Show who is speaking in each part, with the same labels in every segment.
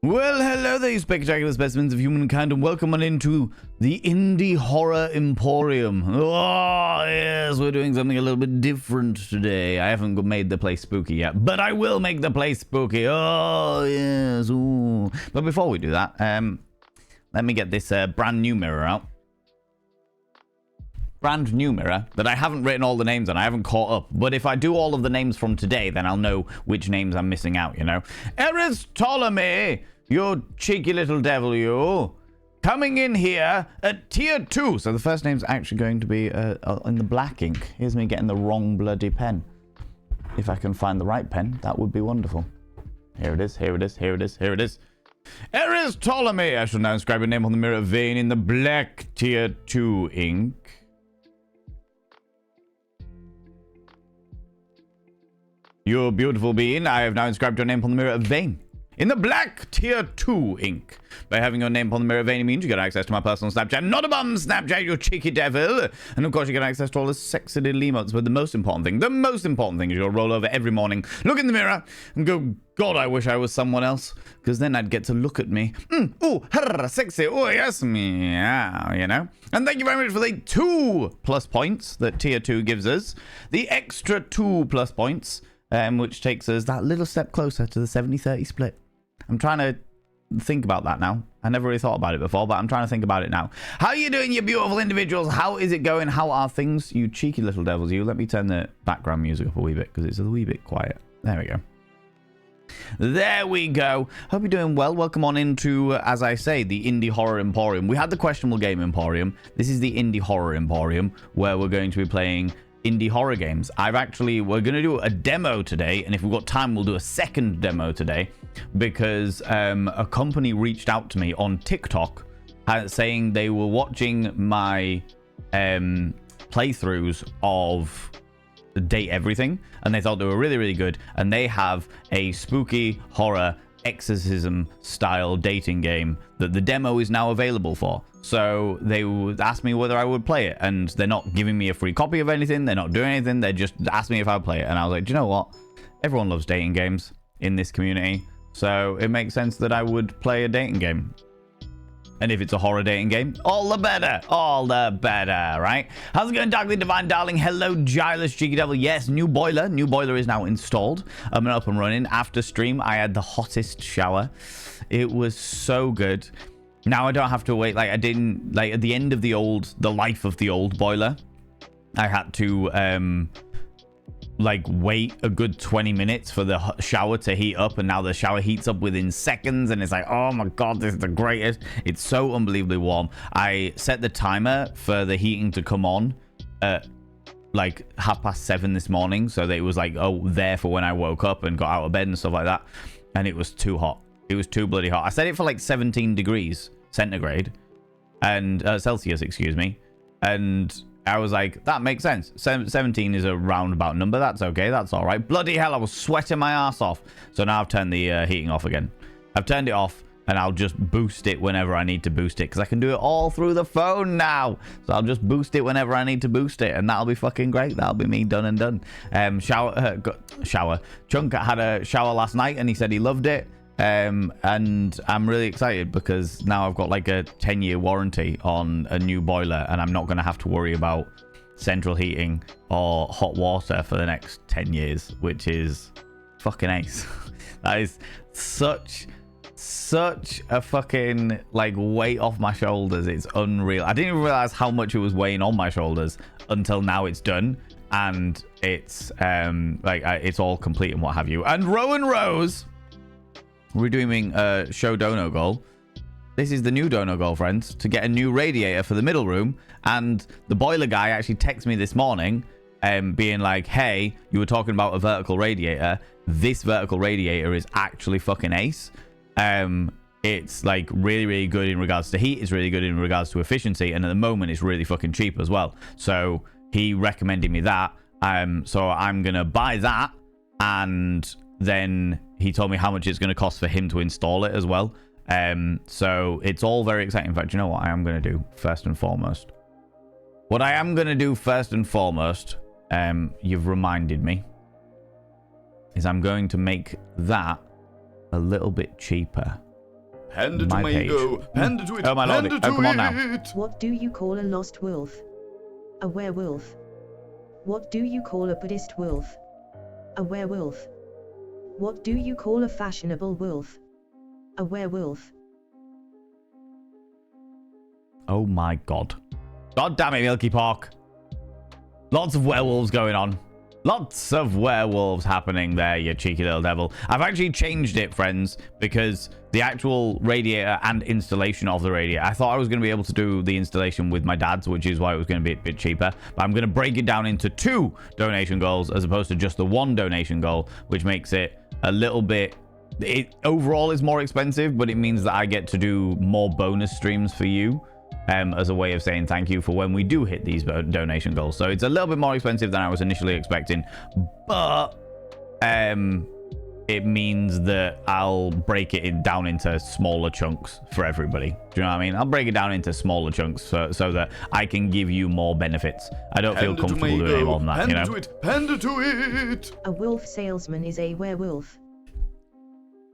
Speaker 1: Well, hello there, you spectacular specimens of humankind, and welcome on into the Indie Horror Emporium. Oh, yes, we're doing something a little bit different today. I haven't made the place spooky yet, but I will make the place spooky. Oh, yes. Ooh. But before we do that, let me get this brand new mirror out. Brand new mirror that I haven't written all the names on. I haven't caught up. But if I do all of the names from today, then I'll know which names I'm missing out, you know. Ptolemy, you cheeky little devil, you. Coming in here at tier 2. So the first name's actually going to be in the black ink. Here's me getting the wrong bloody pen. If I can find the right pen, that would be wonderful. Here it is, here it is, here it is, here it is. Ptolemy, I shall now inscribe your name on the mirror vein in the black tier 2 ink. You beautiful being, I have now inscribed your name upon the mirror of vein in the black tier 2 ink. By having your name upon the mirror of vein, it means you get access to my personal Snapchat, not a bum Snapchat, you cheeky devil. And of course, you get access to all the sexy little emotes. But the most important thing is you'll roll over every morning, look in the mirror, and go, God, I wish I was someone else, because then I'd get to look at me. Oh, sexy. Oh, yes, meow, you know. And thank you very much for the 2+ points that tier 2 gives us. The extra 2+ points. Which takes us that little step closer to the 70-30 split. I'm trying to think about that now. I never really thought about it before, but I'm trying to think about it now. How are you doing, you beautiful individuals? How is it going? How are things? You cheeky little devils, you. Let me turn the background music up a wee bit, because it's a wee bit quiet. There we go. There we go. Hope you're doing well. Welcome on into, as I say, the Indie Horror Emporium. We had the Questionable Game Emporium. This is the Indie Horror Emporium, where we're going to be playing indie horror games. We're going to do a demo today, and if we've got time, we'll do a second demo today, because a company reached out to me on TikTok saying they were watching my playthroughs of Date Everything, and they thought they were really, really good, and they have a spooky horror Exorcism style dating game that the demo is now available for. So they would ask me whether I would play it, and they're not giving me a free copy of anything, they're not doing anything, they just asked me if I would play it. And I was like, do you know what, everyone loves dating games in this community, so it makes sense that I would play a dating game. And if it's a horror dating game, all the better. All the better, right? How's it going, Darkly Divine Darling? Hello, Gilus Cheeky Devil. Yes, new boiler. New boiler is now installed. I'm up and running. After stream, I had the hottest shower. It was so good. Now I don't have to wait. Like, I didn't, like, at the end of the life of the old boiler, I had to, like, wait a good 20 minutes for the shower to heat up, and now the shower heats up within seconds, and it's like, oh my god, this is the greatest. It's so unbelievably warm. I set the timer for the heating to come on at like 7:30 this morning, so that it was like, oh, there for when I woke up and got out of bed and stuff like that, and it was too hot. It was too bloody hot. I set it for like 17 degrees centigrade and Celsius, excuse me, and I was like, that makes sense. 17 is a roundabout number. That's okay. That's all right. Bloody hell, I was sweating my ass off. So now I've turned the heating off again. I've turned it off, and I'll just boost it whenever I need to boost it, because I can do it all through the phone now. So I'll just boost it whenever I need to boost it, and that'll be fucking great. That'll be me done and done. Shower. Chunk had a shower last night, and he said he loved it. And I'm really excited, because now I've got like a 10-year warranty on a new boiler, and I'm not going to have to worry about central heating or hot water for the next 10 years, which is fucking ace. That is such a fucking like weight off my shoulders. It's unreal. I didn't even realize how much it was weighing on my shoulders until now it's done, and it's it's all complete and what have you. And Rowan Rose, we're doing a show dono goal. This is the new dono goal, friends, to get a new radiator for the middle room. And the boiler guy actually texted me this morning, being like, hey, you were talking about a vertical radiator. This vertical radiator is actually fucking ace. It's like really, really good in regards to heat. It's really good in regards to efficiency. And at the moment, it's really fucking cheap as well. So he recommended me that. So I'm going to buy that, and then he told me how much it's going to cost for him to install it as well. So it's all very exciting. In fact, you know what I am going to do first and foremost? What I am going to do first and foremost, you've reminded me, is I'm going to make that a little bit cheaper.
Speaker 2: Hand it to
Speaker 1: my
Speaker 2: my
Speaker 1: page.
Speaker 2: ego. Hand it to it.
Speaker 1: Oh, my lordy.
Speaker 2: Hand it
Speaker 1: Oh,
Speaker 2: to
Speaker 1: come on now.
Speaker 2: it.
Speaker 3: What do you call a lost wolf? A werewolf. What do you call a Buddhist wolf? A werewolf. What do you call a fashionable wolf? A werewolf.
Speaker 1: Oh my god. God damn it, Milky Pork. Lots of werewolves going on. Lots of werewolves happening there, you cheeky little devil. I've actually changed it, friends, because the actual radiator and installation of the radiator, I thought I was going to be able to do the installation with my dad's, which is why it was going to be a bit cheaper. But I'm going to break it down into 2 donation goals as opposed to just the 1 donation goal, which makes it a little bit... It overall is more expensive, but it means that I get to do more bonus streams for you. As a way of saying thank you for when we do hit these donation goals. So it's a little bit more expensive than I was initially expecting, but it means that I'll break it down into smaller chunks for everybody. Do you know what I mean? I'll break it down into smaller chunks so that I can give you more benefits. I don't feel comfortable doing any more than that, you know?
Speaker 2: Hand it to it.
Speaker 3: A wolf salesman is a werewolf.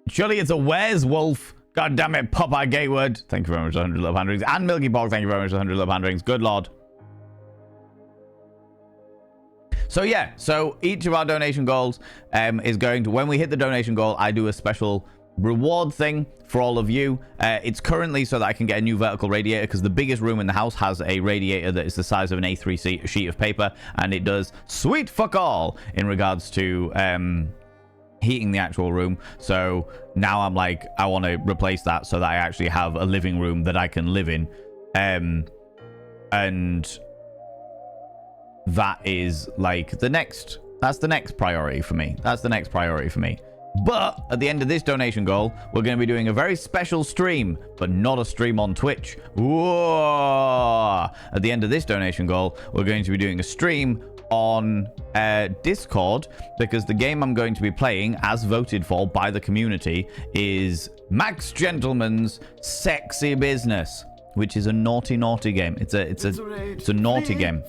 Speaker 1: Surely it's a where's wolf. God damn it, Popeye Gateward. Thank you very much for 100 love hand rings. And Milky Pork, thank you very much for 100 love hand rings. Good lord. So yeah, so each of our donation goals is going to, when we hit the donation goal, I do a special reward thing for all of you. It's currently so that I can get a new vertical radiator, because the biggest room in the house has a radiator that is the size of an A3 sheet of paper, and it does sweet fuck all in regards to heating the actual room. So now I'm like, I want to replace that so that I actually have a living room that I can live in, and that is like that's the next priority for me. But at the end of this donation goal, we're going to be doing a very special stream, but not a stream on Twitch. Whoa! At the end of this donation goal, we're going to be doing a stream on Discord, because the game I'm going to be playing, as voted for by the community, is Max Gentleman's Sexy Business, which is a naughty game. It's a naughty game.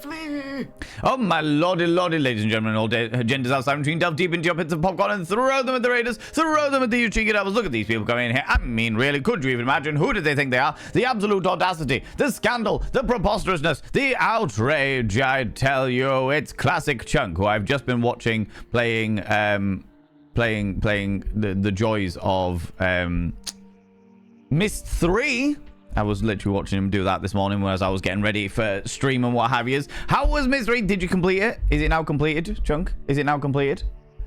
Speaker 1: Oh my lordy, ladies and gentlemen, all genders outside between, delve deep into your pits of popcorn and throw them at the raiders, throw them at the cheeky devils. Look at these people coming in here. I mean, really, could you even imagine? Who did they think they are? The absolute audacity, the scandal, the preposterousness, the outrage. I tell you, it's classic Chunk, who I've just been watching playing the joys of Myst 3. I was literally watching him do that this morning as I was getting ready for stream and what have you. How was Mystery? Did you complete it? Is it now completed, Chunk? Is it now completed?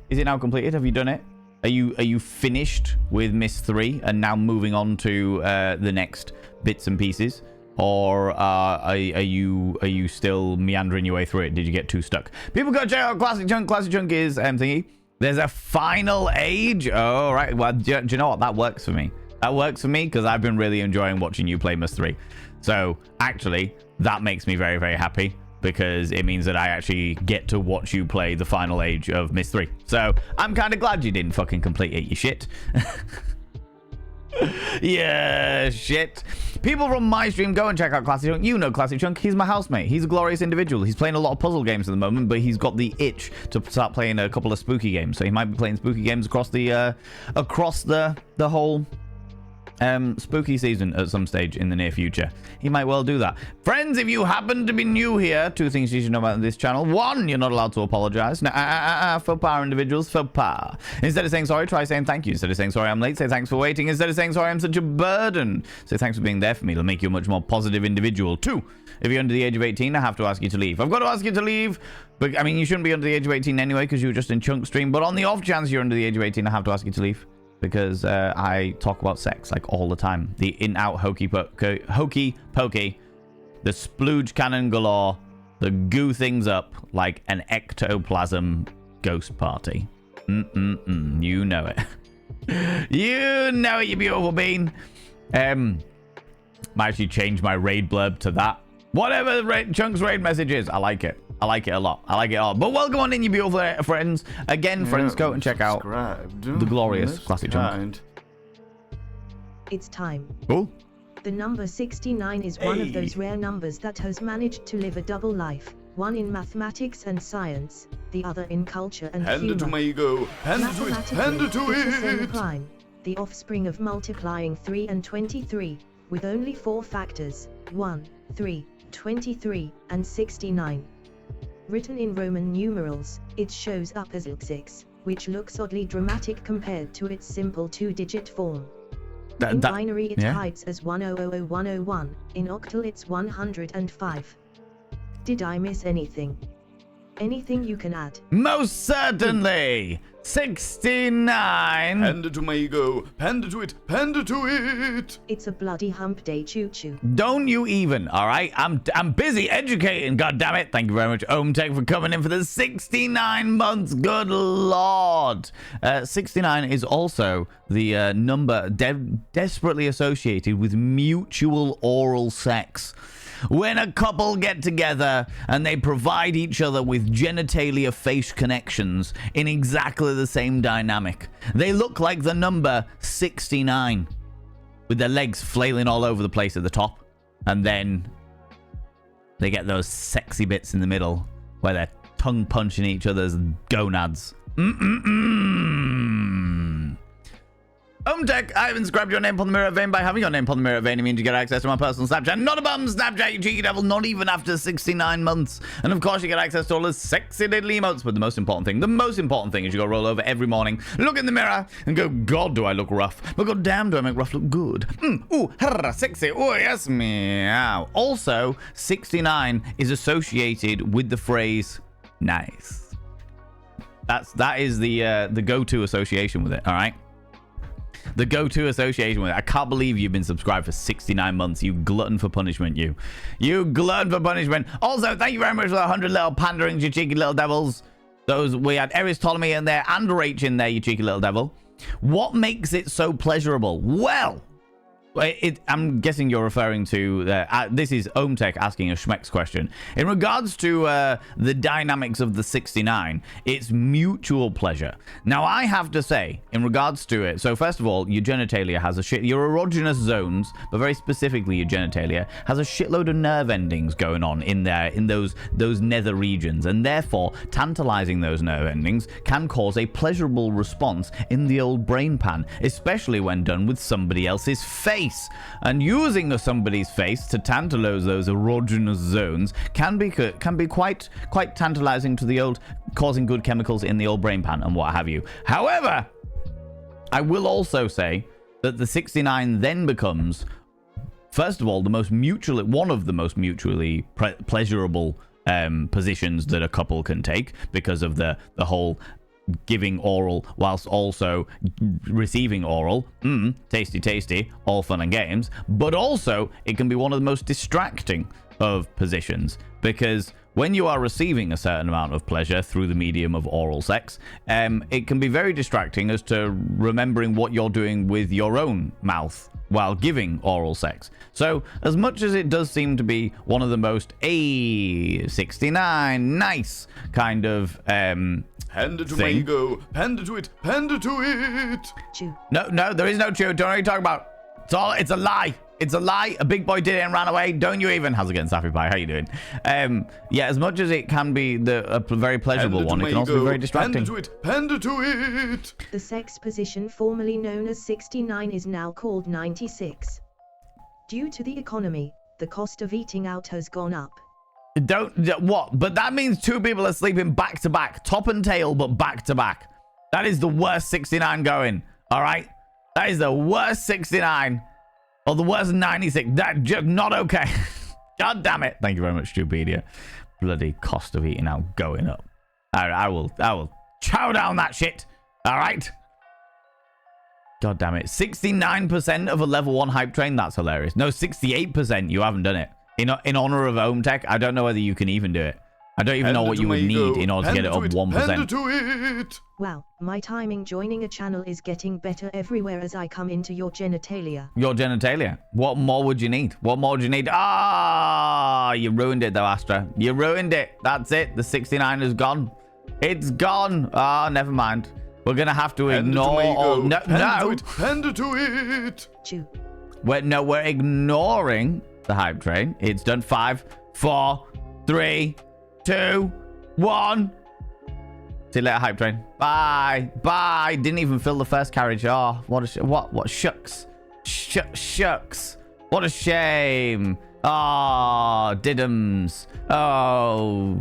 Speaker 1: Have you done it? Are you finished with Myst 3 and now moving on to the next bits and pieces? Or are you still meandering your way through it? Did you get too stuck? People go check out Classic Chunk. Classic Chunk is thingy. There's a final age. Oh, right. Well, do you know what? That works for me. That works for me because I've been really enjoying watching you play Myst 3. So actually, that makes me very, very happy, because it means that I actually get to watch you play the final age of Myst 3. So I'm kind of glad you didn't fucking complete it, you shit. Yeah, shit. People from my stream, go and check out Classic Chunk. You know Classic Chunk. He's my housemate. He's a glorious individual. He's playing a lot of puzzle games at the moment, but he's got the itch to start playing a couple of spooky games. So he might be playing spooky games across the whole spooky season at some stage in the near future. He might well do that. Friends, if you happen to be new here, 2 things you should know about this channel. 1, you're not allowed to apologize. Faux pas, individuals, faux pas. Instead of saying sorry, try saying thank you. Instead of saying sorry, I'm late, say thanks for waiting. Instead of saying sorry, I'm such a burden, say thanks for being there for me. It'll make you a much more positive individual. 2, if you're under the age of 18, I have to ask you to leave. I've got to ask you to leave, but I mean, you shouldn't be under the age of 18 anyway, because you were just in Chunk stream. But on the off chance you're under the age of 18, I have to ask you to leave, because I talk about sex like all the time. The in-out hokey pokey, the splooge cannon galore, the goo things up like an ectoplasm ghost party. You know it. You know it, you beautiful bean. Might actually change my raid blurb to that. Whatever Chunk's raid message is, I like it. I like it a lot. I like it all. But welcome on in, you beautiful friends. Again, friends, go and check out the glorious Classic Chunk.
Speaker 3: It's time.
Speaker 1: Cool.
Speaker 3: The number 69 is one of those rare numbers that has managed to live a double life. One in mathematics and science, the other in culture and humor.
Speaker 2: Hand it to my ego. Hand it to it. Hand it to it.
Speaker 3: Prime. the offspring of multiplying 3 and 23, with only 4 factors, 1, 3, 23, and 69. Written in Roman numerals, it shows up as 6, which looks oddly dramatic compared to its simple 2-digit form. In binary it hides as 1000101, in octal it's 105. Did I miss anything? Anything you can add?
Speaker 1: Most certainly! 69!
Speaker 2: Panda to my ego. Panda to it. Panda to it.
Speaker 3: It's a bloody hump day, choo-choo.
Speaker 1: Don't you even, all right? I'm busy educating, goddammit. Thank you very much, OMTech, for coming in for the 69 months. Good lord. 69 is also the number desperately associated with mutual oral sex. When a couple get together and they provide each other with genitalia face connections in exactly the same dynamic, they look like the number 69, with their legs flailing all over the place at the top, and then they get those sexy bits in the middle where they're tongue punching each other's gonads. OMTech, I haven't inscribed your name upon the mirror vein. By having your name upon the mirror vein, it means you get access to my personal Snapchat. Not a bum Snapchat, you cheeky devil, not even after 69 months. And of course, you get access to all the sexy little emotes. But the most important thing is you go roll over every morning, look in the mirror, and go, God, do I look rough? But god damn, do I make rough look good? Ooh, sexy, ooh, yes, meow. Also, 69 is associated with the phrase, nice. That is the go-to association with it, all right? The go-to association with it. I can't believe you've been subscribed for 69 months. You glutton for punishment, you. You glutton for punishment. Also, thank you very much for the 100 little panderings, you cheeky little devils. Those, we had Eris Ptolemy in there and Rach in there, you cheeky little devil. What makes it so pleasurable? Well, I'm guessing you're referring to, this is OMTech asking a Schmeck's question. In regards to the dynamics of the 69, it's mutual pleasure. Now, I have to say, in regards to it, so first of all, your genitalia has your erogenous zones, but very specifically your genitalia, has a shitload of nerve endings going on in there, in those nether regions, and therefore, tantalizing those nerve endings can cause a pleasurable response in the old brain pan, especially when done with somebody else's face. And using somebody's face to tantalize those erogenous zones can be quite tantalizing to the old, causing good chemicals in the old brain pan and what have you. However, I will also say that the 69 then becomes, first of all, one of the most mutually pleasurable positions that a couple can take, because of the whole giving oral whilst also receiving oral. Tasty, all fun and games. But also, it can be one of the most distracting of positions, because when you are receiving a certain amount of pleasure through the medium of oral sex, it can be very distracting as to remembering what you're doing with your own mouth while giving oral sex. So, as much as it does seem to be one of the most 69 nice kind of
Speaker 2: Panda to my ego. Panda to it. Panda to it.
Speaker 3: Chew.
Speaker 1: No, there is no chew. Don't know what you're talking about. It's a lie. It's a lie. A big boy did it and ran away. Don't you even. How's it going, Sappy Pie? How you doing? Yeah, as much as it can be a very pleasurable one, it can also be very distracting.
Speaker 2: Panda to it. Panda to it.
Speaker 3: The sex position formerly known as 69 is now called 96. Due to the economy, the cost of eating out has gone up.
Speaker 1: What? But that means two people are sleeping back to back, top and tail, but back to back. That is the worst 69 going. All right, that is the worst 69, or the worst 96. That just not okay. God damn it! Thank you very much, Stupedia. Bloody cost of eating out going up. I will chow down that shit. All right. God damn it! 69% of a level 1 hype train. That's hilarious. No, 68%. You haven't done it. In honor of OMTech, I don't know whether you can even do it. I don't even know what you would need in order to get it up 1%.
Speaker 3: Wow, my timing joining a channel is getting better everywhere as I come into your genitalia.
Speaker 1: Your genitalia? What more would you need? What more would you need? Ah, you ruined it though, Astra. You ruined it. That's it. The 69 is gone. It's gone. Ah, never mind. We're going to have to ignore all... No.
Speaker 2: Panda to it.
Speaker 3: Chew.
Speaker 1: We're ignoring the hype train. It's done. 5, 4, 3, 2, 1. See you later, hype train. Bye. Bye. Didn't even fill the first carriage. Oh, what shucks. Shucks. What a shame. Oh, diddums. Oh,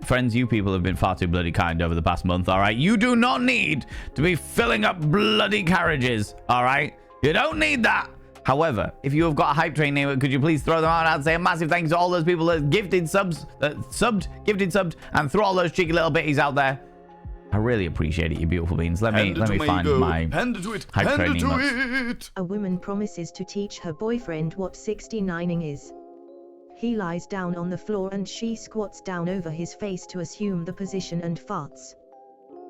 Speaker 1: friends, you people have been far too bloody kind over the past month, all right? You do not need to be filling up bloody carriages, all right? You don't need that. However, if you have got a hype train name, could you please throw them out and say a massive thanks to all those people that gifted subs, subbed, and throw all those cheeky little bitties out there. I really appreciate it, you beautiful beans. Let me find my hype train emotes.
Speaker 3: A woman promises to teach her boyfriend what 69ing is. He lies down on the floor and she squats down over his face to assume the position and farts.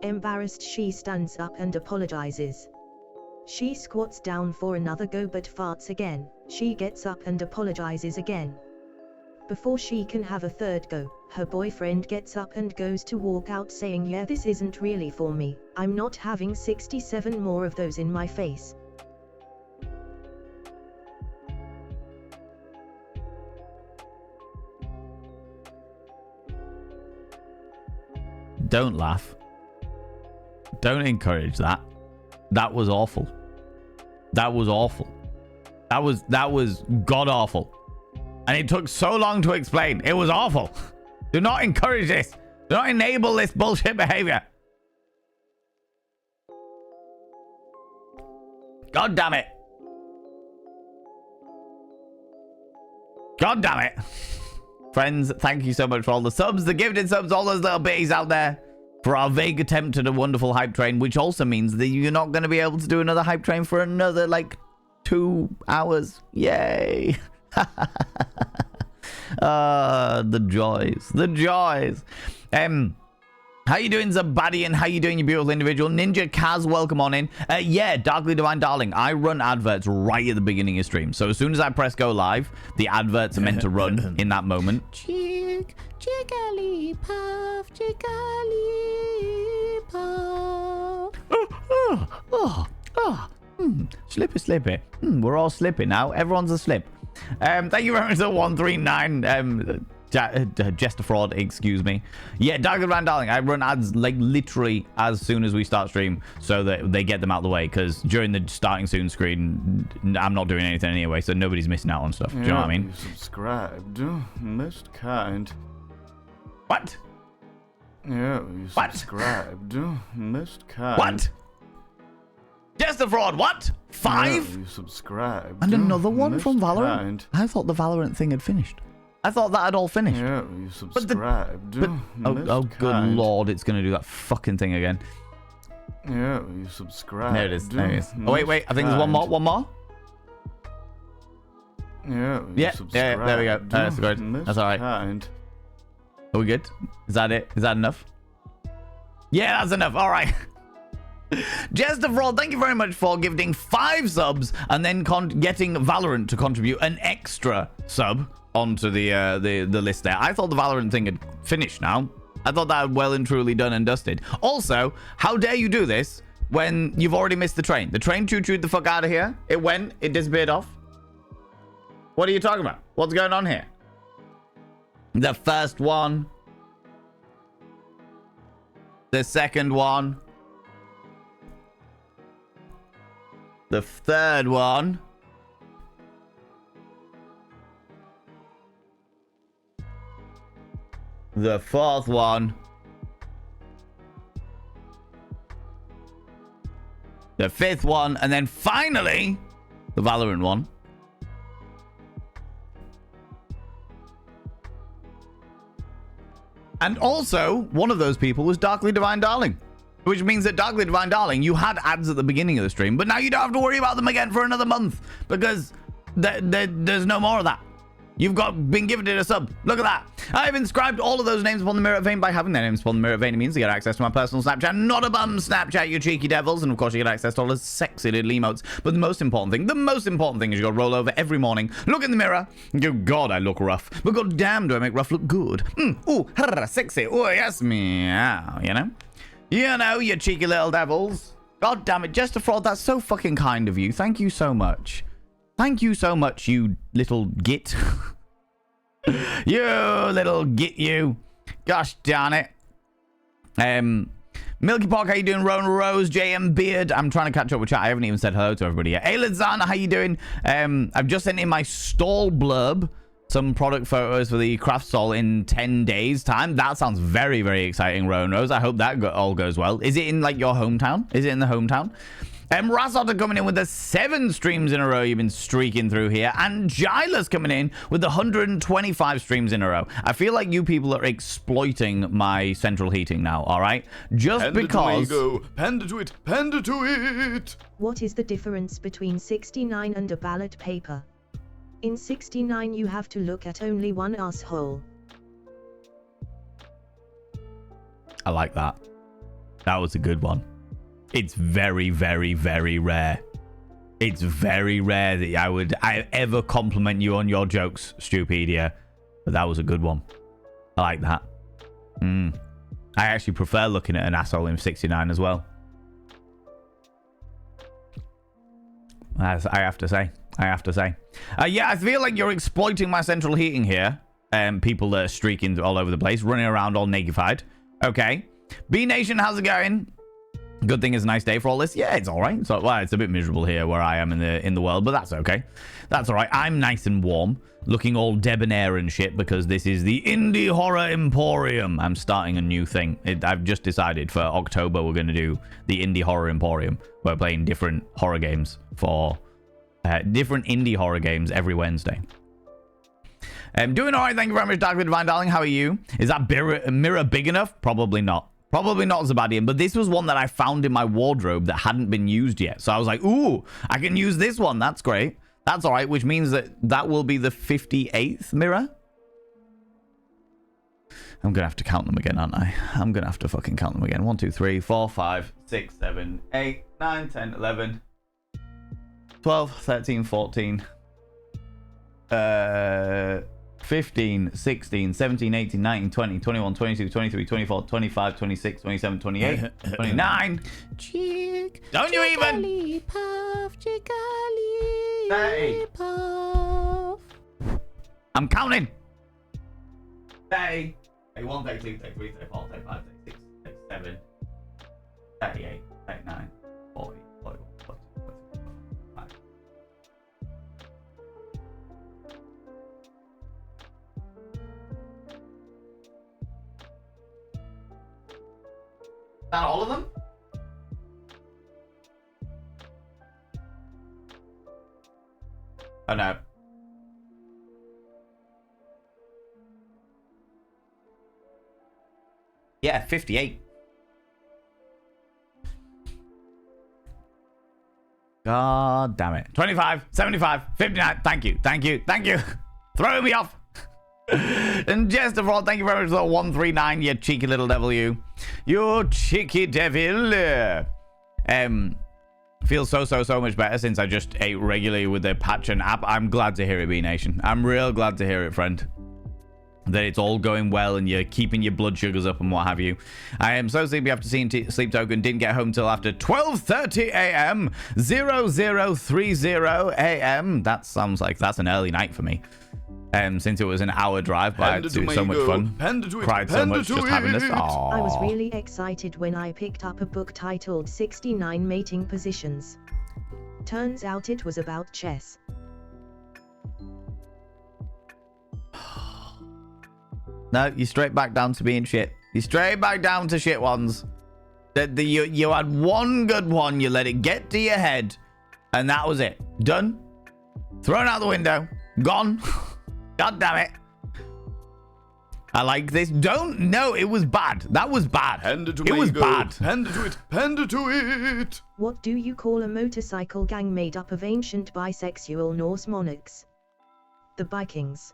Speaker 3: Embarrassed, she stands up and apologizes. She squats down for another go but farts again. She gets up and apologizes again. Before she can have a third go, her boyfriend gets up and goes to walk out saying, "Yeah, this isn't really for me. I'm not having 67 more of those in my face."
Speaker 1: Don't laugh. Don't encourage that. That was awful. That was awful. That was god awful. And it took so long to explain. It was awful. Do not encourage this. Do not enable this bullshit behavior. God damn it. God damn it. Friends, thank you so much for all the subs, the gifted subs, all those little bitties out there. For our vague attempt at a wonderful hype train, which also means that you're not going to be able to do another hype train for another, 2 hours. Yay. The joys. The joys. How you doing, Zabadian? How you doing, you beautiful individual? Ninja Kaz, welcome on in. Yeah, Darkly Divine Darling, I run adverts right at the beginning of stream. So as soon as I press go live, the adverts are meant to run in that moment. Jigglypuff, Jigglypuff. Slippy, slippy. We're all slippy now. Everyone's a slip. Thank you very much to 139. Jester Fraud, excuse me. Yeah, Darkly Divine Darling, I run ads literally as soon as we start stream so that they get them out of the way, because during the starting soon screen, I'm not doing anything anyway, so nobody's missing out on stuff. Do you know what I mean?
Speaker 2: You subscribed. Most kind.
Speaker 1: What?
Speaker 2: Yeah, you subscribed. Most kind.
Speaker 1: What? Jester Fraud, what? 5?
Speaker 2: Yeah, you subscribed.
Speaker 1: And another one from Valorant?
Speaker 2: Kind.
Speaker 1: I thought the Valorant thing had finished. I thought that had all finished.
Speaker 2: Yeah, you subscribed.
Speaker 1: Oh, good lord, it's going to do that fucking thing again.
Speaker 2: Yeah, you subscribed.
Speaker 1: There it is. There it is. Oh, wait. I think there's one more. One more.
Speaker 2: Yeah,
Speaker 1: yeah, there we go. That's good. That's all right.
Speaker 2: Kind.
Speaker 1: Are we good? Is that it? Is that enough? Yeah, that's enough. All right. Jester Fraud, thank you very much for gifting 5 subs and then getting Valorant to contribute an extra sub onto the list there. I thought the Valorant thing had finished now. I thought that had well and truly done and dusted. Also, how dare you do this when you've already missed the train? The train choo-chooed the fuck out of here. It went. It disappeared off. What are you talking about? What's going on here? The first one. The second one. The third one. The fourth one. The fifth one. And then finally, the Valorant one. And also, one of those people was Darkly Divine Darling. Which means that Darkly Divine Darling, you had ads at the beginning of the stream, but now you don't have to worry about them again for another month. Because there's no more of that. You've been gifted a sub. Look at that. I've inscribed all of those names upon the Mirror of Vein. By having their names upon the Mirror of Vein, it means to get access to my personal Snapchat. Not a bum Snapchat, you cheeky devils. And of course, you get access to all those sexy little emotes. But the most important thing is you got to roll over every morning, look in the mirror, and go, God, I look rough. But god damn, do I make rough look good. Ooh, sexy. Oh, yes, meow, you know? You know, you cheeky little devils. God damn it, Jester Fraud, that's so fucking kind of you. Thank you so much. Thank you so much, you little git. You little git, you. Gosh darn it. Milky Park, how you doing? Rona Rose, JM Beard. I'm trying to catch up with chat. I haven't even said hello to everybody yet. Aylin Zana, how you doing? I've just sent in my stall blurb. Some product photos for the craft stall in 10 days time. That sounds very, very exciting, Rona Rose. I hope that all goes well. Is it in like your hometown? Is it in the hometown? Rasotter coming in with the 7 streams in a row you've been streaking through here. And Gilas coming in with the 125 streams in a row. I feel like you people are exploiting my central heating now, all right? Just
Speaker 2: Panda
Speaker 1: because...
Speaker 2: Panda to it, panda to it!
Speaker 3: What is the difference between 69 and a ballot paper? In 69 you have to look at only one asshole.
Speaker 1: I like that. That was a good one. It's very, very, very rare. It's very rare that I ever compliment you on your jokes, Stupedia. But that was a good one. I like that. I actually prefer looking at an asshole in 69 as well. As I have to say. Yeah, I feel like you're exploiting my central heating here. People that are streaking all over the place, running around all nagified. Okay. B Nation, how's it going? Good thing it's a nice day for all this. Yeah, it's all right. So, well, it's a bit miserable here where I am in the world, but that's okay. That's all right. I'm nice and warm, looking all debonair and shit because this is the Indie Horror Emporium. I'm starting a new thing. I've just decided for October we're going to do the Indie Horror Emporium. We're playing different horror games for different indie horror games every Wednesday. Doing all right. Thank you very much, Darkly Divine Darling. How are you? Is that mirror big enough? Probably not. Probably not Zabadian, but this was one that I found in my wardrobe that hadn't been used yet. So I was like, ooh, I can use this one. That's great. That's all right, which means that will be the 58th mirror. I'm going to have to count them again, aren't I? I'm going to have to fucking count them again. 1, 2, 3, 4, 5, 6, 7, 8, 9, 10, 11, 12, 13, 14, 15, 16, 17, 18, 19, 20, 21, 22, 23, 24, 25, 26, 27, 28, 29.
Speaker 4: Chick.
Speaker 1: Don't you even?
Speaker 4: Jigglypuff,
Speaker 1: Hey.
Speaker 4: Jigglypuff.
Speaker 1: I'm counting. 30, 31, 32, 33, 34, 35, 36, 37, 38, 39, 40, 41, 42, 43, 45. Is that all of them? Oh no. Yeah, 58. God damn it. 25, 75, 59. Thank you. Thank you. Thank you. Throwing me off. And Jester Fraud, thank you very much for the 139, you cheeky little devil, you. You cheeky devil. Feels so much better since I just ate regularly with the patch and app. I'm glad to hear it, B-Nation. I'm real glad to hear it, friend. That it's all going well and you're keeping your blood sugars up and what have you. I am so sleepy after seeing Sleep Token. Didn't get home till after 12:30 a.m. 0030 a.m. That sounds like that's an early night for me. Since it was an hour drive, but I had so much fun. Cried so much just having this. Aww.
Speaker 3: I was really excited when I picked up a book titled 69 Mating Positions. Turns out it was about chess.
Speaker 1: No, you're straight back down to being shit. You're straight back down to shit ones. You had one good one, you let it get to your head, and that was it. Done. Thrown out the window. Gone. God damn it. I like this. No, it was bad. That was bad. It was bad.
Speaker 2: Panda to it. Panda to it.
Speaker 3: What do you call a motorcycle gang made up of ancient bisexual Norse monarchs? The Vikings.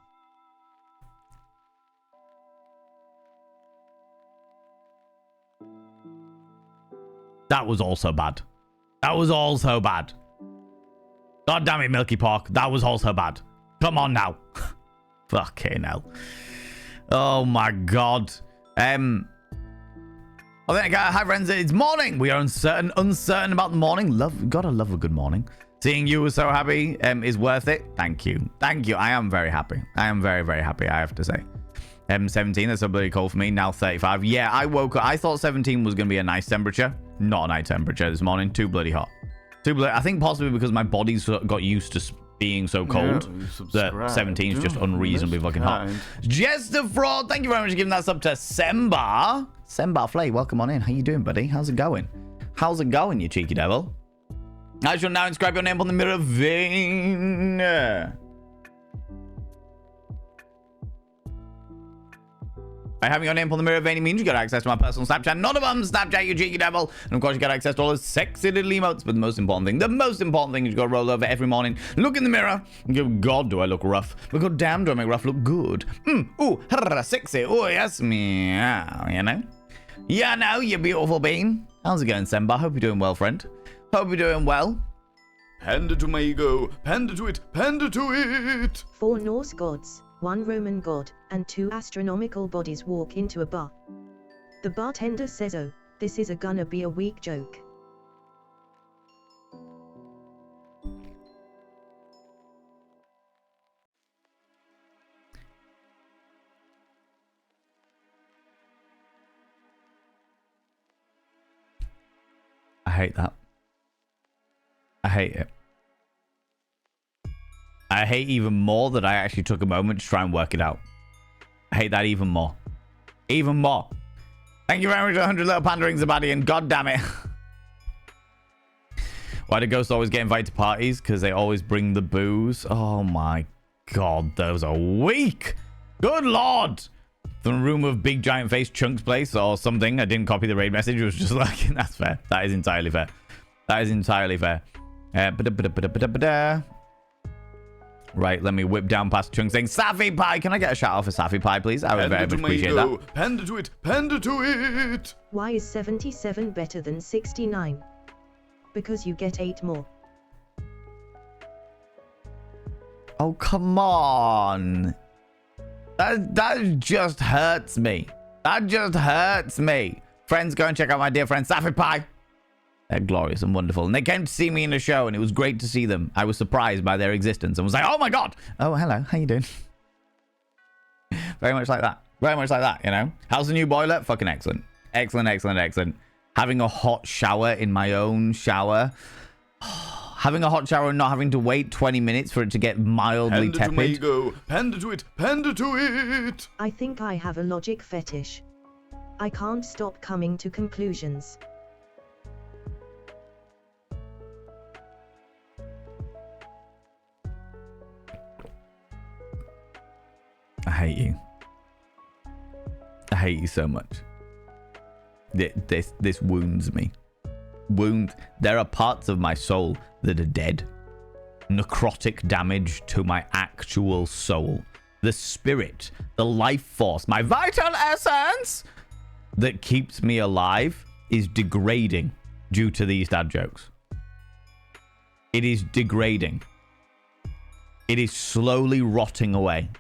Speaker 1: That was also bad. That was also bad. God damn it, Milky Park. That was also bad. Come on now. Fucking hell. Oh my god. Oh, then hi friends, it's morning. We are uncertain about the morning. Gotta love a good morning. Seeing you was so happy is worth it. Thank you. I am very happy. I am very, very happy, I have to say. 17, that's a bloody cold for me. Now 35. Yeah, I woke up. I thought 17 was going to be a nice temperature. Not a nice temperature this morning. Too bloody hot. I think possibly because my body's got used to being so cold that 17 is just unreasonably fucking hot. Just a fraud. Thank you very much for giving that sub to Sembar. Sembar Flay, welcome on in. How you doing, buddy? How's it going? How's it going, you cheeky devil? I shall now inscribe your name on the mirror vein. By having your name on the mirror vein means you get access to my personal Snapchat, not a bum Snapchat, you cheeky devil. And of course, you get access to all those sexy little emotes. But the most important thing is you got to roll over every morning, look in the mirror, and go, God, do I look rough? But God damn, do I make rough look good? Ooh, sexy. Oh, yes, meow, you know? Yeah, no, you beautiful bean. How's it going, Semba? Hope you're doing well, friend. Hope you're doing well.
Speaker 2: Panda to my ego, panda to it, panda to it.
Speaker 3: 4 Norse gods, 1 Roman god, and 2 astronomical bodies walk into a bar. The bartender says, oh, this is gonna be a weak joke.
Speaker 1: I hate that. I hate it. I hate even more that I actually took a moment to try and work it out. I hate that even more. Even more. Thank you very much for 100 little panderings, buddy, and god damn it. Why do ghosts always get invited to parties? Because they always bring the booze. Oh my god, those are weak. Good lord. From a room of big giant face Chunk's place or something. I didn't copy the raid message. It was just like, that's fair. That is entirely fair. That is entirely fair. Right, let me whip down past Chunk saying, Safi Pie, can I get a shout out for Safi Pie, please? I would very much appreciate that.
Speaker 2: Panda to it, panda to it.
Speaker 3: Why is 77 better than 69? Because you get 8 more.
Speaker 1: Oh, come on. That just hurts me. That just hurts me. Friends, go and check out my dear friend Safi Pie. They're glorious and wonderful. And they came to see me in a show, and it was great to see them. I was surprised by their existence and was like, oh my god. Oh, hello. How you doing? Very much like that. Very much like that, you know? How's the new boiler? Fucking excellent. Excellent, excellent, excellent. Having a hot shower in my own shower. Having a hot shower and not having to wait 20 minutes for it to get mildly tepid.
Speaker 2: Panda to go. Panda to it, panda to it.
Speaker 3: I think I have a logic fetish. I can't stop coming to conclusions.
Speaker 1: I hate you. I hate you so much. This wounds me. There are parts of my soul that are dead. Necrotic damage to my actual soul. The spirit, the life force, my vital essence that keeps me alive is degrading due to these dad jokes. It is degrading. It is slowly rotting away.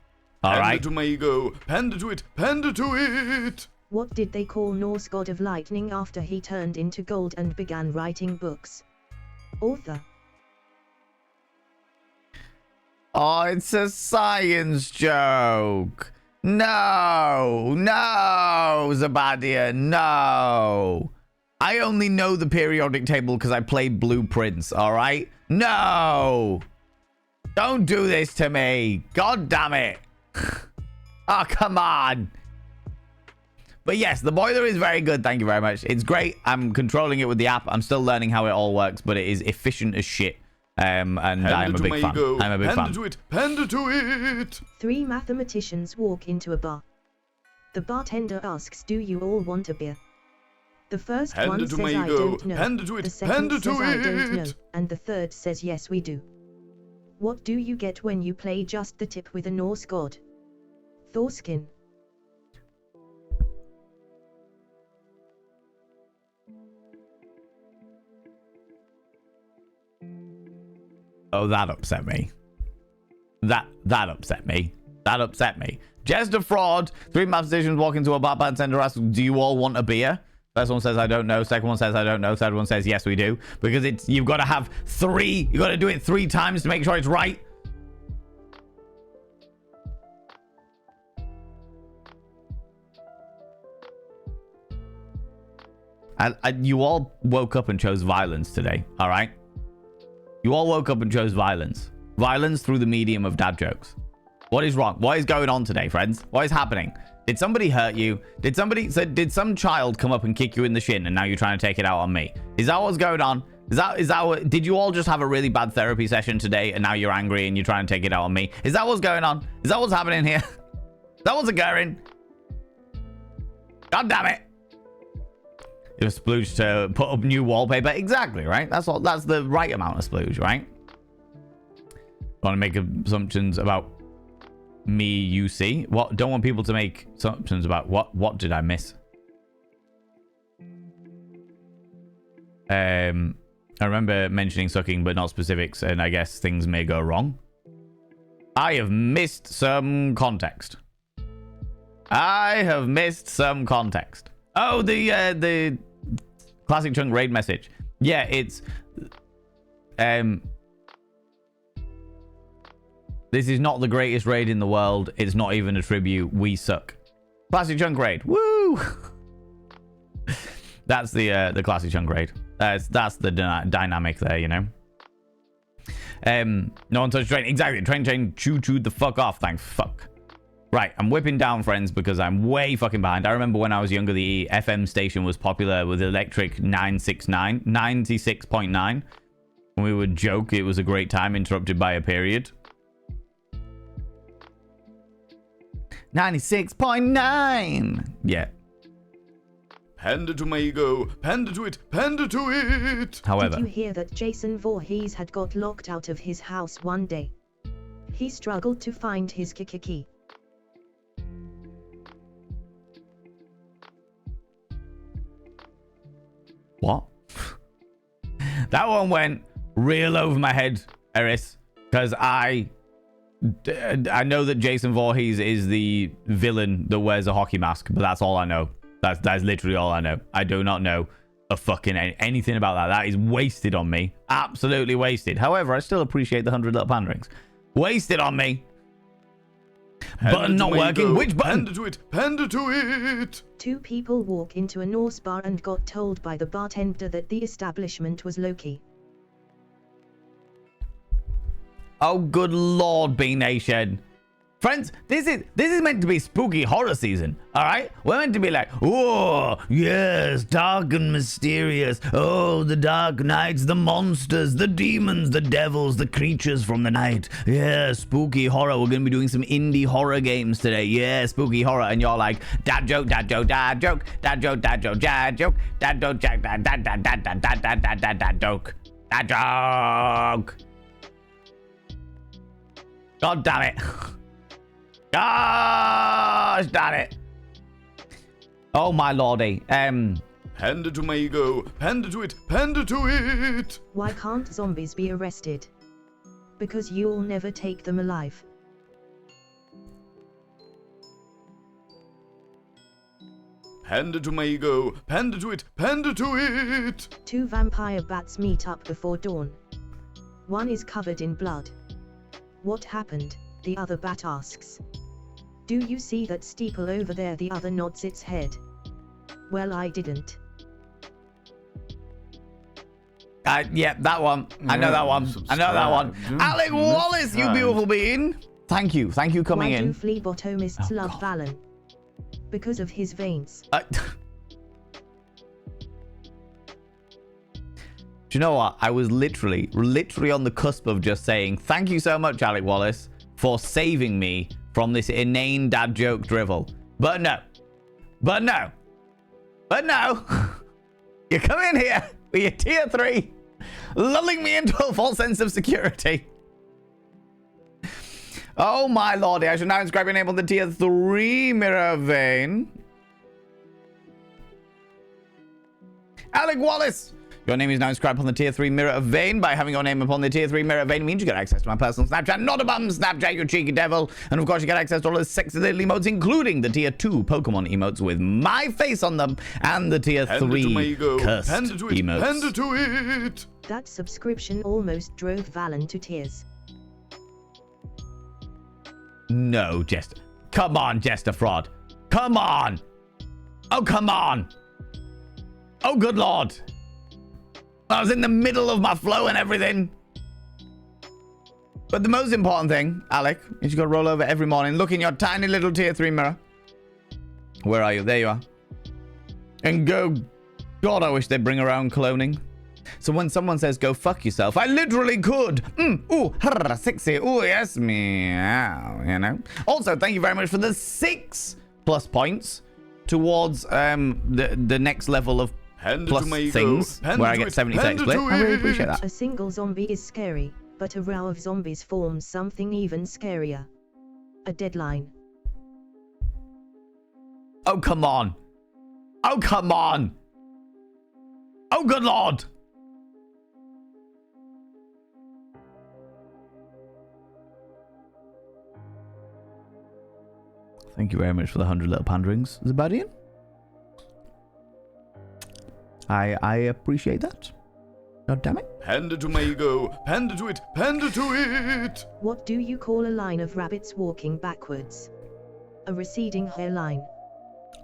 Speaker 1: All right.
Speaker 2: Panda to my ego, panda to it, panda to it.
Speaker 3: What did they call Norse god of lightning after he turned into gold and began writing books? Author.
Speaker 1: Oh, it's a science joke. No, Zabadia, no. I only know the periodic table because I played Blueprints, all right? No. Don't do this to me. God damn it. Oh, come on. But yes, the boiler is very good. Thank you very much. It's great. I'm controlling it with the app. I'm still learning how it all works, but it is efficient as shit. And I'm a big fan. I'm a big fan.
Speaker 2: Panda to it, panda to it.
Speaker 3: 3 mathematicians walk into a bar. The bartender asks, do you all want a beer? The first one says, I don't know.
Speaker 2: Panda to it,
Speaker 3: the second
Speaker 2: panda
Speaker 3: says,
Speaker 2: to
Speaker 3: I don't
Speaker 2: it.
Speaker 3: know. And the third says, yes, we do. What do you get when you play just the tip with a Norse god? Thorskin.
Speaker 1: Oh, that upset me. That upset me. That upset me. Just a fraud. 3 mathematicians walk into a bar bartender asks, do you all want a beer? First one says, I don't know. Second one says, I don't know. Third one says, yes, we do. Because you've got to have 3. You've got to do it 3 times to make sure it's right. You all woke up and chose violence today, all right? You all woke up and chose violence. Violence through the medium of dad jokes. What is wrong? What is going on today, friends? What is happening? Did somebody hurt you? Did some child come up and kick you in the shin and now you're trying to take it out on me? Is that what's going on? Did you all just have a really bad therapy session today and now you're angry and you're trying to take it out on me? Is that what's going on? Is that what's happening here? Is that what's occurring? God damn it. It was splooge to put up new wallpaper. Exactly, right? That's the right amount of splooge, right? Want to make assumptions about me, you see? What? Don't want people to make assumptions about what did I miss? I remember mentioning sucking, but not specifics, and I guess things may go wrong. I have missed some context. Oh, the classic chunk raid message. Yeah, it's this is not the greatest raid in the world. It's not even a tribute. We suck. Classic chunk raid. Woo! That's the classic chunk raid. That's the dynamic there, you know. No one touched train. Exactly. Train choo-chooed the fuck off. Thanks. Fuck. Right, I'm whipping down, friends, because I'm way fucking behind. I remember when I was younger, the FM station was popular with electric 96.9. When we would joke it was a great time interrupted by a period. 96.9. Yeah.
Speaker 2: Pander to my ego, pander to it, pander to it.
Speaker 1: However,
Speaker 3: did you hear that Jason Voorhees had got locked out of his house one day? He struggled to find his key.
Speaker 1: What? That one went real over my head, Eris, because I know that Jason Voorhees is the villain that wears a hockey mask, but that's all I know. That's literally all I know. I do not know a fucking anything about that. That is wasted on me. Absolutely wasted. However, I still appreciate the 100 little panderings. Wasted on me. Button not working. Which button?
Speaker 2: Pander to it, pander to it.
Speaker 3: Two people walk into a Norse bar and got told by the bartender that the establishment was low-key.
Speaker 1: Oh, good Lord, B Nation. Friends, this is meant to be spooky horror season, all right? We're meant to be like, oh, yes, dark and mysterious. Oh, the dark nights, the monsters, the demons, the devils, the creatures from the night. Yeah, spooky horror. We're going to be doing some indie horror games today. Yeah, spooky horror. And you're like, dad joke, dad joke, dad joke, dad joke, dad joke, dad joke, dad joke, dad joke, dad joke. God damn it. Gosh damn it. Oh my lordy.
Speaker 2: Pander to my ego, pander to it, pander to it.
Speaker 3: Why can't zombies be arrested? Because you'll never take them alive.
Speaker 2: Pander to my ego, pander to it, pander to it.
Speaker 3: Two vampire bats meet up before dawn. One is covered in blood. What happened? The other bat asks. Do you see that steeple over there? The other nods its head. Well, I didn't.
Speaker 1: Yeah, that one. I know that one. I know that one. Alec Wallace, you beautiful being. Thank you. Thank you coming in.
Speaker 3: Why do phlebotomists love Valen? Because of his veins.
Speaker 1: Do you know what? I was literally on the cusp of just saying, thank you so much, Alec Wallace, for saving me from this inane dad joke drivel. But no. You come in here with your tier 3, lulling me into a false sense of security. Oh my lordy, I should now inscribe your name on the tier 3 mirror vein. Alec Wallace! Your name is now inscribed on the tier 3 mirror of vein. By having your name upon the tier 3 mirror of vein means you get access to my personal Snapchat, not a bum Snapchat, you cheeky devil. And of course you get access to all the sexy little emotes, including the tier 2 Pokemon emotes with my face on them, and the tier 3 cursed emotes.
Speaker 2: Pander to it.
Speaker 3: That subscription almost drove Valen to tears.
Speaker 1: No, Jester. Come on, Jester Fraud. Come on. Oh, come on. Oh, good lord. I was in the middle of my flow and everything. But the most important thing, Alec, is you got to roll over every morning. Look in your tiny little tier 3 mirror. Where are you? There you are. And go. God, I wish they'd bring around cloning. So when someone says, go fuck yourself, I literally could. Ooh, sexy. Ooh, yes, meow, you know. Also, thank you very much for the 6+ points towards the next level of plus things where I get 70 split. I really appreciate that.
Speaker 3: A single zombie is scary, but a row of zombies forms something even scarier. A deadline.
Speaker 1: Oh, come on. Oh, come on. Oh, good lord. Thank you very much for the 100 little panderings, Zabadian. I appreciate that. God damn it.
Speaker 2: Panda to my ego. Panda to it. Panda to it.
Speaker 3: What do you call a line of rabbits walking backwards? A receding hairline.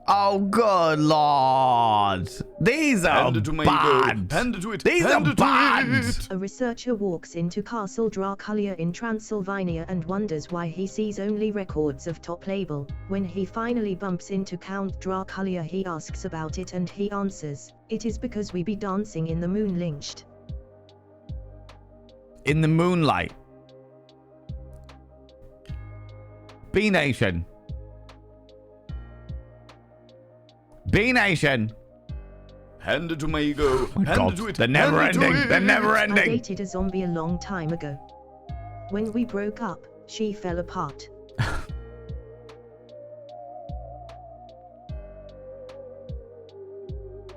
Speaker 1: Oh, good lord. These are
Speaker 2: Panda to my
Speaker 1: bad.
Speaker 2: ego. Panda to it.
Speaker 1: These
Speaker 2: Panda
Speaker 1: are
Speaker 2: to
Speaker 1: bad.
Speaker 2: it.
Speaker 3: A researcher walks into Castle Draculia in Transylvania and wonders why he sees only records of Top Label. When he finally bumps into Count Draculia, he asks about it and he answers, "It is because we be dancing in the moon lynched."
Speaker 1: In the moonlight. B-Nation. B-Nation.
Speaker 2: Panda to my ego.
Speaker 1: Oh my
Speaker 2: Panda
Speaker 1: God,
Speaker 2: to it.
Speaker 1: they're never
Speaker 2: Panda to
Speaker 1: ending.
Speaker 2: it.
Speaker 1: They're never
Speaker 3: I
Speaker 1: ending.
Speaker 3: dated a zombie a long time ago. When we broke up, she fell apart.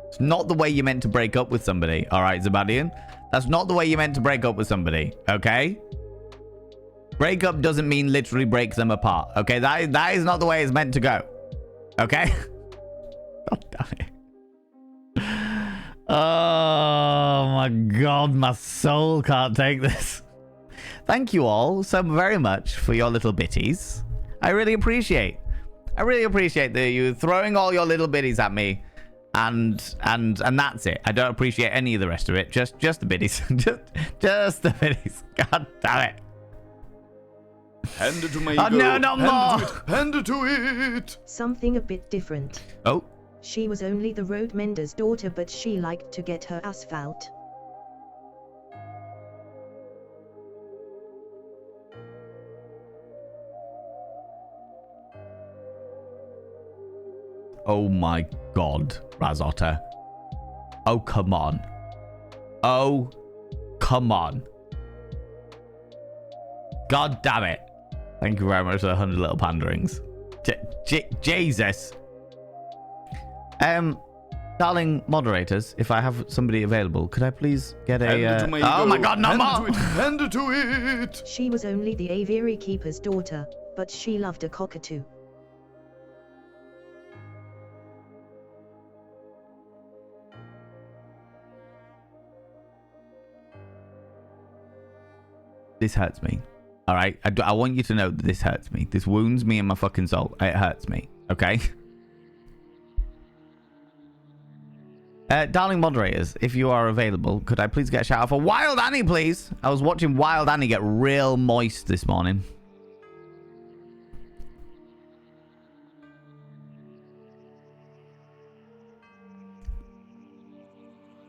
Speaker 1: It's not the way you meant to break up with somebody, all right, Zabadian? That's not the way you meant to break up with somebody, okay? Breakup doesn't mean literally break them apart, okay? That is not the way it's meant to go, okay? God damn it. Oh my God, my soul can't take this. Thank you all so very much for your little bitties. I really appreciate that you throwing all your little bitties at me. And that's it. I don't appreciate any of the rest of it. Just the biddies. just the biddies. God damn it.
Speaker 2: Panda to my
Speaker 1: Oh,
Speaker 2: ego.
Speaker 1: no, not
Speaker 2: Panda
Speaker 1: more.
Speaker 2: to it. Panda to it.
Speaker 3: Something a bit different.
Speaker 1: Oh.
Speaker 3: She was only the road mender's daughter, but she liked to get her asphalt.
Speaker 1: Oh my God, Razotta. Oh, come on. Oh, come on. God damn it. Thank you very much for the 100 little panderings. Jesus. Darling moderators, if I have somebody available, could I please get
Speaker 2: Panda to
Speaker 1: a...
Speaker 2: my
Speaker 1: oh
Speaker 2: ego.
Speaker 1: my God, no
Speaker 2: Panda
Speaker 1: more.
Speaker 2: to it. Panda to it.
Speaker 3: She was only the aviary keeper's daughter, but she loved a cockatoo.
Speaker 1: This hurts me. All right? I want you to know that this hurts me. This wounds me in my fucking soul. It hurts me. Okay? Darling moderators, if you are available, could I please get a shout out for Wild Annie, please? I was watching Wild Annie get real moist this morning.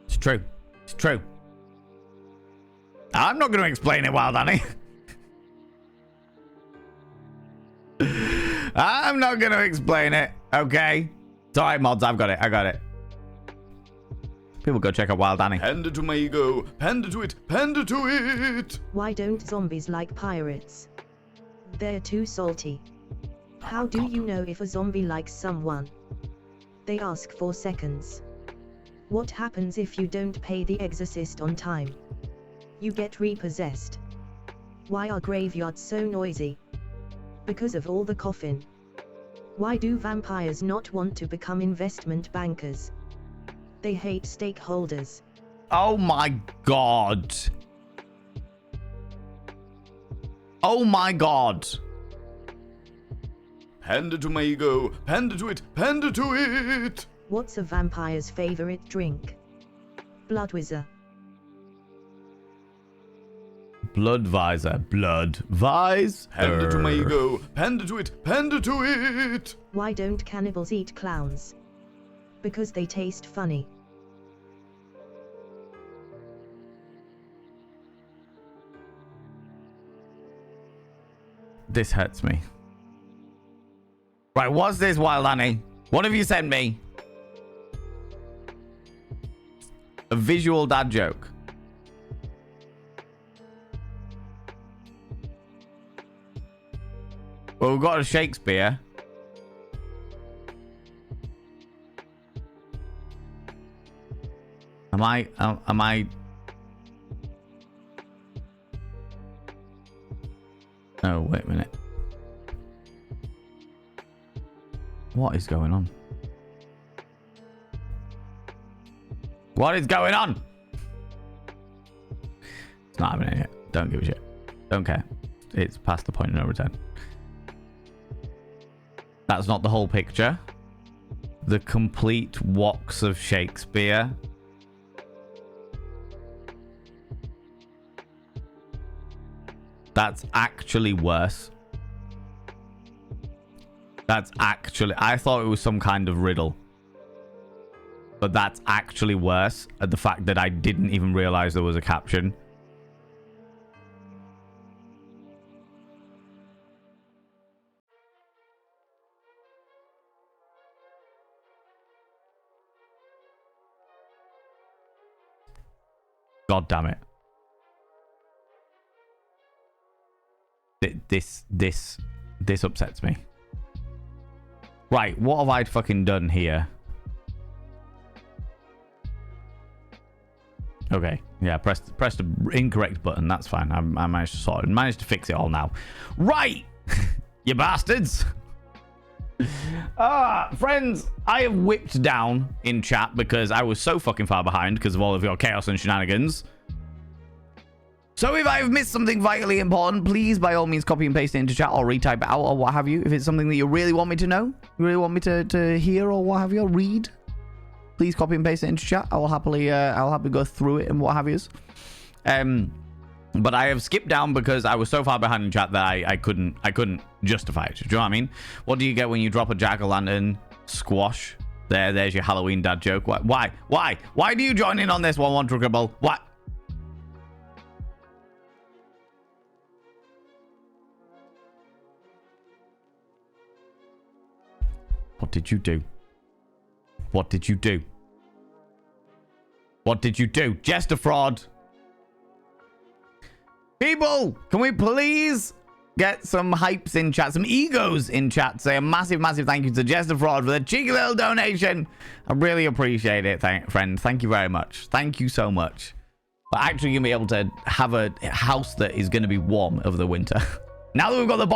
Speaker 1: It's true. It's true. I'm not going to explain it, Wild Annie. I'm not going to explain it, okay? It's all right, mods. I've got it. I got it. People go check out Wild Annie.
Speaker 2: Panda to my ego. Panda to it. Panda to it.
Speaker 3: Why don't zombies like pirates? They're too salty. How do you know if a zombie likes someone? They ask for seconds. What happens if you don't pay the exorcist on time? You get repossessed. Why are graveyards so noisy? Because of all the coffin. Why do vampires not want to become investment bankers? They hate stakeholders.
Speaker 1: Oh my God. Oh my God.
Speaker 2: Panda to my ego. Panda to it. Panda to it.
Speaker 3: What's a vampire's favorite drink? Bloodweiser.
Speaker 1: Bloodvisor. Bloodvise.
Speaker 2: Hand it to my ego. Hand it to it. Hand it to it.
Speaker 3: Why don't cannibals eat clowns? Because they taste funny.
Speaker 1: This hurts me. Right, what's this, Wild Annie? What have you sent me? A visual dad joke. Well, we've got a Shakespeare. Am I... Oh, wait a minute. What is going on? What is going on? It's not happening yet. Don't give a shit. Don't care. It's past the point of no return. That's not the whole picture. The complete walks of Shakespeare. That's actually worse. That's actually... I thought it was some kind of riddle. But that's actually worse at the fact that I didn't even realize there was a caption. God damn it. This upsets me. Right, what have I fucking done here? Okay, yeah, press the incorrect button. That's fine. I managed to sort it. Managed to fix it all now. Right, you bastards. Friends, I have whipped down in chat because I was so fucking far behind because of all of your chaos and shenanigans. So if I've missed something vitally important, please by all means copy and paste it into chat or retype it out or what have you. If it's something that you really want me to know, you really want me to hear or what have you, read, please copy and paste it into chat. I will happily go through it and what have yous. But I have skipped down because I was so far behind in chat that I couldn't justify it. Do you know what I mean? What do you get when you drop a jack-o'-lantern squash? There's your Halloween dad joke. Why do you join in on this one truckable? What? What did you do? What did you do? What did you do? Jester fraud. People, can we please get some hypes in chat, some egos in chat? Say a massive, massive thank you to Jester Fraud for the cheeky little donation. I really appreciate it, friend. Thank you very much. Thank you so much. But actually, you're going to be able to have a house that is going to be warm over the winter. Now that we've got the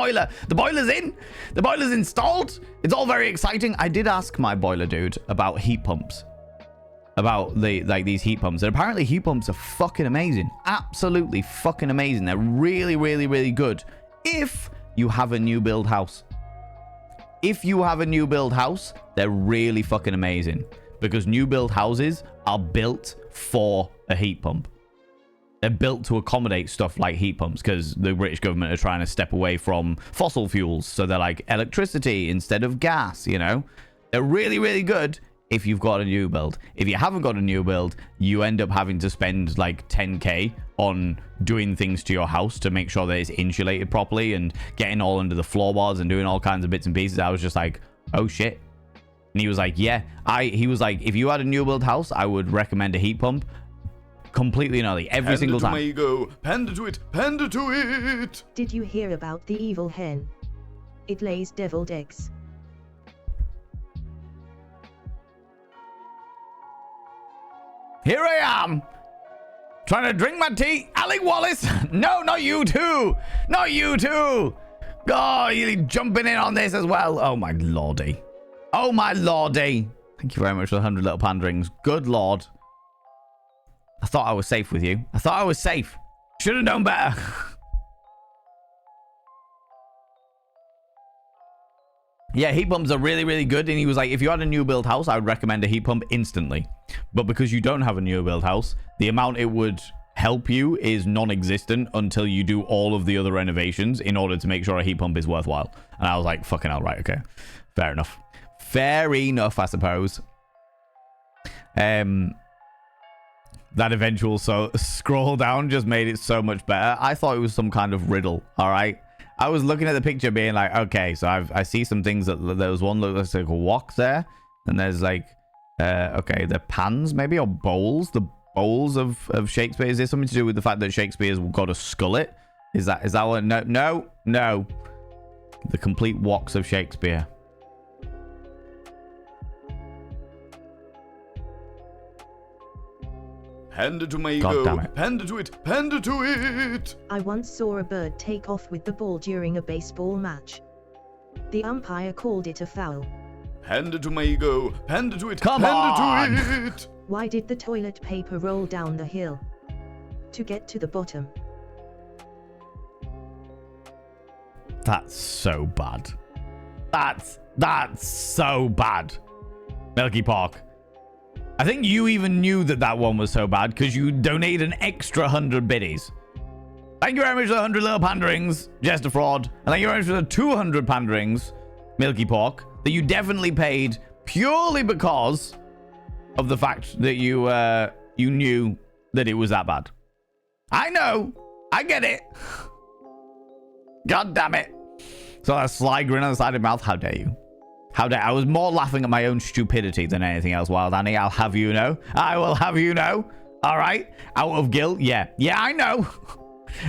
Speaker 1: boiler's in, the boiler's installed. It's all very exciting. I did ask my boiler dude about heat pumps, about these heat pumps, and apparently heat pumps are fucking amazing, absolutely fucking amazing. They're really, really, really good if you have a new build house. If you have a new build house, they're really fucking amazing because new build houses are built for a heat pump. They're built to accommodate stuff like heat pumps because the British government are trying to step away from fossil fuels. So they're like electricity instead of gas, you know? They're really, really good if you've got a new build. If you haven't got a new build, you end up having to spend like 10k on doing things to your house to make sure that it's insulated properly and getting all under the floorboards and doing all kinds of bits and pieces. I was just like, oh shit. And he was like, yeah. He was like, if you had a new build house, I would recommend a heat pump. Completely and utterly, every single time.
Speaker 2: Panda to my ego. Panda to it. Panda to it.
Speaker 3: Did you hear about the evil hen? It lays deviled eggs.
Speaker 1: Here I am, trying to drink my tea. Alec Wallace. No, not you too. Not you too. God, you're jumping in on this as well. Oh my lordy. Oh my lordy. Thank you very much for the 100 little panderings. Good lord. I thought I was safe with you. I thought I was safe. Should have known better. Yeah, heat pumps are really, really good. And he was like, if you had a new build house, I would recommend a heat pump instantly. But because you don't have a new build house, the amount it would help you is non-existent until you do all of the other renovations in order to make sure a heat pump is worthwhile. And I was like, fucking hell, right, okay. Fair enough. Fair enough, I suppose. That eventual scroll down just made it so much better. I thought it was some kind of riddle, all right? I was looking at the picture being like, okay, so I see some things that there was one that looks like a wok there. And there's like, okay, the pans maybe, or bowls. The bowls of Shakespeare. Is there something to do with the fact that Shakespeare's got a skullet? Is that what? No. The complete woks of Shakespeare.
Speaker 2: Hand it to my
Speaker 1: God
Speaker 2: ego.
Speaker 1: damn it.
Speaker 2: Hand it to it. Hand it to it.
Speaker 3: I once saw a bird take off with the ball during a baseball match. The umpire called it a foul.
Speaker 2: Hand it to my ego. Hand it to it.
Speaker 1: Come
Speaker 2: hand
Speaker 1: on.
Speaker 2: it to it.
Speaker 3: Why did the toilet paper roll down the hill? To get to the bottom.
Speaker 1: That's so bad. That's so bad. Milky Park. I think you even knew that one was so bad because you donated an extra 100 biddies. Thank you very much for the 100 little panderings, Jester Fraud. And thank you very much for the 200 panderings, Milky Pork, that you definitely paid purely because of the fact that you knew that it was that bad. I know. I get it. God damn it. So that sly grin on the side of your mouth. How dare you? How dare I was more laughing at my own stupidity than anything else, Wild Annie. I'll have you know. I will have you know. All right? Out of guilt. Yeah, I know.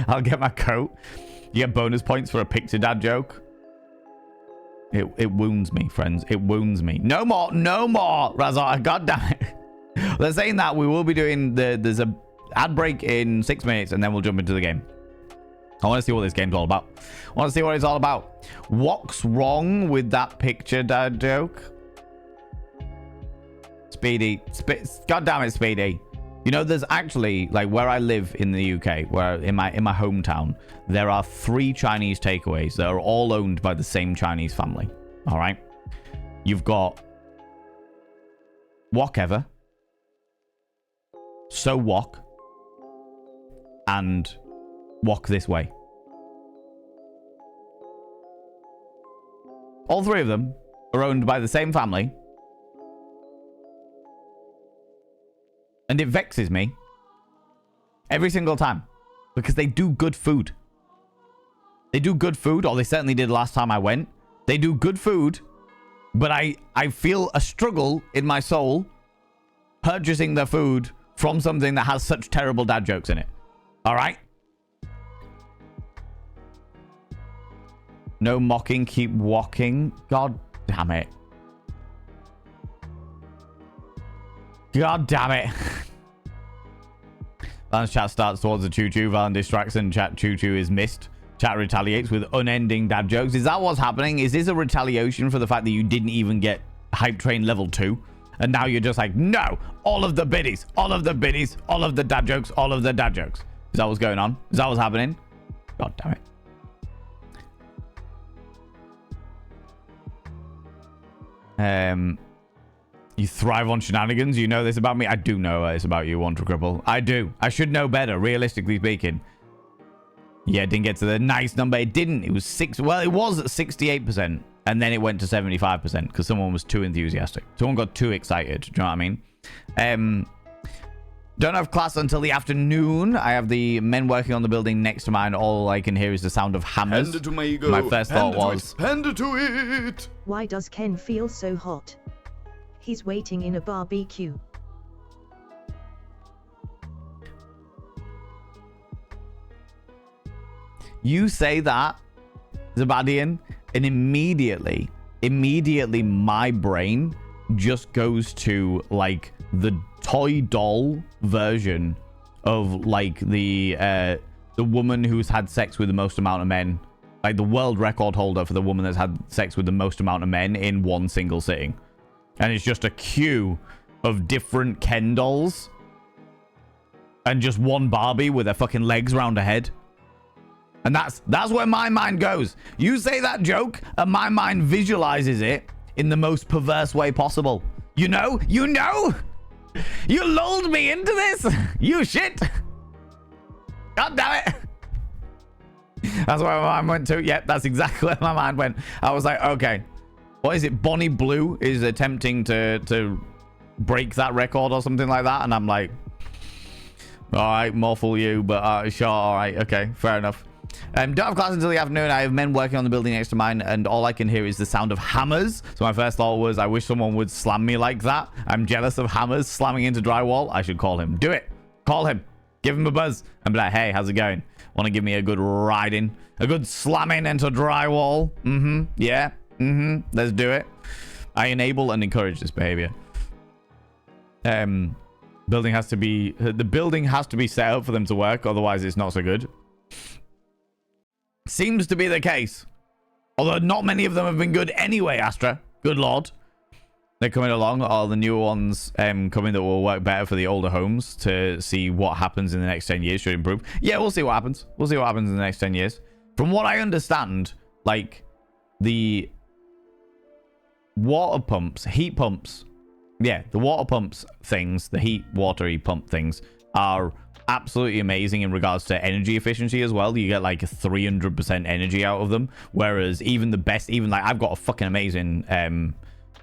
Speaker 1: I'll get my coat. You get bonus points for a picture dad joke. It wounds me, friends. It wounds me. No more. Razar. God damn it. They're saying that we will be doing there's a ad break in 6 minutes and then we'll jump into the game. I want to see what this game's all about. I want to see what it's all about. What's wrong with that picture dad joke? Speedy. God damn it, Speedy. You know, there's actually, like, where I live in the UK, where in my hometown, there are 3 Chinese takeaways that are all owned by the same Chinese family. All right? You've got Wokever, So Wok, and Walk This Way. All 3 of them are owned by the same family. And it vexes me every single time because they do good food. They do good food, or they certainly did last time I went. They do good food, but I feel a struggle in my soul purchasing the food from something that has such terrible dad jokes in it. All right? No mocking, keep walking. God damn it. God damn it. Val's chat starts towards the choo-choo. Val distracts and chat choo-choo is missed. Chat retaliates with unending dad jokes. Is that what's happening? Is this a retaliation for the fact that you didn't even get Hype Train level 2? And now you're just like, no, all of the biddies, all of the biddies, all of the dad jokes, all of the dad jokes. Is that what's going on? Is that what's happening? God damn it. You thrive on shenanigans. You know this about me. I do know this about you, Wanter Cripple. I do. I should know better, realistically speaking. Yeah, it didn't get to the nice number. It didn't. It was 6. Well, it was at 68%. And then it went to 75% because someone was too enthusiastic. Someone got too excited. Do you know what I mean? Don't have class until the afternoon. I have the men working on the building next to mine. All I can hear is the sound of hammers.
Speaker 2: Hand it to my ego.
Speaker 1: My first thought was...
Speaker 2: Hand it to it.
Speaker 3: Why does Ken feel so hot? He's waiting in a barbecue.
Speaker 1: You say that, Zabadian, and immediately my brain just goes to, like, the toy doll version of, like, the woman who's had sex with the most amount of men. Like, the world record holder for the woman that's had sex with the most amount of men in one single sitting. And it's just a queue of different Ken dolls. And just one Barbie with her fucking legs round her head. And that's where my mind goes. You say that joke, and my mind visualizes it in the most perverse way possible. You know? You know? You lulled me into this. You shit. God damn it. That's where my mind went to. Yep, that's exactly where my mind went. I was like, okay. What is it? Bonnie Blue is attempting to break that record or something like that. And I'm like, all right, more fool you. But sure, all right. Okay, fair enough. Don't have class until the afternoon. I have men working on the building next to mine, and all I can hear is the sound of hammers. So my first thought was, I wish someone would slam me like that. I'm jealous of hammers slamming into drywall. I should call him. Do it. Call him. Give him a buzz and be like, hey, how's it going? Want to give me a good riding? A good slamming into drywall? Mm-hmm. Yeah. Mm-hmm. Let's do it. I enable and encourage this behavior. The building has to be set up for them to work, otherwise it's not so good. Seems to be the case. Although not many of them have been good anyway, Astra. Good lord. They're coming along. All the newer ones coming that will work better for the older homes to see what happens in the next 10 years should improve. Yeah, we'll see what happens. We'll see what happens in the next 10 years. From what I understand, like the water pumps, heat pumps. Yeah, the water pumps things, the heat watery pump things are absolutely amazing in regards to energy efficiency as well. You get like 300% energy out of them, whereas even the best, even like I've got a fucking amazing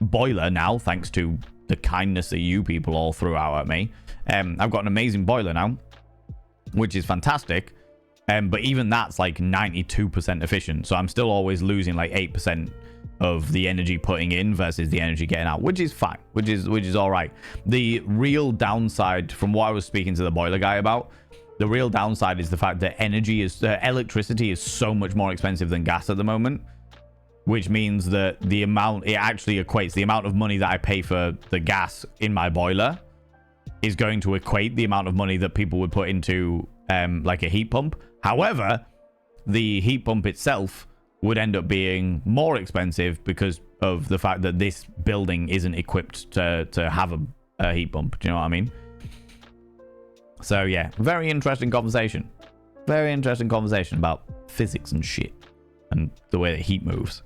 Speaker 1: boiler now, thanks to the kindness that you people all threw out at me. I've got an amazing boiler now, which is fantastic, but even that's like 92% efficient, so I'm still always losing like 8% of the energy putting in versus the energy getting out, which is fine, which is all right. The real downside, from what I was speaking to the boiler guy about, the real downside is the fact that electricity is so much more expensive than gas at the moment, which means that it actually equates the amount of money that I pay for the gas in my boiler is going to equate the amount of money that people would put into like a heat pump. However, the heat pump itself would end up being more expensive because of the fact that this building isn't equipped to have a heat pump. Do you know what I mean? So yeah, very interesting conversation. Very interesting conversation about physics and shit and the way that heat moves.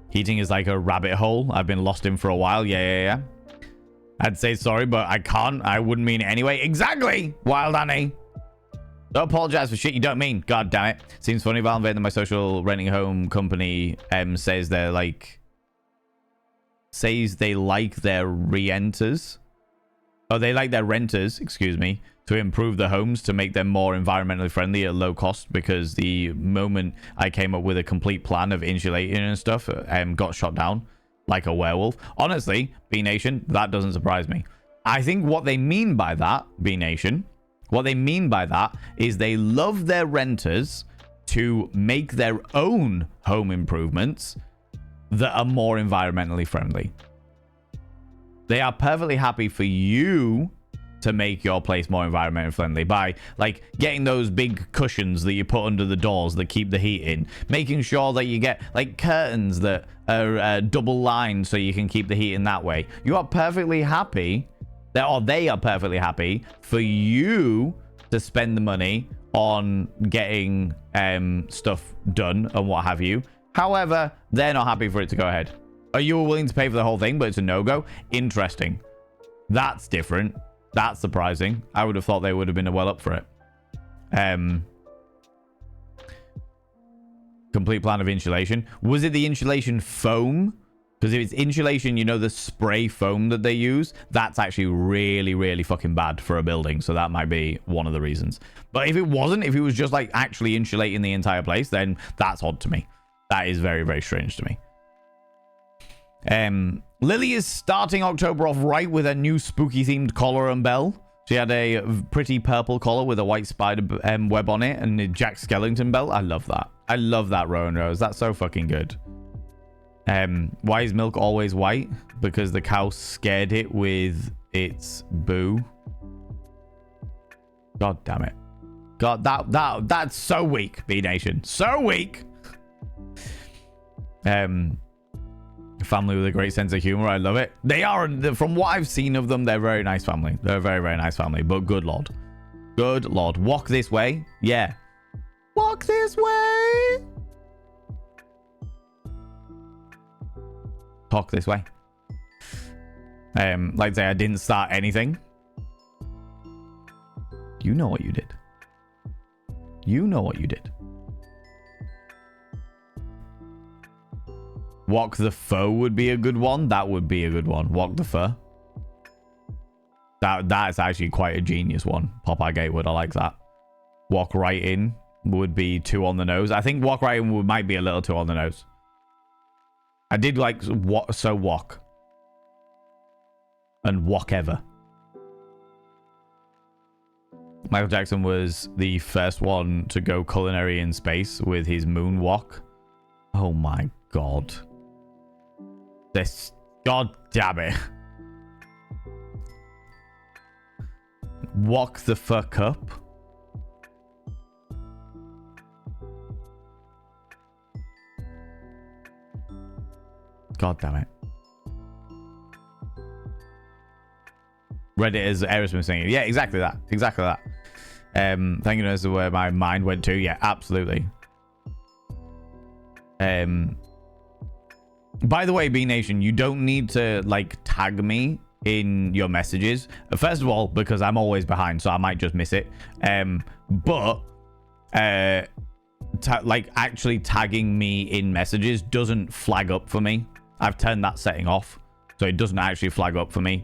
Speaker 1: Heating is like a rabbit hole I've been lost in for a while. Yeah. I'd say sorry, but I can't. I wouldn't mean it anyway. Exactly, Wild Annie. Don't apologize for shit you don't mean. God damn it. Seems funny, Valve, that my social renting home company says they like their re-enters. Oh, they like their renters, excuse me, to improve the homes to make them more environmentally friendly at low cost, because the moment I came up with a complete plan of insulating and stuff got shot down like a werewolf. Honestly, B-Nation, that doesn't surprise me. I think what they mean by that, B-Nation, what they mean by that is they love their renters to make their own home improvements that are more environmentally friendly. They are perfectly happy for you to make your place more environmentally friendly by like getting those big cushions that you put under the doors that keep the heat in, making sure that you get like curtains that are double lined so you can keep the heat in that way. You are perfectly happy, or they are perfectly happy for you to spend the money on getting stuff done and what have you. However, they're not happy for it to go ahead. Are you willing to pay for the whole thing, but it's a no-go? Interesting. That's different. That's surprising. I would have thought they would have been well up for it. Complete plan of insulation. Was it the insulation foam? Because if it's insulation, you know, the spray foam that they use, that's actually really, really fucking bad for a building. So that might be one of the reasons. But if it wasn't, if it was just like actually insulating the entire place, then that's odd to me. That is very, very strange to me. Lily is starting October off right with a new spooky themed collar and bell. She had a pretty purple collar with a white spider web on it and a Jack Skellington belt. I love that. I love that, Rowan Rose. That's so fucking good. Why is milk always white? Because the cow scared it with its boo. God damn it. God, that's so weak, B-Nation. So weak. Family with a great sense of humor. I love it. They are, from what I've seen of them, they're a very nice family. They're a very, very nice family. But good lord. Good lord. Walk this way? Yeah. Walk this way. Talk this way. Like I say, I didn't start anything. You know what you did. You know what you did. Walk the foe would be a good one. That would be a good one. Walk the foe. That's actually quite a genius one. Popeye Gatewood, I like that. Walk right in would be too on the nose. I think walk right in might be a little too on the nose. I did like so walk. And walk ever. Michael Jackson was the first one to go culinary in space with his moonwalk. Oh my god. This, god damn it. Walk the fuck up. God damn it. Reddit is Aerosmith singing. Yeah, exactly that. Exactly that. Thank goodness is where my mind went to. Yeah, absolutely. By the way, B Nation, you don't need to like tag me in your messages. First of all, because I'm always behind, so I might just miss it. But like actually tagging me in messages doesn't flag up for me. I've turned that setting off, so it doesn't actually flag up for me.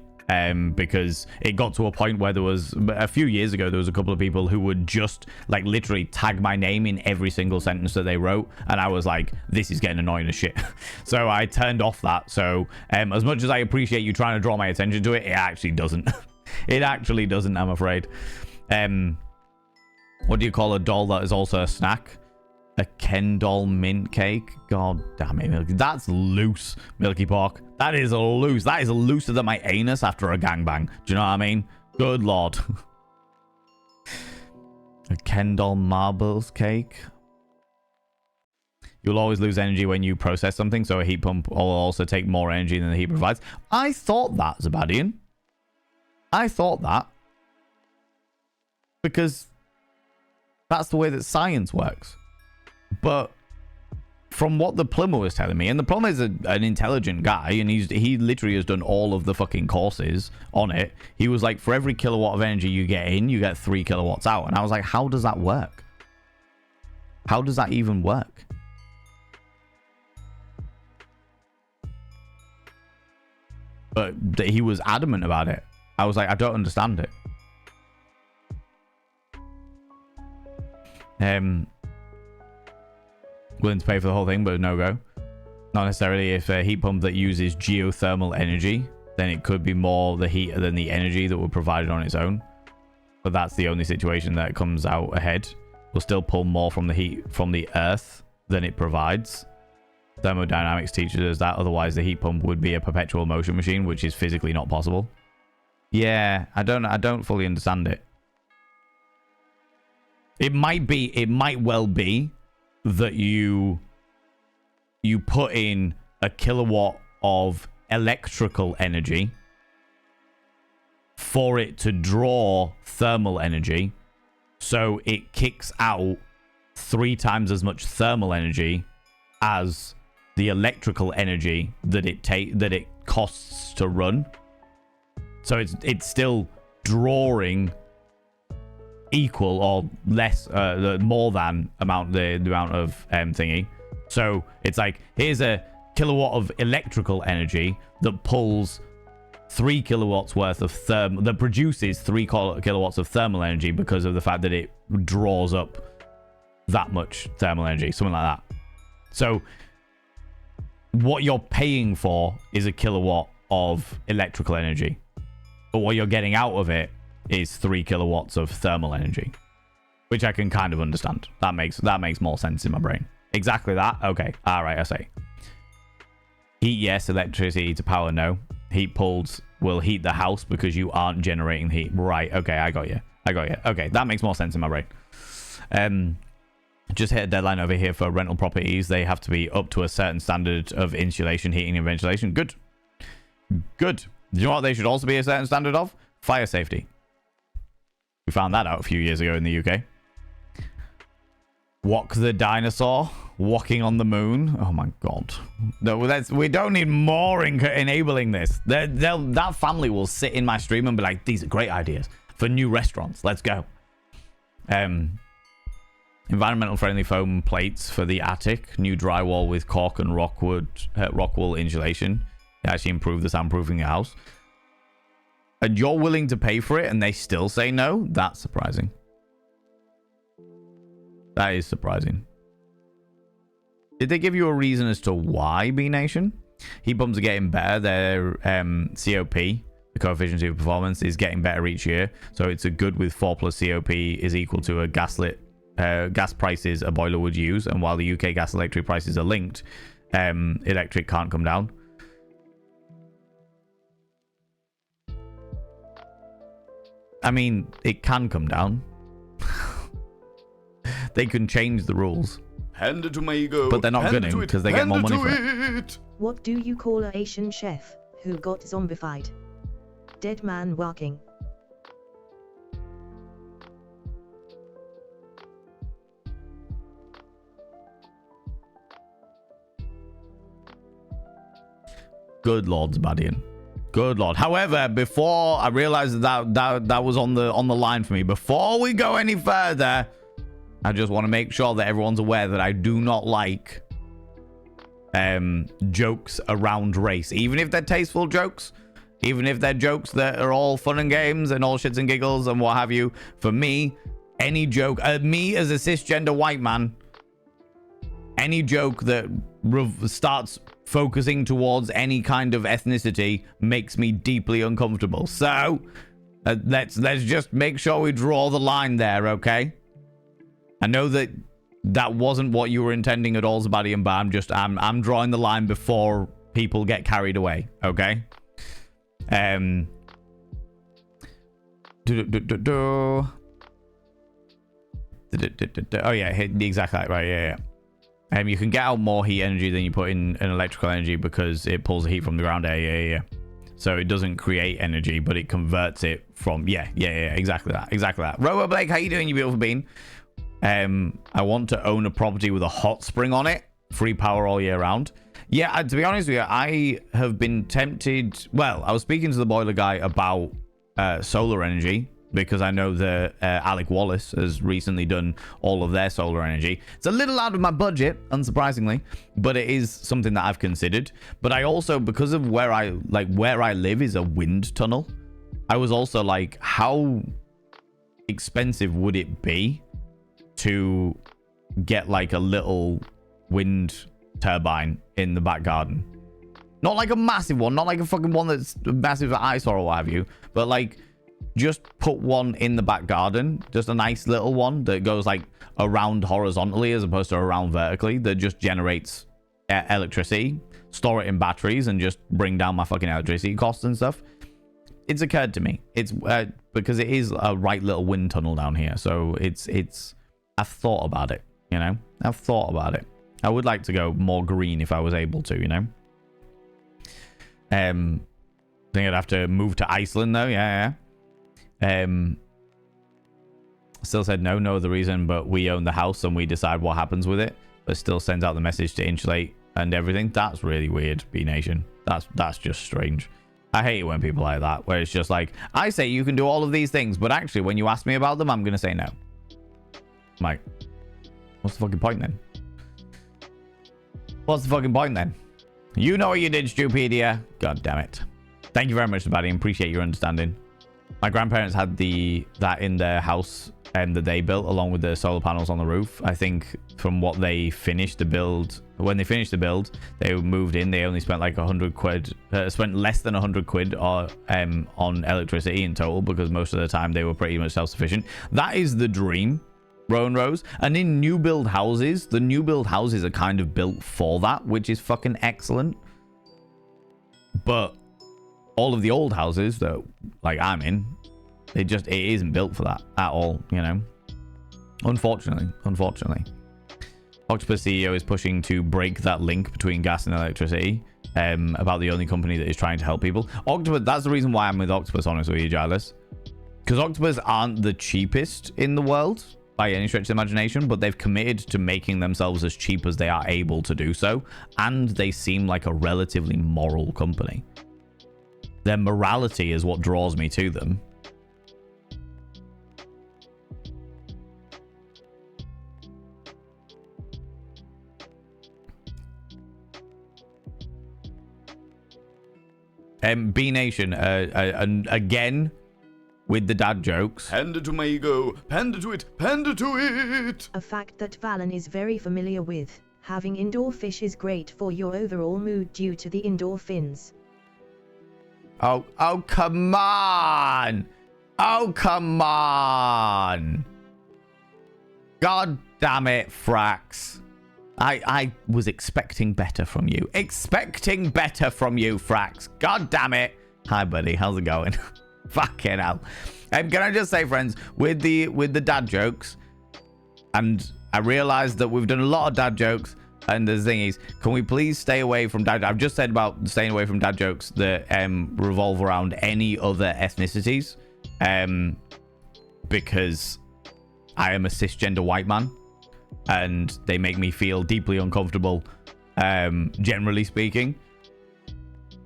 Speaker 1: Because it got to a point where there was a few years ago, there was a couple of people who would just like literally tag my name in every single sentence that they wrote, and I was like, this is getting annoying as shit. So I turned off that. So as much as I appreciate you trying to draw my attention to it, it actually doesn't. It actually doesn't, I'm afraid. What do you call a doll that is also a snack? A Ken doll mint cake? God damn it, Milky. That's loose, Milky Pork. That is loose. That is looser than my anus after a gangbang. Do you know what I mean? Good lord. A Ken doll marbles cake. You'll always lose energy when you process something, so a heat pump will also take more energy than the heat provides. I thought that, Zabadian. I thought that. Because that's the way that science works. But from what the plumber was telling me, and the plumber is an intelligent guy, and he literally has done all of the fucking courses on it. He was like, for every kilowatt of energy you get in, you get 3 kilowatts out. And I was like, how does that work? How does that even work? But he was adamant about it. I was like, I don't understand it. Willing to pay for the whole thing, but no go. Not necessarily. If a heat pump that uses geothermal energy, then it could be more the heat than the energy that would provide it on its own. But that's the only situation that comes out ahead. We'll still pull more from the heat from the earth than it provides. Thermodynamics teaches us that. Otherwise, the heat pump would be a perpetual motion machine, which is physically not possible. Yeah, I don't fully understand it. It might well be that you put in a kilowatt of electrical energy for it to draw thermal energy, so it kicks out 3 times as much thermal energy as the electrical energy that it costs to run. So it's still drawing equal or less, more than the amount of thingy. So it's like, here's a kilowatt of electrical energy that pulls 3 kilowatts worth of that produces 3 kilowatts of thermal energy because of the fact that it draws up that much thermal energy, something like that. So what you're paying for is a kilowatt of electrical energy, but what you're getting out of it is 3 kilowatts of thermal energy, which I can kind of understand. That makes more sense in my brain. Exactly that. Okay. All right. I say. Heat, yes. Electricity to power, no. Heat pulls will heat the house because you aren't generating heat. Right. Okay. I got you. Okay. That makes more sense in my brain. Just hit a deadline over here for rental properties. They have to be up to a certain standard of insulation, heating, and ventilation. Good. Do you know what they should also be a certain standard of? Fire safety. We found that out a few years ago in the UK. Walk the dinosaur, walking on the moon. Oh my god. No, we don't need more enabling this. That family will sit in my stream and be like, these are great ideas for new restaurants. Let's go. Environmental friendly foam plates for the attic. New drywall with cork and rock wool insulation. They actually improve the soundproofing of the house. And you're willing to pay for it and they still say no? That's surprising. That is surprising. Did they give you a reason as to why, B Nation? Heat pumps are getting better. Their COP, the coefficient of performance, is getting better each year. So it's a good with 4 plus COP is equal to a gaslit gas prices a boiler would use. And while the UK gas electric prices are linked, electric can't come down. I mean, it can come down. They can change the rules.
Speaker 2: Hand it to my ego.
Speaker 1: But they're not going to because they get more money for it.
Speaker 3: What do you call a Asian chef who got zombified? Dead man walking.
Speaker 1: Good Lord, Zbadian. Good Lord. However, before I realized that was on the line for me, before we go any further, I just want to make sure that everyone's aware that I do not like jokes around race. Even if they're tasteful jokes, even if they're jokes that are all fun and games and all shits and giggles and what have you. For me, any joke, me as a cisgender white man, any joke that starts focusing towards any kind of ethnicity makes me deeply uncomfortable. So let's just make sure we draw the line there, okay? I know that wasn't what you were intending at all, Zabadi, but I'm drawing the line before people get carried away, okay? Oh yeah, exactly right. Yeah. You can get out more heat energy than you put in electrical energy because it pulls the heat from the ground. Yeah. So it doesn't create energy, but it converts it from exactly that. Robo Blake, how you doing, you beautiful bean? I want to own a property with a hot spring on it. Free power all year round. Yeah, to be honest with you, I have been tempted. Well, I was speaking to the boiler guy about solar energy because I know that Alec Wallace has recently done all of their solar energy. It's a little out of my budget, unsurprisingly, but it is something that I've considered. But I also, because of where I live is a wind tunnel, I was also like, how expensive would it be to get like a little wind turbine in the back garden? Not like a massive one, not like a fucking one that's massive for eyesore or what have you, but like just put one in the back garden, just a nice little one that goes like around horizontally as opposed to around vertically, that just generates electricity, store it in batteries and just bring down my fucking electricity costs and stuff. It's occurred to me. It's because it is a right little wind tunnel down here, so it's I've thought about it, you know? I've thought about it. I would like to go more green if I was able to, you know? I think I'd have to move to Iceland, though. Yeah. Still said no other reason, but we own the house and we decide what happens with it, but still sends out the message to insulate and everything. That's really weird, B-Nation. That's just strange. I hate it when people like that, where it's just like, I say you can do all of these things, but actually when you ask me about them, I'm going to say no. I'm like, what's the fucking point then? What's the fucking point then? You know what you did, Stupedia. God damn it. Thank you very much, Buddy. Appreciate your understanding. My grandparents had that in their house that they built along with the solar panels on the roof. I think from what they finished the build, when they finished the build, they moved in. They only spent like 100 quid, spent less than 100 quid on electricity in total because most of the time they were pretty much self-sufficient. That is the dream. Rowan Rose. And in new build houses, the new build houses are kind of built for that, which is fucking excellent. But all of the old houses that like I'm in, it isn't built for that at all, you know. Unfortunately. Octopus CEO is pushing to break that link between gas and electricity, about the only company that is trying to help people. Octopus, that's the reason why I'm with Octopus, honestly, with you, Giles. Because Octopus aren't the cheapest in the world. by any stretch of the imagination, but they've committed to making themselves as cheap as they are able to do so, and they seem like a relatively moral company. Their morality is what draws me to them. B Nation, and again with the dad jokes.
Speaker 2: Panda to my ego, panda to it, panda to it!
Speaker 3: A fact that Valen is very familiar with. Having indoor fish is great for your overall mood due to the endorphins.
Speaker 1: Oh, come on! Oh, come on! God damn it, Frax. I was expecting better from you. Expecting better from you, Frax. God damn it. Hi, buddy. How's it going? Fucking hell. Can I just say, friends, with the dad jokes, and I realized that we've done a lot of dad jokes, and the thing is, can we please stay away from dad? I've just said about staying away from dad jokes that revolve around any other ethnicities, because I am a cisgender white man, and they make me feel deeply uncomfortable, generally speaking.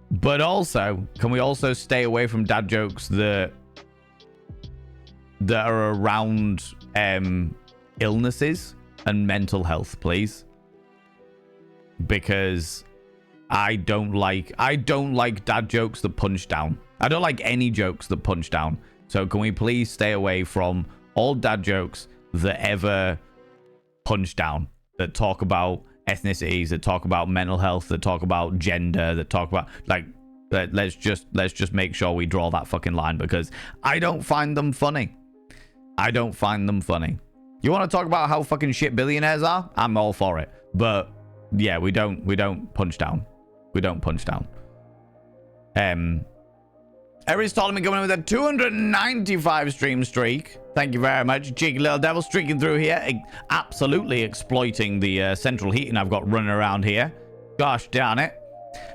Speaker 1: But also, can we also stay away from dad jokes that are around illnesses and mental health, please? Because I don't like dad jokes that punch down. I don't like any jokes that punch down. So can we please stay away from all dad jokes that ever punch down, that talk about ethnicities, that talk about mental health, that talk about gender, that talk about, like, let's just make sure we draw that fucking line, because I don't find them funny. I don't find them funny. You want to talk about how fucking shit billionaires are? I'm all for it. But yeah, we don't punch down. We don't punch down. Every Solomon coming in with a 295 stream streak. Thank you very much. Cheeky little devil streaking through here. Absolutely exploiting the central heating I've got running around here. Gosh darn it.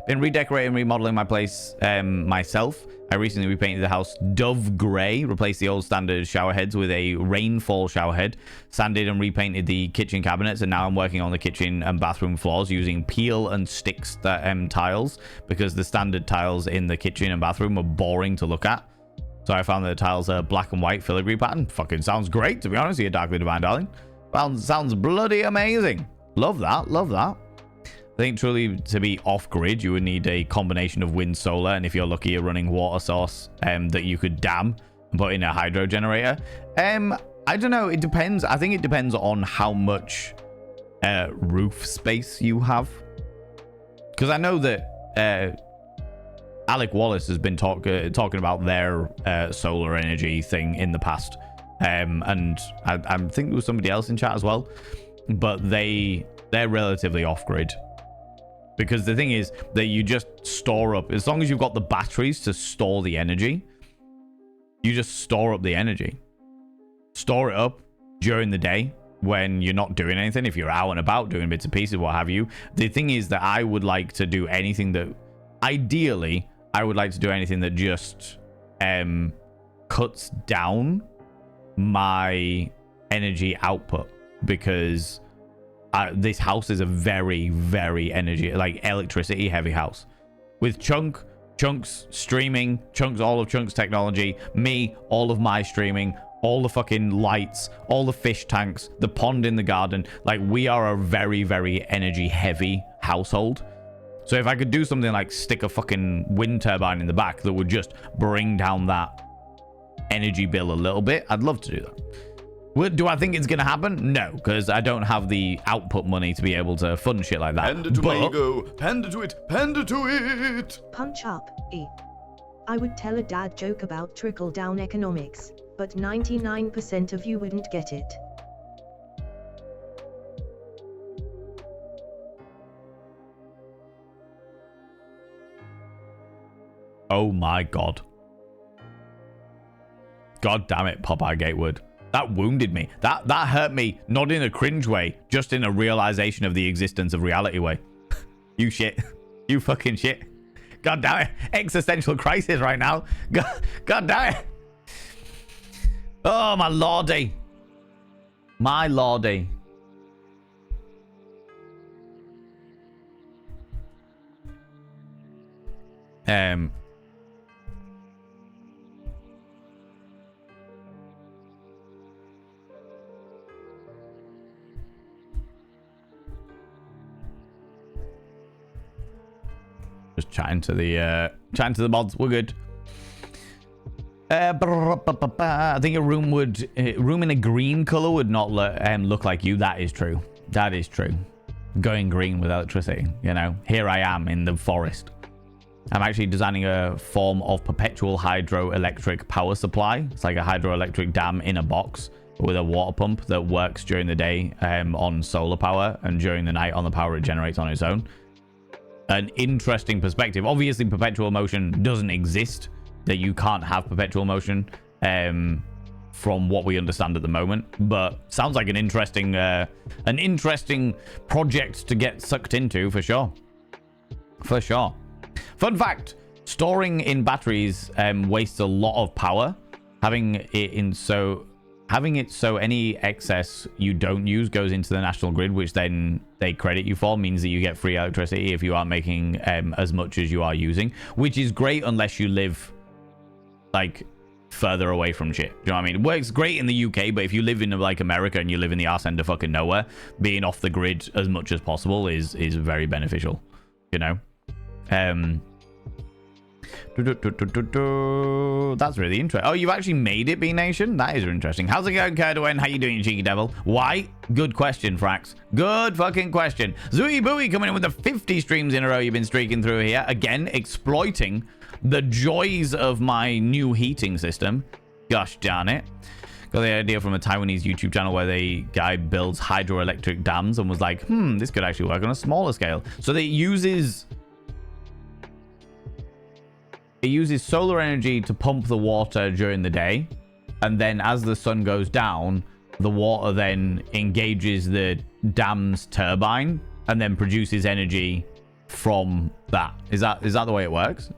Speaker 1: Been redecorating, remodeling my place myself. I recently repainted the house dove grey, replaced the old standard shower heads with a rainfall shower head, sanded and repainted the kitchen cabinets, and now I'm working on the kitchen and bathroom floors using peel and sticks tiles, because the standard tiles in the kitchen and bathroom are boring to look at. So I found that the tiles are black and white filigree pattern. Fucking sounds great, to be honest. You're darkly divine, darling. Well, sounds bloody amazing. Love that. Love that. I think truly to be off-grid, you would need a combination of wind, solar, and if you're lucky, a running water source that you could dam and put in a hydro generator. I don't know. It depends. I think it depends on how much roof space you have. Because I know that Alec Wallace has been talking about their solar energy thing in the past. And I think there was somebody else in chat as well. But they're relatively off-grid. Because the thing is that you just store up, as long as you've got the batteries to store the energy, you just store up the energy. Store it up during the day when you're not doing anything. If you're out and about doing bits and pieces, what have you. The thing is that I would like to do anything that, ideally, I would like to do anything that just cuts down my energy output, because this house is a very, very electricity heavy house with chunks streaming, all of Chunk's technology, me, all of my streaming, all the fucking lights, all the fish tanks, the pond in the garden. Like, we are a very, very energy heavy household. So if I could do something like stick a fucking wind turbine in the back that would just bring down that energy bill a little bit, I'd love to do that. Do I think it's going to happen? No, because I don't have the output money to be able to fund shit like that.
Speaker 2: Panda to my ego, panda to it, panda to it!
Speaker 3: Punch up, I would tell a dad joke about trickle-down economics, but 99% of you wouldn't get it.
Speaker 1: Oh my god. God damn it, Popeye Gatewood. That wounded me. That hurt me, not in a cringe way, just in a realization of the existence of reality way. You shit. You fucking shit. God damn it. Existential crisis right now. God damn it. Oh, my lordy. My lordy. Just chatting to the mods. We're good. I think a room in a green color would not look like you. That is true. That is true. Going green with electricity, you know. Here I am in the forest. I'm actually designing a form of perpetual hydroelectric power supply. It's like a hydroelectric dam in a box with a water pump that works during the day on solar power, and during the night on the power it generates on its own. An interesting perspective. Obviously, perpetual motion doesn't exist. That you can't have perpetual motion from what we understand at the moment. But sounds like an interesting project to get sucked into for sure. For sure. Fun fact, storing in batteries wastes a lot of power. Having it so any excess you don't use goes into the national grid, which then they credit you for, means that you get free electricity if you aren't making as much as you are using, which is great unless you live like further away from shit. Do you know what I mean? It works great in the UK, but if you live in like America and you live in the arse end of fucking nowhere, being off the grid as much as possible is very beneficial, you know. That's really interesting. Oh, you've actually made it, B Nation? That is interesting. How's it going, Kerdowen? How you doing, you cheeky devil? Why? Good question, Frax. Good fucking question. Zooey Booey coming in with the 50 streams in a row you've been streaking through here. Again, exploiting the joys of my new heating system. Gosh darn it. Got the idea from a Taiwanese YouTube channel where the guy builds hydroelectric dams and was like, this could actually work on a smaller scale. So it uses solar energy to pump the water during the day, and then as the sun goes down, the water then engages the dam's turbine and then produces energy from that. Is that the way it works?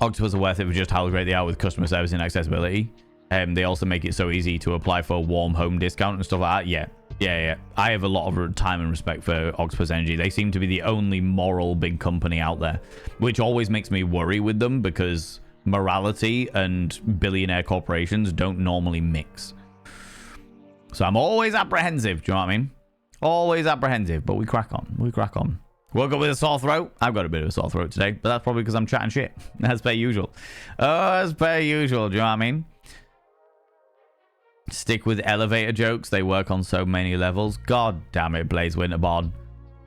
Speaker 1: Octopus are worth it for just how great they are with customer service and accessibility. They also make it so easy to apply for a warm home discount and stuff like that. Yeah. I have a lot of time and respect for Octopus Energy. They seem to be the only moral big company out there, which always makes me worry with them because morality and billionaire corporations don't normally mix. So I'm always apprehensive. Do you know what I mean? Always apprehensive, but we crack on. Woke up with a sore throat. I've got a bit of a sore throat today, but that's probably because I'm chatting shit. As per usual. As per usual. Do you know what I mean? Stick with elevator jokes. They work on so many levels. God damn it, Blaze Winterborn.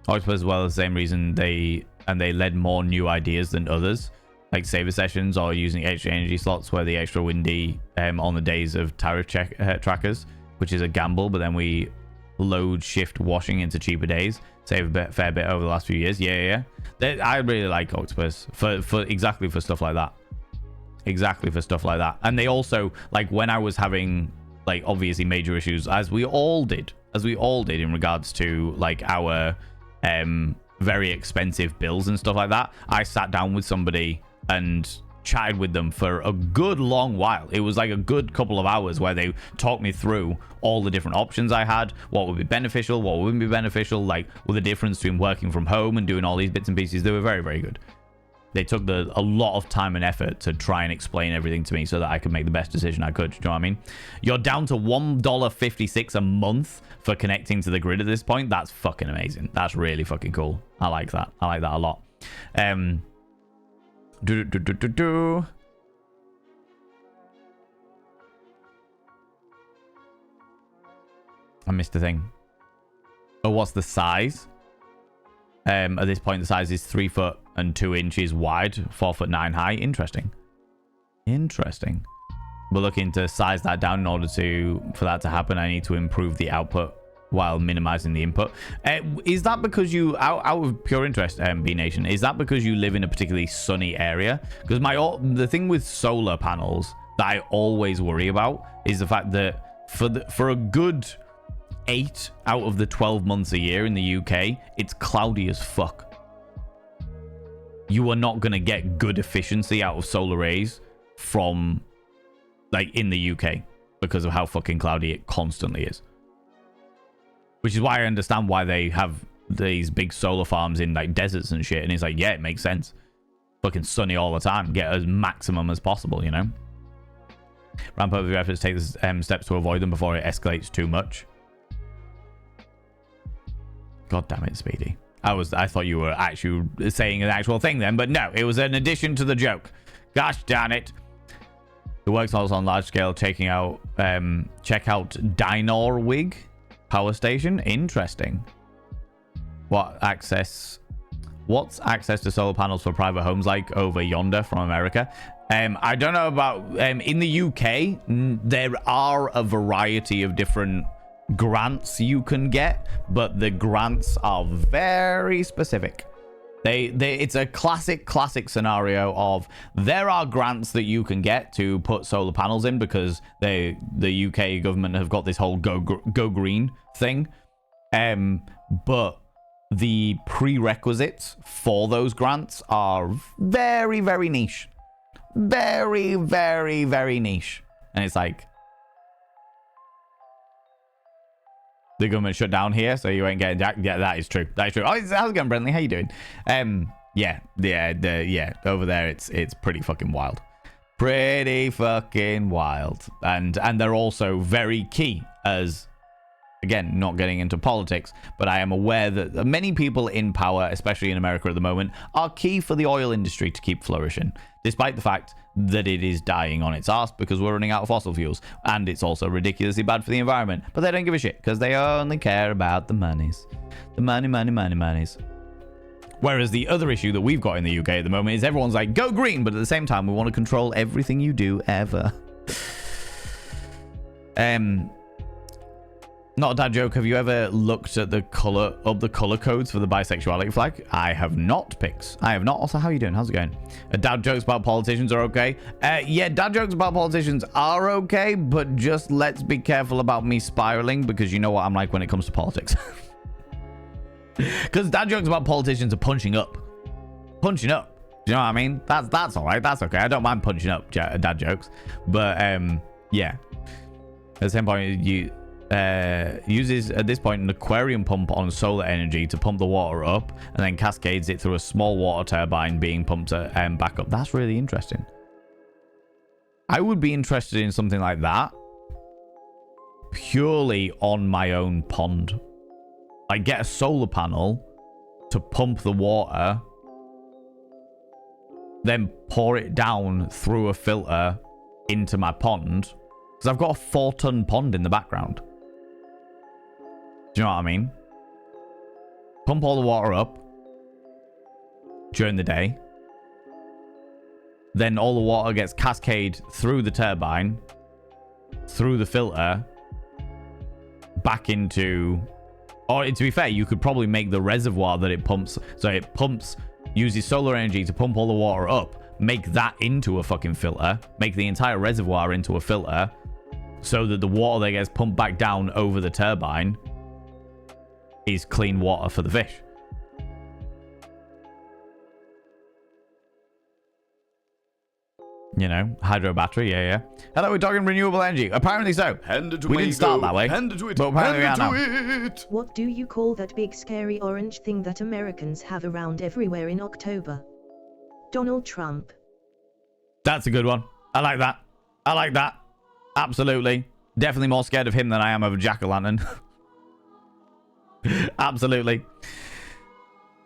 Speaker 1: Octopus as well, the same reason they led more new ideas than others, like saver sessions or using extra energy slots where the extra windy on the days of tariff trackers, which is a gamble, but then we load shift washing into cheaper days. Save a fair bit over the last few years. Yeah. I really like Octopus for exactly for stuff like that. And they also, like, when I was having, like, obviously major issues, as we all did in regards to, like, our very expensive bills and stuff like that, I sat down with somebody and chatted with them for a good long while. It was like a good couple of hours where they talked me through all the different options I had, what would be beneficial, what wouldn't be beneficial, like with the difference between working from home and doing all these bits and pieces. They were very, very good. They took a lot of time and effort to try and explain everything to me so that I could make the best decision I could. Do you know what I mean? You're down to $1.56 a month for connecting to the grid at this point. That's fucking amazing. That's really fucking cool. I like that. I like that a lot. I missed the thing. Oh, what's the size? At this point, the size is 3 foot and 2 inches wide, 4'9" high. Interesting. We're looking to size that down in order for that to happen. I need to improve the output while minimizing the input. Is that because you, out of pure interest, B Nation, is that because you live in a particularly sunny area? Because the thing with solar panels that I always worry about is the fact that for a good 8 out of the 12 months a year in the UK, it's cloudy as fuck. You are not going to get good efficiency out of solar rays from, like, in the UK. because of how fucking cloudy it constantly is. Which is why I understand why they have these big solar farms in like deserts and shit. And it's like, yeah, it makes sense. Fucking sunny all the time. Get as maximum as possible, you know? Ramp up your efforts, take the steps to avoid them before it escalates too much. God damn it, Speedy. I thought you were actually saying an actual thing then, but no, it was an addition to the joke. Gosh darn it. The works also on large scale, check out Dinorwig power station. Interesting. What's access to solar panels for private homes like over yonder from America? I don't know about in the UK. There are a variety of different grants you can get, but the grants are very specific. It's a classic scenario of there are grants that you can get to put solar panels in because the UK government have got this whole go green thing, but the prerequisites for those grants are very niche, very niche, and it's like the government shut down here, so you ain't getting jack. Yeah, that is true. Oh, how's it going, Brentley? How you doing? Yeah. Over there, it's pretty fucking wild. Pretty fucking wild. And they're also very key as, again, not getting into politics, but I am aware that many people in power, especially in America at the moment, are key for the oil industry to keep flourishing, despite the fact that it is dying on its ass because we're running out of fossil fuels, and it's also ridiculously bad for the environment. But they don't give a shit because they only care about the monies. The monies. Whereas the other issue that we've got in the UK at the moment is everyone's like, go green, but at the same time, we want to control everything you do ever. Not a dad joke. Have you ever looked at the color codes for the bisexuality flag? I have not, Pix. I have not. Also, how are you doing? How's it going? Dad jokes about politicians are okay. Yeah, dad jokes about politicians are okay, but just let's be careful about me spiraling because you know what I'm like when it comes to politics. Because dad jokes about politicians are punching up. Do you know what I mean? That's all right. That's okay. I don't mind punching up dad jokes, but yeah. At the same point, you uses at this point an aquarium pump on solar energy to pump the water up and then cascades it through a small water turbine being pumped back up. That's really interesting. I would be interested in something like that purely on my own pond. Like get a solar panel to pump the water, then pour it down through a filter into my pond, because I've got a 4-ton pond in the background. Do you know what I mean? Pump all the water up during the day. Then all the water gets cascaded through the turbine, through the filter, back into... Or to be fair, you could probably make the reservoir that it pumps. So it uses solar energy to pump all the water up, make that into a fucking filter, make the entire reservoir into a filter, so that the water that gets pumped back down over the turbine is clean water for the fish. You know, hydro battery, yeah. Hello, we're talking renewable energy. Apparently so. We didn't start that way.
Speaker 2: Hand it to it.
Speaker 1: But apparently
Speaker 2: hand
Speaker 1: we
Speaker 2: it
Speaker 1: are now.
Speaker 2: to it.
Speaker 3: What do you call that big scary orange thing that Americans have around everywhere in October? Donald Trump.
Speaker 1: That's a good one. I like that. Absolutely. Definitely more scared of him than I am of a jack-o'-lantern. Absolutely.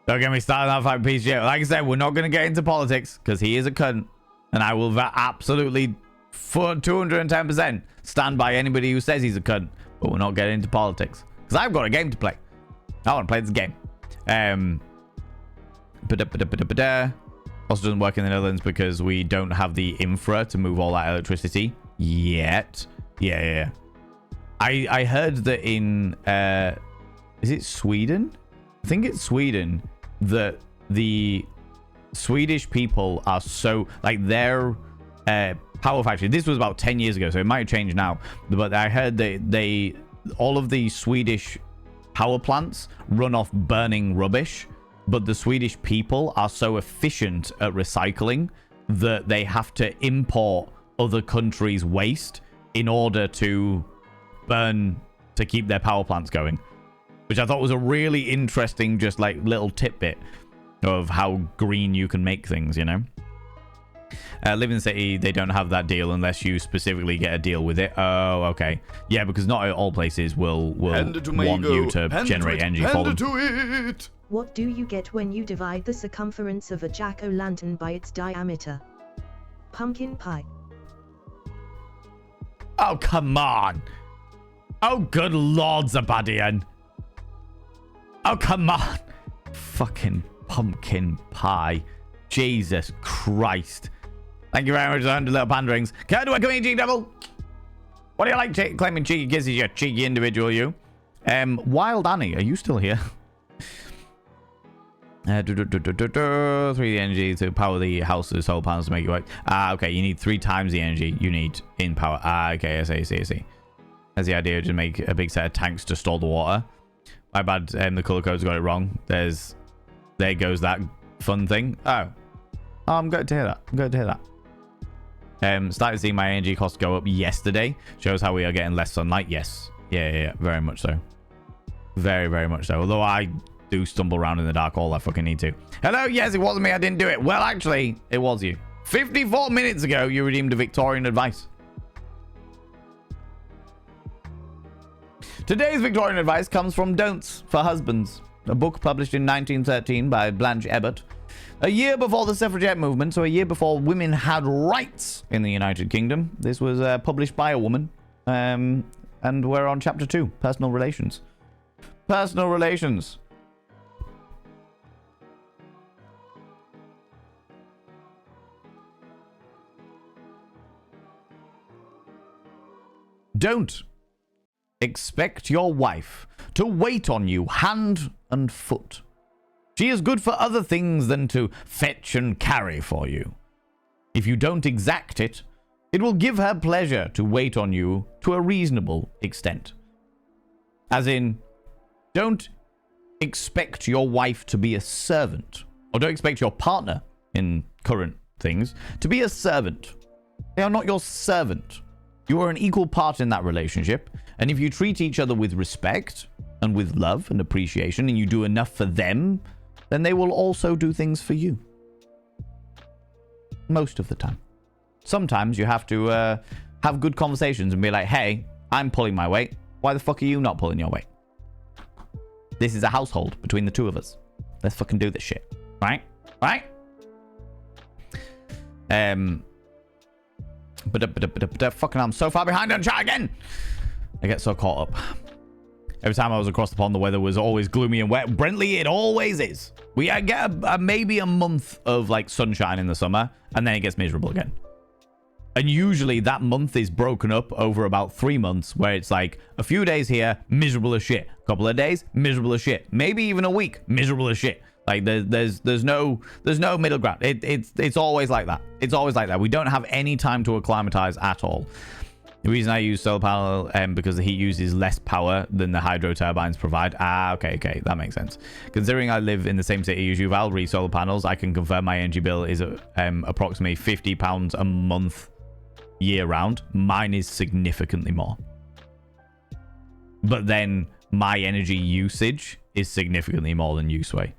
Speaker 1: Don't get me started on that fucking piece of shit. Like I said, we're not going to get into politics because he is a cunt. And I will absolutely, for 210%, stand by anybody who says he's a cunt. But we're not getting into politics. Because I've got a game to play. I want to play this game. Also doesn't work in the Netherlands because we don't have the infra to move all that electricity yet. Yeah. I heard that in... is it Sweden? I think it's Sweden that the... Swedish people are so like their power factory. This was about 10 years ago, so it might have changed now. But I heard they all of the Swedish power plants run off burning rubbish, but the Swedish people are so efficient at recycling that they have to import other countries' waste in order to burn to keep their power plants going, which I thought was a really interesting, just like little tidbit of how green you can make things, you know. Living City, they don't have that deal unless you specifically get a deal with it. Oh, okay. Yeah, because not all places will want you to generate energy for them.
Speaker 2: To it.
Speaker 3: What do you get when you divide the circumference of a jack-o'-lantern by its diameter? Pumpkin pie.
Speaker 1: Oh, come on. Oh, good lord, Zabadian. Oh, come on. Fucking pumpkin pie. Jesus Christ. Thank you very much for 100 little panderings. Can I come in, Cheeky Devil? What do you like claiming cheeky kisses, you cheeky individual, you? Wild Annie, are you still here? 3 energy to power the house's solar panels to make it work. Okay, you need 3 times the energy you need in power. Okay, I see. That's the idea, to make a big set of tanks to store the water. My bad, the color code's got it wrong. There goes that fun thing. Oh, I'm good to hear that. Started seeing my energy costs go up yesterday. Shows how we are getting less sunlight. Yes. Yeah, very much so. Very, very much so. Although I do stumble around in the dark all I fucking need to. Hello, yes, it wasn't me. I didn't do it. Well, actually, it was you. 54 minutes ago, you redeemed a Victorian advice. Today's Victorian advice comes from Don'ts for Husbands, a book published in 1913 by Blanche Ebbert. A year before the suffragette movement, so a year before women had rights in the United Kingdom. This was published by a woman. And we're on chapter 2, personal relations. Personal relations. Don't expect your wife to wait on you hand and foot. She is good for other things than to fetch and carry for you. If you don't exact it, it will give her pleasure to wait on you to a reasonable extent. As in, don't expect your wife to be a servant, or don't expect your partner, in current things, to be a servant. They are not your servant. You are an equal part in that relationship, and if you treat each other with respect and with love and appreciation, and you do enough for them, then they will also do things for you. Most of the time. Sometimes you have to have good conversations and be like, hey, I'm pulling my weight. Why the fuck are you not pulling your weight? This is a household between the two of us. Let's fucking do this shit. Right? But fucking I'm so far behind on chat again. I get so caught up. Every time I was across the pond, the weather was always gloomy and wet. Brentley, it always is. We get maybe a month of like sunshine in the summer, and then it gets miserable again. And usually that month is broken up over about 3 months, where it's like a few days here, miserable as shit. A couple of days, miserable as shit. Maybe even a week, miserable as shit. Like there's no middle ground. It's always like that. It's always like that. We don't have any time to acclimatize at all. The reason I use solar panel because the heat uses less power than the hydro turbines provide. Okay, that makes sense. Considering I live in the same city as you, Val, solar panels, I can confirm my energy bill is approximately £50 a month year round. Mine is significantly more. But then my energy usage is significantly more than Usway.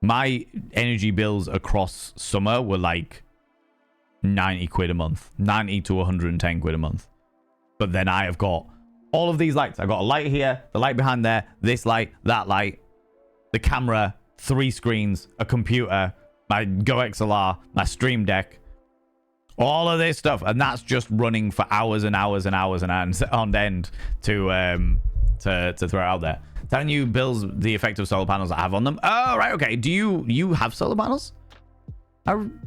Speaker 1: My energy bills across summer were like 90 quid a month, 90 to 110 quid a month. But then I have got all of these lights. I've got a light here, the light behind there, this light, that light, the camera, 3 screens, a computer, my Go XLR, my Stream Deck, all of this stuff. And that's just running for hours and hours and hours and hours on end to throw out there. Telling you bills the effect of solar panels I have on them. Oh, right, okay. Do you have solar panels? I'm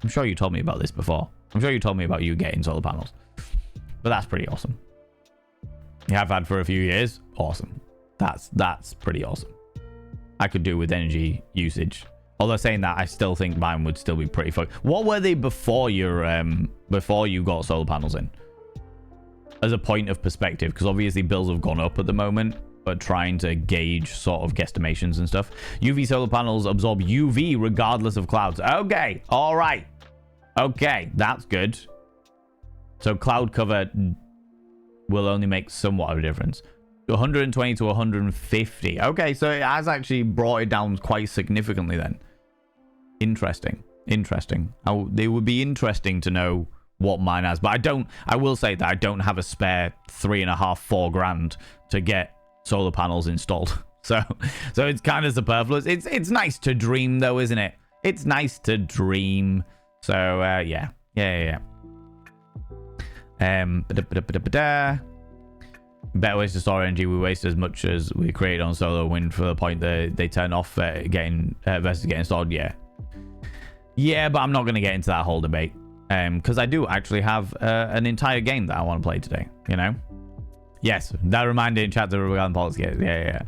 Speaker 1: sure you told me about this before. I'm sure you told me about you getting solar panels. But that's pretty awesome. You have had for a few years. Awesome. That's pretty awesome. I could do with energy usage. Although saying that, I still think mine would still be pretty fucked. What were they before you got solar panels in? As a point of perspective, because obviously bills have gone up at the moment, but trying to gauge sort of guesstimations and stuff. UV solar panels absorb UV regardless of clouds. Okay, all right. Okay, that's good. So cloud cover will only make somewhat of a difference. 120 to 150. Okay, so it has actually brought it down quite significantly then. Interesting. Interesting. It would be interesting to know what mine has, but I will say that I don't have a spare 3.5, 4 grand to get solar panels installed. So it's kind of superfluous. It's nice to dream though, isn't it? It's nice to dream. So yeah. Better ways to store energy. We waste as much as we create on solar wind for the point that they turn off getting versus getting installed. Yeah, but I'm not going to get into that whole debate because I do actually have an entire game that I want to play today. You know. Yes, that reminded in chat regarding politics. Yeah.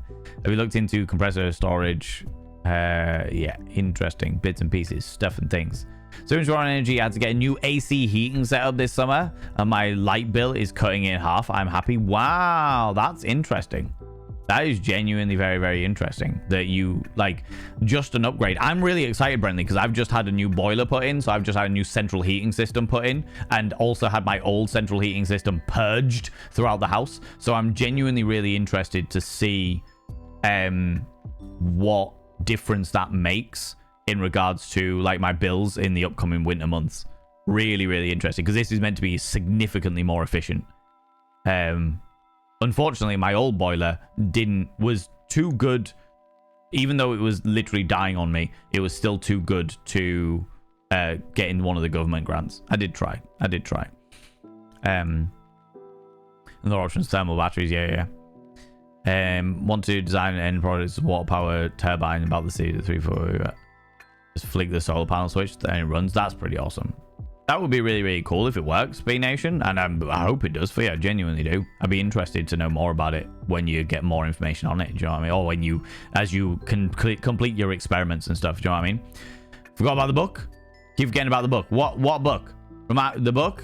Speaker 1: Have you looked into compressor storage? Yeah, interesting bits and pieces, stuff and things. So much more on energy. I had to get a new AC heating setup this summer, and my light bill is cutting in half. I'm happy. Wow, that's interesting. That is genuinely very, very interesting that you like just an upgrade. I'm really excited, Brentley, because I've just had a new boiler put in. So I've just had a new central heating system put in and also had my old central heating system purged throughout the house. So I'm genuinely really interested to see what difference that makes in regards to like my bills in the upcoming winter months. Really, really interesting because this is meant to be significantly more efficient. Unfortunately, my old boiler was too good. Even though it was literally dying on me, it was still too good to get in one of the government grants. I did try. Another option is thermal batteries. Yeah. Want to design an end product water power turbine about the C340. Just flick the solar panel switch, then it runs. That's pretty awesome. That would be really, really cool if it works, B Nation, and I hope it does for you. I genuinely do. I'd be interested to know more about it when you get more information on it. Do you know what I mean? Or when as you can complete your experiments and stuff. Do you know what I mean? Forgot about the book. Keep forgetting about the book. What book? From the book?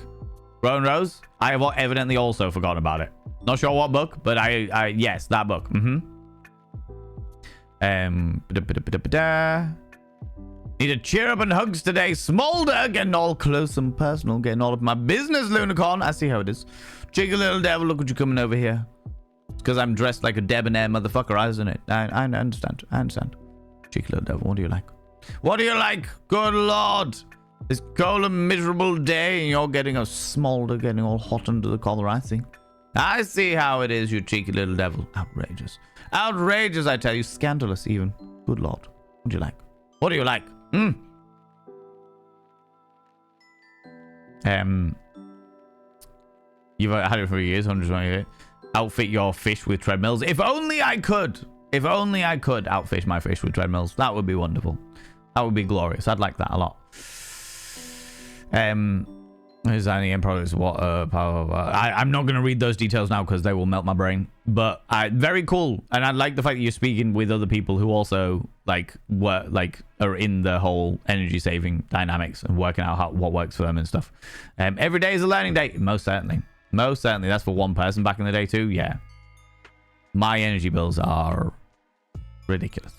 Speaker 1: Rowan Rose. I have evidently also forgotten about it. Not sure what book, but yes, that book. Need to cheer up and hugs today. Smolder, getting all close and personal, getting all of my business, Lunicorn. I see how it is. Cheeky little devil, look at you coming over here. It's because I'm dressed like a debonair motherfucker, isn't it? I understand. Cheeky little devil, what do you like? What do you like? Good Lord. This cold and miserable day, and you're getting a smolder, getting all hot under the collar, I see. I see how it is, you cheeky little devil. Outrageous. Outrageous, I tell you. Scandalous, even. Good Lord. What do you like? What do you like? You've had it for years, 128. Outfit your fish with treadmills. If only I could. If only I could outfish my fish with treadmills. That would be wonderful. That would be glorious. I'd like that a lot. Designing end products, water, power. I'm not going to read those details now because they will melt my brain. But very cool, and I like the fact that you're speaking with other people who also are in the whole energy saving dynamics and working out what works for them and stuff. Every day is a learning day, most certainly. That's for one person back in the day too. Yeah, my energy bills are ridiculous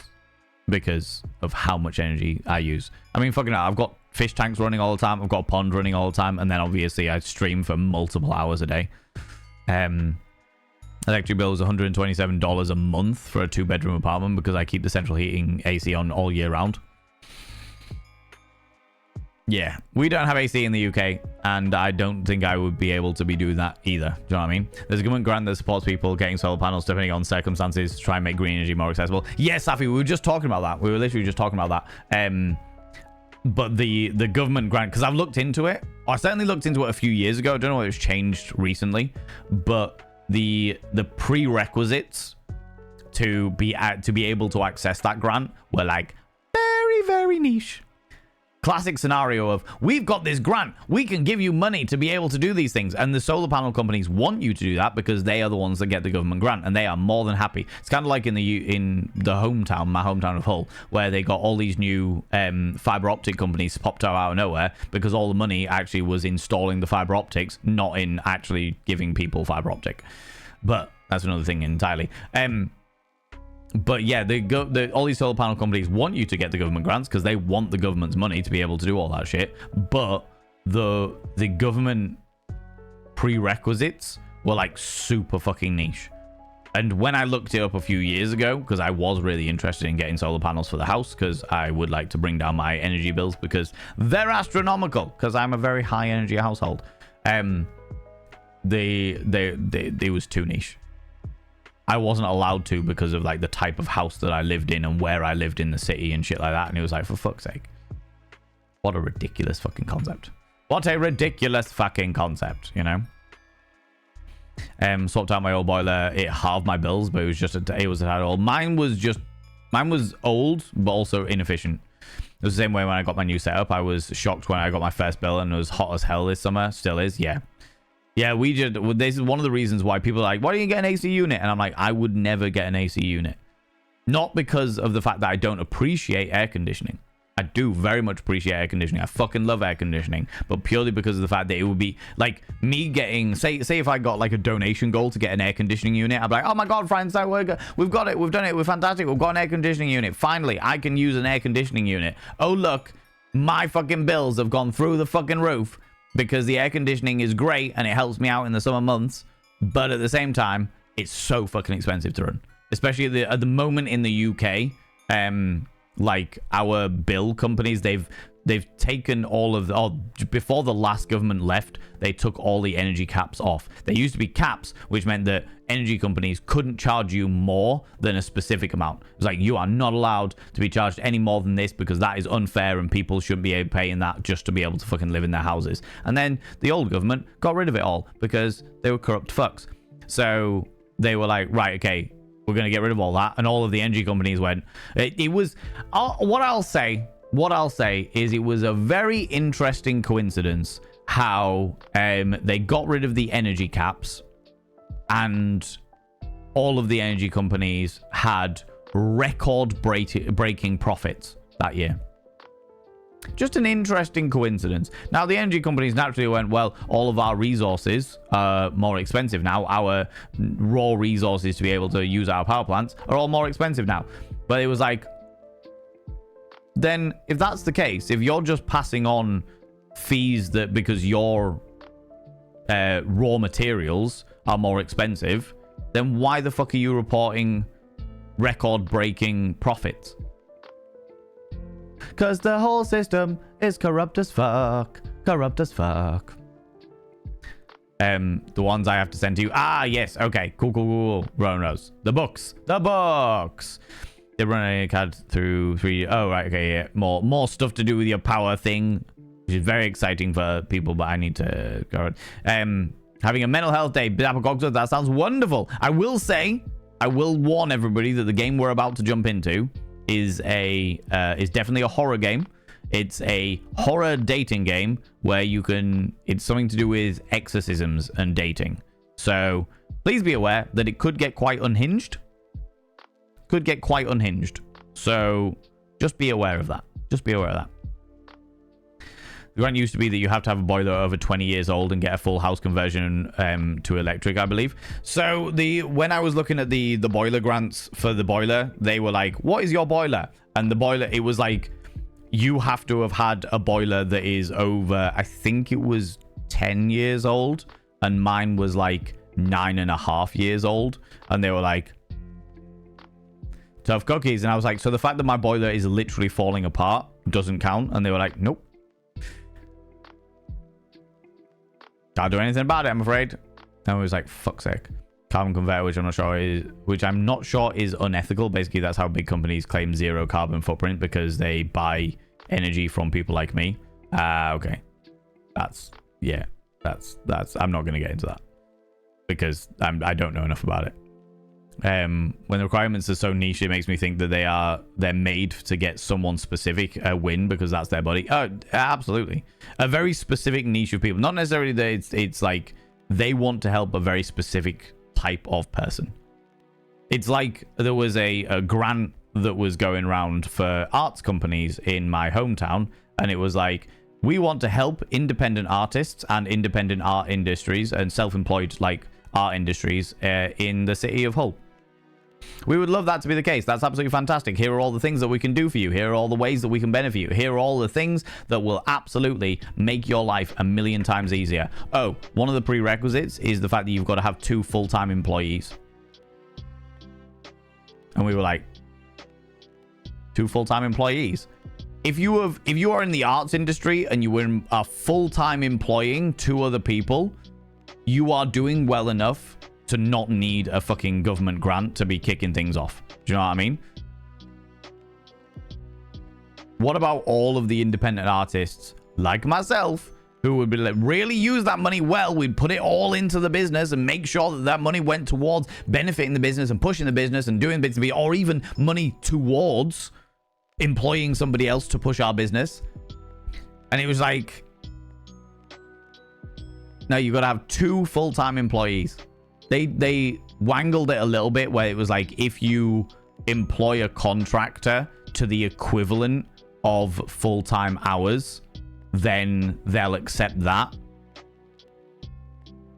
Speaker 1: because of how much energy I use. I mean, fucking hell, I've got fish tanks running all the time. I've got a pond running all the time. And then obviously I stream for multiple hours a day. Electric bill is $127 a month for a 2-bedroom apartment because I keep the central heating AC on all year round. Yeah, we don't have AC in the UK, and I don't think I would be able to be doing that either. Do you know what I mean? There's a government grant that supports people getting solar panels depending on circumstances to try and make green energy more accessible. Yes, Safi, we were just talking about that. We were literally just talking about that. But the government grant, because I've looked into it. I certainly looked into it a few years ago. I don't know if it's changed recently, but the prerequisites to be able to access that grant were like very, very niche. Classic scenario of, we've got this grant, we can give you money to be able to do these things, and the solar panel companies want you to do that because they are the ones that get the government grant, and they are more than happy. It's kind of like in the hometown, my hometown of Hull, where they got all these new fiber optic companies popped out of nowhere because all the money actually was installing the fiber optics, not in actually giving people fiber optic. But that's another thing entirely. But yeah, all these solar panel companies want you to get the government grants because they want the government's money to be able to do all that shit. But the government prerequisites were like super fucking niche. And when I looked it up a few years ago, because I was really interested in getting solar panels for the house, because I would like to bring down my energy bills because they're astronomical, because I'm a very high energy household. They was too niche. I wasn't allowed to because of like the type of house that I lived in and where I lived in the city and shit like that. And it was like, for fuck's sake. What a ridiculous fucking concept. What a ridiculous fucking concept, you know? Swapped out my old boiler. It halved my bills, but it was just it was at all. Mine was old, but also inefficient. It was the same way when I got my new setup. I was shocked when I got my first bill and it was hot as hell this summer. Still is, yeah. Yeah, this is one of the reasons why people are like, why don't you get an AC unit? And I'm like, I would never get an AC unit. Not because of the fact that I don't appreciate air conditioning. I do very much appreciate air conditioning. I fucking love air conditioning, but purely because of the fact that it would be like me getting, say if I got like a donation goal to get an air conditioning unit, I'd be like, oh my God, friends, we've got it. We've done it. We're fantastic. We've got an air conditioning unit. Finally, I can use an air conditioning unit. Oh, look, my fucking bills have gone through the fucking roof because the air conditioning is great and it helps me out in the summer months. But at the same time, it's so fucking expensive to run, especially at the moment in the UK. Like our bill companies, they've taken all of before the last government left, they took all the energy caps off. There used to be caps, which meant that energy companies couldn't charge you more than a specific amount. It was like, you are not allowed to be charged any more than this because that is unfair and people shouldn't be paying that just to be able to fucking live in their houses. And then the old government got rid of it all because they were corrupt fucks. So they were like, right, okay, we're going to get rid of all that. And all of the energy companies went. It was... What I'll say is it was a very interesting coincidence how they got rid of the energy caps and all of the energy companies had record-breaking profits that year. Just an interesting coincidence. Now, the energy companies naturally went, well, all of our resources are more expensive now. Our raw resources to be able to use our power plants are all more expensive now. But it was like, then if that's the case, if you're just passing on fees that because your raw materials are more expensive, then why the fuck are you reporting record-breaking profits? Because the whole system is corrupt as fuck. Corrupt as fuck. The ones I have to send to you. Ah, yes. Okay. Cool. Rowan Rose. The books. They're running a CAD through 3D. Oh, right. Okay. Yeah. More stuff to do with your power thing, which is very exciting for people, but I need to go on. Having a mental health day. That sounds wonderful. I will warn everybody that the game we're about to jump into is definitely a horror game. It's a horror dating game where it's something to do with exorcisms and dating. So please be aware that it could get quite unhinged. So just be aware of that. The grant used to be that you have to have a boiler over 20 years old and get a full house conversion to electric, I believe. So when I was looking at the boiler grants for the boiler, they were like, what is your boiler? And the boiler, it was like, you have to have had a boiler that is over, I think it was 10 years old. And mine was like 9.5 years old. And they were like, tough cookies. And I was like, so the fact that my boiler is literally falling apart doesn't count? And they were like, nope. Can't do anything about it, I'm afraid. And I was like, fuck's sake. Carbon converter, which I'm not sure is unethical. Basically, that's how big companies claim zero carbon footprint because they buy energy from people like me. Okay. That's I'm not going to get into that because I don't know enough about it. When the requirements are so niche, it makes me think that they're made to get someone specific a win because that's their body. Oh, absolutely. A very specific niche of people. Not necessarily that it's like they want to help a very specific type of person. It's like there was a grant that was going around for arts companies in my hometown, and it was like, we want to help independent artists and independent art industries and self-employed like art industries in the city of Hull. We would love that to be the case. That's absolutely fantastic. Here are all the things that we can do for you. Here are all the ways that we can benefit you. Here are all the things that will absolutely make your life a million times easier. Oh, one of the prerequisites is the fact that you've got to have 2 full-time employees. And we were like, 2 full-time employees? If you are in the arts industry and you are full-time employing 2 other people, you are doing well enough to not need a fucking government grant to be kicking things off. Do you know what I mean? What about all of the independent artists like myself who would be like, really use that money well? We'd put it all into the business and make sure that that money went towards benefiting the business and pushing the business and doing bits of it, or even money towards employing somebody else to push our business. And it was like, no, you got to have 2 full-time employees. They wangled it a little bit where it was like, if you employ a contractor to the equivalent of full-time hours, then they'll accept that.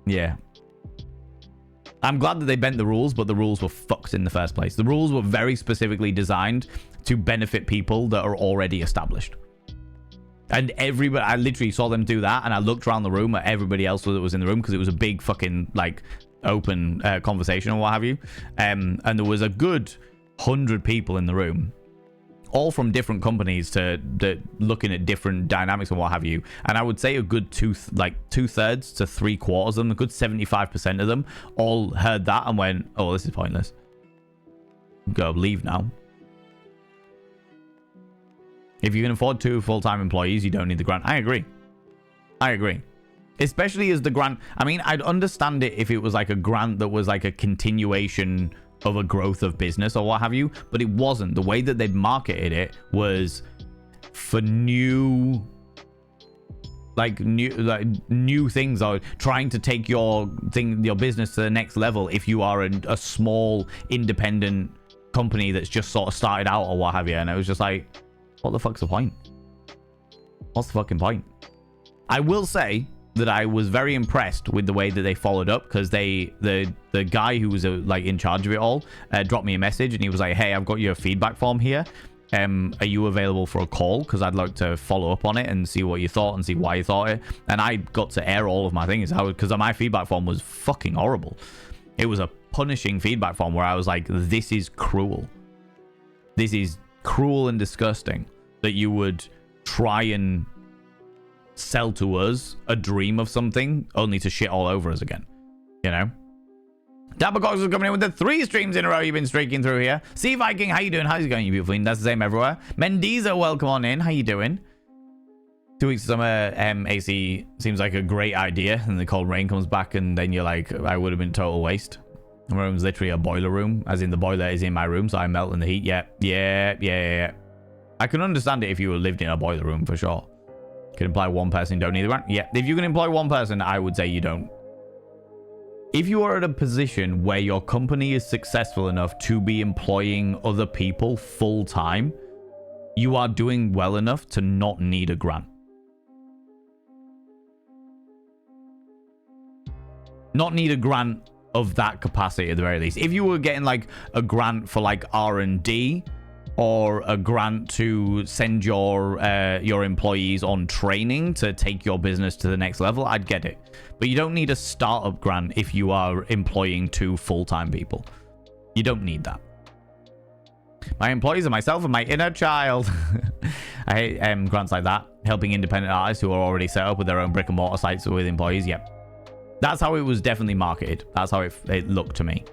Speaker 1: Yeah. I'm glad that they bent the rules, but the rules were fucked in the first place. The rules were very specifically designed to benefit people that are already established. And everybody, I literally saw them do that, and I looked around the room at everybody else that was in the room, because it was a big fucking, like, open conversation or what have you. And there was a good 100 people in the room, all from different companies to looking at different dynamics and what have you. And I would say a good 2/3 to 3/4 of them, a good 75% of them all heard that and went, oh, this is pointless. Go, leave now. If you can afford 2 full-time employees, you don't need the grant. I agree. Especially as the grant, I mean, I'd understand it if it was like a grant that was like a continuation of a growth of business or what have you, but it wasn't. The way that they marketed it was for new things, or trying to take your business to the next level if you are a small independent company that's just sort of started out or what have you. And it was just like, what the fuck's the point? What's the fucking point? I will say that I was very impressed with the way that they followed up, because the guy who was like in charge of it all dropped me a message, and he was like, hey, I've got your feedback form here. Are you available for a call? Because I'd like to follow up on it and see what you thought and see why you thought it. And I got to air all of my things, because my feedback form was fucking horrible. It was a punishing feedback form where I was like, this is cruel. This is cruel and disgusting that you would try and sell to us a dream of something only to shit all over us again, you know? Dabacox is coming in with the 3 streams in a row you've been streaking through here. Sea Viking, how you doing? How's it going, you beautiful? That's the same everywhere. Mendiza, welcome on in. How you doing? 2 weeks of summer AC seems like a great idea, and the cold rain comes back, and then you're like, I would have been total waste. My room's literally a boiler room, as in the boiler is in my room, so I melt in the heat. Yeah. I can understand it if you lived in a boiler room, for sure. Can imply one person don't need the grant. Yeah, if you can employ one person, I would say you don't. If you are at a position where your company is successful enough to be employing other people full time, you are doing well enough to not need a grant. Not need a grant of that capacity at the very least. If you were getting like a grant for like R&D, or a grant to send your employees on training to take your business to the next level, I'd get it. But you don't need a startup grant if you are employing 2 full-time people. You don't need that. My employees are myself and my inner child. I hate grants like that. Helping independent artists who are already set up with their own brick and mortar sites with employees. Yep. That's how it was definitely marketed. That's how it looked to me.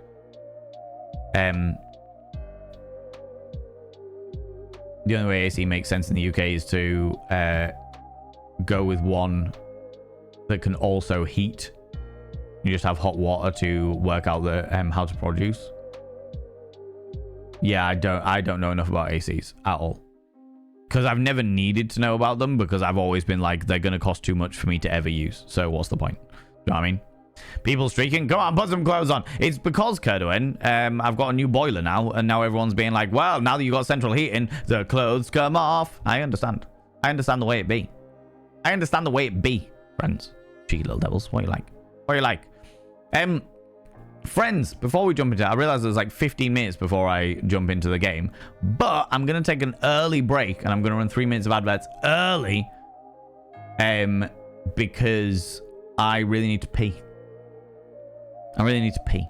Speaker 1: The only way AC makes sense in the UK is to go with one that can also heat. You just have hot water to work out the how to produce. Yeah, I don't know enough about ACs at all, because I've never needed to know about them, because I've always been like, they're gonna cost too much for me to ever use. So what's the point? You know what I mean? People streaking, come on, put some clothes on. It's because, Kurdoen, I've got a new boiler now, and now everyone's being like, well, now that you got central heating, the clothes come off. I understand the way it be. friends. Cheeky little devils. What do you like? Friends, before we jump into it, I realized there's like 15 minutes before I jump into the game. But I'm going to take an early break, and I'm going to run 3 minutes of adverts early. Because I really need to pee. I really need to pee.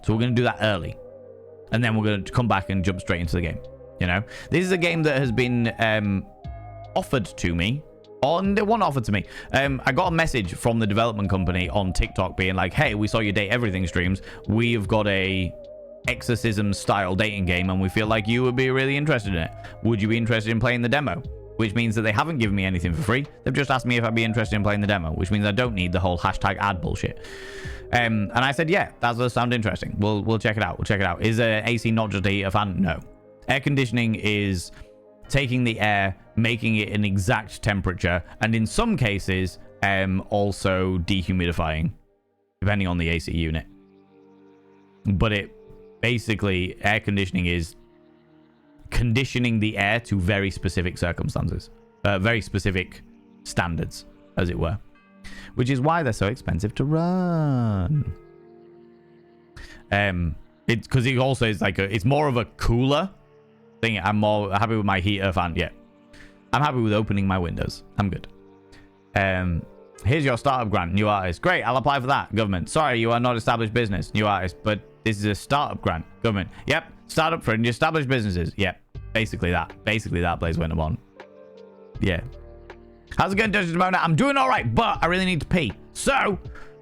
Speaker 1: So we're going to do that early. And then we're going to come back and jump straight into the game. You know? This is a game that has been offered to me. It wasn't offered to me. I got a message from the development company on TikTok being like, hey, we saw your Date Everything streams. We've got a Exorcism style dating game and we feel like you would be really interested in it. Would you be interested in playing the demo? Which means that they haven't given me anything for free. They've just asked me if I'd be interested in playing the demo, which means I don't need the whole hashtag ad bullshit. And I said, yeah, that does sound interesting. We'll check it out. We'll check it out. Is AC not just a heater fan? No. Air conditioning is taking the air, making it an exact temperature, and in some cases, also dehumidifying, depending on the AC unit. But it basically, air conditioning is conditioning the air to very specific circumstances, very specific standards, as it were, which is why they're so expensive to run. It's because it also is like it's more of a cooler thing. I'm more happy with my heater fan. Yeah, I'm happy with opening my windows. I'm good. Here's your startup grant, new artist. Great, I'll apply for that. Government, sorry, you are not established business, new artist, but this is a startup grant. Government, yep, startup for established businesses. Yep, basically that. Blaze Winter One. Yeah. How's it going, Dutch Demona? I'm doing all right, but I really need to pee. So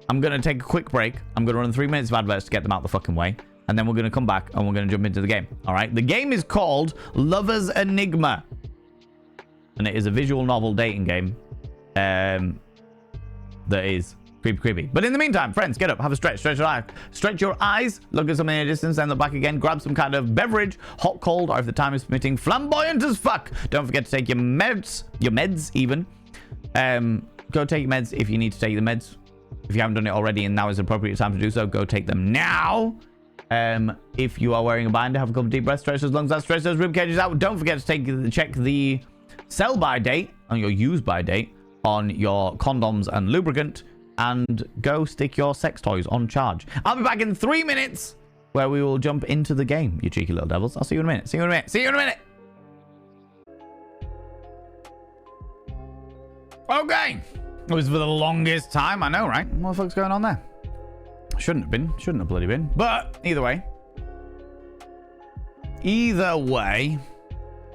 Speaker 1: I'm gonna take a quick break. I'm gonna run 3 minutes of adverts to get them out the fucking way. And then we're going to come back and we're going to jump into the game. All right. The game is called Lover's Enigma. And it is a visual novel dating game. That is creepy. But in the meantime, friends, get up, have a stretch your eyes, look at something in the distance, then look back again, grab some kind of beverage, hot, cold, or if the time is permitting, flamboyant as fuck. Don't forget to take your meds even. Go take your meds if you need to take the meds. If you haven't done it already and now is the appropriate time to do so, go take them now. If you are wearing a binder, have a couple of deep breaths, stretch those lungs out, stretch those rib cages out. Don't forget to check the sell by date on your use by date on your condoms and lubricant, and go stick your sex toys on charge. I'll be back in 3 minutes where we will jump into the game, you cheeky little devils. I'll see you in a minute. See you in a minute. Okay. It was for the longest time. I know, right? What the fuck's going on there? Shouldn't have bloody been. But either way,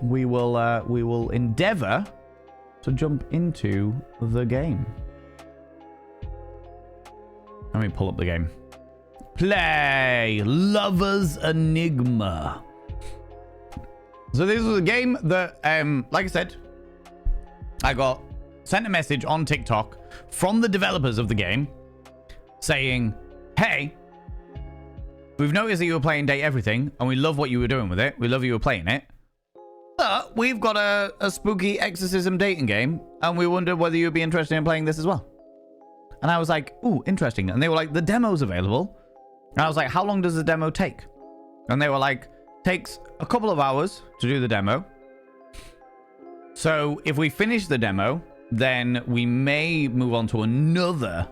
Speaker 1: we will endeavor to jump into the game. Let me pull up the game. Play Lover's Enigma. So this was a game that, like I said, I got sent a message on TikTok from the developers of the game saying, hey, we've noticed that you were playing Date Everything, and we love what you were doing with it. We love you were playing it. But we've got a spooky exorcism dating game, and we wondered whether you'd be interested in playing this as well. And I was like, ooh, interesting. And they were like, the demo's available. And I was like, how long does the demo take? And they were like, takes a couple of hours to do the demo. So if we finish the demo, then we may move on to another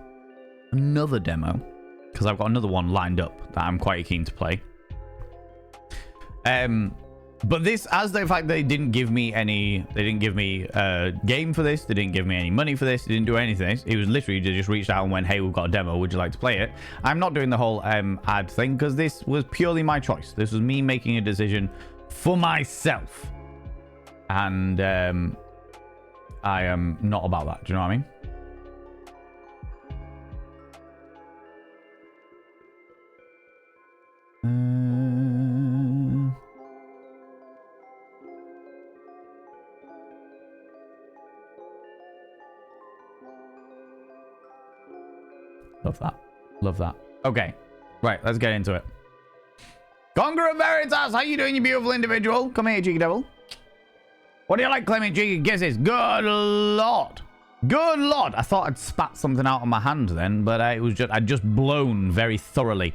Speaker 1: demo. Because I've got another one lined up that I'm quite keen to play. But this, as the fact they didn't give me a game for this, they didn't give me any money for this, they didn't do anything. It was literally just reached out and went, hey, we've got a demo, would you like to play it? I'm not doing the whole ad thing because this was purely my choice. This was me making a decision for myself. And I am not about that. Do you know what I mean? Love that. Okay. Right, let's get into it. Conqueror Veritas, how you doing, you beautiful individual? Come here, cheeky devil. What do you like, claiming cheeky kisses? Good lord. Good lord. I thought I'd spat something out on my hand then, but it was just, I'd just blown very thoroughly.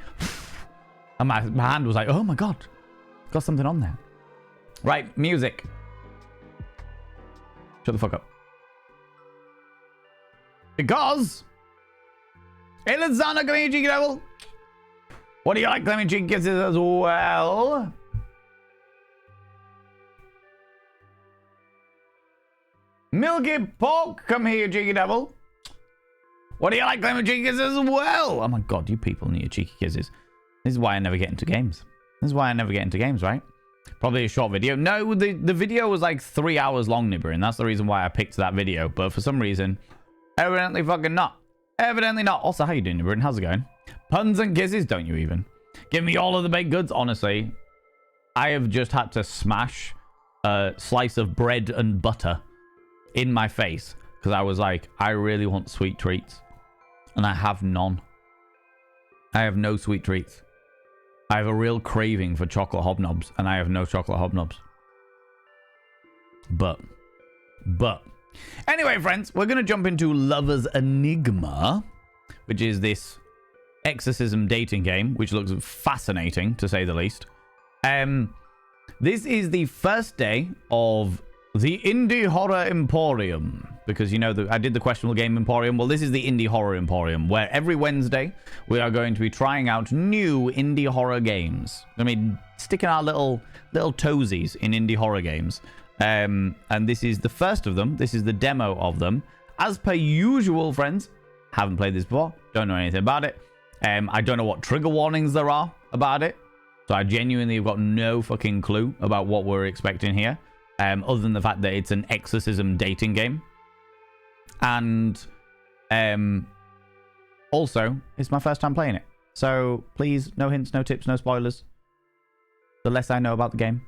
Speaker 1: And my hand was like, oh my god. Got something on there. Right, music. Shut the fuck up. Because... Hey, let's sound like a cheeky devil. What do you like, Clement Cheeky Kisses as well? Milky Pork, come here, you cheeky devil. What do you like, Clement Cheeky Kisses as well? Oh my god, you people need your cheeky kisses. This is why I never get into games. This is why I never get into games, right? Probably a short video. No, the video was like 3 hours long, Nibber, and that's the reason why I picked that video. But for some reason, evidently fucking not. Evidently not. Also, how you doing, Nibber? How's it going? Puns and kisses, don't you even? Give me all of the baked goods. Honestly, I have just had to smash a slice of bread and butter in my face because I was like, I really want sweet treats. And I have none. I have no sweet treats. I have a real craving for chocolate hobnobs, and I have no chocolate hobnobs. But. Anyway, friends, we're going to jump into Lover's Enigma, which is this exorcism dating game, which looks fascinating, to say the least. This is the first day of the Indie Horror Emporium, because you know that I did the questionable game Emporium. Well, this is the Indie Horror Emporium, where every Wednesday we are going to be trying out new indie horror games. I mean, sticking our little toesies in indie horror games. And this is the first of them. This is the demo of them. As per usual, friends, haven't played this before, don't know anything about it. I don't know what trigger warnings there are about it, so I genuinely have got no fucking clue about what we're expecting here. Other than the fact that it's an exorcism dating game. And also, it's my first time playing it. So please, no hints, no tips, no spoilers. The less I know about the game,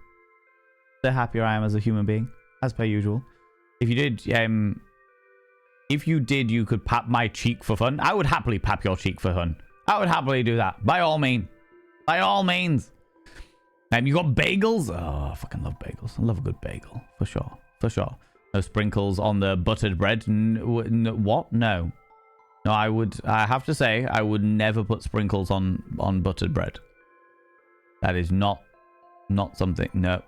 Speaker 1: the happier I am as a human being, as per usual. If you did, you could pap my cheek for fun. I would happily pap your cheek for fun. I would happily do that. By all means. By all means. You got bagels? Oh, I fucking love bagels. I love a good bagel. For sure. For sure. No sprinkles on the buttered bread? What? No. No, I have to say, I would never put sprinkles on buttered bread. That is not something. No.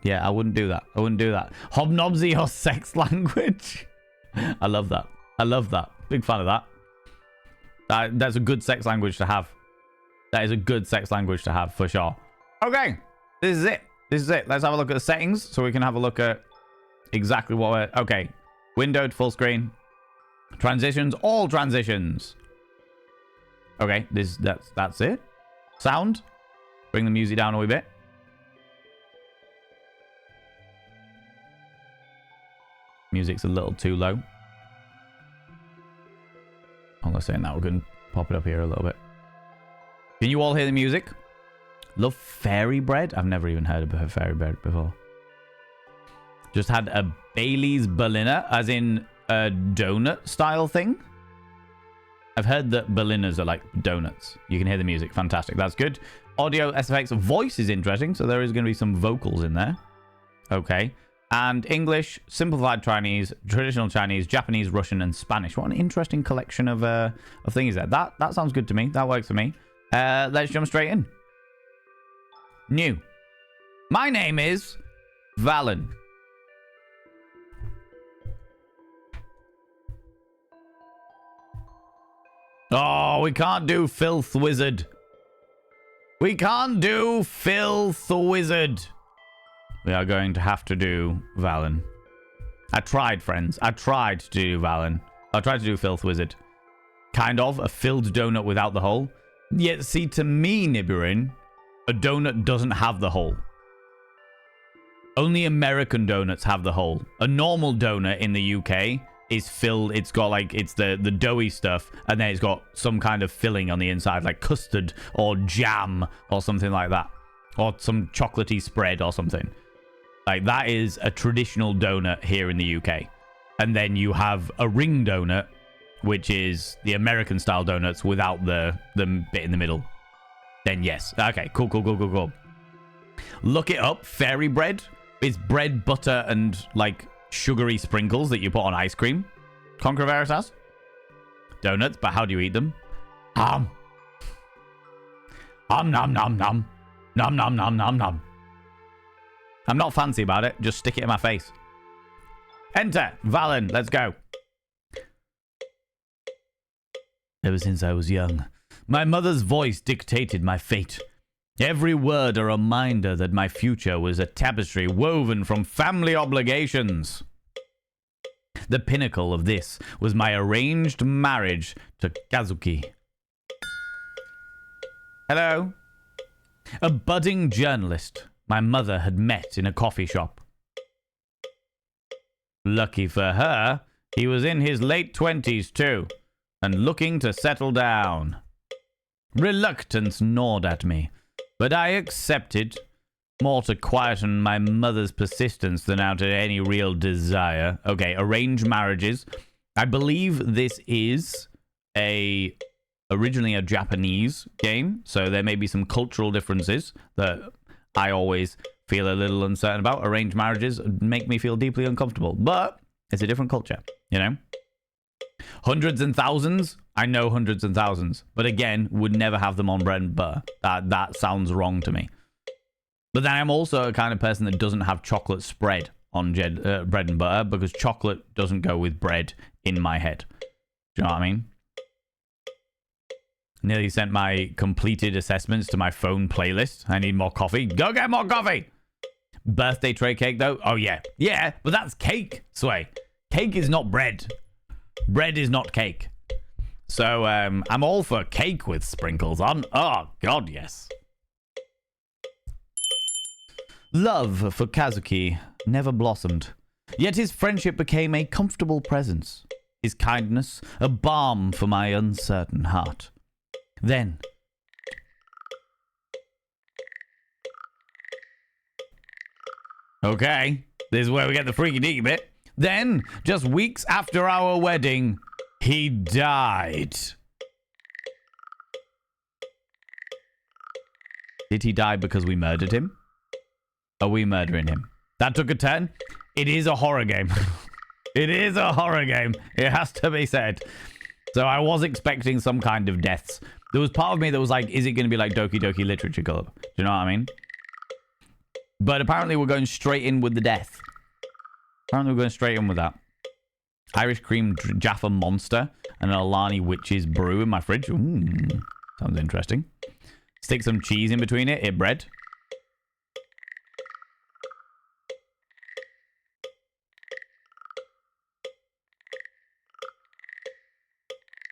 Speaker 1: Yeah, I wouldn't do that. I wouldn't do that. Hobnobs are your sex language? I love that. I love that. Big fan of that. That's a good sex language to have. That is a good sex language to have, for sure. Okay, this is it. This is it. Let's have a look at the settings so we can have a look at exactly what we're... Okay, windowed, full screen. Transitions, all transitions. Okay, that's it. Sound. Bring the music down a wee bit. Music's a little too low. I'm gonna say now we're gonna pop it up here a little bit. Can you all hear the music? Love fairy bread? I've never even heard of fairy bread before. Just had a Bailey's Berliner, as in a donut style thing. I've heard that Berliners are like donuts. You can hear the music. Fantastic. That's good. Audio, SFX, voice is interesting. So there is going to be some vocals in there. Okay. And English, simplified Chinese, traditional Chinese, Japanese, Russian, and Spanish. What an interesting collection of things there. That sounds good to me. That works for me. Let's jump straight in. New. My name is Valen. Oh, we can't do Filth Wizard. We can't do Filth Wizard. We are going to have to do Valen. I tried, friends. I tried to do Valen. I tried to do Filth Wizard. Kind of. A filled donut without the hole. Yet, see, to me, Nibirin, a donut doesn't have the hole. Only American donuts have the hole. A normal donut in the UK is filled. It's got like, it's the doughy stuff, and then it's got some kind of filling on the inside, like custard or jam or something like that. Or some chocolatey spread or something. Like, that is a traditional donut here in the UK. And then you have a ring donut, which is the American style donuts without the bit in the middle. Then yes. Okay, cool. Look it up. Fairy bread. It's bread, butter, and like sugary sprinkles that you put on ice cream. Conquer Veritas. Donuts, but how do you eat them? Nom nom nom nom. Nom nom nom nom nom. I'm not fancy about it. Just stick it in my face. Enter. Valen, let's go. Ever since I was young, My mother's voice dictated my fate. Every word a reminder that my future was a tapestry woven from family obligations. The pinnacle of this was my arranged marriage to Kazuki. Hello. A budding journalist my mother had met in a coffee shop. Lucky for her, he was in his late 20s too, and looking to settle down. Reluctance gnawed at me, but I accepted, more to quieten my mother's persistence than out of any real desire. Okay, arranged marriages. I believe this is originally a Japanese game, so there may be some cultural differences that I always feel a little uncertain about. Arranged marriages make me feel deeply uncomfortable, but it's a different culture, you know? Hundreds and thousands? I know hundreds and thousands, but again, would never have them on bread and butter. That sounds wrong to me. But then I'm also a kind of person that doesn't have chocolate spread on bread and butter because chocolate doesn't go with bread in my head. Do you know what I mean? Nearly sent my completed assessments to my phone playlist. I need more coffee. Go get more coffee! Birthday tray cake, though? Oh, yeah. Yeah, but that's cake, Sway. Cake is not bread. Bread is not cake. So, I'm all for cake with sprinkles on. Oh, God, yes. Love for Kazuki never blossomed, yet his friendship became a comfortable presence. His kindness, a balm for my uncertain heart. Then, okay, this is where we get the freaky deaky bit. Then, just weeks after our wedding, he died. Did he die because we murdered him? Are we murdering him? That took a turn. It is a horror game. It is a horror game. It has to be said. So I was expecting some kind of deaths. There was part of me that was like, is it going to be like Doki Doki Literature Club? Do you know what I mean? But apparently we're going straight in with the death. Apparently we're going straight in with that. Irish cream Jaffa Monster and an Alani Witch's brew in my fridge. Sounds interesting. Stick some cheese in between it. Eat bread.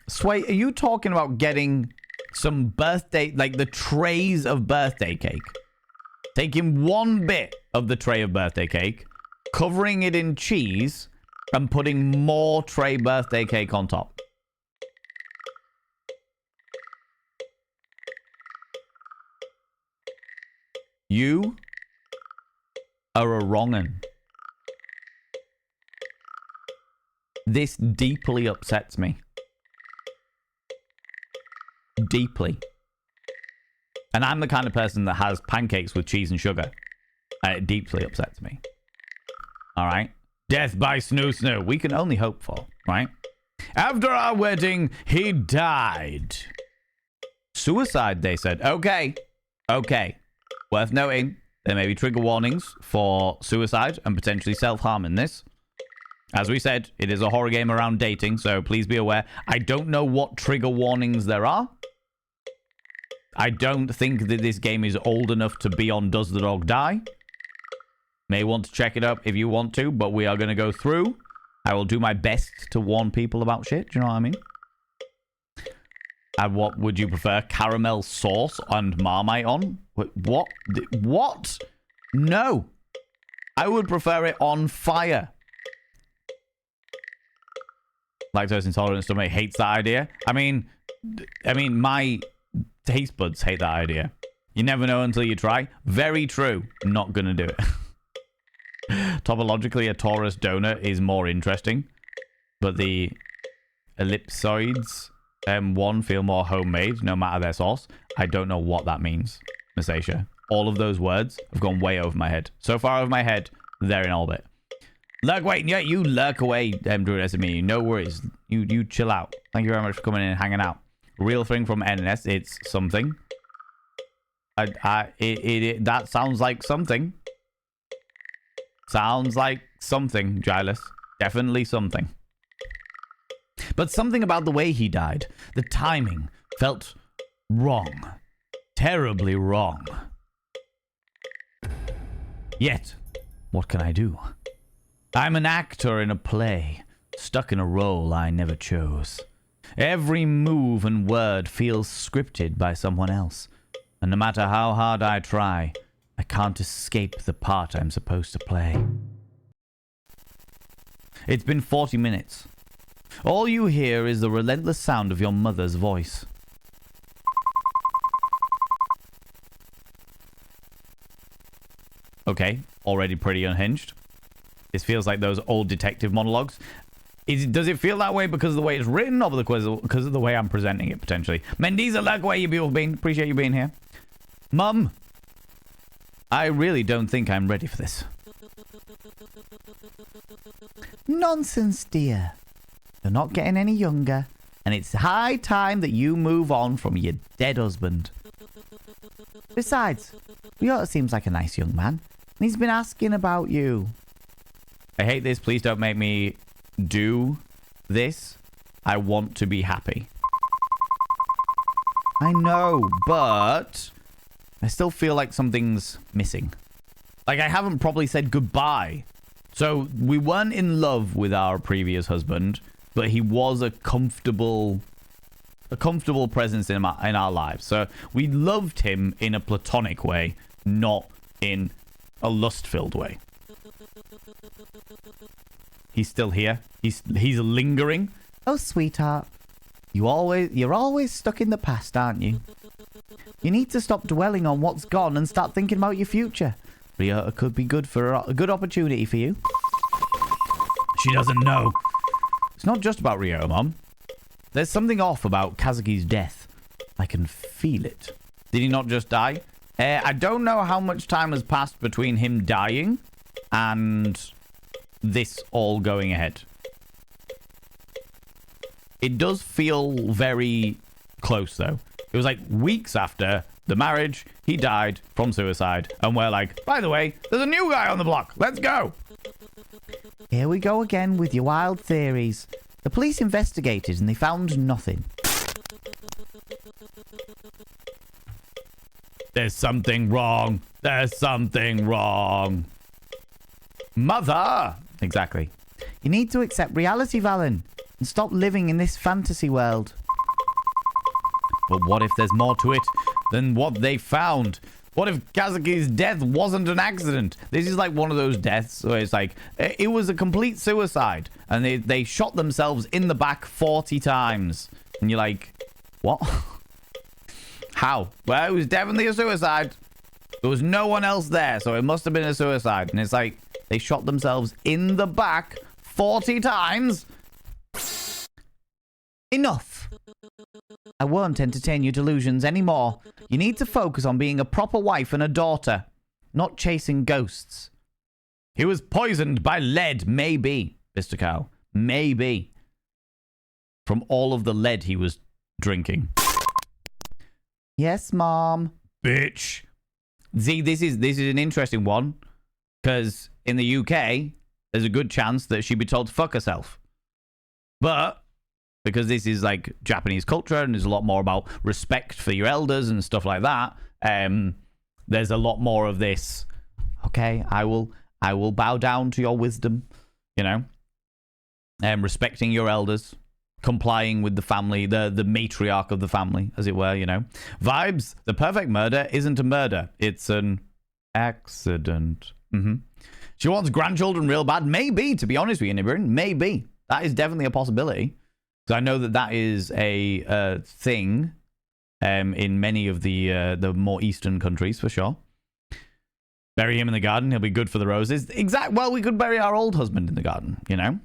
Speaker 1: Sway, are you talking about getting some birthday, like the trays of birthday cake? Taking one bit of the tray of birthday cake, covering it in cheese, and putting more tray birthday cake on top. You are a wrong'un. This deeply upsets me. Deeply. And I'm the kind of person that has pancakes with cheese and sugar. And it deeply upsets me. Alright? Death by snoo snoo. We can only hope for, right? After our wedding, he died. Suicide, they said. Okay. Okay. Worth noting, there may be trigger warnings for suicide and potentially self-harm in this. As we said, it is a horror game around dating, so please be aware. I don't know what trigger warnings there are. I don't think that this game is old enough to be on Does the Dog Die? May want to check it up if you want to, but we are going to go through. I will do my best to warn people about shit. Do you know what I mean? And what would you prefer? Caramel sauce and Marmite on? What? What? No. I would prefer it on fire. Lactose intolerant stomach hates that idea. I mean, my taste buds hate that idea. You never know until you try. Very true. Not gonna do it. Topologically, a torus donut is more interesting, but the ellipsoids one feel more homemade, no matter their sauce. I don't know what that means, Miss Asia. All of those words have gone way over my head. So far over my head, they're in orbit. Lurk, wait, yeah, you lurk away, Druid SME. No worries. You chill out. Thank you very much for coming in and hanging out. Real thing from NNS. It's something. That sounds like something. Sounds like something, Giles. Definitely something. But something about the way he died, the timing, felt Wrong. Terribly wrong. Yet, what can I do? I'm an actor in a play, stuck in a role I never chose. Every move and word feels scripted by someone else, and no matter how hard I try, I can't escape the part I'm supposed to play. It's been 40 minutes. All you hear is the relentless sound of your mother's voice. Okay, already pretty unhinged. This feels like those old detective monologues. Does it feel that way because of the way it's written or because of the way I'm presenting it, potentially? Mendiza, like where you people been. Appreciate you being here. Mum, I really don't think I'm ready for this. Nonsense, dear. You're not getting any younger, and it's high time that you move on from your dead husband. Besides, Ryota seems like a nice young man, and he's been asking about you. I hate this. Please don't make me do this. I want to be happy. I know, but I still feel like something's missing. Like I haven't probably said goodbye. So we weren't in love with our previous husband, but he was a comfortable presence in our lives. So we loved him in a platonic way, not in a lust-filled way. He's still here. He's lingering. Oh, sweetheart. You're always stuck in the past, aren't you? You need to stop dwelling on what's gone and start thinking about your future. Ryota could be good for a good opportunity for you. She doesn't know. It's not just about Ryota, Mom. There's something off about Kazuki's death. I can feel it. Did he not just die? I don't know how much time has passed between him dying and this all going ahead. It does feel very close, though. It was like weeks after the marriage, he died from suicide. And we're like, by the way, there's a new guy on the block. Let's go. Here we go again with your wild theories. The police investigated and they found nothing. There's something wrong. There's something wrong. Mother! Exactly. You need to accept reality, Valen, and stop living in this fantasy world. But what if there's more to it than what they found? What if Kazuki's death wasn't an accident? This is like one of those deaths where it's like, it was a complete suicide. And they shot themselves in the back 40 times. And you're like, what? How? Well, it was definitely a suicide. There was no one else there, so it must have been a suicide. And it's like, they shot themselves in the back 40 times. Enough. I won't entertain your delusions anymore. You need to focus on being a proper wife and a daughter, not chasing ghosts. He was poisoned by lead, maybe, Mr. Cow. Maybe. From all of the lead he was drinking. Yes, Mom. Bitch. See, this is an interesting one. Because in the UK, there's a good chance that she'd be told to fuck herself. But because this is like Japanese culture and there's a lot more about respect for your elders and stuff like that, there's a lot more of this. Okay, I will bow down to your wisdom, you know, respecting your elders, complying with the family, the matriarch of the family, as it were, you know. Vibes, the perfect murder isn't a murder. It's an accident. She wants grandchildren real bad. Maybe, to be honest with you, Nibirin. Maybe. That is definitely a possibility. Because I know that is a thing in many of the more eastern countries, for sure. Bury him in the garden. He'll be good for the roses. Well, we could bury our old husband in the garden, you know.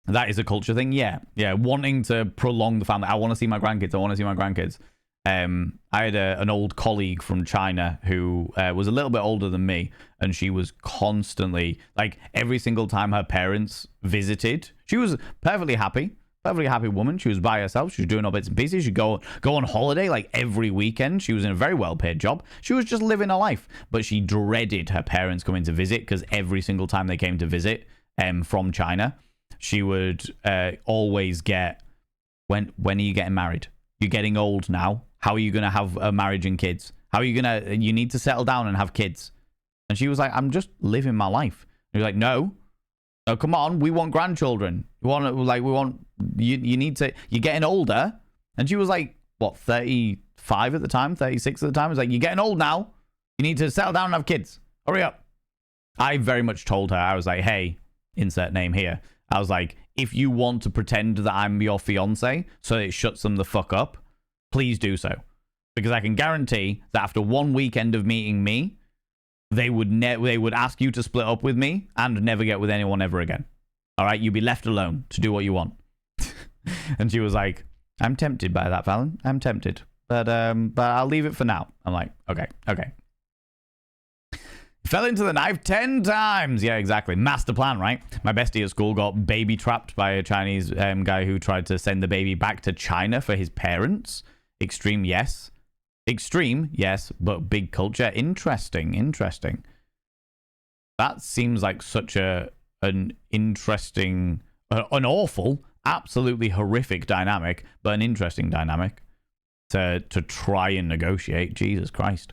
Speaker 1: That is a culture thing. Yeah. Wanting to prolong the family. I want to see my grandkids. I had an old colleague from China who was a little bit older than me, and she was constantly, like, every single time her parents visited, she was perfectly happy woman. She was by herself. She was doing all bits and pieces. She'd go on holiday like every weekend. She was in a very well-paid job. She was just living her life, but she dreaded her parents coming to visit because every single time they came to visit from China, she would always get, when are you getting married? You're getting old now. How are you going to have a marriage and kids? How are you going to, you need to settle down and have kids. And she was like, I'm just living my life. And he was like, no, come on. We want grandchildren. You need to, you're getting older. And she was like, what, 35 at the time, 36 at the time? I was like, you're getting old now. You need to settle down and have kids. Hurry up. I very much told her, I was like, hey, insert name here. I was like, if you want to pretend that I'm your fiance so it shuts them the fuck up, please do so. Because I can guarantee that after one weekend of meeting me, they would ask you to split up with me and never get with anyone ever again. All right? You'd be left alone to do what you want. And she was like, I'm tempted by that, Fallon. I'm tempted. But I'll leave it for now. I'm like, okay. Fell into the knife 10 times. Yeah, exactly. Master plan, right? My bestie at school got baby trapped by a Chinese guy who tried to send the baby back to China for his parents. Extreme, yes. Extreme, yes, but big culture. Interesting. That seems like such an interesting, an awful, absolutely horrific dynamic, but an interesting dynamic to try and negotiate. Jesus Christ.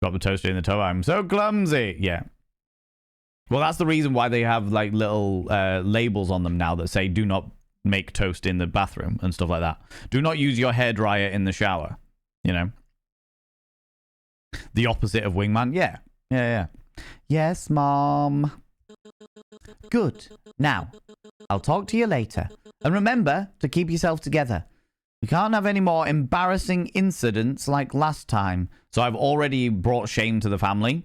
Speaker 1: Got the toaster in the toe. I'm so clumsy. Yeah. Well, that's the reason why they have like little labels on them now that say do not make toast in the bathroom and stuff like that. Do not use your hairdryer in the shower. You know? The opposite of wingman. Yeah. Yes, Mom. Good. Now, I'll talk to you later. And remember to keep yourself together. We can't have any more embarrassing incidents like last time. So I've already brought shame to the family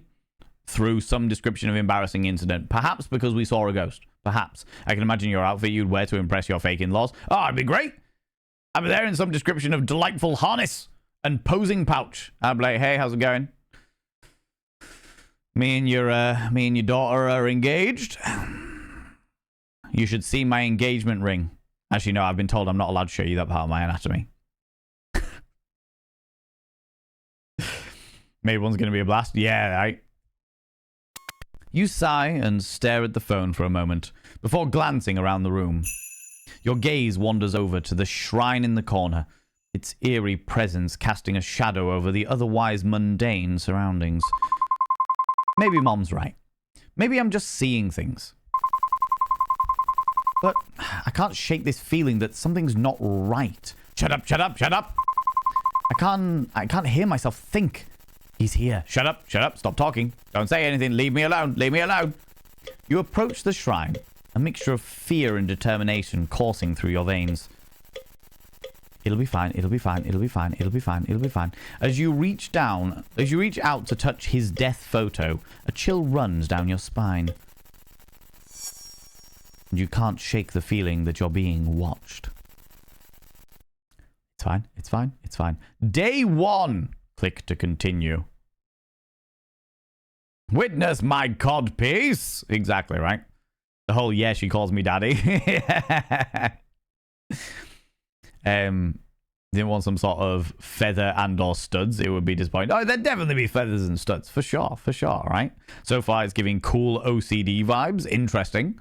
Speaker 1: through some description of embarrassing incident. Perhaps because we saw a ghost. Perhaps. I can imagine your outfit you'd wear to impress your fake in-laws. Oh, it'd be great. I'd be there in some description of delightful harness and posing pouch. I'd be like, hey, how's it going? Me and your daughter are engaged. You should see my engagement ring. Actually, no, I've been told I'm not allowed to show you that part of my anatomy. Maybe one's going to be a blast. Yeah, right. You sigh and stare at the phone for a moment before glancing around the room. Your gaze wanders over to the shrine in the corner, its eerie presence casting a shadow over the otherwise mundane surroundings. Maybe Mom's right. Maybe I'm just seeing things. But I can't shake this feeling that something's not right. Shut up. I can't hear myself think. He's here. Shut up. Stop talking. Don't say anything. Leave me alone. You approach the shrine, a mixture of fear and determination coursing through your veins. It'll be fine. As you reach out to touch his death photo, a chill runs down your spine. And you can't shake the feeling that you're being watched. It's fine. Day 1. Click to continue. Witness my codpiece. Exactly, right? The whole, yeah, she calls me daddy. Didn't want some sort of feather and or studs. It would be disappointing. Oh, there'd definitely be feathers and studs. For sure, right? So far, it's giving cool OCD vibes. Interesting.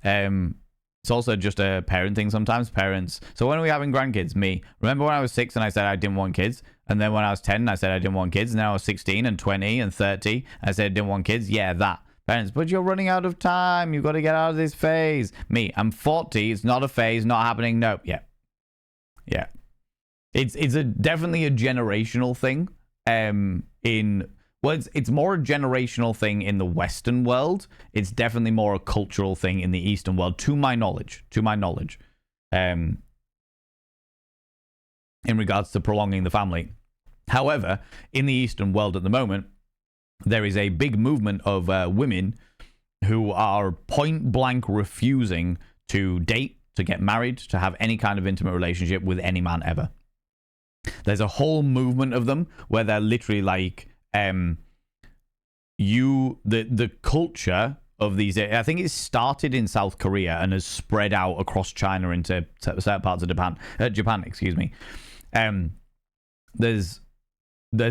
Speaker 1: It's also just a parent thing sometimes. Parents. So when are we having grandkids? Me. Remember when I was 6 and I said I didn't want kids? And then when I was 10, I said I didn't want kids. And then I was 16 and 20 and 30. I said I didn't want kids. Yeah, that. Parents, but you're running out of time. You've got to get out of this phase. Me, I'm 40. It's not a phase. Not happening. No. Yeah. It's definitely a generational thing. It's more a generational thing in the Western world. It's definitely more a cultural thing in the Eastern world, to my knowledge. In regards to prolonging the family. However, in the Eastern world at the moment, there is a big movement of women who are point blank refusing to date, to get married, to have any kind of intimate relationship with any man ever. There's a whole movement of them where they're literally like, the culture of these, I think it started in South Korea and has spread out across China into certain parts of Japan, excuse me. There's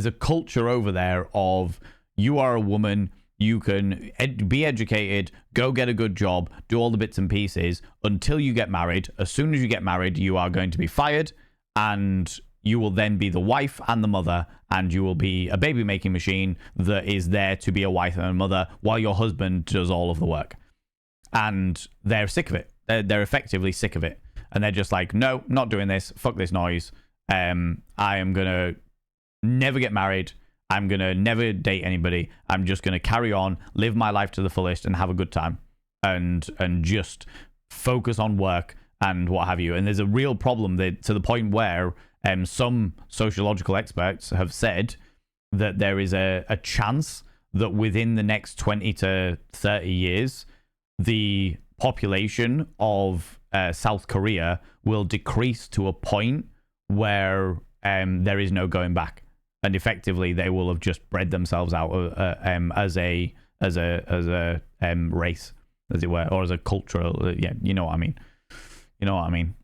Speaker 1: a culture over there of, you are a woman, you can be educated, go get a good job, do all the bits and pieces until you get married. As soon as you get married, you are going to be fired and you will then be the wife and the mother, and you will be a baby making machine that is there to be a wife and a mother while your husband does all of the work. And they're sick of it. They're effectively sick of it. And they're just like, no, not doing this. Fuck this noise. I am going to never get married. I'm going to never date anybody. I'm just going to carry on, live my life to the fullest and have a good time. And just focus on work and what have you. And there's a real problem that, to the point where some sociological experts have said that there is a chance that within the next 20 to 30 years, the population of South Korea will decrease to a point where there is no going back, and effectively they will have just bred themselves out as a race, as it were, or as a cultural. Yeah, you know what I mean. You know what I mean.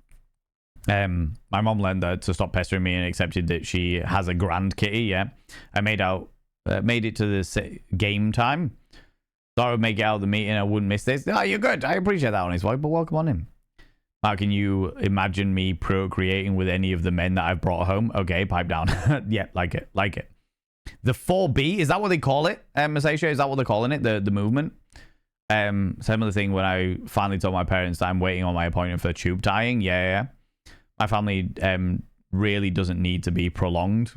Speaker 1: My mom learned that to stop pestering me and accepted that she has a grand kitty. Yeah, I made it to the game time. So I would make it out of the meeting. I wouldn't miss this. Oh, you're good. I appreciate that on his wife, but welcome on in. How can you imagine me procreating with any of the men that I've brought home? Okay, pipe down. Yeah, like it. The 4B, is that what they call it, Masasha? Is that what they're calling it? The movement? Similar thing when I finally told my parents that I'm waiting on my appointment for tube tying. Yeah. My family really doesn't need to be prolonged.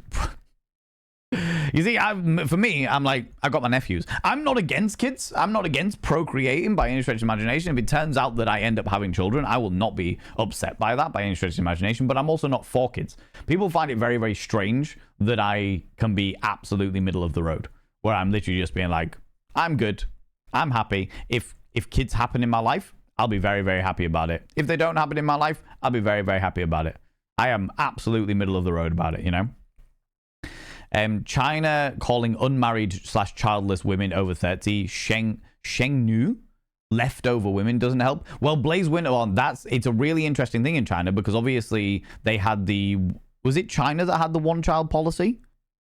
Speaker 1: You see, for me, I'm like, I got my nephews. I'm not against kids. I'm not against procreating by any stretch of imagination. If it turns out that I end up having children, I will not be upset by that by any stretch of imagination. But I'm also not for kids. People find it very, very strange that I can be absolutely middle of the road, where I'm literally just being like, I'm good. I'm happy. If kids happen in my life, I'll be very, very happy about it. If they don't happen in my life, I'll be very, very happy about it. I am absolutely middle of the road about it, you know? China calling unmarried/childless women over 30 Shengnu, leftover women, doesn't help. Well, Blaze Winter on it's a really interesting thing in China, because obviously they had was it China that had the one-child policy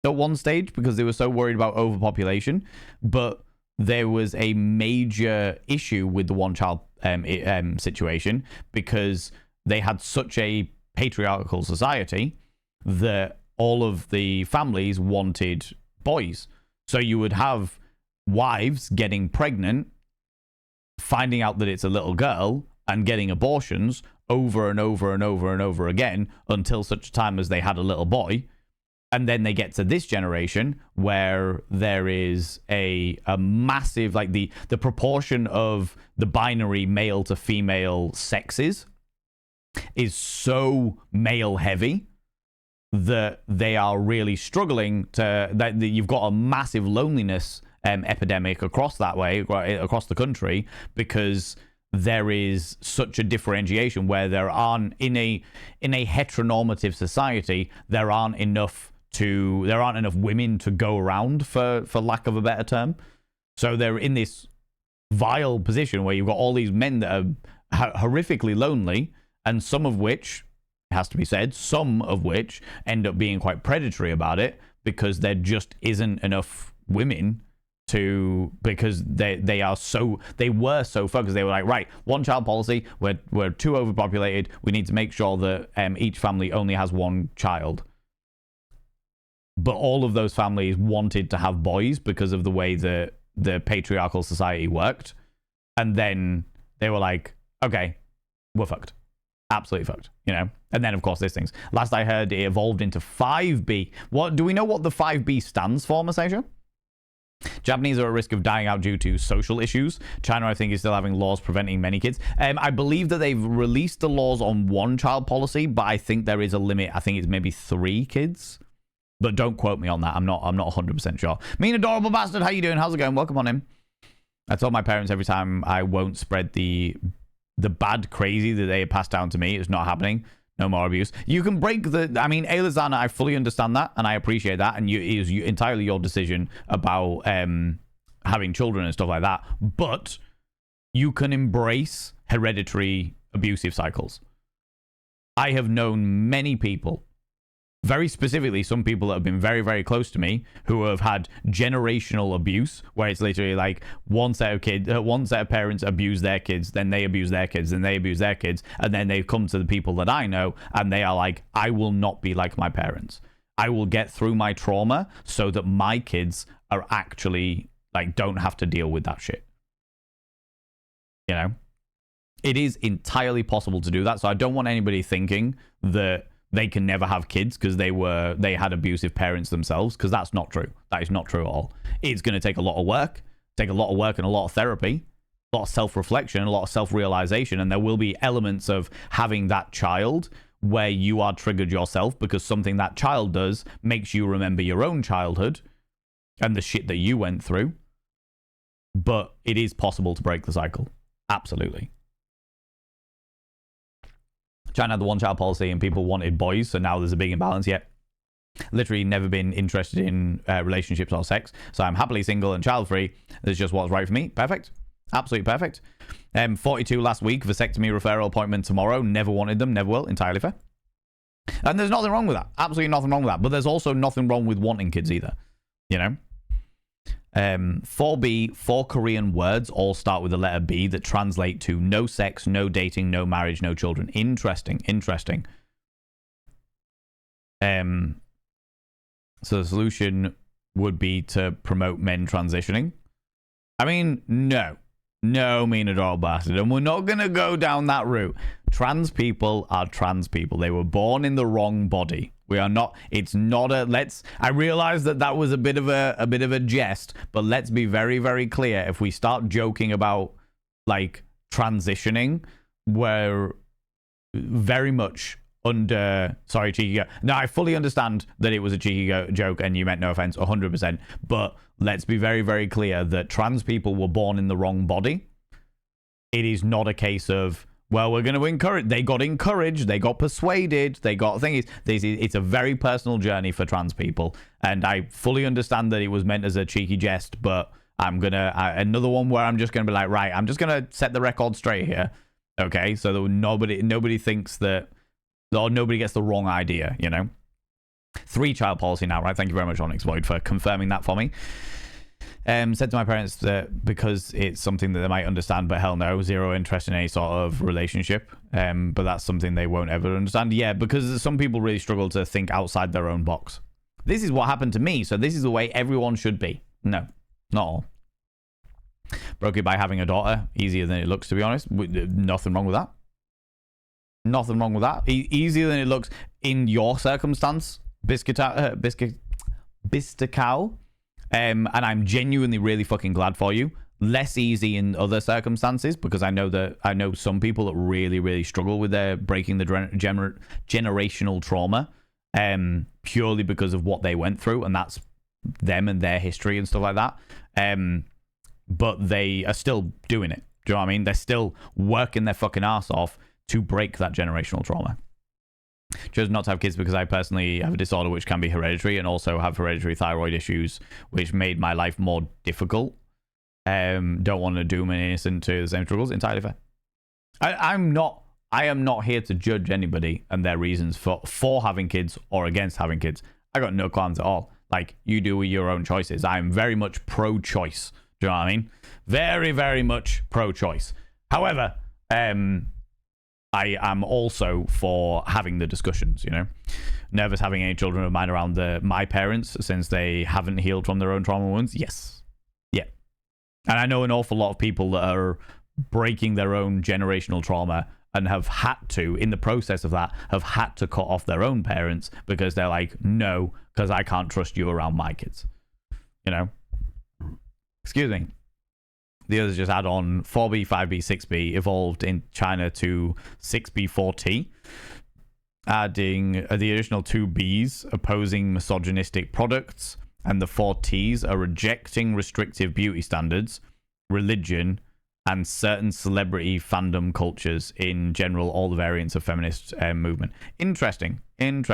Speaker 1: at one stage because they were so worried about overpopulation? But there was a major issue with the one-child situation because they had such a patriarchal society that all of the families wanted boys. So you would have wives getting pregnant, finding out that it's a little girl, and getting abortions over and over and over and over again until such time as they had a little boy. And then they get to this generation where there is a massive, like the proportion of the binary male to female sexes is so male heavy that they are really struggling that you've got a massive loneliness epidemic across the country, because there is such a differentiation where there aren't in a heteronormative society, there aren't enough women to go around, for lack of a better term. So they're in this vile position where you've got all these men that are horrifically lonely, and some of which, has to be said, some of which end up being quite predatory about it, because there just isn't enough women because they were so focused. They were like, right, one child policy, we're too overpopulated, we need to make sure that each family only has one child. But all of those families wanted to have boys because of the way that the patriarchal society worked. And then they were like, okay, we're fucked. Absolutely fucked, you know? And then, of course, these things. Last I heard, it evolved into 5B. What do we know what the 5B stands for, Masasha? Japanese are at risk of dying out due to social issues. China, I think, is still having laws preventing many kids. I believe that they've released the laws on one-child policy, but I think there is a limit. I think it's maybe 3 kids. But don't quote me on that. I'm not 100% sure. Mean adorable bastard, how you doing? How's it going? Welcome on in. I told my parents every time I won't spread the bad crazy that they passed down to me. It's not happening. No more abuse. You can break Elizana, I fully understand that, and I appreciate that, and it is entirely your decision about having children and stuff like that, but you can embrace hereditary abusive cycles. I have known many people, very specifically some people that have been very, very close to me who have had generational abuse, where it's literally like one set of parents abuse their kids, then they abuse their kids, then they abuse their kids, and then they've come to the people that I know and they are like, I will not be like my parents. I will get through my trauma so that my kids are actually like don't have to deal with that shit. You know? It is entirely possible to do that. So I don't want anybody thinking that they can never have kids because they had abusive parents themselves, because that's not true. That is not true at all. It's going to take a lot of work, and a lot of therapy, a lot of self-reflection, a lot of self-realization, and there will be elements of having that child where you are triggered yourself because something that child does makes you remember your own childhood and the shit that you went through. But it is possible to break the cycle. Absolutely. China had the one-child policy and people wanted boys, so now there's a big imbalance. Yet, literally never been interested in relationships or sex, so I'm happily single and child-free. That's just what's right for me. Perfect. Absolutely perfect. 42 last week, vasectomy referral appointment tomorrow. Never wanted them, never will. Entirely fair. And there's nothing wrong with that. Absolutely nothing wrong with that. But there's also nothing wrong with wanting kids either. You know? 4B, 4 Korean words all start with the letter B that translate to no sex, no dating, no marriage, no children. Interesting. So the solution would be to promote men transitioning. I mean, no, mean adorable bastard. And we're not going to go down that route. Trans people are trans people. They were born in the wrong body. We are not, it's not I realize that was a bit of a jest, but let's be very, very clear. If we start joking about like transitioning, we're very much under, sorry, cheeky. No, I fully understand that it was a cheeky joke and you meant no offense, 100%. But let's be very, very clear that trans people were born in the wrong body. It is not a case of, well, we're going to encourage. They got encouraged. They got persuaded. They got things. It's a very personal journey for trans people. And I fully understand that it was meant as a cheeky jest, but I'm going to, another one where I'm just going to be like, right, I'm just going to set the record straight here. Okay. So that nobody thinks that, or nobody gets the wrong idea, you know? 3-child policy now, right? Thank you very much, Onyx Void, for confirming that for me. Said to my parents that because it's something that they might understand, but hell no, zero interest in any sort of relationship. But that's something they won't ever understand. Yeah, because some people really struggle to think outside their own box. This is what happened to me, so this is the way everyone should be. No, not all. Broke it by having a daughter. Easier than it looks, to be honest. Nothing wrong with that. Nothing wrong with that. Easier than it looks in your circumstance, Biscuit Cow. And I'm genuinely really fucking glad for you. Less easy in other circumstances, because I know some people that really, really struggle with their breaking the generational trauma, purely because of what they went through, and that's them and their history and stuff like that. But they are still doing it. Do you know what I mean? They're still working their fucking ass off to break that generational trauma. Chose not to have kids because I personally have a disorder which can be hereditary, and also have hereditary thyroid issues, which made my life more difficult. Don't want to doom an innocent to the same struggles. Entirely fair. I am not here to judge anybody and their reasons for having kids or against having kids. I got no qualms at all. Like, you do with your own choices. I am very much pro-choice. Do you know what I mean? Very, very much pro-choice. However, I am also for having the discussions, you know. Nervous having any children of mine around my parents since they haven't healed from their own trauma wounds. Yes. Yeah. And I know an awful lot of people that are breaking their own generational trauma and have had to, in the process of that, have had to cut off their own parents because they're like, no, because I can't trust you around my kids. You know? Excuse me. The others just add on 4B, 5B, 6B, evolved in China to 6B4T, adding the additional 2 Bs opposing misogynistic products, and the 4 Ts are rejecting restrictive beauty standards, religion, and certain celebrity fandom cultures in general, all the variants of feminist movement. Interesting. And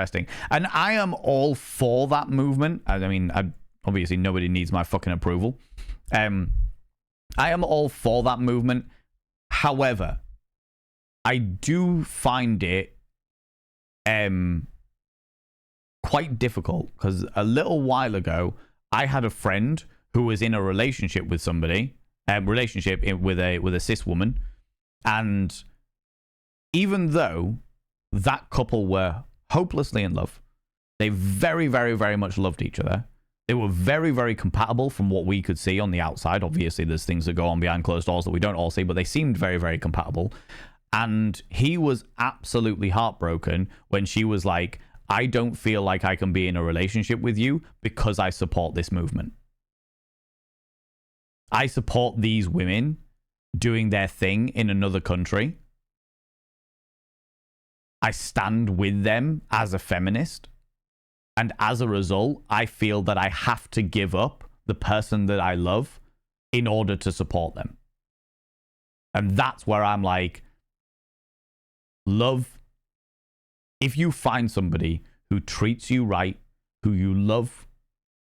Speaker 1: I am all for that movement. I mean, obviously nobody needs my fucking approval. I am all for that movement. However, I do find it quite difficult because a little while ago, I had a friend who was in a relationship with somebody, with a cis woman, and even though that couple were hopelessly in love, they very, very, very much loved each other. They were very, very compatible from what we could see on the outside. Obviously, there's things that go on behind closed doors that we don't all see, but they seemed very, very compatible. And he was absolutely heartbroken when she was like, I don't feel like I can be in a relationship with you because I support this movement. I support these women doing their thing in another country. I stand with them as a feminist. And as a result, I feel that I have to give up the person that I love in order to support them. And that's where I'm like, love, if you find somebody who treats you right, who you love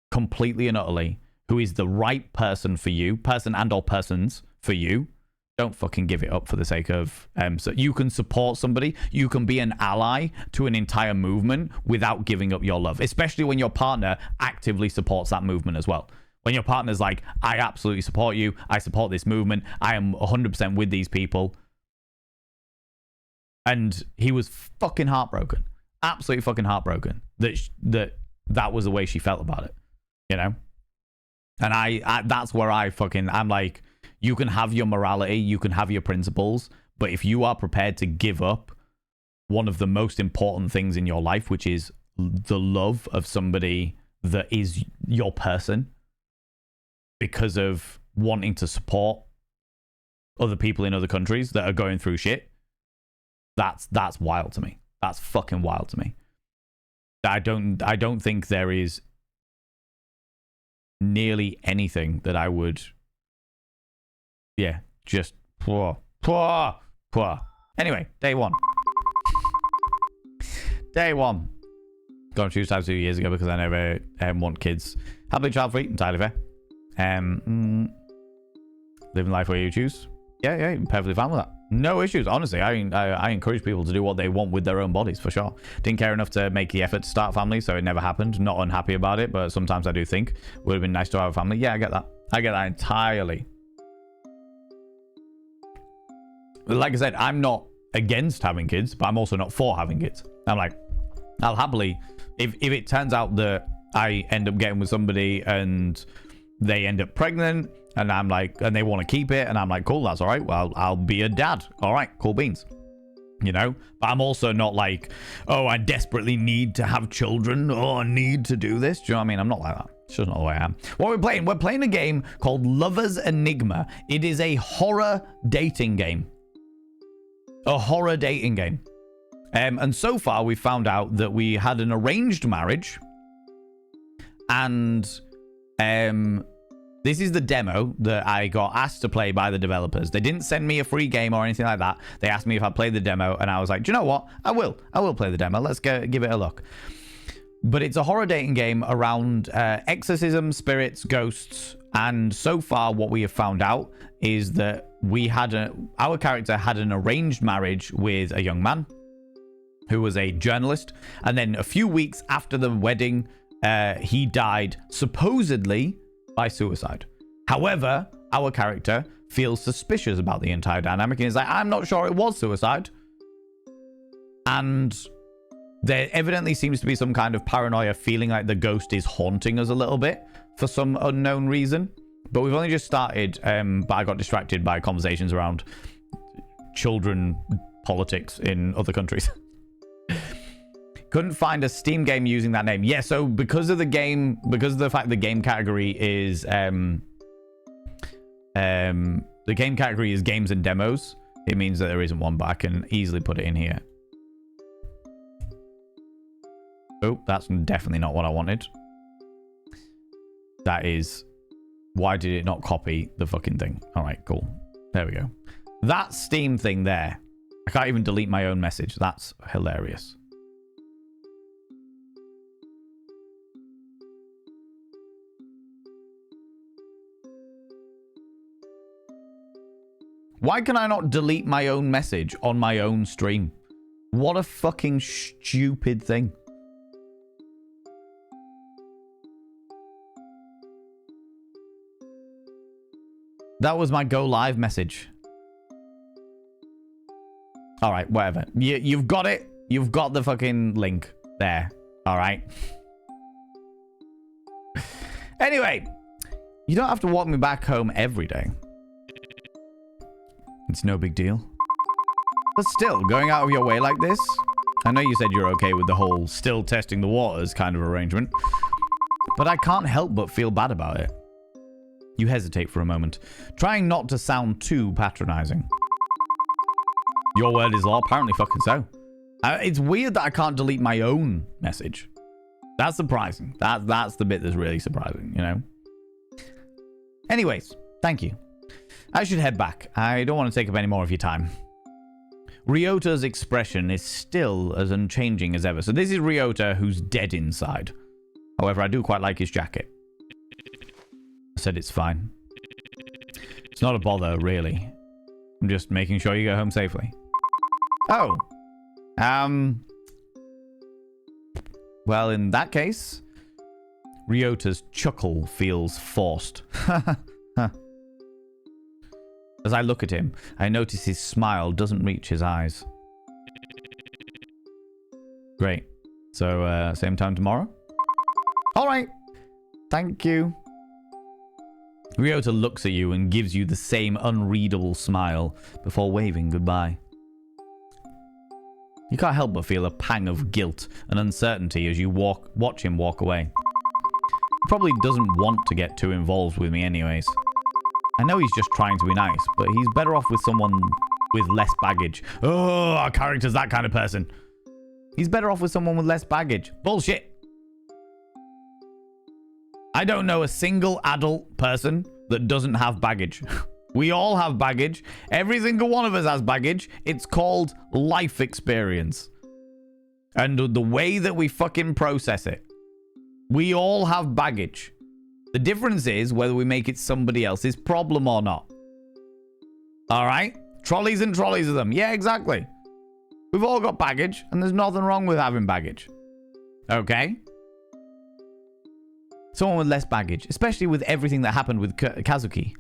Speaker 1: completely and utterly, who is the right person for you, person and or persons for you, don't fucking give it up for the sake of... so you can support somebody, you can be an ally to an entire movement without giving up your love, especially when your partner actively supports that movement as well. When your partner's like, I absolutely support you, I support this movement, I am 100% with these people. And he was fucking heartbroken. Absolutely fucking heartbroken that was the way she felt about it, you know? And I that's where I'm like, you can have your morality, you can have your principles, but if you are prepared to give up one of the most important things in your life, which is the love of somebody that is your person, because of wanting to support other people in other countries that are going through shit, that's wild to me. That's fucking wild to me. I don't think there is nearly anything that I would... Yeah, just... Anyway, day one. Day one. Got choose type 2 years ago because I never want kids. Happily child-free, entirely fair. Living life where you choose. Yeah, I'm perfectly fine with that. No issues. Honestly, I encourage people to do what they want with their own bodies, for sure. Didn't care enough to make the effort to start a family, so it never happened. Not unhappy about it, but sometimes I do think would have been nice to have a family. Yeah, I get that. I get that entirely. Like I said, I'm not against having kids, but I'm also not for having kids. I'm like, I'll happily, if it turns out that I end up getting with somebody and they end up pregnant, and I'm like, and they want to keep it, and I'm like, cool, that's all right. Well, I'll be a dad. All right, cool beans. You know? But I'm also not like, oh, I desperately need to have children. Oh, I need to do this. Do you know what I mean? I'm not like that. It's just not the way I am. What we're playing? We're playing a game called Lover's Enigma. It is a horror dating game. A horror dating game. And so far, we found out that we had an arranged marriage. And this is the demo that I got asked to play by the developers. They didn't send me a free game or anything like that. They asked me if I'd play the demo, and I was like, do you know what? I will play the demo. Let's give it a look. But it's a horror dating game around exorcism, spirits, ghosts, and so far what we have found out is that our character had an arranged marriage with a young man who was a journalist, and then a few weeks after the wedding, he died supposedly by suicide. However, our character feels suspicious about the entire dynamic and is like, I'm not sure it was suicide. And there evidently seems to be some kind of paranoia, feeling like the ghost is haunting us a little bit for some unknown reason. But we've only just started, but I got distracted by conversations around children politics in other countries. Couldn't find a Steam game using that name. Yeah, so because of the fact the game category is the game category is games and demos, it means that there isn't one, but I can easily put it in here. Oh, that's definitely not what I wanted. That is... Why did it not copy the fucking thing? All right, cool. There we go. That Steam thing there. I can't even delete my own message. That's hilarious. Why can I not delete my own message on my own stream? What a fucking stupid thing. That was my go live message. All right, whatever. You've got it. You've got the fucking link there. All right. Anyway, you don't have to walk me back home every day. It's no big deal. But still, going out of your way like this? I know you said you're okay with the whole still testing the waters kind of arrangement, but I can't help but feel bad about it. You hesitate for a moment, trying not to sound too patronizing. Your word is law, apparently fucking so. It's weird that I can't delete my own message. That's surprising. That's the bit that's really surprising, you know? Anyways, thank you. I should head back. I don't want to take up any more of your time. Ryota's expression is still as unchanging as ever. So this is Ryota who's dead inside. However, I do quite like his jacket. I said it's fine. It's not a bother, really. I'm just making sure you go home safely. Oh. Well, in that case, Ryota's chuckle feels forced. As I look at him, I notice his smile doesn't reach his eyes. Great. So, same time tomorrow? All right. Thank you. Ryota looks at you and gives you the same unreadable smile before waving goodbye. You can't help but feel a pang of guilt and uncertainty as you watch him walk away. He probably doesn't want to get too involved with me anyways. I know he's just trying to be nice, but he's better off with someone with less baggage. Oh, our character's that kind of person. He's better off with someone with less baggage. Bullshit. I don't know a single adult person that doesn't have baggage. We all have baggage. Every single one of us has baggage. It's called life experience. And the way that we fucking process it. We all have baggage. The difference is whether we make it somebody else's problem or not. All right? Trolleys and trolleys of them. Yeah, exactly. We've all got baggage, and there's nothing wrong with having baggage. Okay? Someone with less baggage, especially with everything that happened with Kazuki.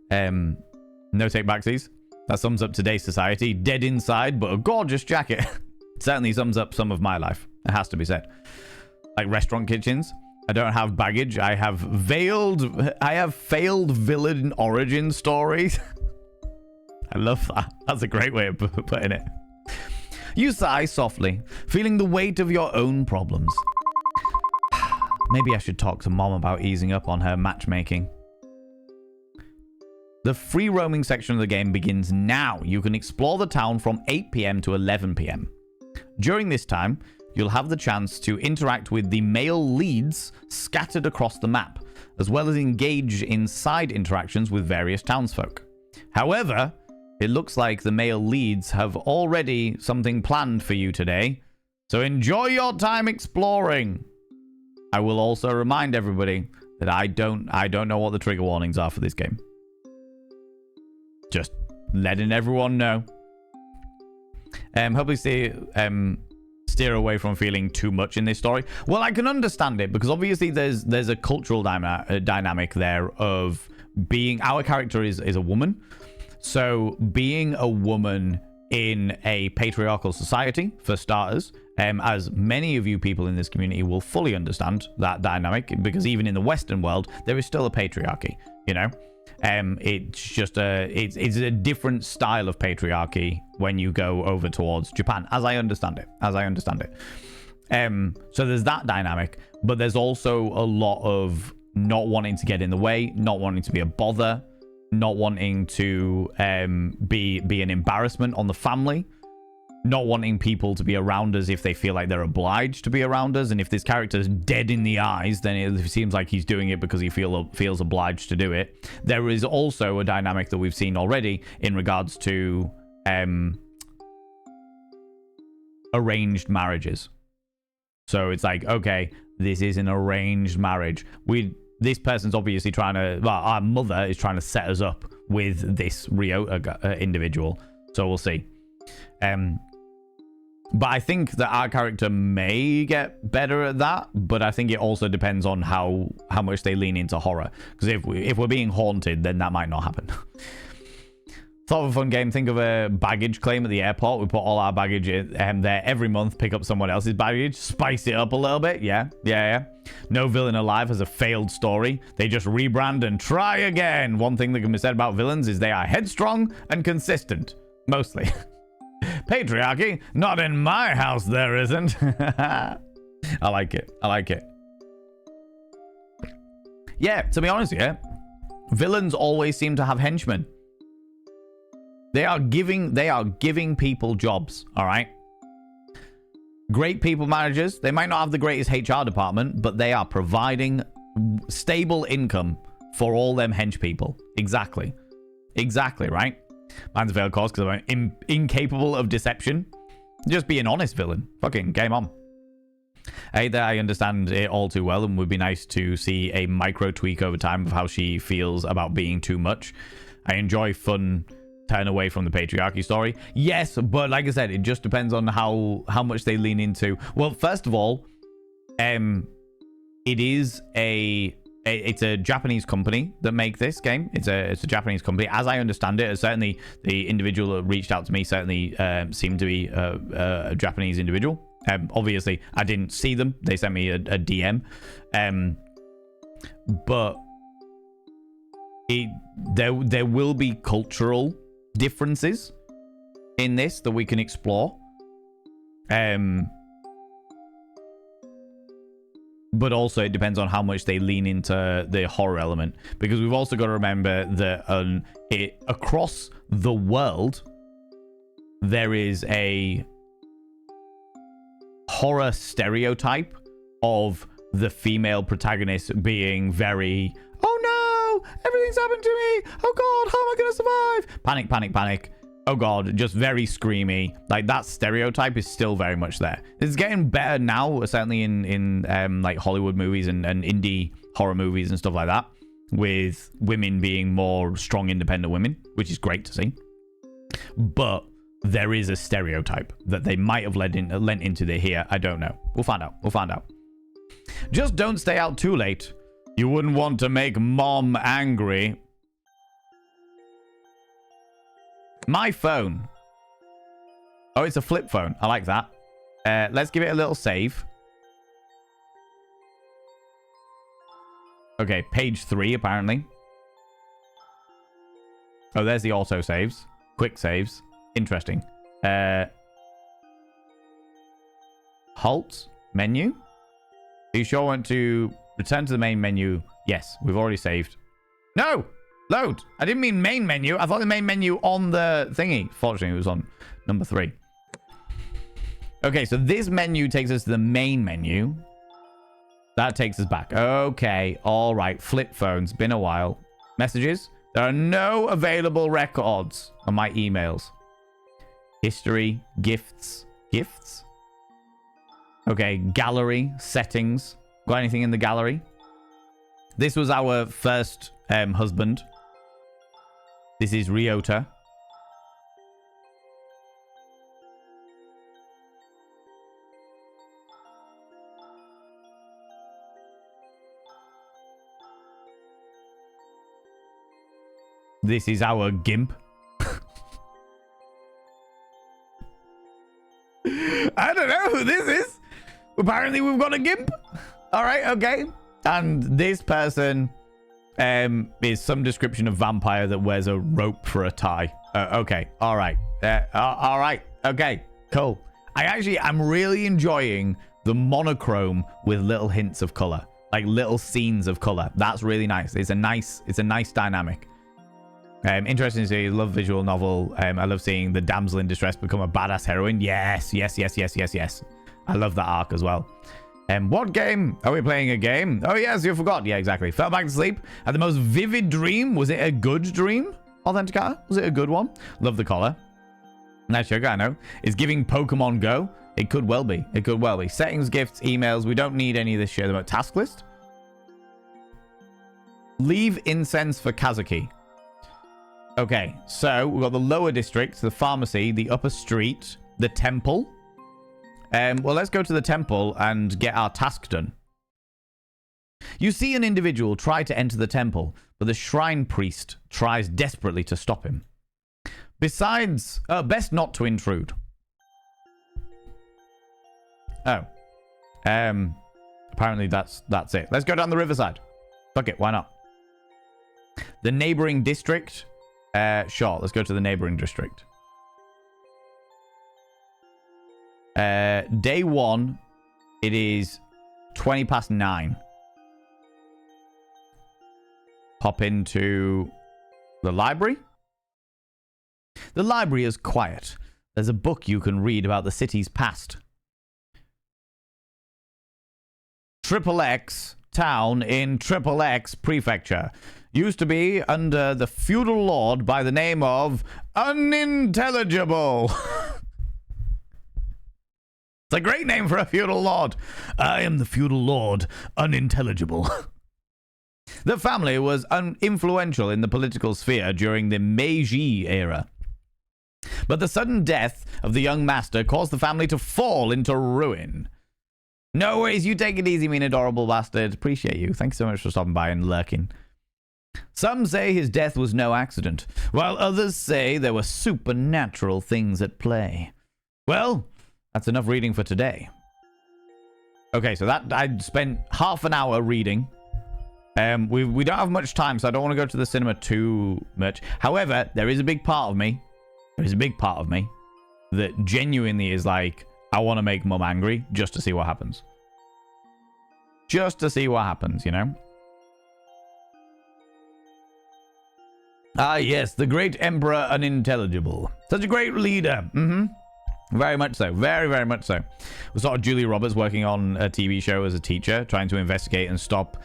Speaker 1: No take backsies. That sums up today's society. Dead inside, but a gorgeous jacket. Certainly sums up some of my life. It has to be said. Like restaurant kitchens. I don't have baggage. I have failed villain origin stories. I love that. That's a great way of putting it. You sigh softly, feeling the weight of your own problems. Maybe I should talk to Mom about easing up on her matchmaking. The free roaming section of the game begins now. You can explore the town from 8 p.m. to 11 p.m. During this time, you'll have the chance to interact with the male leads scattered across the map, as well as engage in side interactions with various townsfolk. However, it looks like the male leads have already something planned for you today, so enjoy your time exploring. I will also remind everybody that I don't know what the trigger warnings are for this game. Just letting everyone know. Hopefully steer away from feeling too much in this story. Well, I can understand it because obviously there's a cultural dynamic there of being our character is a woman. So being a woman in a patriarchal society, for starters, as many of you people in this community will fully understand that dynamic, because even in the Western world, there is still a patriarchy, you know? It's just it's a different style of patriarchy when you go over towards Japan, as I understand it. So there's that dynamic, but there's also a lot of not wanting to get in the way, not wanting to be a bother, not wanting to be an embarrassment on the family, not wanting people to be around us if they feel like they're obliged to be around us. And if this character's dead in the eyes, then it seems like he's doing it because he feels obliged to do it. There is also a dynamic that we've seen already in regards to arranged marriages. So it's like, okay, this is an arranged marriage. This person's obviously trying to... Well, our mother is trying to set us up with this Ryota individual. So we'll see. But I think that our character may get better at that, but I think it also depends on how much they lean into horror. Because if we're being haunted, then that might not happen. Thought of a fun game. Think of a baggage claim at the airport. We put all our baggage there every month, pick up someone else's baggage, spice it up a little bit. Yeah. No villain alive has a failed story. They just rebrand and try again. One thing that can be said about villains is they are headstrong and consistent. Mostly. Patriarchy? Not in my house, there isn't. I like it. Yeah, to be honest, yeah. Villains always seem to have henchmen. They are giving people jobs, all right? Great people managers. They might not have the greatest HR department, but they are providing stable income for all them hench people. Exactly, right? Mine's a failed course because I'm incapable of deception. Just be an honest villain. Fucking game on. Either I understand it all too well and would be nice to see a micro tweak over time of how she feels about being too much. I enjoy fun turn away from the patriarchy story. Yes, but like I said, it just depends on how much they lean into. Well, first of all, it's a Japanese company that make this game. It's a Japanese company, as I understand it. Certainly, the individual that reached out to me certainly seemed to be a Japanese individual. Obviously, I didn't see them. They sent me a DM, but there will be cultural differences in this that we can explore. But also it depends on how much they lean into the horror element, because we've also got to remember that across the world there is a horror stereotype of the female protagonist being very, oh no, everything's happened to me, oh god, how am I gonna survive, panic, oh god, just very screamy. Like, that stereotype is still very much there. It's getting better now, certainly in like Hollywood movies and indie horror movies and stuff like that, with women being more strong, independent women, which is great to see. But there is a stereotype that they might have lent into the here. I don't know. We'll find out. Just don't stay out too late. You wouldn't want to make mom angry. My phone. Oh, it's a flip phone. I like that. Let's give it a little save. Okay, page 3, apparently. Oh, there's the auto saves. Quick saves. Interesting. Halt. Menu. Are you sure I want to return to the main menu? Yes, we've already saved. No! Load. I didn't mean main menu. I thought the main menu on the thingy. Fortunately, it was on number 3. Okay, so this menu takes us to the main menu. That takes us back. Okay, all right. Flip phones. Been a while. Messages. There are no available records on my emails. History. Gifts. Gifts? Okay, gallery. Settings. Got anything in the gallery? This was our first husband. This is Ryota. This is our gimp. I don't know who this is. Apparently we've got a gimp. All right, okay. And this person is some description of vampire that wears a rope for a tie. Okay, all right. All right, okay, cool. I'm really enjoying the monochrome with little hints of color, like little scenes of color. That's really nice. It's a nice dynamic. Interesting to see. Love visual novel. I love seeing the damsel in distress become a badass heroine. Yes. I love that arc as well. What game? Are we playing a game? Oh, yes, you forgot. Yeah, exactly. Fell back to sleep. Had the most vivid dream. Was it a good dream? Authenticator? Was it a good one? Love the collar. Nice sugar, I know. Is giving Pokemon Go? It could well be. Settings, gifts, emails. We don't need any of this shit. About task list. Leave incense for Kazuki. Okay, so we've got the lower district, the pharmacy, the upper street, the temple. Well, let's go to the temple and get our task done. You see an individual try to enter the temple, but the shrine priest tries desperately to stop him. Besides, best not to intrude. Oh. Apparently that's it. Let's go down the riverside. Fuck it, why not? The neighboring district? Sure, let's go to the neighboring district. Day 1, it is 20 past 9. Hop into the library. The library is quiet. There's a book you can read about the city's past. Triple X town in Triple X prefecture used to be under the feudal lord by the name of Unintelligible. It's a great name for a feudal lord. I am the feudal lord, Unintelligible. The family was influential in the political sphere during the Meiji era. But the sudden death of the young master caused the family to fall into ruin. No worries, you take it easy, mean adorable bastard. Appreciate you. Thanks so much for stopping by and lurking. Some say his death was no accident, while others say there were supernatural things at play. Well, that's enough reading for today. Okay, so that I spent half an hour reading. We don't have much time, so I don't want to go to the cinema too much. However, there is a big part of me. That genuinely is like, I want to make Mum angry just to see what happens. Just to see what happens, you know? Ah, yes, the great Emperor Unintelligible. Such a great leader. Very much so. Very, very much so. We saw Julia Roberts working on a TV show as a teacher, trying to investigate and stop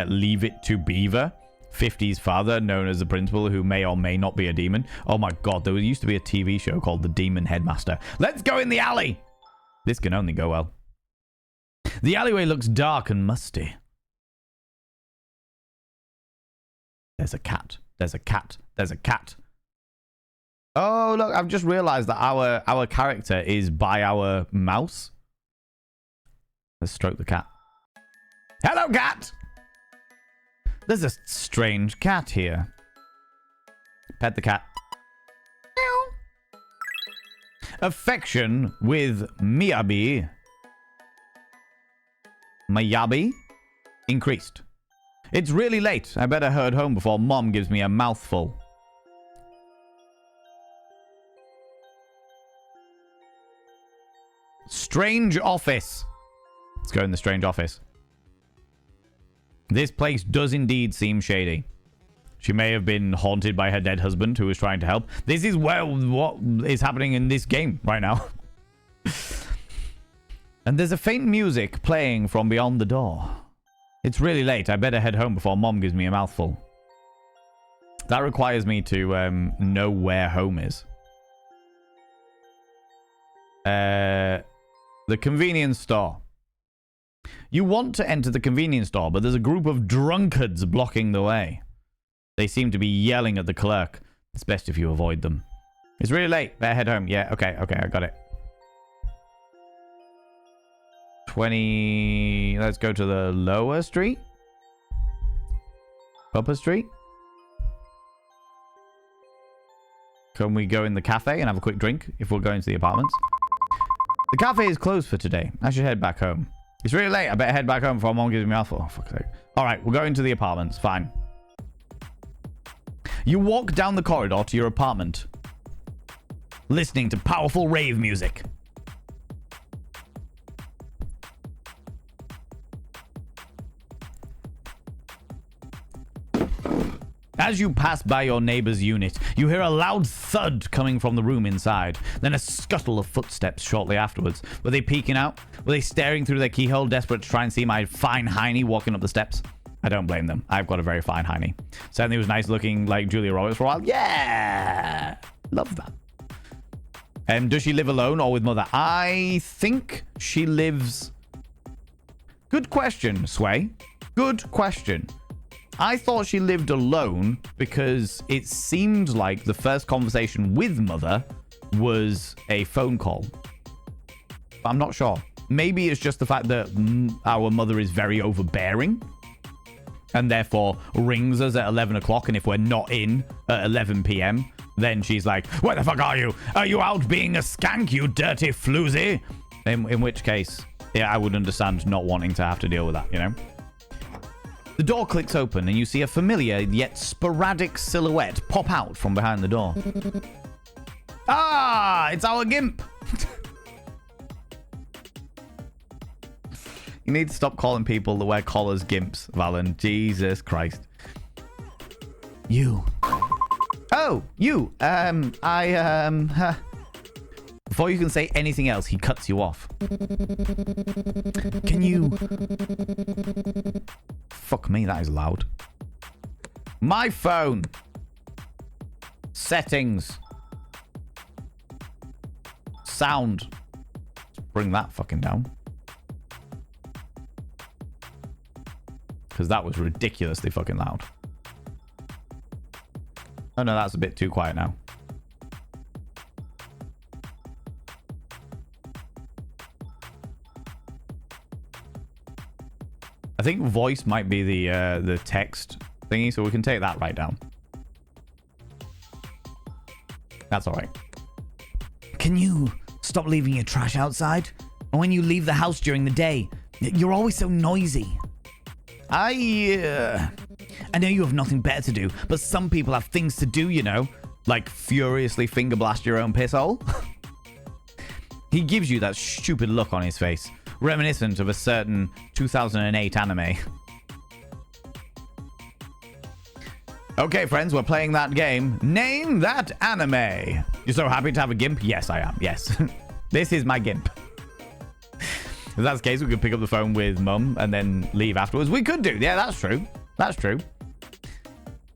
Speaker 1: Leave It to Beaver, 50's father, known as the principal, who may or may not be a demon. Oh my god, there used to be a TV show called The Demon Headmaster. Let's go in the alley! This can only go well. The alleyway looks dark and musty. There's a cat. There's a cat. There's a cat. Oh, look, I've just realized that our character is by our mouse. Let's stroke the cat. Hello, cat! There's a strange cat here. Pet the cat. Affection with Miyabi increased. It's really late. I better head home before Mom gives me a mouthful. Strange office. Let's go in the strange office. This place does indeed seem shady. She may have been haunted by her dead husband who was trying to help. This is what is happening in this game right now. And there's a faint music playing from beyond the door. It's really late. I better head home before Mom gives me a mouthful. That requires me to know where home is. The convenience store. You want to enter the convenience store, but there's a group of drunkards blocking the way. They seem to be yelling at the clerk. It's best if you avoid them. It's really late. Better head home. Yeah, okay, I got it. 20... Let's go to the lower street. Upper street. Can we go in the cafe and have a quick drink if we're going to the apartments? The cafe is closed for today. I should head back home. It's really late. I better head back home before Mom gives me a mouthful. Oh, fuck's sake. Alright, we're going to the apartments. Fine. You walk down the corridor to your apartment, listening to powerful rave music. As you pass by your neighbor's unit, you hear a loud thud coming from the room inside, then a scuttle of footsteps shortly afterwards. Were they peeking out? Were they staring through their keyhole, desperate to try and see my fine hiney walking up the steps? I don't blame them. I've got a very fine hiney. Certainly was nice looking like Julia Roberts for a while. Yeah! Love that. Does she live alone or with mother? I think she lives... Good question, Sway. Good question. I thought she lived alone because it seemed like the first conversation with mother was a phone call. But I'm not sure. Maybe it's just the fact that our mother is very overbearing and therefore rings us at 11 o'clock. And if we're not in at 11 p.m., then she's like, where the fuck are you? Are you out being a skank, you dirty floozy? In which case, yeah, I would understand not wanting to have to deal with that, you know? The door clicks open and you see a familiar yet sporadic silhouette pop out from behind the door. Ah, it's our gimp. You need to stop calling people that wear collars gimps, Valen. Jesus Christ. You. Oh, you. Before you can say anything else, he cuts you off. Can you... Fuck me, that is loud. My phone. Settings. Sound. Let's bring that fucking down. Because that was ridiculously fucking loud. Oh no, that's a bit too quiet now. I think voice might be the text thingy, so we can take that right down. That's all right. Can you stop leaving your trash outside? And when you leave the house during the day, you're always so noisy. I know you have nothing better to do, but some people have things to do, you know, like furiously finger blast your own piss hole. He gives you that stupid look on his face, reminiscent of a certain 2008 anime. Okay, friends, we're playing that game. Name that anime. You're so happy to have a gimp? Yes, I am. Yes. This is my gimp. If that's the case, we could pick up the phone with Mum and then leave afterwards. We could do. Yeah, that's true. That's true.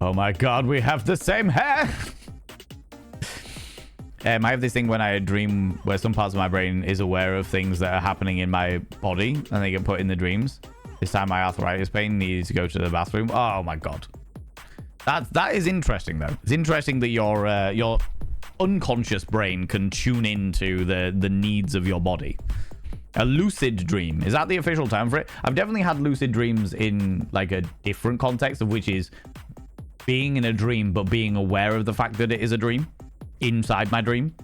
Speaker 1: Oh my God, we have the same hair. I have this thing when I dream where some parts of my brain is aware of things that are happening in my body and they get put in the dreams. This time my arthritis pain needs to go to the bathroom. Oh my God. That is interesting though. It's interesting that your unconscious brain can tune into the needs of your body. A lucid dream. Is that the official term for it? I've definitely had lucid dreams in like a different context, of which is being in a dream but being aware of the fact that it is a dream inside my dream.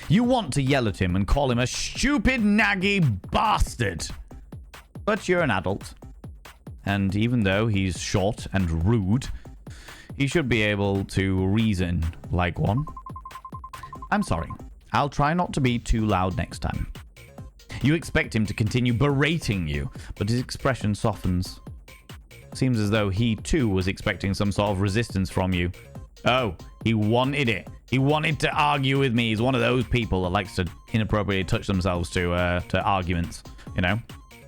Speaker 1: You want to yell at him and call him a stupid naggy bastard. But you're an adult. And even though he's short and rude, he should be able to reason like one. I'm sorry. I'll try not to be too loud next time. You expect him to continue berating you, but his expression softens. Seems as though he too was expecting some sort of resistance from you. Oh, he wanted it. He wanted to argue with me. He's one of those people that likes to inappropriately touch themselves to arguments, you know?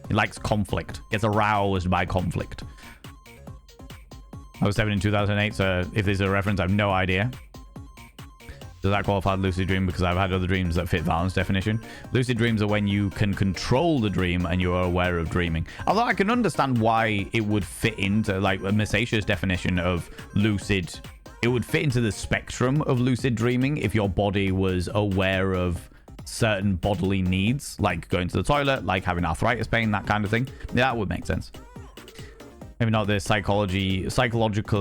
Speaker 1: He likes conflict. Gets aroused by conflict. I was 7 in 2008, so if there's a reference, I have no idea. Does that qualify lucid dream? Because I've had other dreams that fit Valen's definition. Lucid dreams are when you can control the dream and you are aware of dreaming. Although I can understand why it would fit into, like, Masasha's definition of lucid. It would fit into the spectrum of lucid dreaming if your body was aware of certain bodily needs, like going to the toilet, like having arthritis pain, that kind of thing. Yeah, that would make sense. Maybe not the psychology subfield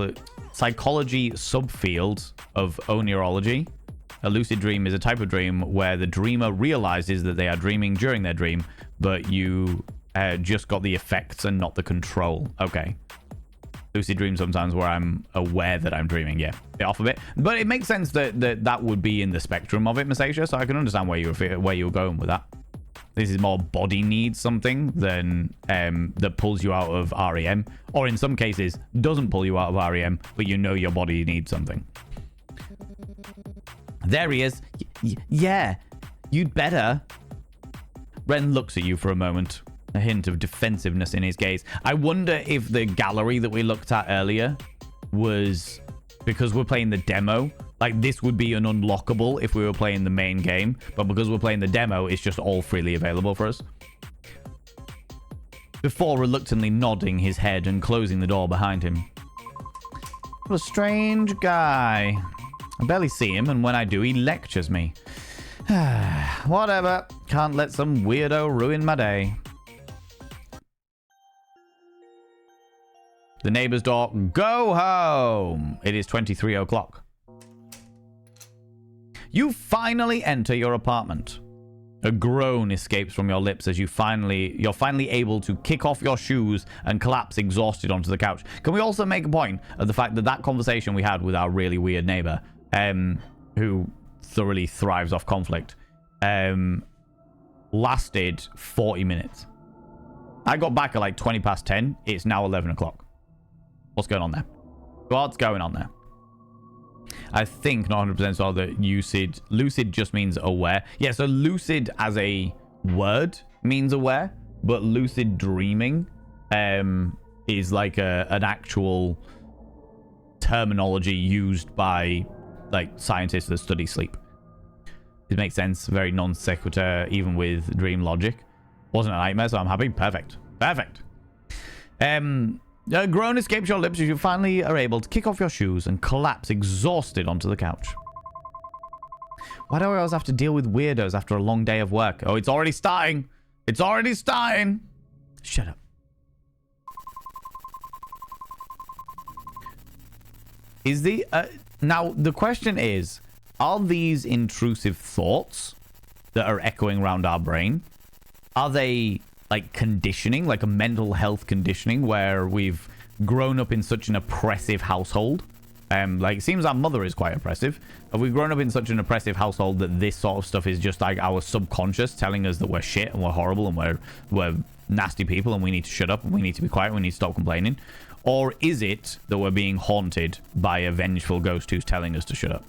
Speaker 1: of oneurology. A lucid dream is a type of dream where the dreamer realizes that they are dreaming during their dream, but you just got the effects and not the control. Okay. Lucid dream sometimes where I'm aware that I'm dreaming. Yeah, bit off a bit. But it makes sense that would be in the spectrum of it, Masasha, so I can understand where you were going with that. This is more body needs something than that pulls you out of REM. Or in some cases, doesn't pull you out of REM, but you know your body needs something. There he is. Yeah, you'd better. Ren looks at you for a moment. A hint of defensiveness in his gaze. I wonder if the gallery that we looked at earlier was because we're playing the demo. Like, this would be an unlockable if we were playing the main game. But because we're playing the demo, it's just all freely available for us. Before reluctantly nodding his head and closing the door behind him. What a strange guy. I barely see him, and when I do, he lectures me. Whatever. Can't let some weirdo ruin my day. The neighbor's door. Go home. It is 23 o'clock. You finally enter your apartment. A groan escapes from your lips as you're finally able to kick off your shoes and collapse exhausted onto the couch. Can we also make a point of the fact that that conversation we had with our really weird neighbor, who thoroughly thrives off conflict, lasted 40 minutes. I got back at like 20 past 10. It's now 11 o'clock. What's going on there? What's going on there? I think not 100% sure that lucid just means aware. Yeah, so lucid as a word means aware, but lucid dreaming is like an actual terminology used by like scientists that study sleep. It makes sense. Very non sequitur, even with dream logic. Wasn't a nightmare, so I'm happy. Perfect. Perfect. A groan escapes your lips as you finally are able to kick off your shoes and collapse exhausted onto the couch. Why do I always have to deal with weirdos after a long day of work? Oh, it's already starting. It's already starting. Shut up. Is the... now, the question is, are these intrusive thoughts that are echoing around our brain, are they like conditioning, like a mental health conditioning where we've grown up in such an oppressive household? Like, it seems our mother is quite oppressive. Have we grown up in such an oppressive household that this sort of stuff is just like our subconscious telling us that we're shit and we're horrible and we're nasty people and we need to shut up and we need to be quiet and we need to stop complaining? Or is it that we're being haunted by a vengeful ghost who's telling us to shut up?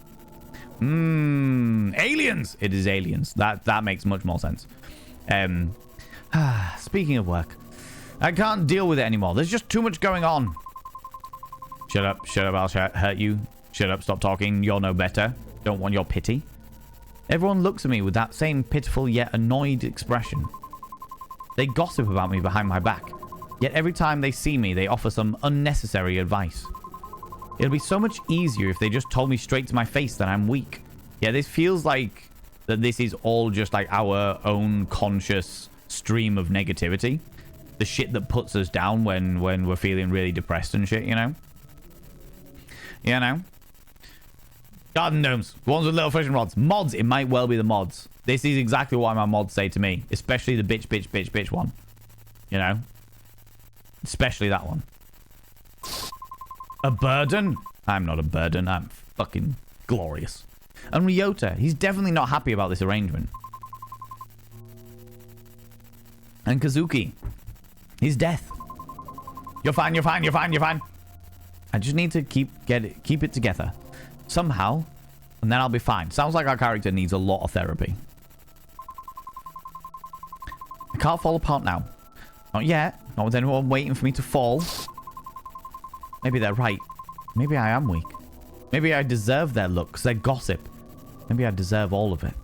Speaker 1: Aliens! It is aliens. That makes much more sense. Speaking of work, I can't deal with it anymore. There's just too much going on. Shut up, I'll hurt you. Shut up, stop talking. You're no better. Don't want your pity. Everyone looks at me with that same pitiful yet annoyed expression. They gossip about me behind my back. Yet every time they see me, they offer some unnecessary advice. It'll be so much easier if they just told me straight to my face that I'm weak. Yeah, this feels like that this is all just like our own conscious stream of negativity. The shit that puts us down when we're feeling really depressed and shit, you know? You know? Garden gnomes. Ones with little fishing rods. Mods. It might well be the mods. This is exactly what my mods say to me. Especially the bitch one. You know? Especially that one. A burden? I'm not a burden. I'm fucking glorious. And Ryota. He's definitely not happy about this arrangement. And Kazuki. His death. You're fine, you're fine, you're fine, you're fine. I just need to keep it together. Somehow. And then I'll be fine. Sounds like our character needs a lot of therapy. I can't fall apart now. Not yet. Not with anyone waiting for me to fall. Maybe they're right. Maybe I am weak. Maybe I deserve their looks, their gossip. Maybe I deserve all of it.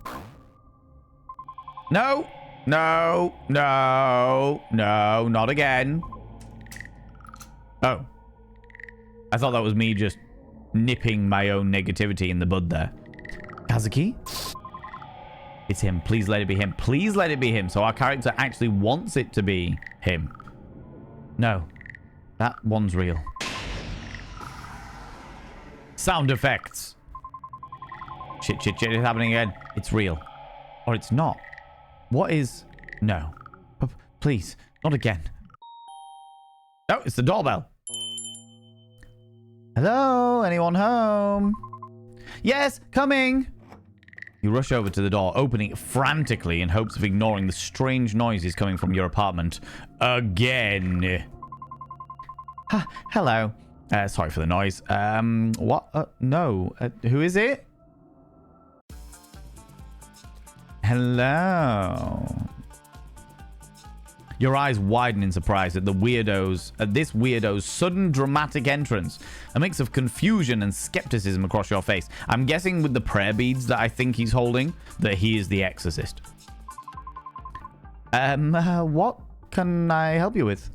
Speaker 1: No! No! No! No! Not again. Oh. I thought that was me just nipping my own negativity in the bud there. Kazuki? It's him. Please let it be him. Please let it be him. So our character actually wants it to be him. No. That one's real. Sound effects. Shit, shit, shit is happening again. It's real. Or it's not. What is... No. Please. Not again. Oh, it's the doorbell. Hello? Anyone home? Yes, coming. You rush over to the door, opening it frantically in hopes of ignoring the strange noises coming from your apartment. Again. Hello. Sorry for the noise. What? No. Who is it? Hello. Your eyes widen in surprise at this weirdo's sudden dramatic entrance. A mix of confusion and skepticism across your face. I'm guessing with the prayer beads that I think he's holding, that he is the exorcist. What can I help you with?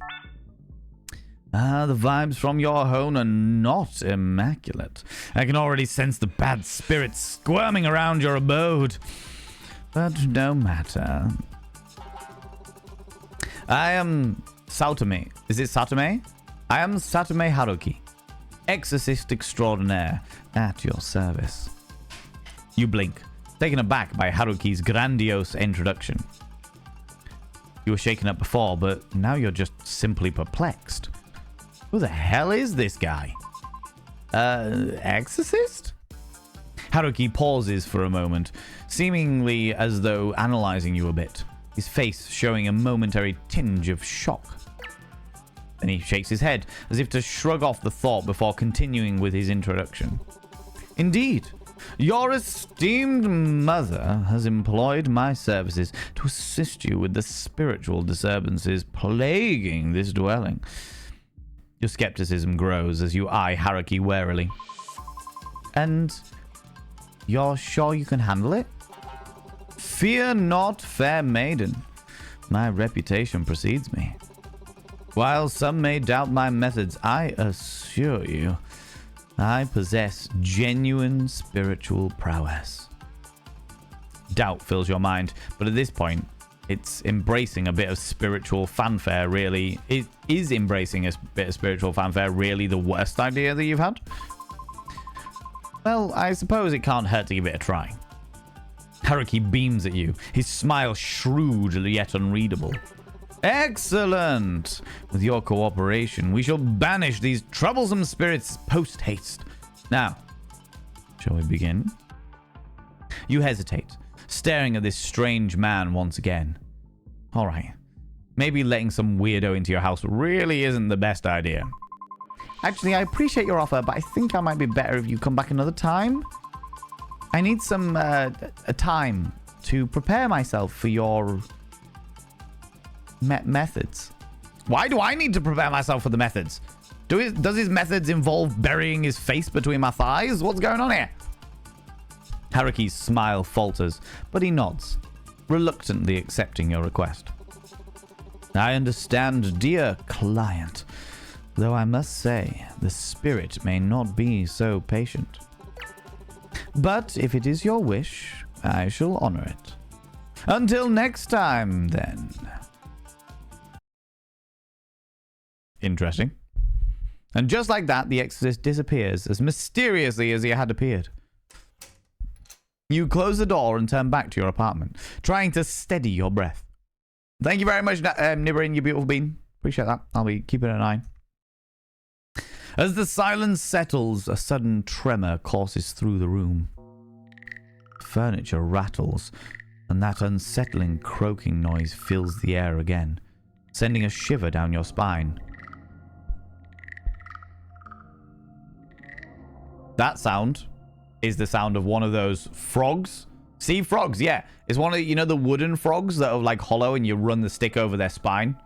Speaker 1: The vibes from your home are not immaculate. I can already sense the bad spirits squirming around your abode. But no matter. I am Satome. Is it Satome? I am Satome Haruki, exorcist extraordinaire, at your service. You blink, taken aback by Haruki's grandiose introduction. You were shaken up before, but now you're just simply perplexed. Who the hell is this guy? Exorcist? Haruki pauses for a moment, seemingly as though analyzing you a bit, his face showing a momentary tinge of shock. Then he shakes his head, as if to shrug off the thought before continuing with his introduction. Indeed, your esteemed mother has employed my services to assist you with the spiritual disturbances plaguing this dwelling. Your skepticism grows as you eye Haruki warily. And you're sure you can handle it? Fear not, fair maiden. My reputation precedes me. While some may doubt my methods, I assure you, I possess genuine spiritual prowess. Doubt fills your mind, but at this point, it's embracing a bit of spiritual fanfare, really. It is embracing a bit of spiritual fanfare really the worst idea that you've had? Well, I suppose it can't hurt to give it a try. Haruki beams at you, his smile shrewd yet unreadable. Excellent! With your cooperation, we shall banish these troublesome spirits post-haste. Now, shall we begin? You hesitate, staring at this strange man once again. Alright, maybe letting some weirdo into your house really isn't the best idea. Actually, I appreciate your offer, but I think I might be better if you come back another time. I need some time to prepare myself for your methods. Why do I need to prepare myself for the methods? Does his methods involve burying his face between my thighs? What's going on here? Haruki's smile falters, but he nods, reluctantly accepting your request. I understand, dear client, though I must say the spirit may not be so patient. But if it is your wish, I shall honor it. Until next time, then. Interesting. And just like that, the exorcist disappears as mysteriously as he had appeared. You close the door and turn back to your apartment, trying to steady your breath. Thank you very much, Nibirin, you beautiful bean. Appreciate that. I'll be keeping an eye. As the silence settles, a sudden tremor courses through the room. Furniture rattles, and that unsettling croaking noise fills the air again, sending a shiver down your spine. That sound is the sound of one of those frogs. Sea frogs, yeah. It's one of the, you know, the wooden frogs that are like hollow and you run the stick over their spine.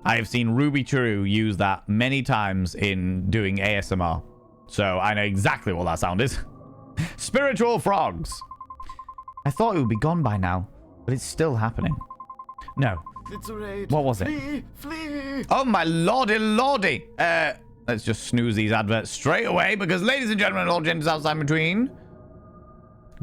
Speaker 1: I have seen Ruby Churu use that many times in doing ASMR. So I know exactly what that sound is. Spiritual frogs. I thought it would be gone by now, but it's still happening. No.
Speaker 2: It's a raid.
Speaker 1: What was it?
Speaker 2: Flee! Flee!
Speaker 1: Oh my lordy lordy. Let's just snooze these adverts straight away because, ladies and gentlemen, all genders outside in between,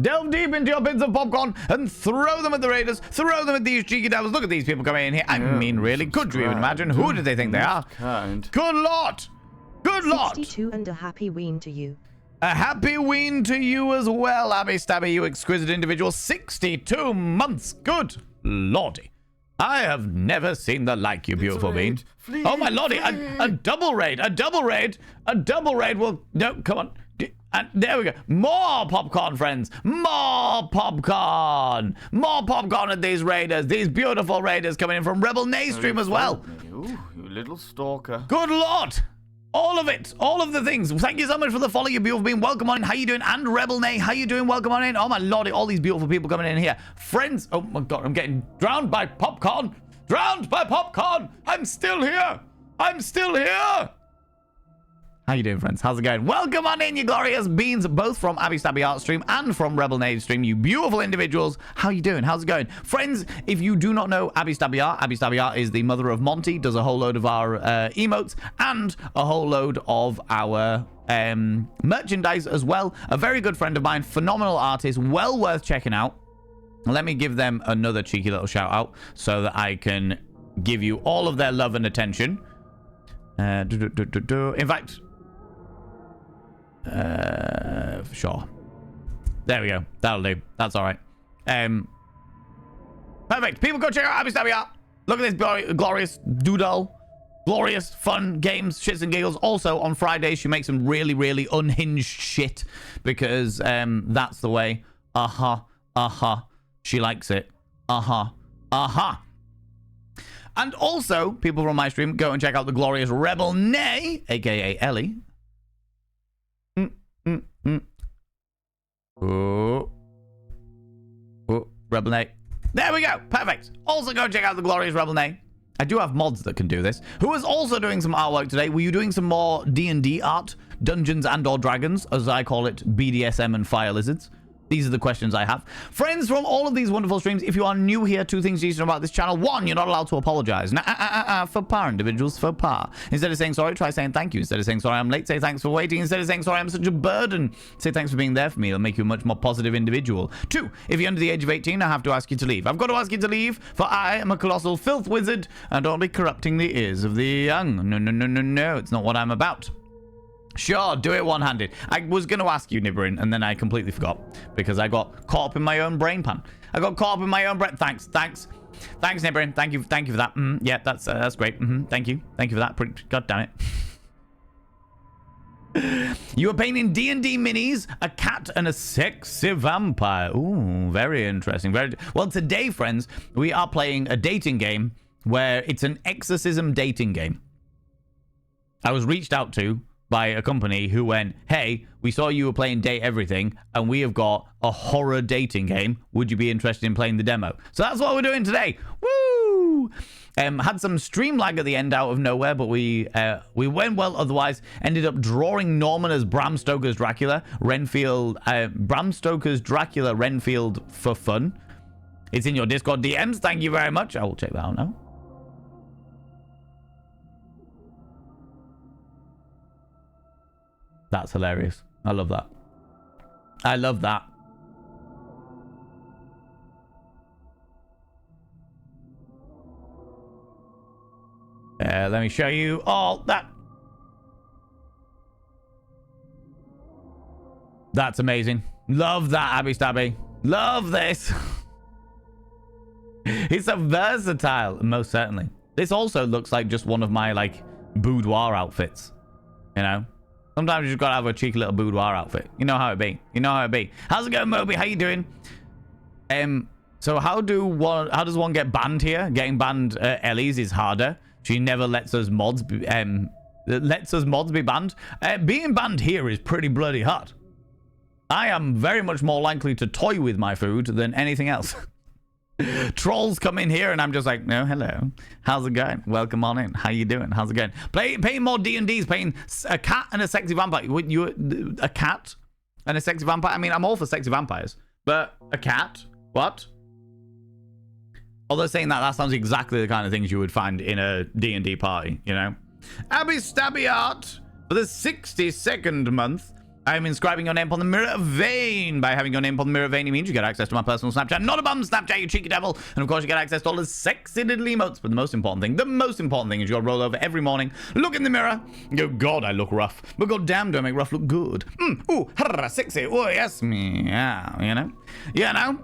Speaker 1: delve deep into your bins of popcorn and throw them at the raiders. Throw them at these cheeky devils. Look at these people coming in here. I mean, really, could you even imagine? Who do they think they are?
Speaker 2: Kind.
Speaker 1: Good Lord! Good Lord!
Speaker 3: 62 and a happy ween to you.
Speaker 1: A happy ween to you as well, Abby Stabby, you exquisite individual. 62 months. Good Lordy. I have never seen the like, you beautiful bean.
Speaker 2: Flee,
Speaker 1: Oh my lordy, a double raid, a double raid, a double raid will... No, come on. And there we go. More popcorn, friends. More popcorn. More popcorn at these raiders. These beautiful raiders coming in from Rebel Naystream as well.
Speaker 2: You little stalker.
Speaker 1: Good Lord. All of it. All of the things. Thank you so much for the follow, you beautiful being. Welcome on in. How you doing? And Rebel Nay, how you doing? Welcome on in. Oh my lordy, all these beautiful people coming in here. Friends. Oh my God, I'm getting drowned by popcorn. Drowned by popcorn. I'm still here. I'm still here. How you doing, friends? How's it going? Welcome on in, you glorious beans, both from Abby Stabby Art stream and from Rebel Nade stream. You beautiful individuals. How you doing? How's it going? Friends, if you do not know Abby Stabby Art is the mother of Monty, does a whole load of our emotes and a whole load of our merchandise as well. A very good friend of mine, phenomenal artist, well worth checking out. Let me give them another cheeky little shout out so that I can give you all of their love and attention. In fact, sure. There we go. That'll do. That's all right. Perfect. People go check out Abby Stabby Art. Look at this glorious doodle. Glorious, fun games, shits and giggles. Also, on Fridays, she makes some really, really unhinged shit because that's the way. She likes it. And also, people from my stream, go and check out the glorious Rebel Nay, aka Ellie. Oh, Rebel Nay. There we go. Perfect. Also, go check out the glorious Rebel Nay. I do have mods that can do this. Who is also doing some artwork today? Were you doing some more D&D art? Dungeons and or Dragons, as I call it, BDSM and Fire Lizards? These are the questions I have. Friends from all of these wonderful streams, if you are new here, two things you need to know about this channel. One, you're not allowed to apologize. For par, individuals, for par. Instead of saying sorry, try saying thank you. Instead of saying sorry, I'm late, say thanks for waiting. Instead of saying sorry, I'm such a burden, say thanks for being there for me. It'll make you a much more positive individual. Two, if you're under the age of 18, I have to ask you to leave. I've got to ask you to leave, for I am a colossal filth wizard, and don't be corrupting the ears of the young. No, it's not what I'm about. Sure, do it one-handed. I was going to ask you, Nibberin, and then I completely forgot because I got caught up in my own brain pan. I got caught up in my own brain. Thanks, Nibberin. Thank you for that. Yeah, that's great. Thank you for that. God damn it. You are painting D&D minis, a cat, and a sexy vampire. Ooh, very interesting. Well, today, friends, we are playing a dating game where it's an exorcism dating game. I was reached out to by a company who went, hey, we saw you were playing Date Everything, and we have got a horror dating game. Would you be interested in playing the demo? So that's what we're doing today. Woo! Had some stream lag at the end out of nowhere, but we went well otherwise. Ended up drawing Norman as Bram Stoker's Dracula, Bram Stoker's Dracula Renfield for fun. It's in your Discord DMs. Thank you very much. I will check that out now. That's hilarious. I love that. I love that. Let me show you all that. That's amazing. Love that, Abby Stabby. Love this. It's so versatile, most certainly. This also looks like just one of my, like, boudoir outfits. You know? Sometimes you just gotta have a cheeky little boudoir outfit. You know how it be. How's it going, Moby? How you doing? So how does one get banned here? Getting banned Ellie's is harder. She never lets us mods be banned. Being banned here is pretty bloody hot. I am very much more likely to toy with my food than anything else. Trolls come in here and I'm just like, no, hello, how's it going? Welcome on in. How you doing? How's it going? Playing more D&Ds, playing a cat and a sexy vampire. A cat and a sexy vampire? I mean, I'm all for sexy vampires, but a cat? What? Although saying that sounds exactly the kind of things you would find in a D&D party, you know? Abby Stabby Art for the 62nd month. I am inscribing your name upon the mirror vein. By having your name upon the mirror vein, it means you get access to my personal Snapchat. Not a bum Snapchat, you cheeky devil. And of course, you get access to all the sexy little emotes. But the most important thing is you'll roll over every morning, look in the mirror, and go, God, I look rough. But God damn, do I make rough look good. Ooh, sexy. Oh, yes, me. Yeah, you know?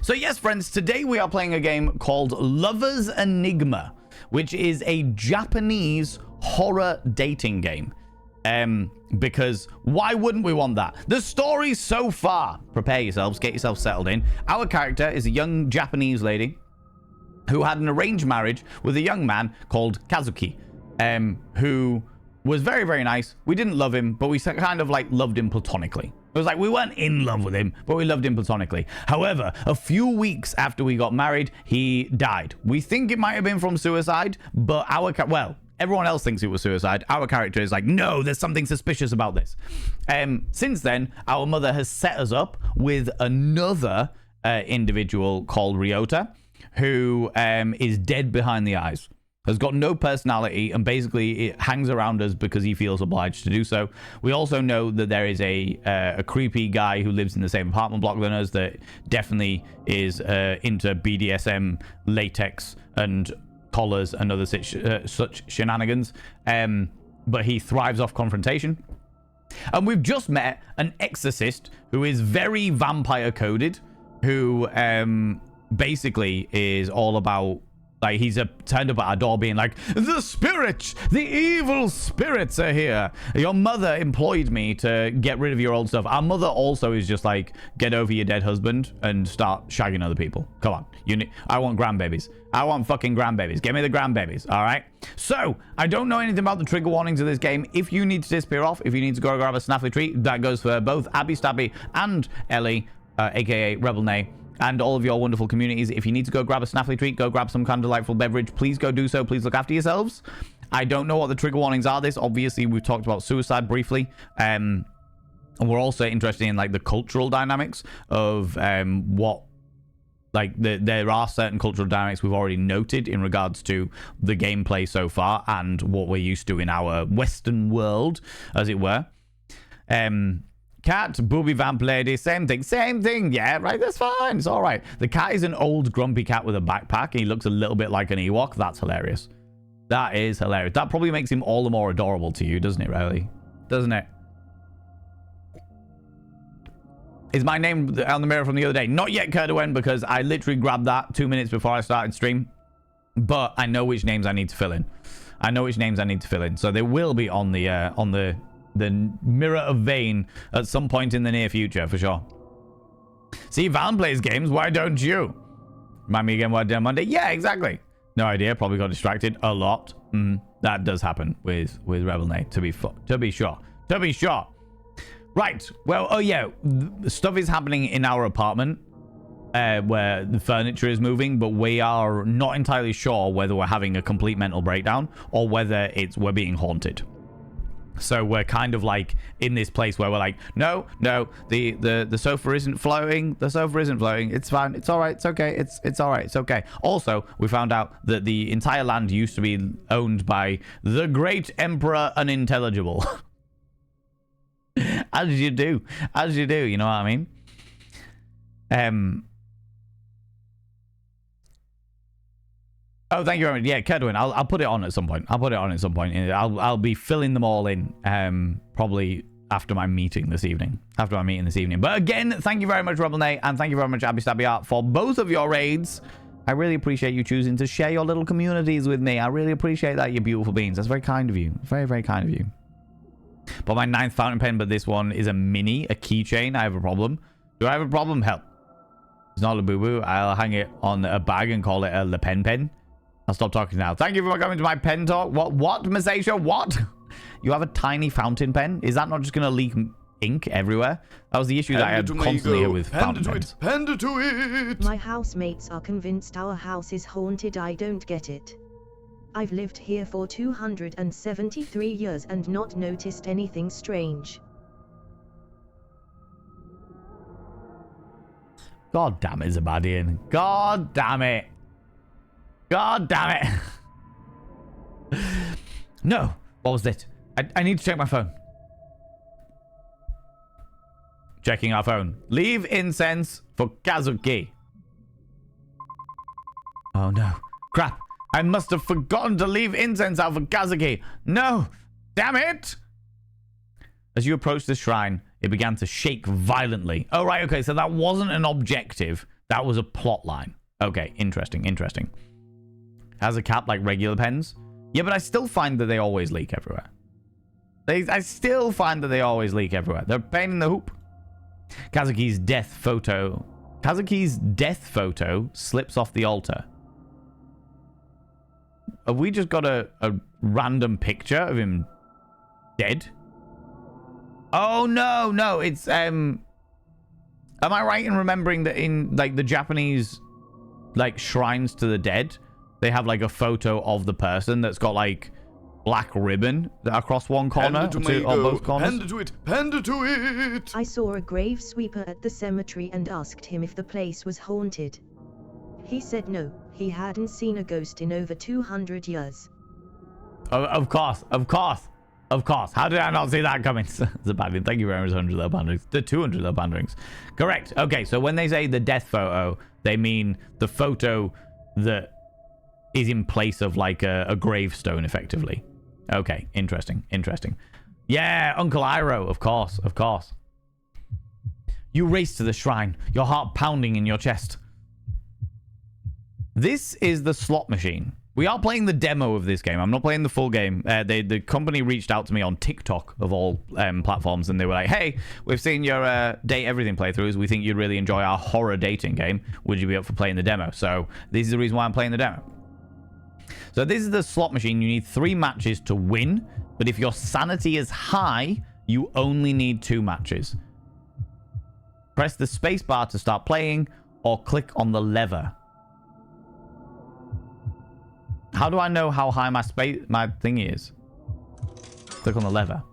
Speaker 1: So yes, friends, today we are playing a game called Lover's Enigma, which is a Japanese horror dating game. Because why wouldn't we want that? The story so far, prepare yourselves, get yourself settled in. Our character is a young Japanese lady who had an arranged marriage with a young man called Kazuki, who was very, very nice. We didn't love him, but we kind of like loved him platonically. It was like we weren't in love with him, but we loved him platonically. However, a few weeks after we got married, he died. We think it might have been from suicide, but Everyone else thinks it was suicide. Our character is like, no, there's something suspicious about this. Since then, our mother has set us up with another individual called Ryota, who is dead behind the eyes, has got no personality, and basically it hangs around us because he feels obliged to do so. We also know that there is a creepy guy who lives in the same apartment block than us that definitely is into BDSM, latex, and collars and other such shenanigans. But he thrives off confrontation. And we've just met an exorcist who is very vampire coded, who basically is all about, like, he's turned up at our door being like, the spirits, the evil spirits are here. Your mother employed me to get rid of your old stuff. Our mother also is just like, get over your dead husband and start shagging other people. Come on. I want grandbabies. I want fucking grandbabies. Give me the grandbabies. All right. So I don't know anything about the trigger warnings of this game. If you need to disappear off, if you need to go grab a snaffly treat, that goes for both Abby Stabby and Ellie, aka Rebel Nay, and all of your wonderful communities. If you need to go grab a snaffly treat, go grab some kind of delightful beverage, please go do so. Please look after yourselves. I don't know what the trigger warnings are. This, obviously, we've talked about suicide briefly. And we're also interested in, like, the cultural dynamics of what, like, there are certain cultural dynamics we've already noted in regards to the gameplay so far and what we're used to in our Western world, as it were. Cat, booby vamp lady, same thing. Yeah, right, that's fine. It's all right. The cat is an old grumpy cat with a backpack. He looks a little bit like an Ewok. That's hilarious. That is hilarious. That probably makes him all the more adorable to you, doesn't it, really? Doesn't it? Is my name on the mirror from the other day? Not yet, Kurdowen, because I literally grabbed that 2 minutes before I started stream. But I know which names I need to fill in. So they will be on the mirror of Vane at some point in the near future, for sure. See, Val plays games. Why don't you? Remind me again what I did on Monday. Yeah, exactly. No idea. Probably got distracted a lot. That does happen with Rebel Nay, to be sure. Right. Well, oh yeah, stuff is happening in our apartment where the furniture is moving, but we are not entirely sure whether we're having a complete mental breakdown or whether we're being haunted. So we're kind of like in this place where we're like, no, the sofa isn't floating. It's fine. It's all right. It's okay. It's all right. It's okay. Also, we found out that the entire land used to be owned by the great Emperor Unintelligible. As you do. You know what I mean? Oh, thank you very much. Yeah, Kedwin, I'll put it on at some point. I'll be filling them all in probably after my meeting this evening. But again, thank you very much, Rebel Nay, and thank you very much, Abby Stabby Art, for both of your raids. I really appreciate you choosing to share your little communities with me. I really appreciate that, you beautiful beings. That's very kind of you. Very, very kind of you. But my 9th fountain pen, but this one is a keychain. I have a problem. Do I have a problem? Help. It's not a boo-boo. I'll hang it on a bag and call it a Le Pen pen. I'll stop talking now. Thank you for coming to my pen talk. What, Masasha? What? You have a tiny fountain pen? Is that not just going to leak ink everywhere? That was the issue that I had constantly here with fountain pens.
Speaker 2: Panda to it!
Speaker 3: My housemates are convinced our house is haunted. I don't get it. I've lived here for 273 years and not noticed anything strange.
Speaker 1: God damn it, Zabadian. God damn it. No. What was it? I need to check my phone. Checking our phone. Leave incense for Kazuki. Oh no. Crap. I must have forgotten to leave incense out for Kazuki. No. Damn it. As you approached the shrine, it began to shake violently. Oh, right. Okay. So that wasn't an objective. That was a plot line. Okay. Interesting. Has a cap like regular pens? Yeah, but I still find that they always leak everywhere. I still find that they always leak everywhere. They're a pain in the hoop. Kazuki's death photo slips off the altar. Have we just got a random picture of him dead? Oh, no. It's, am I right in remembering that in, like, the Japanese, like, shrines to the dead, they have, like, a photo of the person that's got, like, black ribbon across one corner or both corners?
Speaker 2: Panda to it. Panda to it.
Speaker 3: I saw a grave sweeper at the cemetery and asked him if the place was haunted. He said no, he hadn't seen a ghost in over 200 years.
Speaker 1: Of course. How did I not see that coming? Zabadian, thank you very much, 100 little panda rings. The 200 little panda rings. Correct. Okay, so when they say the death photo, they mean the photo that is in place of like a gravestone, effectively. Okay, interesting. Yeah, Uncle Iroh, of course. You race to the shrine, your heart pounding in your chest. This is the slot machine. We are playing the demo of this game. I'm not playing the full game. The company reached out to me on TikTok, of all platforms, and they were like, hey, we've seen your Date Everything playthroughs. We think you'd really enjoy our horror dating game. Would you be up for playing the demo? So this is the reason why I'm playing the demo. So this is the slot machine. You need 3 matches to win, but if your sanity is high, you only need 2 matches. Press the space bar to start playing, or click on the lever. How do I know how high my thingy is? Click on the lever.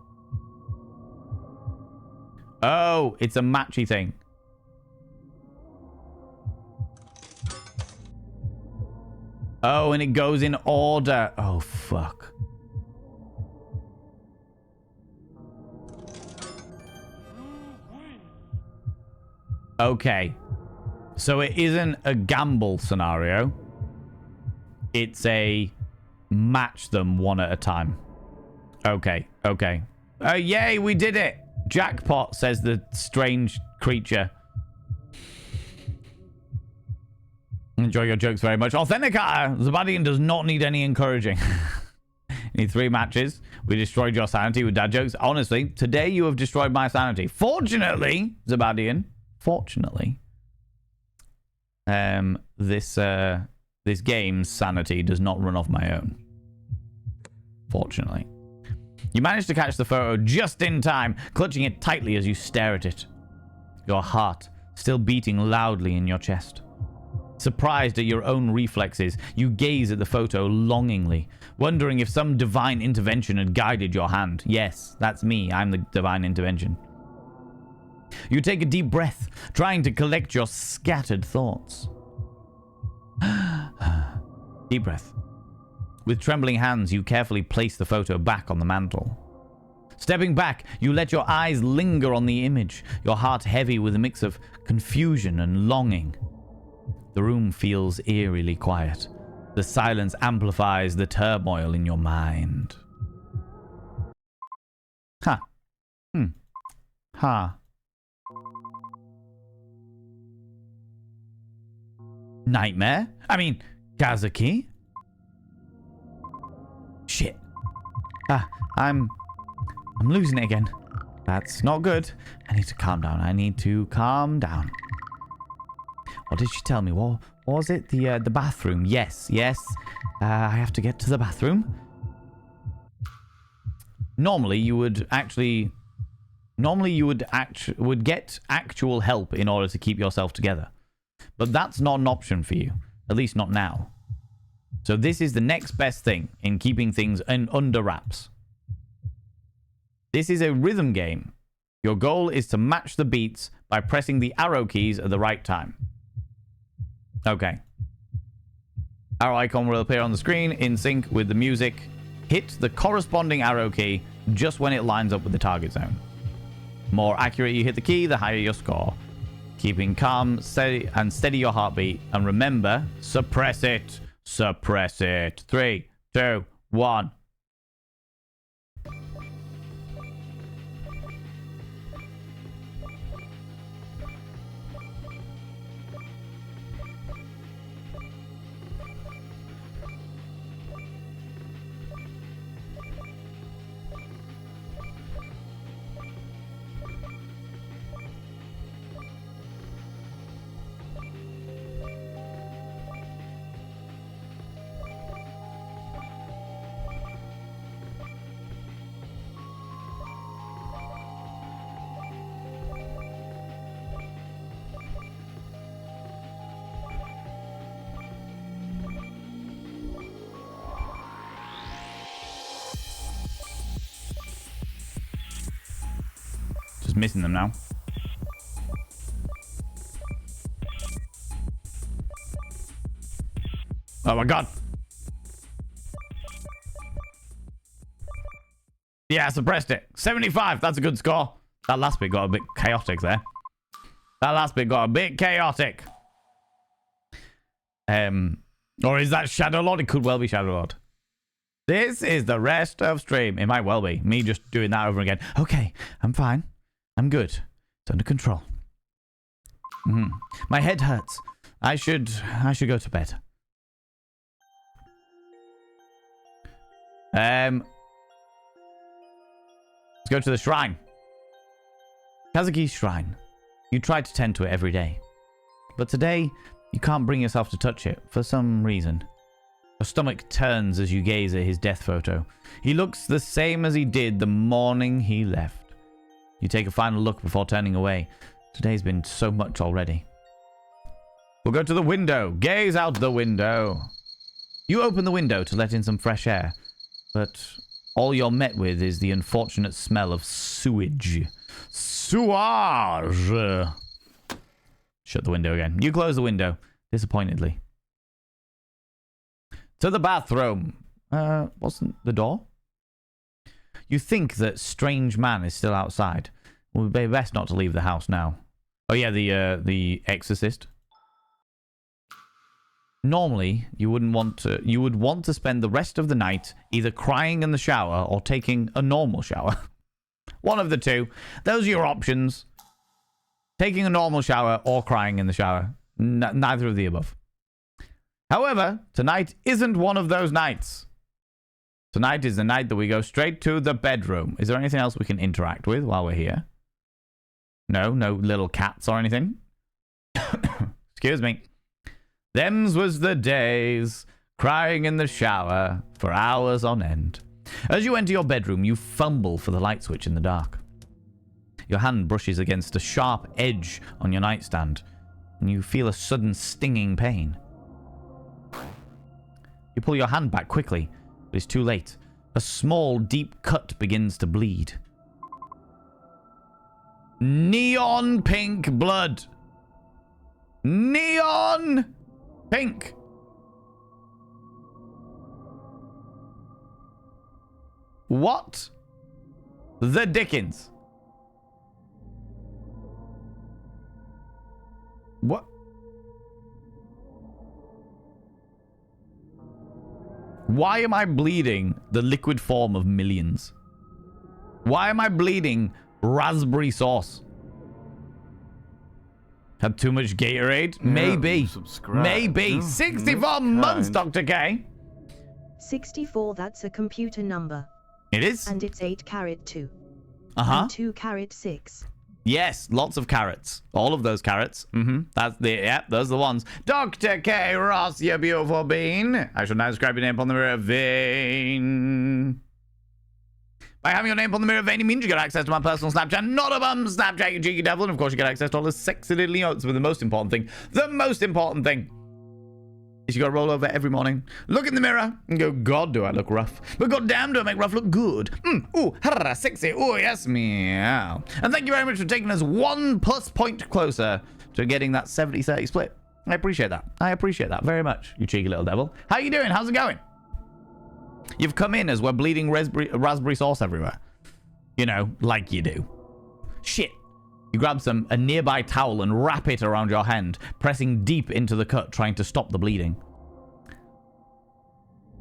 Speaker 1: Oh, it's a matchy thing. Oh, and it goes in order. Oh, fuck. Okay. So it isn't a gamble scenario. It's a match them one at a time. Okay. Yay, we did it. Jackpot, says the strange creature. Enjoy your jokes very much. Authenticator! Zabadian does not need any encouraging. You need 3 matches. We destroyed your sanity with dad jokes. Honestly, today you have destroyed my sanity. Fortunately, Zabadian, this game's sanity does not run off my own. Fortunately. You managed to catch the photo just in time, clutching it tightly as you stare at it. Your heart still beating loudly in your chest. Surprised at your own reflexes, you gaze at the photo longingly, wondering if some divine intervention had guided your hand. Yes, that's me. I'm the divine intervention. You take a deep breath, trying to collect your scattered thoughts. Deep breath. With trembling hands, you carefully place the photo back on the mantle. Stepping back, you let your eyes linger on the image, your heart heavy with a mix of confusion and longing. The room feels eerily quiet. The silence amplifies the turmoil in your mind. Nightmare? I mean, Kazuki? Shit. I'm losing it again. That's not good. I need to calm down. What did she tell me? What was it? The bathroom. Yes. I have to get to the bathroom. Normally you would get actual help in order to keep yourself together. But that's not an option for you. At least not now. So this is the next best thing in keeping things under wraps. This is a rhythm game. Your goal is to match the beats by pressing the arrow keys at the right time. Okay. Arrow icon will appear on the screen in sync with the music. Hit the corresponding arrow key just when it lines up with the target zone. More accurate you hit the key, the higher your score. Keeping calm, steady your heartbeat. And remember, suppress it. Suppress it. 3, 2, 1. missing them now. Oh my god. Yeah, I suppressed it. 75. That's a good score. That last bit got a bit chaotic there. That last bit got a bit chaotic. Or is that Shadow Lord? It could well be Shadow Lord. This is the rest of stream. It might well be. Me just doing that over again. Okay, I'm fine. I'm good. It's under control. My head hurts. I should go to bed. Let's go to the shrine. Kazuki's shrine. You try to tend to it every day. But today, you can't bring yourself to touch it for some reason. Your stomach turns as you gaze at his death photo. He looks the same as he did the morning he left. You take a final look before turning away. Today's been so much already. We'll go to the window. Gaze out the window. You open the window to let in some fresh air. But all you're met with is the unfortunate smell of sewage. Sewage! Shut the window again. You close the window, disappointedly. To the bathroom. Wasn't the door? You think that strange man is still outside. Well, it'd be best not to leave the house now. Oh yeah, the exorcist. Normally, you would want to spend the rest of the night either crying in the shower or taking a normal shower. One of the two. Those are your options. Taking a normal shower or crying in the shower. Neither of the above. However, tonight isn't one of those nights. Tonight is the night that we go straight to the bedroom. Is there anything else we can interact with while we're here? No little cats or anything? Excuse me. Them's was the days, crying in the shower for hours on end. As you enter your bedroom, you fumble for the light switch in the dark. Your hand brushes against a sharp edge on your nightstand, and you feel a sudden stinging pain. You pull your hand back quickly, but it's too late. A small, deep cut begins to bleed. Neon pink blood. Neon pink. What the dickens? What? Why am I bleeding the liquid form of millions? Why am I bleeding raspberry sauce? Had too much Gatorade? Maybe. Maybe. 64 months, Dr. K.
Speaker 3: 64, that's a computer number.
Speaker 1: It is?
Speaker 3: And it's 8 carat 2.
Speaker 1: Uh-huh.
Speaker 3: And 2 carat 6.
Speaker 1: Yes, lots of carrots. All of those carrots. That's the, yeah, those are the ones. Dr. K. Ross, you beautiful bean. I shall now describe your name upon the mirror vein. By having your name on the mirror vein, it means you get access to my personal Snapchat, not a bum Snapchat, you cheeky devil. And of course, you get access to all the sexy little notes. But the most important thing is you got to roll over every morning, look in the mirror, and go, God, do I look rough? But goddamn, do I make rough look good? Ooh, harra, sexy. Ooh, yes, meow. And thank you very much for taking us 1+ point closer to getting that 70-30 split. I appreciate that. I appreciate that very much, you cheeky little devil. How you doing? How's it going? You've come in as we're bleeding raspberry sauce everywhere. You know, like you do. Shit. You grab a nearby towel and wrap it around your hand, pressing deep into the cut, trying to stop the bleeding.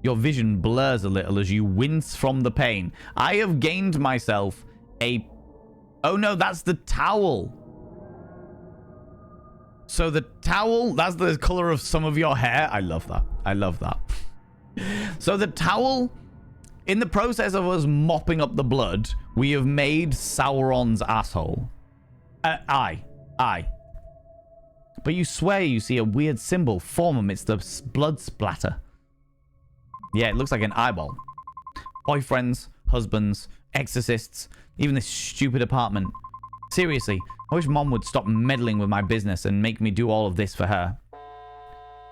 Speaker 1: Your vision blurs a little as you wince from the pain. I have gained myself a... Oh no, that's the towel. So the towel, that's the color of some of your hair. I love that. I love that. So the towel, in the process of us mopping up the blood, we have made Sauron's asshole. Aye. But you swear you see a weird symbol form amidst the blood splatter. Yeah, it looks like an eyeball. Boyfriends, husbands, exorcists, even this stupid apartment. Seriously, I wish Mom would stop meddling with my business and make me do all of this for her.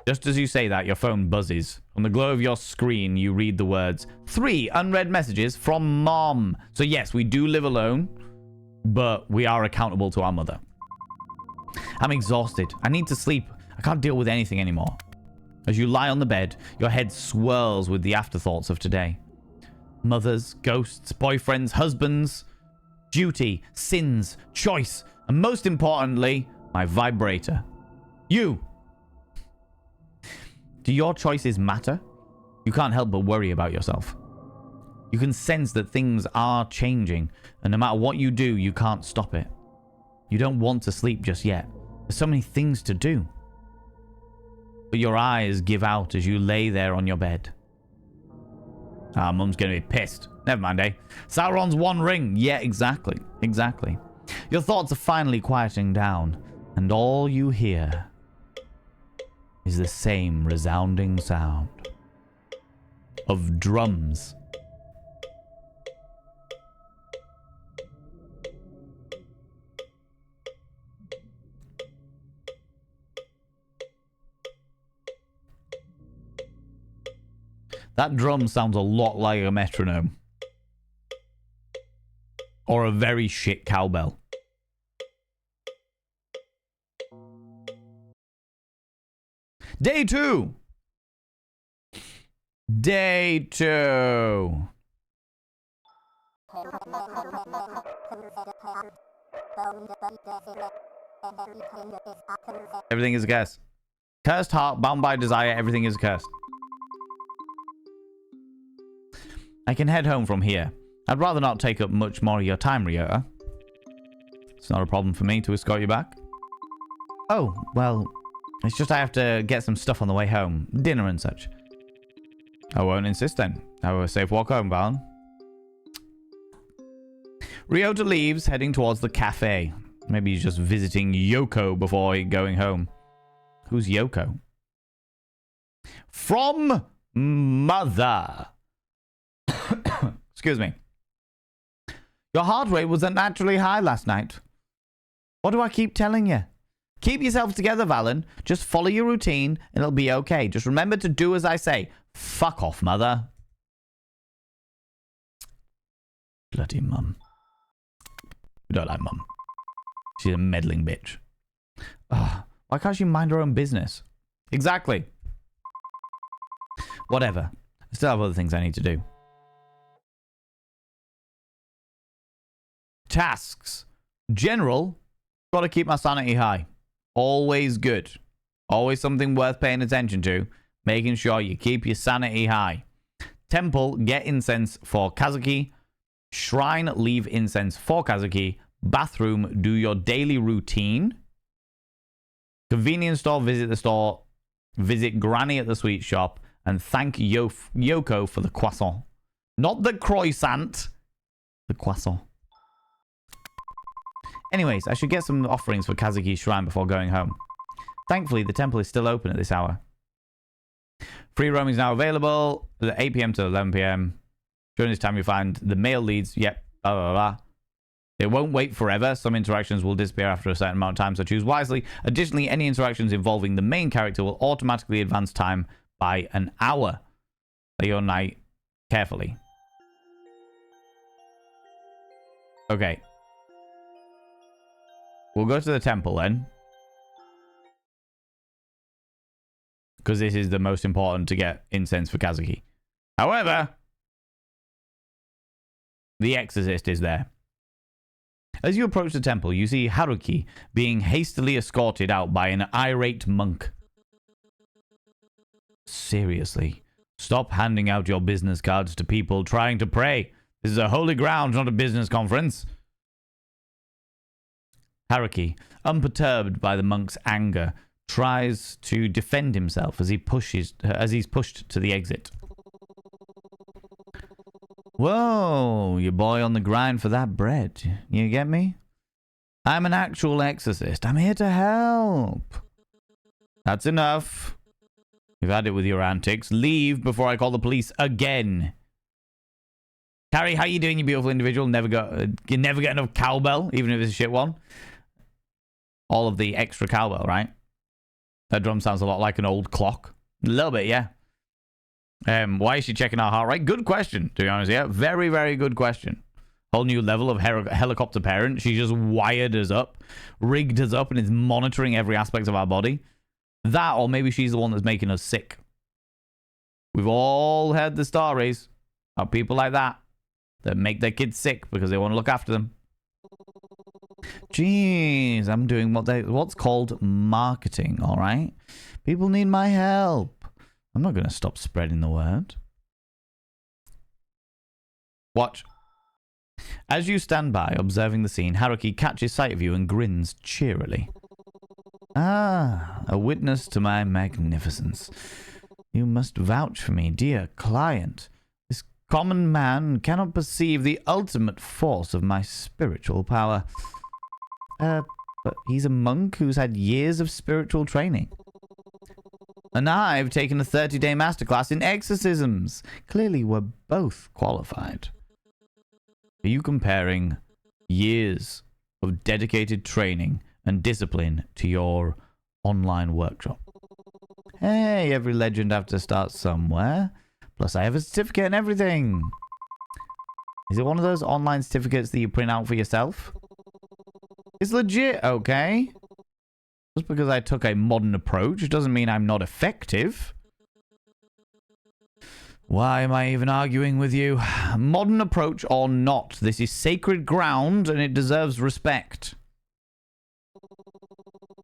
Speaker 1: Just as you say that, your phone buzzes. On the glow of your screen, you read the words, 3 unread messages from Mom. So yes, we do live alone. but we are accountable to our mother. I'm exhausted. I need to sleep. I can't deal with anything anymore. As you lie on the bed, your head swirls with the afterthoughts of today. Mothers, ghosts, boyfriends, husbands, duty, sins, choice, and most importantly, my vibrator. You! Do your choices matter? You can't help but worry about yourself. You can sense that things are changing, and no matter what you do, you can't stop it. You don't want to sleep just yet. There's so many things to do. But your eyes give out as you lay there on your bed. Ah, Mum's going to be pissed. Never mind, eh? Sauron's one ring. Yeah, exactly. Exactly. Your thoughts are finally quieting down, and all you hear is the same resounding sound of drums. That drum sounds a lot like a metronome. Or a very shit cowbell. Day 2! Day 2! Everything is a curse. Cursed heart, bound by desire, everything is a curse. I can head home from here. I'd rather not take up much more of your time, Ryota. It's not a problem for me to escort you back. Oh, well, it's just I have to get some stuff on the way home. Dinner and such. I won't insist then. Have a safe walk home, Valen. Ryota leaves, heading towards the cafe. Maybe he's just visiting Yoko before going home. Who's Yoko? From Mother. Excuse me. Your heart rate was unnaturally high last night. What do I keep telling you? Keep yourself together, Valen. Just follow your routine and it'll be okay. Just remember to do as I say. Fuck off, Mother. Bloody Mum. You don't like Mum. She's a meddling bitch. Ugh, why can't she mind her own business? Exactly. Whatever. I still have other things I need to do. Tasks. General. Gotta keep my sanity high. Always good. Always something worth paying attention to. Making sure you keep your sanity high. Temple. Get incense for Kazuki. Shrine. Leave incense for Kazuki. Bathroom. Do your daily routine. Convenience store. Visit the store. Visit Granny at the sweet shop. And thank Yoko for the croissant. Not the croissant. The croissant. Anyways, I should get some offerings for Kazuki's shrine before going home. Thankfully, the temple is still open at this hour. Free roaming is now available at 8 p.m. to 11 p.m. During this time, you find the male leads. Yep. Blah, blah, blah. It won't wait forever. Some interactions will disappear after a certain amount of time, so choose wisely. Additionally, any interactions involving the main character will automatically advance time by an hour. Play your night carefully. Okay. We'll go to the temple then. Because this is the most important to get incense for Kazuki. However, the exorcist is there. As you approach the temple, you see Haruki being hastily escorted out by an irate monk. Seriously, stop handing out your business cards to people trying to pray. This is a holy ground, not a business conference. Haruki, unperturbed by the monk's anger, tries to defend himself as he's pushed to the exit. Whoa, your boy on the grind for that bread. You get me? I'm an actual exorcist. I'm here to help. That's enough. You've had it with your antics. Leave before I call the police again. Carrie, how you doing, you beautiful individual? You never get enough cowbell, even if it's a shit one. All of the extra cowbell, right? That drum sounds a lot like an old clock. A little bit, yeah. Why is she checking our heart rate? Good question, to be honest, yeah. Very, very good question. Whole new level of helicopter parent. She just wired us up, rigged us up, and is monitoring every aspect of our body. That, or maybe she's the one that's making us sick. We've all heard the stories of people like that make their kids sick because they want to look after them. Jeez, I'm doing what's called marketing, all right? People need my help. I'm not going to stop spreading the word. Watch. As you stand by, observing the scene, Haruki catches sight of you and grins cheerily. Ah, a witness to my magnificence. You must vouch for me, dear client. This common man cannot perceive the ultimate force of my spiritual power. But he's a monk who's had years of spiritual training. And I've taken a 30-day masterclass in exorcisms. Clearly, we're both qualified. Are you comparing years of dedicated training and discipline to your online workshop? Hey, every legend has to start somewhere. Plus, I have a certificate and everything. Is it one of those online certificates that you print out for yourself? It's legit, okay? Just because I took a modern approach doesn't mean I'm not effective. Why am I even arguing with you? Modern approach or not, this is sacred ground and it deserves respect.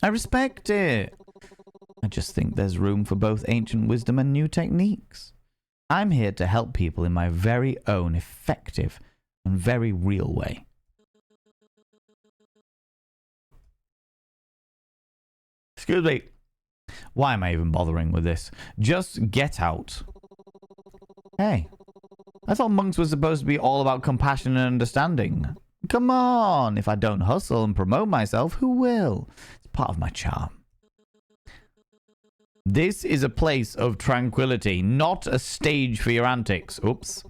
Speaker 1: I respect it. I just think there's room for both ancient wisdom and new techniques. I'm here to help people in my very own effective and very real way. Excuse me. Why am I even bothering with this? Just get out. Hey, I thought monks were supposed to be all about compassion and understanding. Come on, if I don't hustle and promote myself, who will? It's part of my charm. This is a place of tranquility, not a stage for your antics. Oops.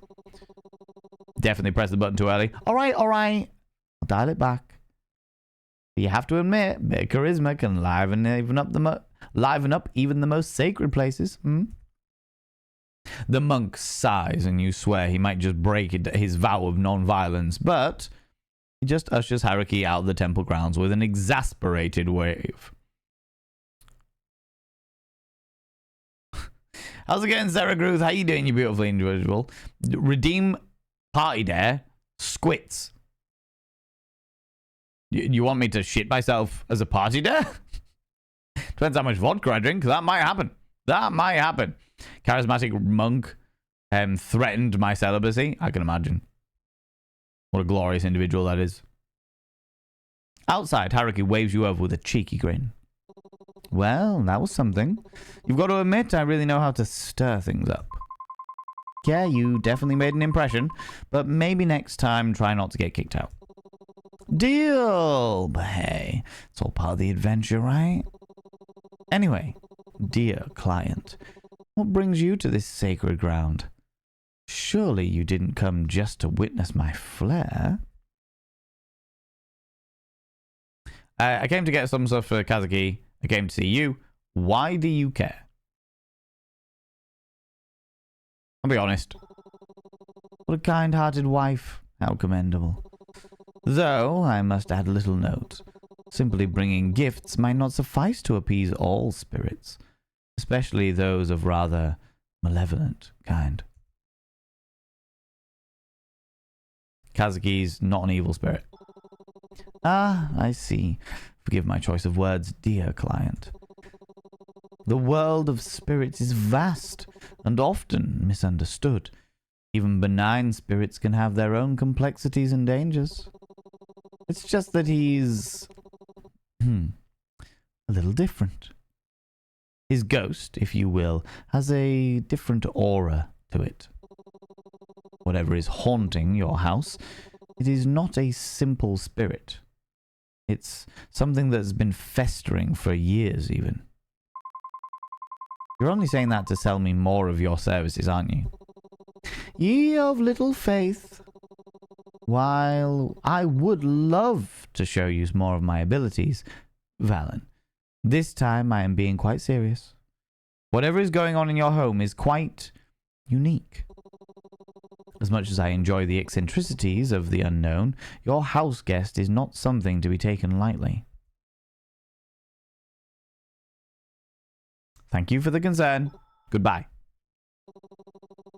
Speaker 1: Definitely pressed the button too early. All right. I'll dial it back. You have to admit, a bit of charisma can liven up even the most sacred places. The monk sighs and you swear he might just break his vow of non-violence, but he just ushers Haruki out of the temple grounds with an exasperated wave. How's it going, Sarah Gruth? How you doing, you beautiful individual? Redeem party dare. Squits. You want me to shit myself as a party dare? Depends how much vodka I drink. That might happen. Charismatic monk threatened my celibacy. I can imagine. What a glorious individual that is. Outside, Haruki waves you over with a cheeky grin. Well, that was something. You've got to admit, I really know how to stir things up. Yeah, you definitely made an impression, but maybe next time try not to get kicked out. Deal! But hey, it's all part of the adventure, right? Anyway, dear client, what brings you to this sacred ground? Surely you didn't come just to witness my flair? I came to get some stuff for Kazuki. I came to see you. Why do you care? I'll be honest. What a kind-hearted wife. How commendable. Though, I must add a little note. Simply bringing gifts might not suffice to appease all spirits, especially those of rather malevolent kind. Kazuki's not an evil spirit. Ah, I see. Forgive my choice of words, dear client. The world of spirits is vast and often misunderstood. Even benign spirits can have their own complexities and dangers. It's just that he's a little different. His ghost, if you will, has a different aura to it. Whatever is haunting your house, it is not a simple spirit. It's something that's been festering for years, even. You're only saying that to sell me more of your services, aren't you? Ye of little faith. While I would love to show you more of my abilities, Valen, this time I am being quite serious. Whatever is going on in your home is quite unique. As much as I enjoy the eccentricities of the unknown, your house guest is not something to be taken lightly. Thank you for the concern. Goodbye.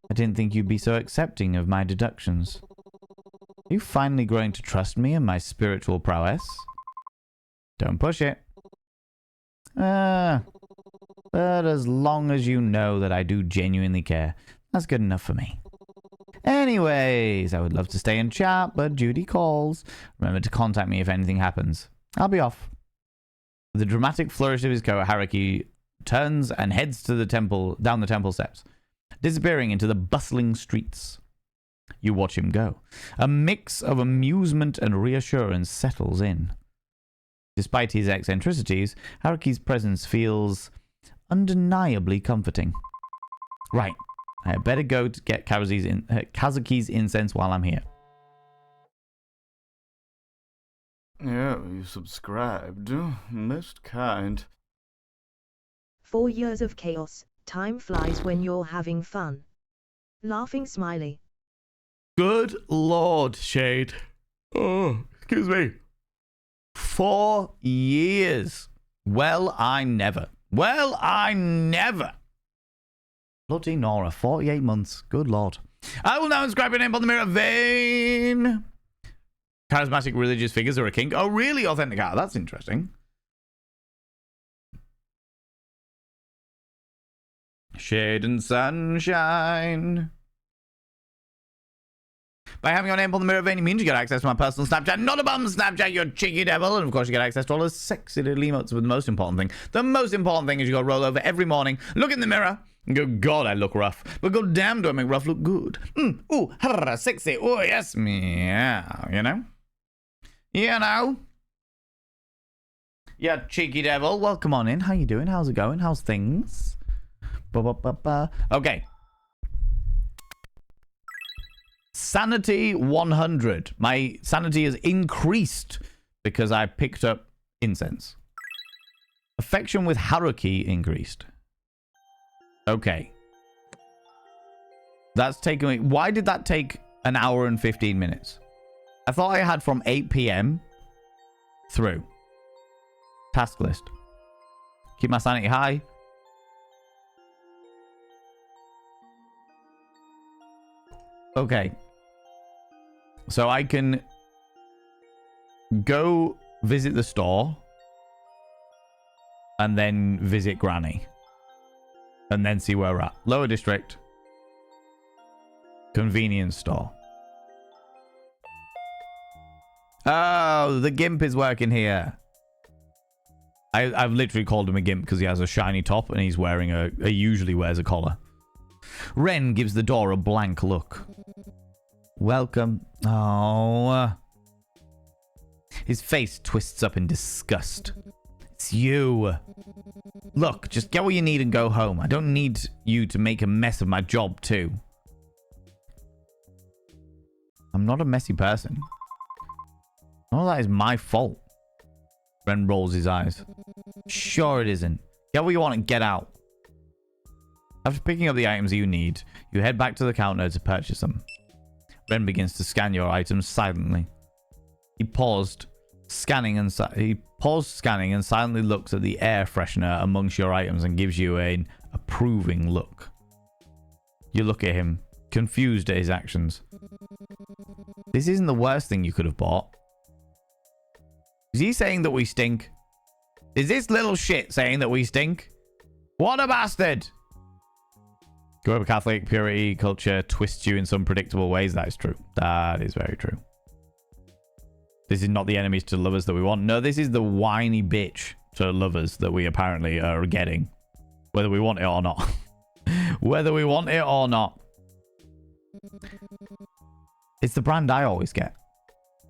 Speaker 1: I didn't think you'd be so accepting of my deductions. Are you finally growing to trust me and my spiritual prowess? Don't push it. But as long as you know that I do genuinely care, that's good enough for me. Anyways, I would love to stay and chat, but duty calls. Remember to contact me if anything happens. I'll be off. With a dramatic flourish of his coat, Haruki turns and heads to the temple, down the temple steps, disappearing into the bustling streets. You watch him go. A mix of amusement and reassurance settles in. Despite his eccentricities, Haruki's presence feels undeniably comforting. Right, I had better go to get Kazuki's incense while I'm here.
Speaker 2: Yeah, you subscribed. Most kind.
Speaker 3: 4 years of chaos. Time flies when you're having fun. Laughing smiley.
Speaker 1: Good Lord, Shade. Oh, excuse me. 4 years. Well, I never. Bloody Nora, 48 months. Good Lord. I will now inscribe your name on the mirror vein. Charismatic religious figures are a kink. Oh, really? Authentic art. That's interesting. Shade and sunshine. By having your name on the mirror vein, it means you get access to my personal Snapchat. Not a bum Snapchat, you cheeky devil. And of course, you get access to all those sexy little emotes. But the most important thing is you go roll over every morning, look in the mirror, and go, God, I look rough. But god damn, do I make rough look good. Ooh, sexy. Oh, yes, meow. You know? Yeah, cheeky devil. Welcome on in. How you doing? How's it going? How's things? Okay. Sanity 100. My sanity has increased because I picked up incense. Affection with Haruki increased. Okay. That's taken me... Why did that take an hour and 15 minutes? I thought I had from 8 p.m. through. Task list. Keep my sanity high. Okay. So I can go visit the store and then visit Granny and then see where we're at. Lower district. Convenience store. Oh, the gimp is working here. I've literally called him a gimp because he has a shiny top and he's wearing he usually wears a collar. Ren gives the door a blank look. Welcome. Oh. His face twists up in disgust. It's you. Look, just get what you need and go home. I don't need you to make a mess of my job too. I'm not a messy person. None of that is my fault. Ren rolls his eyes. Sure it isn't. Get what you want and get out. After picking up the items you need, you head back to the counter to purchase them. Ren begins to scan your items silently. He paused scanning and silently looks at the air freshener amongst your items and gives you an approving look. You look at him, confused at his actions. This isn't the worst thing you could have bought. Is he saying that we stink? Is this little shit saying that we stink? What a bastard! Growing up Catholic, purity culture twists you in some predictable ways. That is true. That is very true. This is not the enemies to lovers that we want. No, this is the whiny bitch to lovers that we apparently are getting. Whether we want it or not. Whether we want it or not. It's the brand I always get.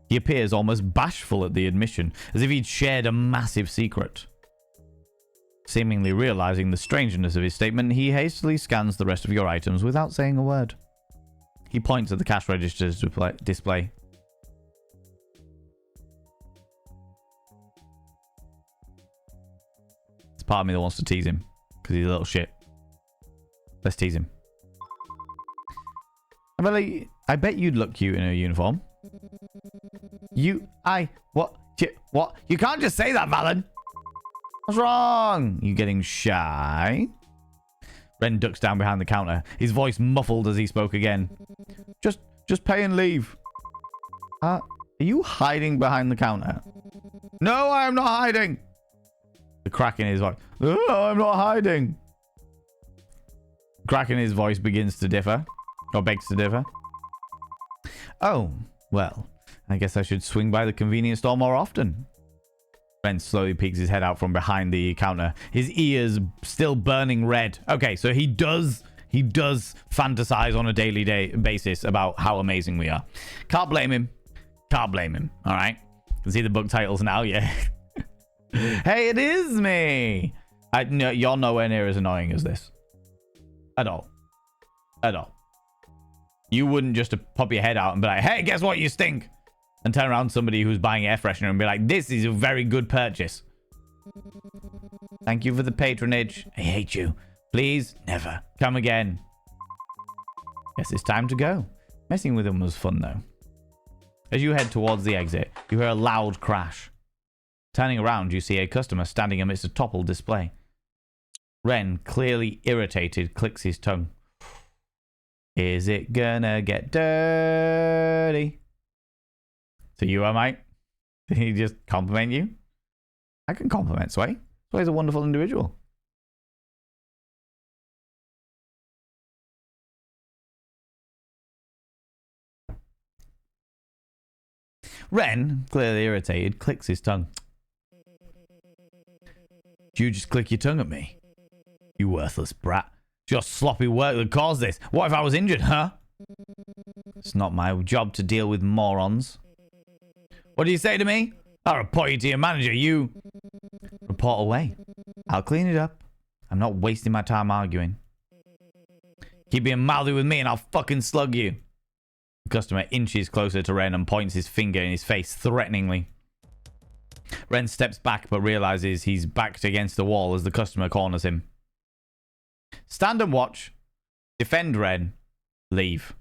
Speaker 1: He appears almost bashful at the admission, as if he'd shared a massive secret. Seemingly realizing the strangeness of his statement, he hastily scans the rest of your items without saying a word. He points at the cash register's display. It's part of me that wants to tease him, because he's a little shit. Let's tease him. I bet you'd look cute in a uniform. What? What? You can't just say that, Valen. What's wrong? You getting shy? Ren ducks down behind the counter, his voice muffled as he spoke again. Just pay and leave. Are you hiding behind the counter? No, I am not hiding. The crack in his voice. No, I'm not hiding. The crack in his voice begins to differ, or begs to differ. Oh, well, I guess I should swing by the convenience store more often. Ren slowly peeks his head out from behind the counter, his ears still burning red. Okay, so he does fantasize on a daily basis about how amazing we are. Can't blame him. Can't blame him. All right. Can see the book titles now. Yeah. Hey, it is me. No, you're nowhere near as annoying as this. At all. At all. You wouldn't just pop your head out and be like, hey, guess what? You stink. And turn around to somebody who's buying air freshener and be like, this is a very good purchase. Thank you for the patronage. I hate you. Please, never. Come again. Guess it's time to go. Messing with him was fun, though. As you head towards the exit, you hear a loud crash. Turning around, you see a customer standing amidst a toppled display. Ren, clearly irritated, clicks his tongue. Is it gonna get dirty? To you, mate? Did he just compliment you? I can compliment Sway. Sway's a wonderful individual. Ren, clearly irritated, clicks his tongue. Did you just click your tongue at me? You worthless brat. It's your sloppy work that caused this. What if I was injured, huh? It's not my job to deal with morons. What do you say to me? I'll report you to your manager, you... Report away. I'll clean it up. I'm not wasting my time arguing. Keep being mouthy with me and I'll fucking slug you. The customer inches closer to Ren and points his finger in his face threateningly. Ren steps back but realizes he's backed against the wall as the customer corners him. Stand and watch. Defend Ren. Leave.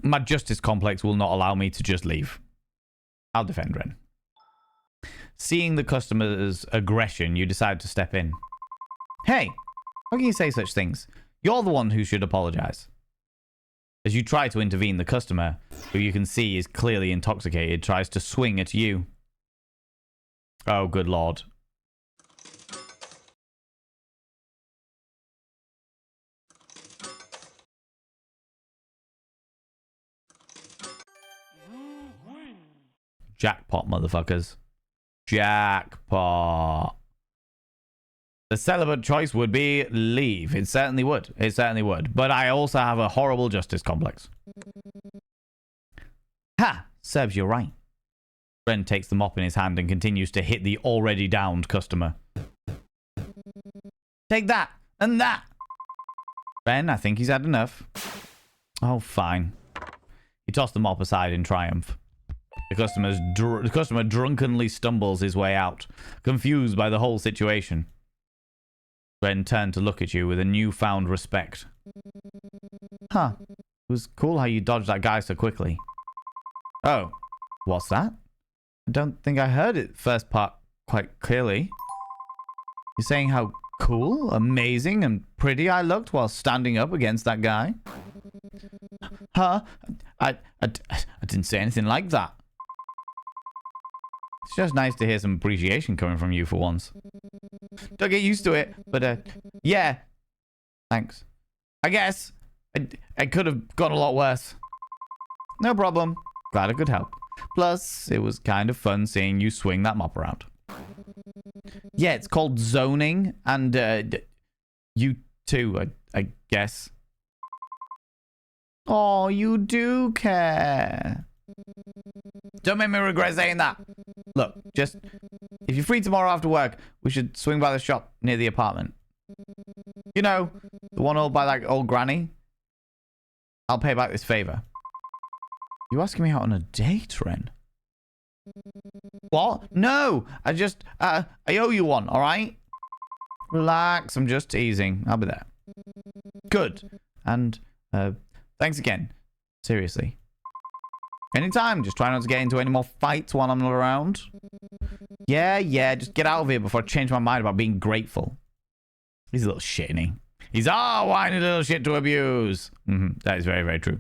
Speaker 1: My justice complex will not allow me to just leave. I'll defend Ren. Seeing the customer's aggression, you decide to step in. Hey, how can you say such things? You're the one who should apologize. As you try to intervene, the customer, who you can see is clearly intoxicated, tries to swing at you. Oh, good lord. Jackpot, motherfuckers. Jackpot. The celibate choice would be leave. It certainly would. It certainly would. But I also have a horrible justice complex. Ha! Serves you right. Ren takes the mop in his hand and continues to hit the already downed customer. Take that! And that! Ren, I think he's had enough. Oh, fine. He tossed the mop aside in triumph. The customer drunkenly stumbles his way out, confused by the whole situation. Ren turned to look at you with a newfound respect. Huh. It was cool how you dodged that guy so quickly. Oh, what's that? I don't think I heard it first part quite clearly. You're saying how cool, amazing, and pretty I looked while standing up against that guy? Huh? I didn't say anything like that. It's just nice to hear some appreciation coming from you for once. Don't get used to it, but yeah. Thanks. I guess. I could have gone a lot worse. No problem. Glad I could help. Plus, it was kind of fun seeing you swing that mop around. Yeah, it's called zoning, and you too, I guess. Oh, you do care. Don't make me regret saying that. Look, just, if you're free tomorrow after work, we should swing by the shop near the apartment. You know, the one owned by that old granny? I'll pay back this favor. You asking me out on a date, Ren? What? No! I owe you one, alright? Relax, I'm just teasing. I'll be there. Good. And, thanks again. Seriously. Anytime, just try not to get into any more fights while I'm not around. Yeah, just get out of here before I change my mind about being grateful. He's a little shit, isn't he? He's whiny little shit to abuse. That is very, very true.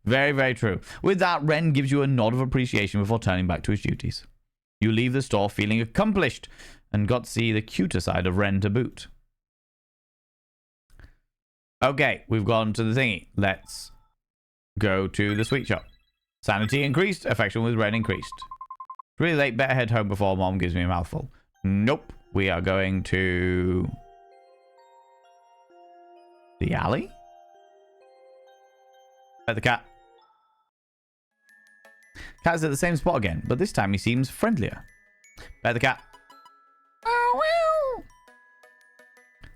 Speaker 1: Very, very true. With that, Ren gives you a nod of appreciation before turning back to his duties. You leave the store feeling accomplished and got to see the cuter side of Ren to boot. Okay, we've gone to the thingy. Let's go to the sweet shop. Sanity increased. Affection with Ren increased. Really late. Better head home before Mom gives me a mouthful. Nope. We are going to the alley. Pet the cat. Cat is at the same spot again, but this time he seems friendlier. Pet the cat.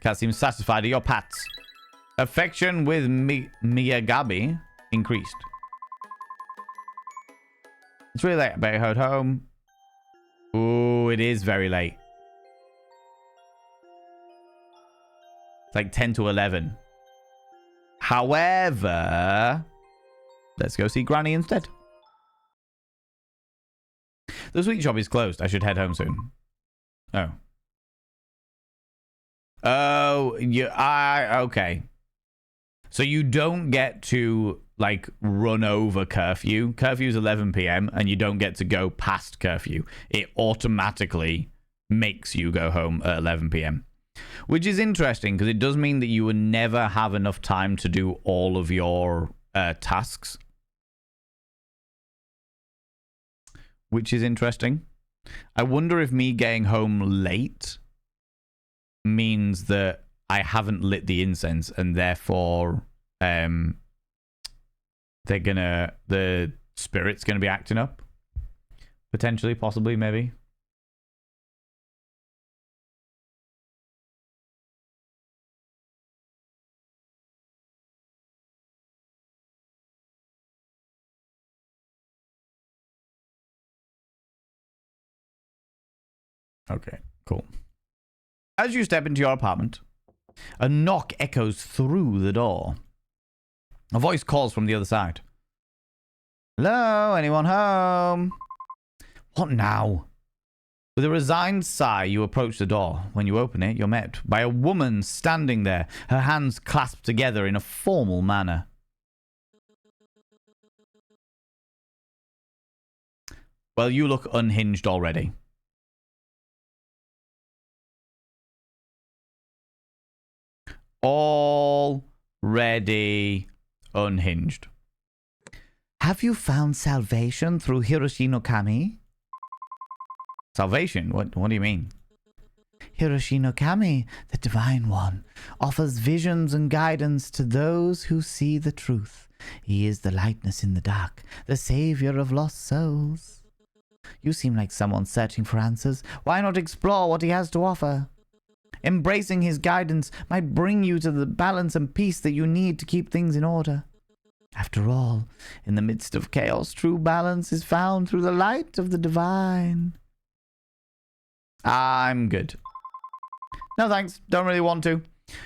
Speaker 1: Cat seems satisfied at your pats. Affection with Miyagabi increased. It's really late. I better head home. Ooh, it is very late. It's like 10 to 11. However, let's go see Granny instead. The sweet shop is closed. I should head home soon. Oh. Oh, okay. So you don't get to, like, run over curfew. Curfew's 11 p.m. and you don't get to go past curfew. It automatically makes you go home at 11 p.m. Which is interesting because it does mean that you will never have enough time to do all of your tasks. Which is interesting. I wonder if me getting home late means that I haven't lit the incense and therefore the spirit's gonna be acting up. Potentially, possibly, maybe. Okay, cool. As you step into your apartment, a knock echoes through the door. A voice calls from the other side. Hello, anyone home? What now? With a resigned sigh, you approach the door. When you open it, you're met by a woman standing there, her hands clasped together in a formal manner. Well, you look unhinged already. Already unhinged. Have you found salvation through Hiroshi no Kami? Salvation? What do you mean? Hiroshi no Kami, the Divine One, offers visions and guidance to those who see the truth. He is the lightness in the dark, the savior of lost souls. You seem like someone searching for answers. Why not explore what he has to offer? Embracing his guidance might bring you to the balance and peace that you need to keep things in order. After all, in the midst of chaos, true balance is found through the light of the divine. I'm good. No thanks, don't really want to.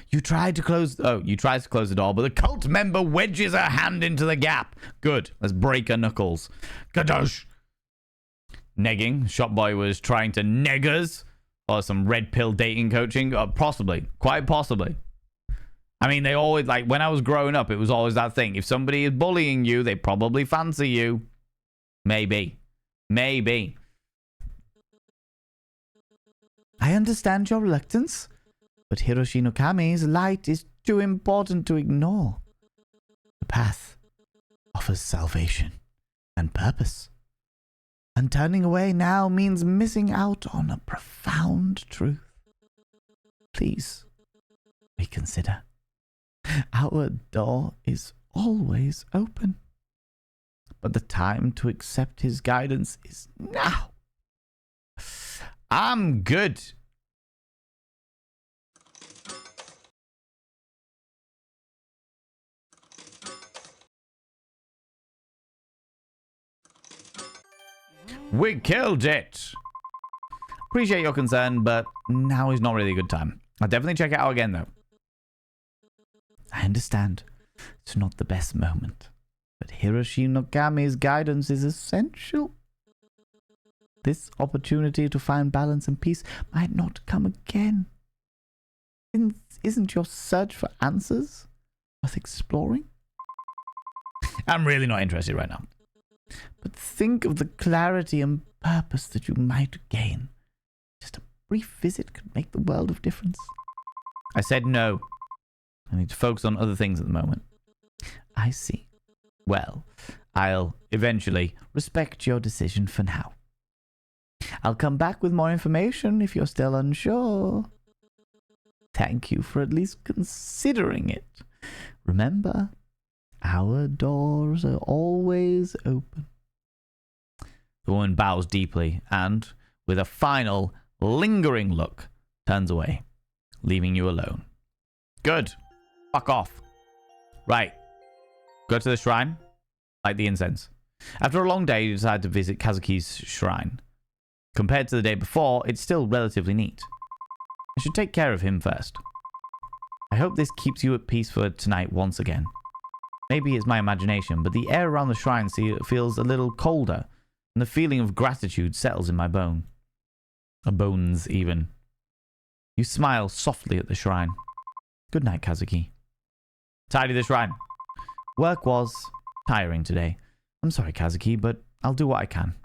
Speaker 1: You tried to close the door, but the cult member wedges her hand into the gap. Good, let's break her knuckles. Kadosh! Negging, shop boy was trying to neg us. Or some red pill dating coaching? Possibly. Quite possibly. I mean, they always, like, when I was growing up, it was always that thing. If somebody is bullying you, they probably fancy you. Maybe. Maybe. I understand your reluctance, but Hiroshi no Kami's light is too important to ignore. The path offers salvation and purpose. And turning away now means missing out on a profound truth. Please reconsider. Our door is always open. But the time to accept his guidance is now. I'm good. We killed it. Appreciate your concern, but now is not really a good time. I'll definitely check it out again, though. I understand. It's not the best moment, but Hiroshi Nogami's guidance is essential. This opportunity to find balance and peace might not come again. Isn't your search for answers worth exploring? I'm really not interested right now. But think of the clarity and purpose that you might gain. Just a brief visit could make the world of difference. I said no. I need to focus on other things at the moment. I see. Well, I'll eventually respect your decision for now. I'll come back with more information if you're still unsure. Thank you for at least considering it. Remember, our doors are always open. The woman bows deeply and, with a final, lingering look, turns away, leaving you alone. Good. Fuck off. Right. Go to the shrine. Light the incense. After a long day, you decide to visit Kazuki's shrine. Compared to the day before, it's still relatively neat. I should take care of him first. I hope this keeps you at peace for tonight once again. Maybe it's my imagination, but the air around the shrine feels a little colder, and the feeling of gratitude settles in my bones even. You smile softly at the shrine. Good night, Kazuki. Tidy the shrine. Work was tiring today. I'm sorry, Kazuki, but I'll do what I can.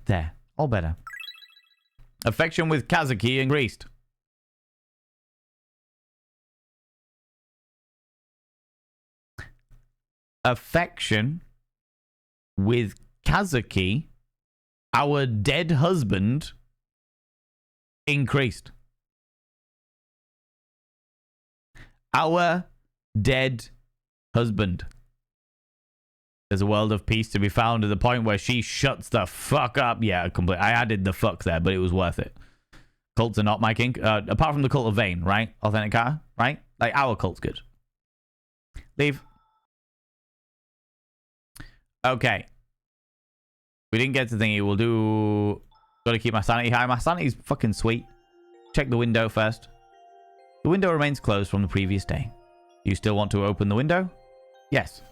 Speaker 1: There, all better. Affection with Kazuki increased. Affection with Kazuki, our dead husband, increased. Our dead husband. There's a world of peace to be found to the point where she shuts the fuck up. Yeah, I added the fuck there, but it was worth it. Cults are not my kink. Apart from the cult of Vayne, right? Authentica, right? Like, our cult's good. Leave. Okay. We didn't get to thingy. We'll do... Gotta keep my sanity high. My sanity's fucking sweet. Check the window first. The window remains closed from the previous day. You still want to open the window? Yes.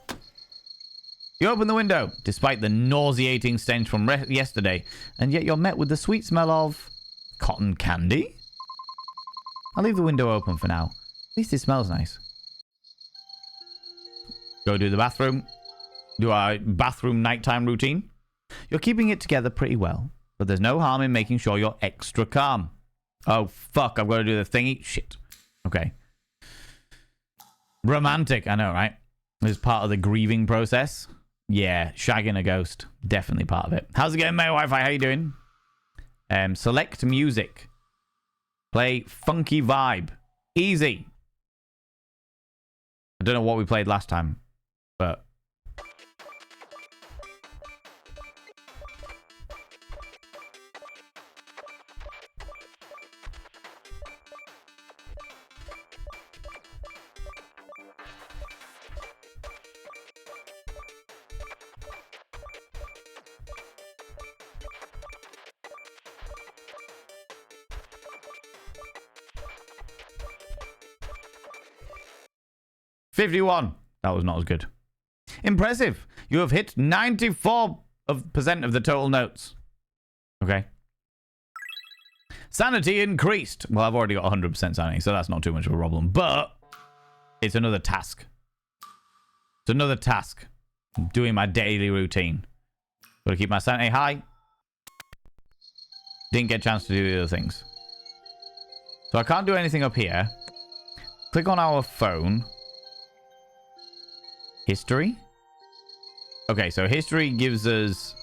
Speaker 1: You open the window, despite the nauseating stench from yesterday, and yet you're met with the sweet smell of... cotton candy? I'll leave the window open for now. At least it smells nice. Go do the bathroom. Do our bathroom nighttime routine. You're keeping it together pretty well, but there's no harm in making sure you're extra calm. Oh, fuck, I've got to do the thingy. Shit. Okay. Romantic, I know, right? This is part of the grieving process. Yeah, shagging a ghost. Definitely part of it. How's it going, mate? Wi-Fi? How you doing? Select music. Play Funky Vibe. Easy. I don't know what we played last time, but... $51. That was not as good. Impressive. You have hit 94% of the total notes. Okay. Sanity increased. Well, I've already got 100% sanity, so that's not too much of a problem. But it's another task. It's another task. I'm doing my daily routine. Got to keep my sanity high. Didn't get a chance to do the other things. So I can't do anything up here. Click on our phone. History. Okay, so history gives us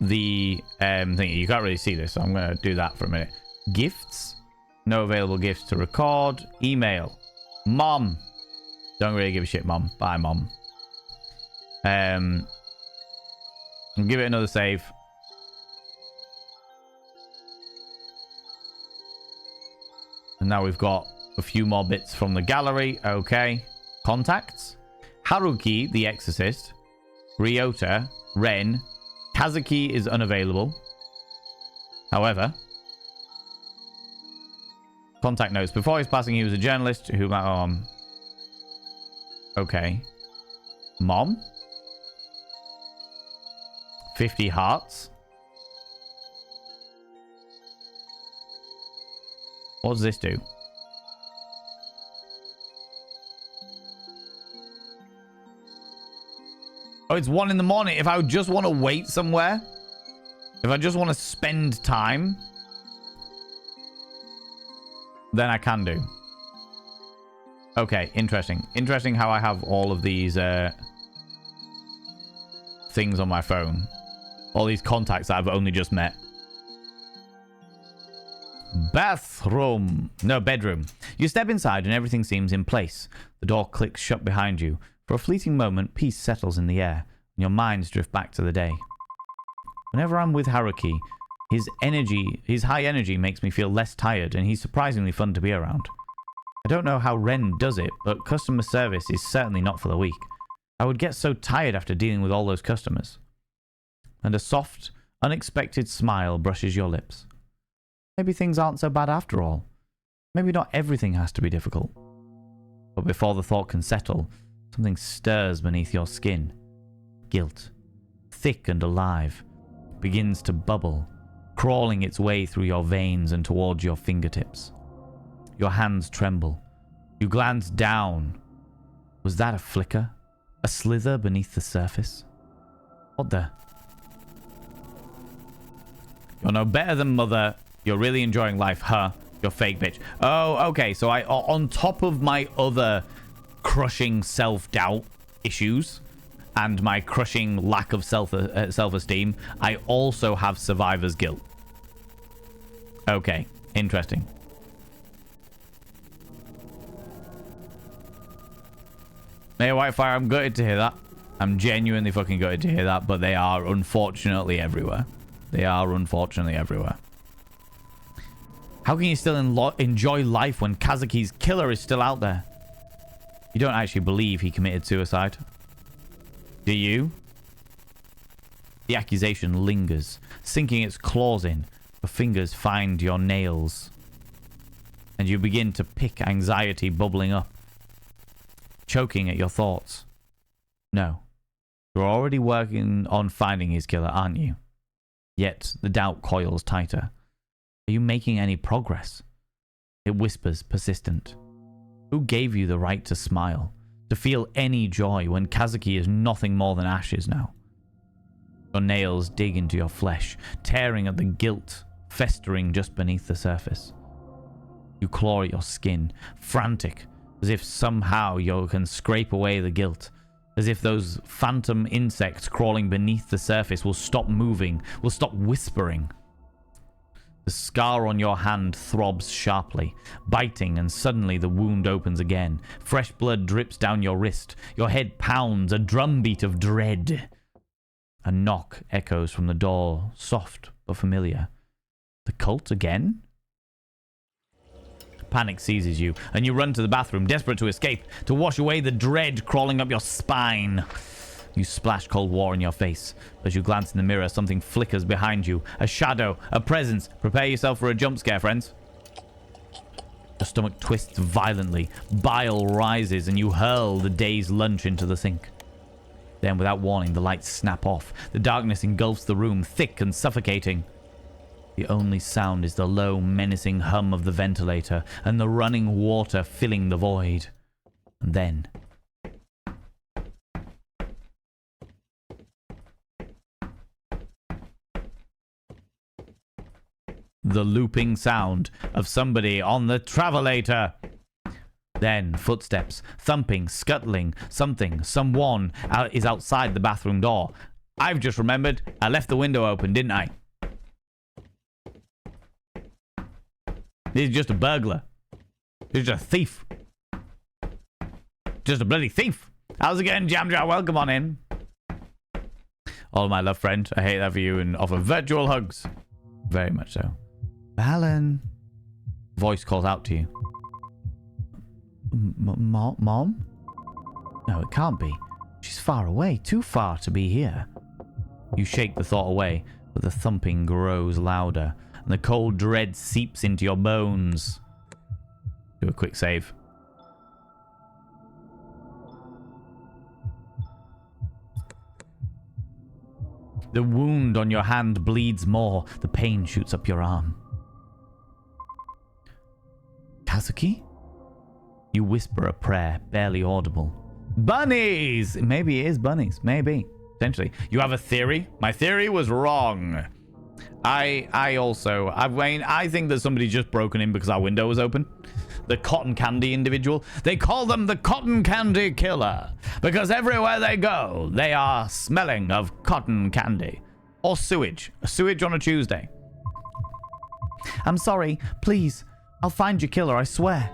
Speaker 1: the thing. You can't really see this, so I'm going to do that for a minute. Gifts. No available gifts to record. Email. Mom. Don't really give a shit, Mom. Bye, Mom. I'll give it another save. And now we've got a few more bits from the gallery. Okay. Contacts. Haruki, the Exorcist. Ryota. Ren. Kazuki is unavailable. However, contact notes. Before his passing, he was a journalist who... okay. Mom? 50 hearts? What does this do? Oh, it's 1 in the morning. If I just want to wait somewhere, if I just want to spend time, then I can do. Okay, interesting. Interesting how I have all of these things on my phone. All these contacts that I've only just met. Bathroom. No, bedroom. You step inside and everything seems in place. The door clicks shut behind you. For a fleeting moment, peace settles in the air, and your minds drift back to the day. Whenever I'm with Haruki, his high energy makes me feel less tired, and he's surprisingly fun to be around. I don't know how Ren does it, but customer service is certainly not for the weak. I would get so tired after dealing with all those customers. And a soft, unexpected smile brushes your lips. Maybe things aren't so bad after all. Maybe not everything has to be difficult. But before the thought can settle, something stirs beneath your skin. Guilt, thick and alive, begins to bubble, crawling its way through your veins and towards your fingertips. Your hands tremble. You glance down. Was that a flicker? A slither beneath the surface? What the? You're no better than mother. You're really enjoying life, huh? You're fake bitch. Oh, okay. So on top of my other crushing self-doubt issues and my crushing lack of self-esteem, I also have survivor's guilt. Okay, interesting. Mayor Whitefire, I'm gutted to hear that. I'm genuinely fucking gutted to hear that, but they are unfortunately everywhere. They are unfortunately everywhere. How can you still enjoy life when Kazuki's killer is still out there? You don't actually believe he committed suicide. Do you? The accusation lingers, sinking its claws in. Your fingers find your nails. And you begin to pick anxiety bubbling up, choking at your thoughts. No. You're already working on finding his killer, aren't you? Yet the doubt coils tighter. Are you making any progress? It whispers, persistent. Who gave you the right to smile? To feel any joy when Kazuki is nothing more than ashes now? Your nails dig into your flesh, tearing at the guilt festering just beneath the surface. You claw at your skin, frantic, as if somehow you can scrape away the guilt. As if those phantom insects crawling beneath the surface will stop moving, will stop whispering. The scar on your hand throbs sharply, biting, and suddenly the wound opens again. Fresh blood drips down your wrist. Your head pounds, a drumbeat of dread. A knock echoes from the door, soft but familiar. The cult again? Panic seizes you, and you run to the bathroom, desperate to escape, to wash away the dread crawling up your spine. You splash cold water in your face. As you glance in the mirror, something flickers behind you. A shadow, a presence. Prepare yourself for a jump scare, friends. Your stomach twists violently. Bile rises, and you hurl the day's lunch into the sink. Then, without warning, the lights snap off. The darkness engulfs the room, thick and suffocating. The only sound is the low, menacing hum of the ventilator and the running water filling the void. And then... the looping sound of somebody on the travelator. Then footsteps, thumping, scuttling, someone is outside the bathroom door. I've just remembered I left the window open, didn't I? This is just a burglar. This is a thief. Just a bloody thief. How's it going, Jam Jar? Welcome on in. All my love, friend. I hate that for you and offer virtual hugs. Very much so. Alan. Voice calls out to you. Mom? No, it can't be. She's far away. Too far to be here. You shake the thought away, but the thumping grows louder, and the cold dread seeps into your bones. Do a quick save. The wound on your hand bleeds more. The pain shoots up your arm. Kazuki? You whisper a prayer, barely audible. Bunnies! Maybe it is bunnies. Maybe. Potentially. You have a theory? My theory was wrong. I think that somebody just broken in because our window was open. The cotton candy individual. They call them the cotton candy killer because everywhere they go, they are smelling of cotton candy or sewage. Sewage on a Tuesday. I'm sorry. Please. I'll find your killer, I swear.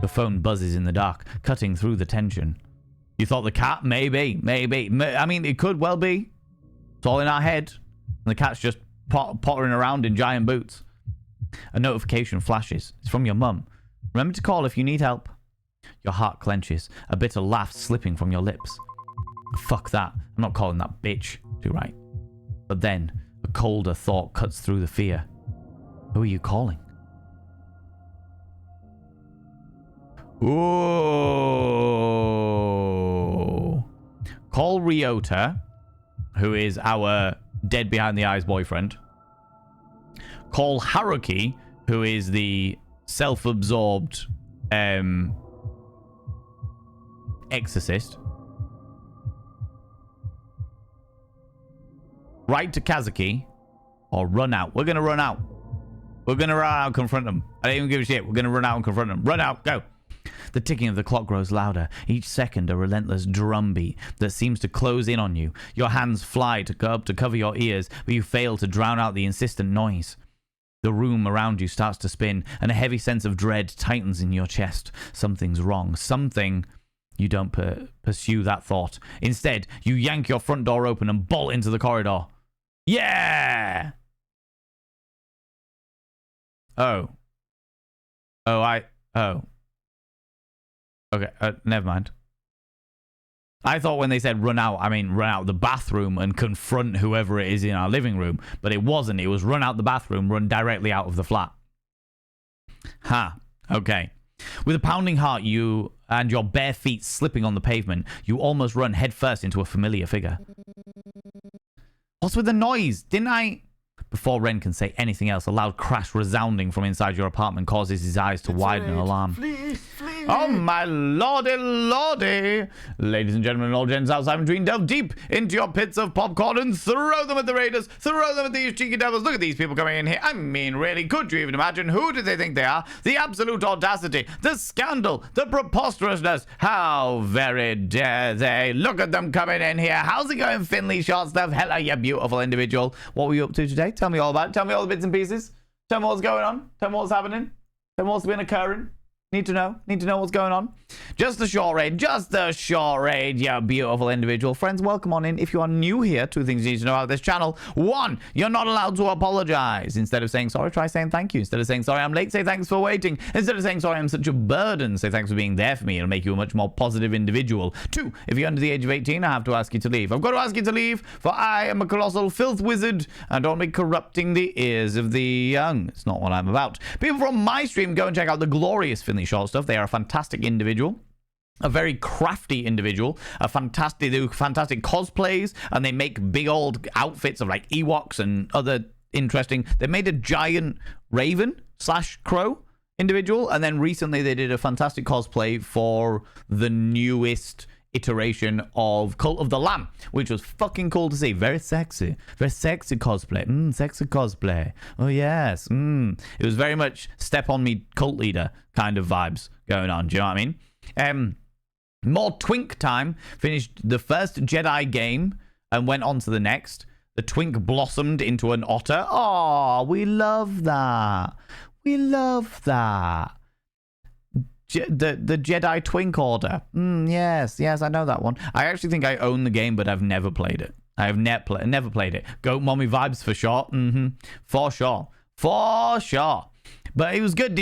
Speaker 1: Your phone buzzes in the dark, cutting through the tension. You thought the cat? Maybe. I mean, it could well be. It's all in our head. And the cat's just pottering around in giant boots. A notification flashes. It's from your mum. Remember to call if you need help. Your heart clenches, a bitter laugh slipping from your lips. Fuck that. I'm not calling that bitch. Too right. But then, a colder thought cuts through the fear. Who are you calling? Ooh. Call Ryota, who is our dead behind the eyes boyfriend. Call Haruki, who is the self-absorbed exorcist. Write to Kazuki or run out. We're going to run out. We're going to run out and confront them. I don't even give a shit. We're going to run out and confront them. Run out. Go. The ticking of the clock grows louder, each second a relentless drumbeat that seems to close in on you. Your hands fly to go up to cover your ears, but you fail to drown out the insistent noise. The room around you starts to spin, and a heavy sense of dread tightens in your chest. Something's wrong. Something... You don't pursue that thought. Instead, you yank your front door open and bolt into the corridor. Yeah! Oh. Okay, never mind. I thought when they said run out, I mean run out the bathroom and confront whoever it is in our living room. But it wasn't. It was run out the bathroom, run directly out of the flat. Okay. With a pounding heart, you and your bare feet slipping on the pavement, you almost run headfirst into a familiar figure. What's with the noise? Didn't I... Before Ren can say anything else, a loud crash resounding from inside your apartment causes his eyes to widen in alarm.
Speaker 2: Flee.
Speaker 1: Oh, my lordy. Ladies and gentlemen, all gens outside between, delve deep into your pits of popcorn and throw them at the raiders. Throw them at these cheeky devils. Look at these people coming in here. I mean, really, could you even imagine? Who do they think they are? The absolute audacity, the scandal, the preposterousness. How very dare they? Look at them coming in here. How's it going, Finley Short Stuff? Hello, you beautiful individual. What were you up to today? Tell me all about it. Tell me all the bits and pieces. Tell me what's going on. Tell me what's happening. Tell me what's been occurring. Need to know what's going on. Just a short raid, you beautiful individual. Friends, welcome on in. If you are new here, two things you need to know about this channel. One, you're not allowed to apologize. Instead of saying sorry, try saying thank you. Instead of saying sorry, I'm late, say thanks for waiting. Instead of saying sorry, I'm such a burden, say thanks for being there for me. It'll make you a much more positive individual. Two, if you're under the age of 18, I have to ask you to leave. I've got to ask you to leave, for I am a colossal filth wizard and don't be corrupting the ears of the young. It's not what I'm about. People from my stream, go and check out the glorious Finley Short Stuff. They are a fantastic individual, a very crafty individual, they do fantastic cosplays, and they make big old outfits of like Ewoks and other interesting. They made a giant raven / crow individual, and then recently they did a fantastic cosplay for the newest iteration of Cult of the Lamb, which was fucking cool to see. Very sexy cosplay. Sexy cosplay. Oh yes. It was very much step on me cult leader kind of vibes going on. Do you know what I mean? More twink time. Finished the first Jedi game and went on to the next. The twink blossomed into an otter. Oh, we love that. The Jedi Twink Order. Yes, I know that one. I actually think I own the game, but I've never played it. I have never played it. Goat mommy vibes for sure. For sure. But it was good.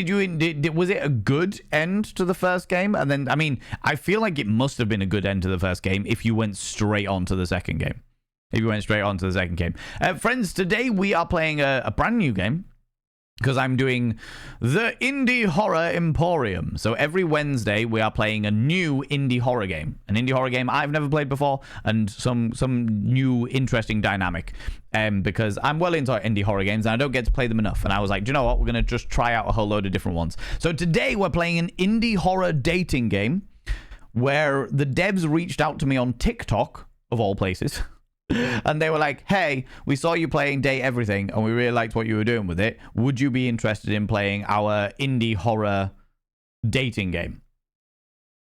Speaker 1: Was it a good end to the first game? And then, I mean, I feel like it must have been a good end to the first game if you went straight on to the second game. if you went straight on to the second game. Friends, today we are playing a brand new game because I'm doing the Indie Horror Emporium. So every Wednesday we are playing a new indie horror game. An indie horror game I've never played before, and some new interesting dynamic. Because I'm well into indie horror games and I don't get to play them enough. And I was like, do you know what? We're going to just try out a whole load of different ones. So today we're playing an indie horror dating game where the devs reached out to me on TikTok, of all places. And they were like, hey, we saw you playing Date Everything and we really liked what you were doing with it. Would you be interested in playing our indie horror dating game?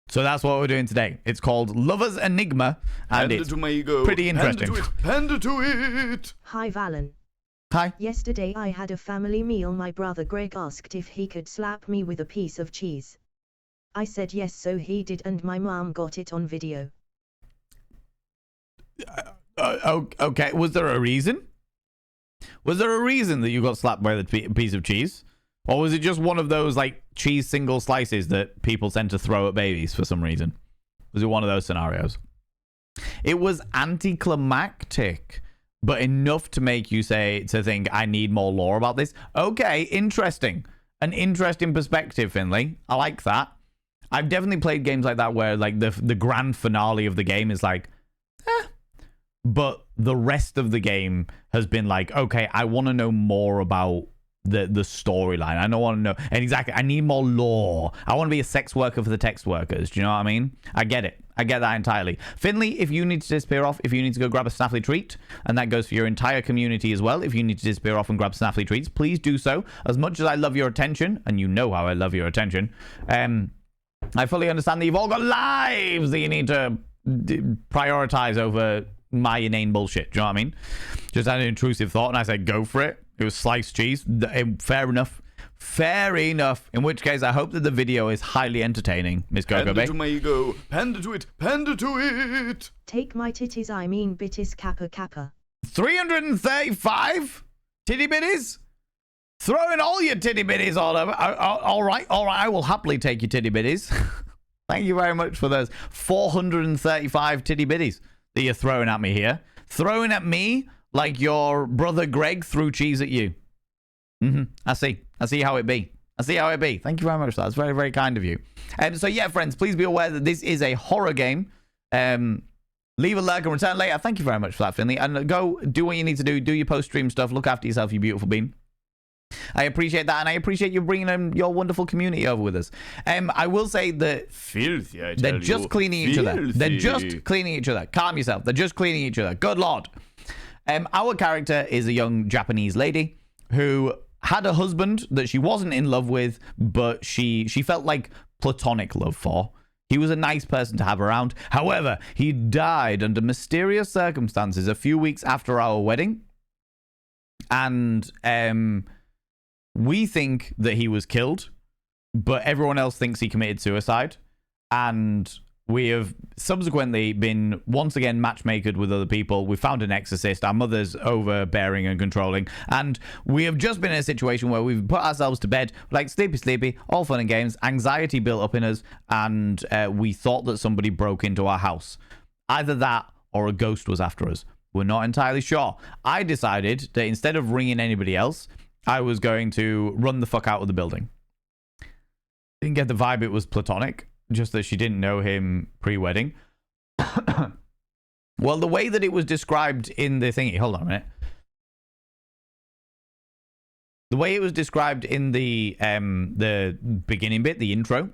Speaker 1: So that's what we're doing today. It's called Lover's Enigma, and it's pretty interesting.
Speaker 2: Hand it to it.
Speaker 3: Hi Valen.
Speaker 1: Hi.
Speaker 3: Yesterday I had a family meal. My brother Greg asked if he could slap me with a piece of cheese. I said yes, so he did, and my mom got it on video.
Speaker 1: Okay, was there a reason? Was there a reason that you got slapped by the piece of cheese? Or was it just one of those, like, cheese single slices that people tend to throw at babies for some reason? Was it one of those scenarios? It was anticlimactic, but enough to make you think, I need more lore about this. Okay, interesting. An interesting perspective, Finley. I like that. I've definitely played games like that where, like, the grand finale of the game is like, but the rest of the game has been like, okay, I want to know more about the storyline. I don't want to know. And exactly, I need more lore. I want to be a sex worker for the text workers. Do you know what I mean? I get it. I get that entirely. Finley, if you need to disappear off, if you need to go grab a snaffly treat, and that goes for your entire community as well, if you need to disappear off and grab snaffly treats, please do so. As much as I love your attention, and you know how I love your attention, I fully understand that you've all got lives that you need to prioritize over my inane bullshit. Do you know what I mean? Just had an intrusive thought and I said, go for it. It was sliced cheese. Fair enough. Fair enough. In which case, I hope that the video is highly entertaining, Miss Gogo Bay.
Speaker 2: Panda to my ego. Panda to it. Panda to it.
Speaker 3: Take my titties, I mean bitties, kappa kappa.
Speaker 1: 335 titty bitties? Throwing all your titty bitties all over. All right. I will happily take your titty bitties. Thank you very much for those 435 titty bitties that you're throwing at me here. Throwing at me like your brother Greg threw cheese at you. I see how it be. Thank you very much for that. It's very, very kind of you. So yeah, friends, please be aware that this is a horror game. Leave a like and return later. Thank you very much for that, Finley. And go do what you need to do. Do your post-stream stuff. Look after yourself, you beautiful bean. I appreciate that, and I appreciate you bringing your wonderful community over with us. I will say that
Speaker 2: filthy, I tell
Speaker 1: they're just
Speaker 2: you.
Speaker 1: cleaning each other.
Speaker 2: Filthy.
Speaker 1: They're just cleaning each other. Calm yourself. They're just cleaning each other. Good Lord. Our character is a young Japanese lady who had a husband that she wasn't in love with, but she felt like platonic love for. He was a nice person to have around. However, he died under mysterious circumstances a few weeks after our wedding. And we think that he was killed, but everyone else thinks he committed suicide. And we have subsequently been once again matchmakered with other people. We found an exorcist. Our mother's overbearing and controlling. And we have just been in a situation where we've put ourselves to bed, like sleepy, all fun and games. Anxiety built up in us, and we thought that somebody broke into our house. Either that or a ghost was after us. We're not entirely sure. I decided that instead of ringing anybody else, I was going to run the fuck out of the building. Didn't get the vibe it was platonic, just that she didn't know him pre-wedding. Well, the way that it was described in the thingy, hold on a minute. The way it was described in the beginning bit, the intro,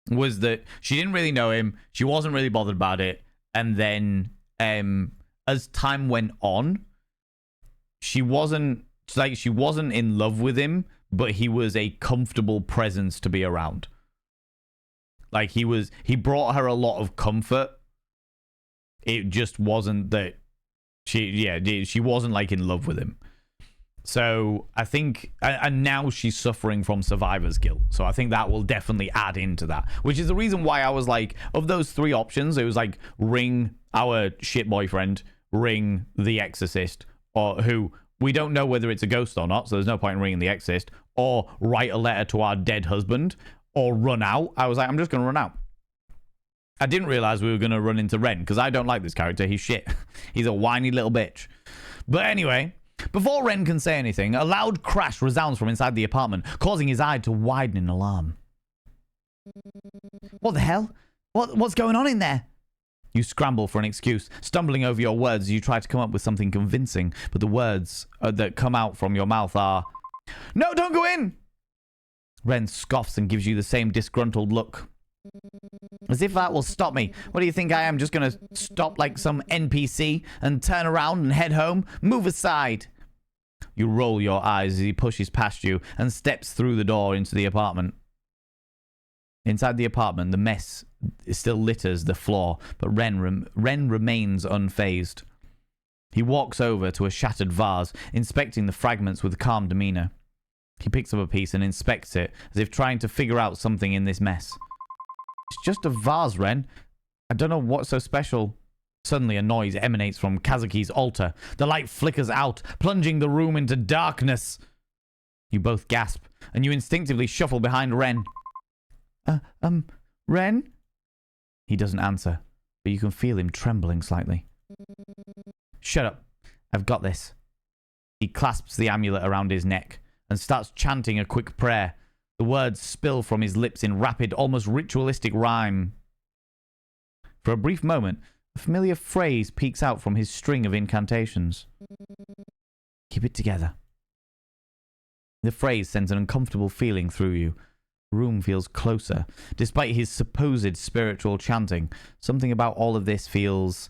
Speaker 1: was that she didn't really know him. She wasn't really bothered about it. And then as time went on, she wasn't in love with him, but he was a comfortable presence to be around. Like he brought her a lot of comfort. It just wasn't that she wasn't like in love with him. So I think, and now she's suffering from survivor's guilt. So I think that will definitely add into that, which is the reason why I was like, of those three options, it was like ring our shit boyfriend, ring the exorcist, or who we don't know whether it's a ghost or not. So there's no point in ringing the exorcist, or write a letter to our dead husband, or run out. I was like, I'm just going to run out. I didn't realize we were going to run into Ren, because I don't like this character. He's shit. He's a whiny little bitch. But anyway, before Ren can say anything, a loud crash resounds from inside the apartment, causing his eye to widen in alarm. What the hell? What's going on in there? You scramble for an excuse, stumbling over your words as you try to come up with something convincing, but the words that come out from your mouth are, "No, don't go in!" Ren scoffs and gives you the same disgruntled look. As if that will stop me. What do you think I am, just going to stop like some NPC and turn around and head home? Move aside. You roll your eyes as he pushes past you and steps through the door into the apartment. Inside the apartment, the mess still litters the floor, but Ren remains unfazed. He walks over to a shattered vase, inspecting the fragments with calm demeanor. He picks up a piece and inspects it, as if trying to figure out something in this mess. It's just a vase, Ren. I don't know what's so special. Suddenly, a noise emanates from Kazuki's altar. The light flickers out, plunging the room into darkness. You both gasp, and you instinctively shuffle behind Ren. Ren? He doesn't answer, but you can feel him trembling slightly. Shut up. I've got this. He clasps the amulet around his neck and starts chanting a quick prayer. The words spill from his lips in rapid, almost ritualistic rhyme. For a brief moment, a familiar phrase peeks out from his string of incantations. Keep it together. The phrase sends an uncomfortable feeling through you. The room feels closer. Despite his supposed spiritual chanting, something about all of this feels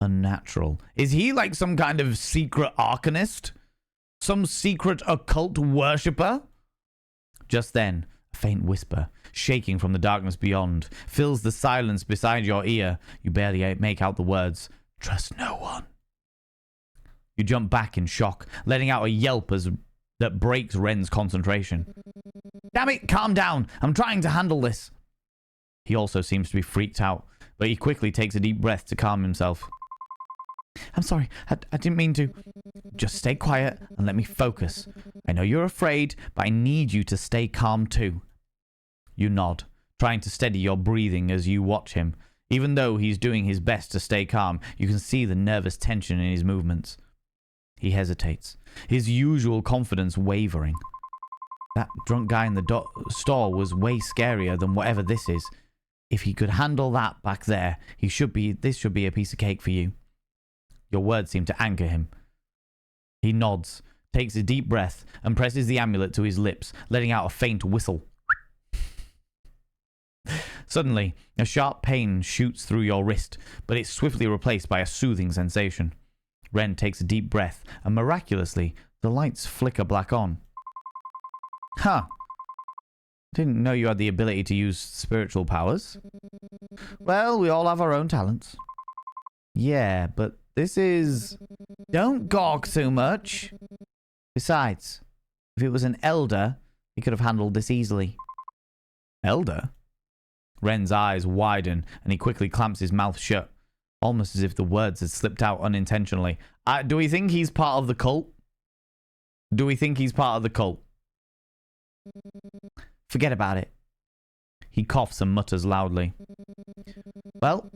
Speaker 1: unnatural. Is he like some kind of secret arcanist? Some secret occult worshipper? Just then, a faint whisper, shaking from the darkness beyond, fills the silence beside your ear. You barely make out the words, "Trust no one." You jump back in shock, letting out a yelp that breaks Ren's concentration. Damn it, calm down. I'm trying to handle this. He also seems to be freaked out, but he quickly takes a deep breath to calm himself. I'm sorry, I didn't mean to. Just stay quiet and let me focus. I know you're afraid, but I need you to stay calm too. You nod, trying to steady your breathing as you watch him. Even though he's doing his best to stay calm, you can see the nervous tension in his movements. He hesitates, his usual confidence wavering. That drunk guy in the store was way scarier than whatever this is. If he could handle that back there, this should be a piece of cake for you. Your words seem to anchor him. He nods, takes a deep breath, and presses the amulet to his lips, letting out a faint whistle. Suddenly, a sharp pain shoots through your wrist, but it's swiftly replaced by a soothing sensation. Ren takes a deep breath, and miraculously, the lights flicker back on. Huh. Didn't know you had the ability to use spiritual powers. Well, we all have our own talents. Yeah, but this is... Don't gawk too much. Besides, if it was an elder, he could have handled this easily. Elder? Ren's eyes widen, and he quickly clamps his mouth shut, almost as if the words had slipped out unintentionally. Do we think he's part of the cult? Do we think he's part of the cult? Forget about it. He coughs and mutters loudly. Well,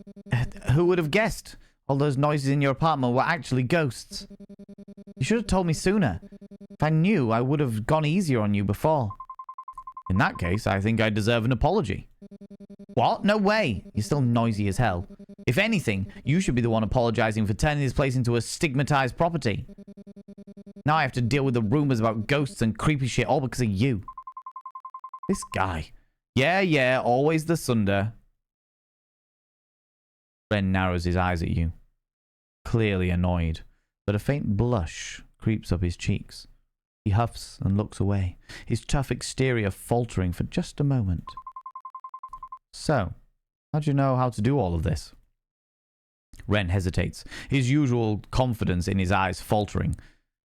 Speaker 1: who would have guessed? All those noises in your apartment were actually ghosts. You should have told me sooner. If I knew, I would have gone easier on you before. In that case, I think I deserve an apology. What? No way. You're still noisy as hell. If anything, you should be the one apologizing for turning this place into a stigmatized property. Now I have to deal with the rumors about ghosts and creepy shit all because of you. This guy. Yeah, always the sunder. Ren narrows his eyes at you, clearly annoyed, but a faint blush creeps up his cheeks. He huffs and looks away, his tough exterior faltering for just a moment. So, how'd you know how to do all of this? Ren hesitates, his usual confidence in his eyes faltering.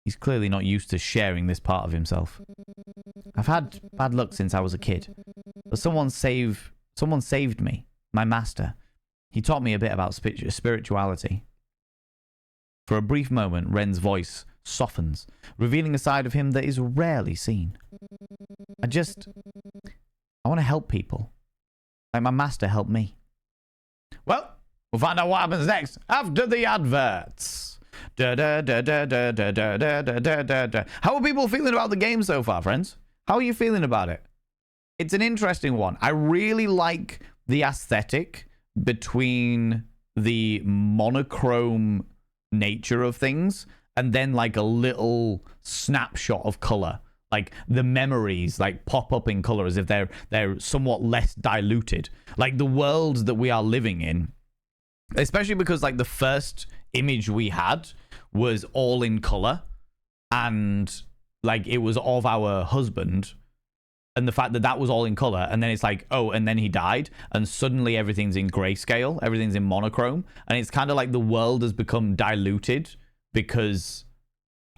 Speaker 1: He's clearly not used to sharing this part of himself. I've had bad luck since I was a kid, but someone saved me, my master. He taught me a bit about spirituality. For a brief moment, Ren's voice softens, revealing a side of him that is rarely seen. I want to help people, like my master helped me. Well, we'll find out what happens next after the adverts. Da, da, da, da, da, da, da, da, da, da, da. How are people feeling about the game so far, friends? How are you feeling about it? It's an interesting one. I really like the aesthetic between the monochrome nature of things and then like a little snapshot of color. Like the memories like pop up in color as if they're somewhat less diluted. Like the worlds that we are living in, especially because like the first image we had was all in color and like it was of our husband, and the fact that that was all in color, and then it's like, oh, and then he died, and suddenly everything's in grayscale, everything's in monochrome, and it's kind of like the world has become diluted because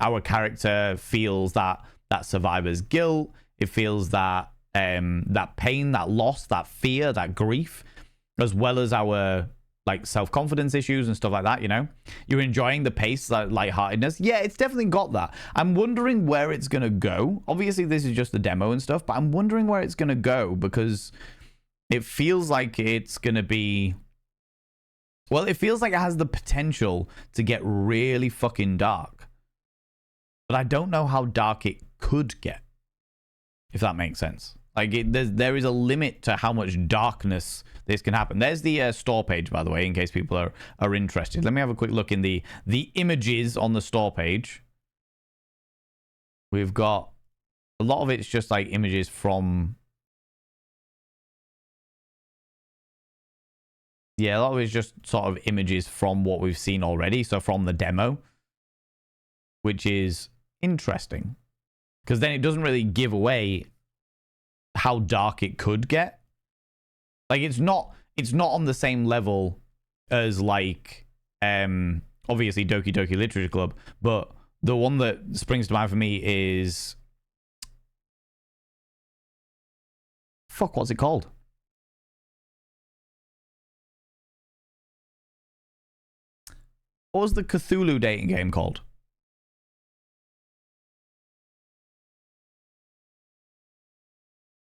Speaker 1: our character feels that survivor's guilt, it feels that that pain, that loss, that fear, that grief, as well as our like self-confidence issues and stuff like that. You know, you're enjoying the pace, that lightheartedness. Yeah, it's definitely got that. I'm wondering where it's gonna go. Obviously this is just the demo and stuff, but I'm wondering where it's gonna go because it feels like it's gonna be, well, it feels like it has the potential to get really fucking dark, but I don't know how dark it could get, if that makes sense. Like there is a limit to how much darkness this can happen. There's the store page, by the way, in case people are interested. Let me have a quick look in the images on the store page. We've got a lot of it's just like images from, yeah, a lot of it's just sort of images from what we've seen already. So from the demo, which is interesting because then it doesn't really give away how dark it could get. Like it's not on the same level as like obviously Doki Doki Literature Club, but the one that springs to mind for me is, fuck, what's it called? What was the Cthulhu dating game called?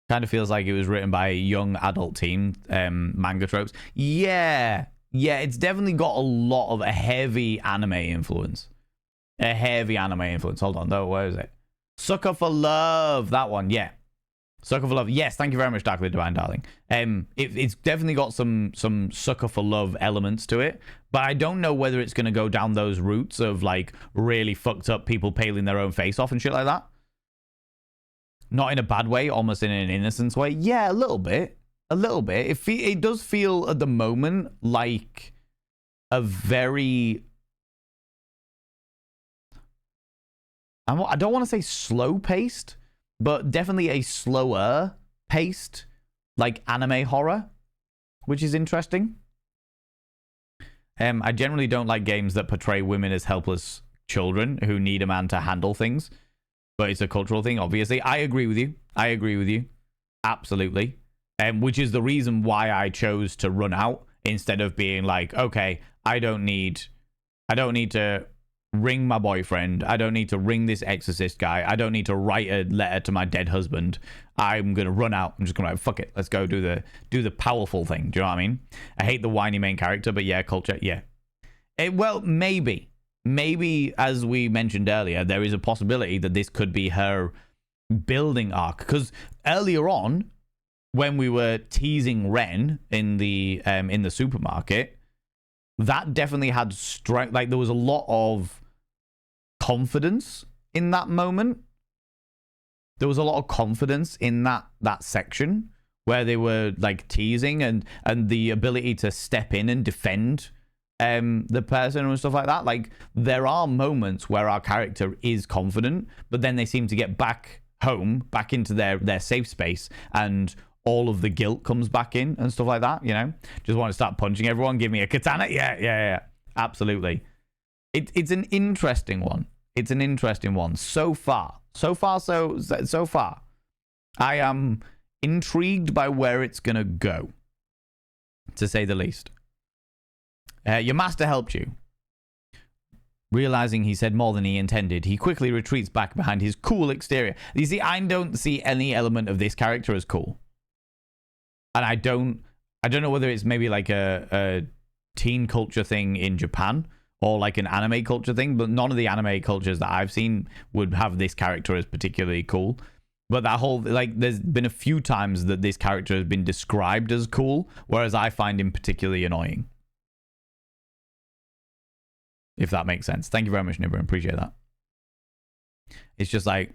Speaker 1: Kind of feels like it was written by a young adult teen, manga tropes. Yeah, it's definitely got a heavy anime influence. A heavy anime influence. Hold on, though, where is it? Sucker for Love, that one, yeah. Sucker for Love, yes, thank you very much, Darkly Divine Darling. It's definitely got some Sucker for Love elements to it, but I don't know whether it's going to go down those routes of, like, really fucked up people paling their own face off and shit like that. Not in a bad way, almost in an innocence way. Yeah, a little bit. A little bit. It does feel at the moment like a very... I don't want to say slow-paced, but definitely a slower-paced, like, anime horror, which is interesting. I generally don't like games that portray women as helpless children who need a man to handle things. But it's a cultural thing, obviously. I agree with you. Absolutely. Which is the reason why I chose to run out instead of being like, okay, I don't need to ring my boyfriend. I don't need to ring this exorcist guy. I don't need to write a letter to my dead husband. I'm going to run out. I'm just going to fuck it. Let's go do the powerful thing. Do you know what I mean? I hate the whiny main character, but yeah, culture. Yeah. Well, maybe, as we mentioned earlier, there is a possibility that this could be her building arc. Because earlier on, when we were teasing Ren in the supermarket, that definitely had strength. Like there was a lot of confidence in that moment. There was a lot of confidence in that section where they were like teasing and the ability to step in and defend the person and stuff like that. Like there are moments where our character is confident, but then they seem to get back home, back into their safe space, and all of the guilt comes back in and stuff like that. You know, just want to start punching everyone. Give me a katana. Yeah. Absolutely. It's an interesting one. It's an interesting one. So far. I am intrigued by where it's gonna go, to say the least. Your master helped you. Realizing he said more than he intended, he quickly retreats back behind his cool exterior. You see, I don't see any element of this character as cool. And I don't I don't know whether it's maybe like a teen culture thing in Japan or like an anime culture thing, but none of the anime cultures that I've seen would have this character as particularly cool. But that whole, like, there's been a few times that this character has been described as cool, whereas I find him particularly annoying. If that makes sense. Thank you very much, Nibran. Appreciate that. It's just like,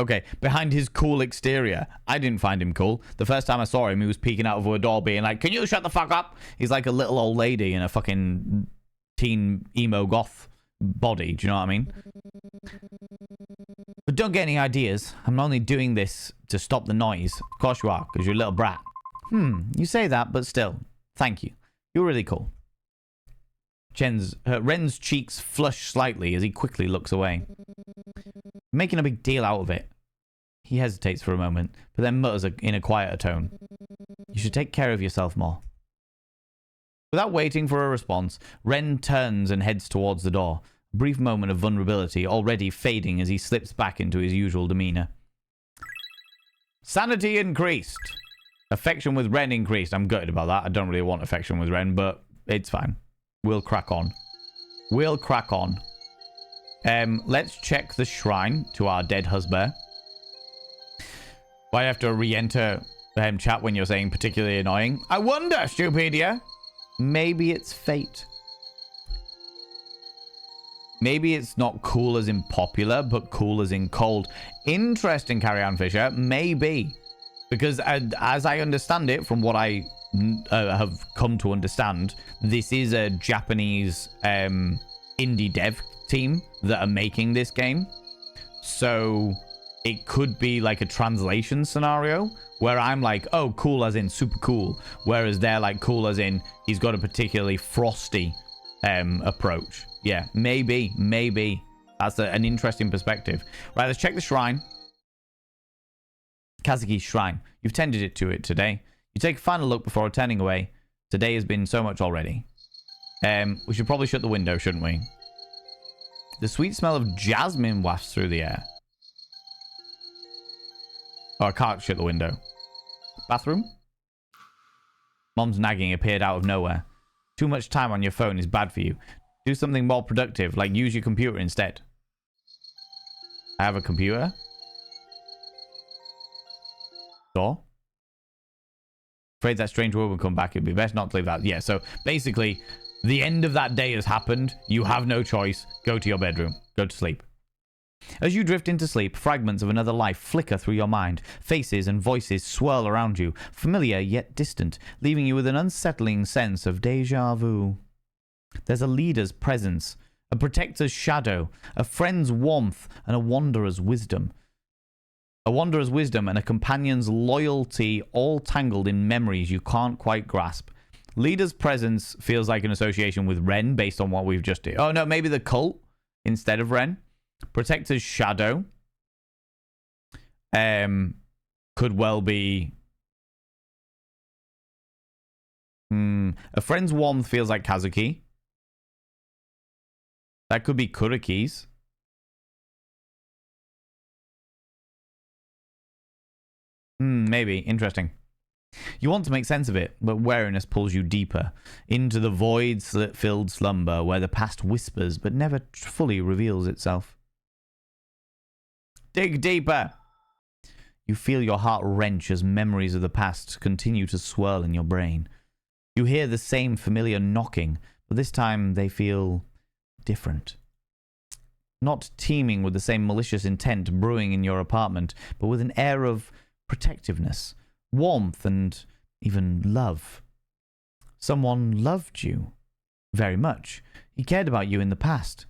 Speaker 1: okay, behind his cool exterior, I didn't find him cool. The first time I saw him, he was peeking out of a door being like, can you shut the fuck up? He's like a little old lady in a fucking teen emo goth body. Do you know what I mean? But don't get any ideas. I'm only doing this to stop the noise. Of course you are, because you're a little brat. You say that, but still. Thank you. You're really cool. Ren's cheeks flush slightly as he quickly looks away. Making a big deal out of it. He hesitates for a moment, but then mutters in a quieter tone. You should take care of yourself more. Without waiting for a response, Ren turns and heads towards the door. A brief moment of vulnerability already fading as he slips back into his usual demeanor. Sanity increased. Affection with Ren increased. I'm gutted about that. I don't really want affection with Ren, but it's fine. We'll crack on. We'll crack on. Let's check the shrine to our dead husband. Why do I have to re-enter chat when you're saying particularly annoying? I wonder, Stupedia. Maybe it's fate. Maybe it's not cool as in popular, but cool as in cold. Interesting, Carry On Fisher. Maybe. Because as I understand it, from what I have come to understand, this is a Japanese indie dev team that are making this game. So it could be like a translation scenario where I'm like, oh, cool as in super cool. Whereas they're like cool as in he's got a particularly frosty approach. Yeah, maybe. That's an interesting perspective. Right, let's check the shrine. Kazuki's shrine. You've tended to it today. You take a final look before turning away. Today has been so much already. We should probably shut the window, shouldn't we? The sweet smell of jasmine wafts through the air. Oh, I can't shut the window. Bathroom? Mom's nagging appeared out of nowhere. Too much time on your phone is bad for you. Do something more productive, like use your computer instead. I have a computer? Door? Afraid that strange word will come back. It'd be best not to leave that. Yeah, so basically, the end of that day has happened. You have no choice. Go to your bedroom. Go to sleep. As you drift into sleep, fragments of another life flicker through your mind. Faces and voices swirl around you, familiar yet distant, leaving you with an unsettling sense of déjà vu. There's a leader's presence, a protector's shadow, a friend's warmth, and a wanderer's wisdom. A wanderer's wisdom and a companion's loyalty, all tangled in memories you can't quite grasp. Leader's presence feels like an association with Ren based on what we've just did. Oh no, maybe the cult instead of Ren. Protector's shadow could well be a friend's warmth feels like Kazuki. That could be Kuraki's. Maybe. Interesting. You want to make sense of it, but wariness pulls you deeper into the void-filled slumber where the past whispers but never fully reveals itself. Dig deeper! You feel your heart wrench as memories of the past continue to swirl in your brain. You hear the same familiar knocking, but this time they feel different. Not teeming with the same malicious intent brewing in your apartment, but with an air of protectiveness, warmth, and even love. Someone loved you very much. He cared about you in the past.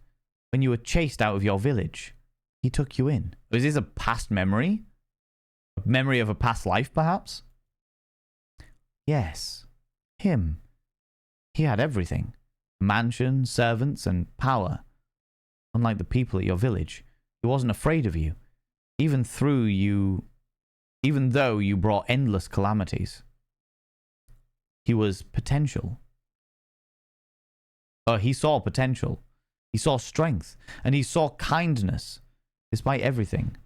Speaker 1: When you were chased out of your village, he took you in. Is this a past memory? A memory of a past life, perhaps? Yes. Him. He had everything. A mansion, servants, and power. Unlike the people at your village, he wasn't afraid of you, even though you brought endless calamities. He was potential. He saw potential. He saw strength, and he saw kindness. Despite everything,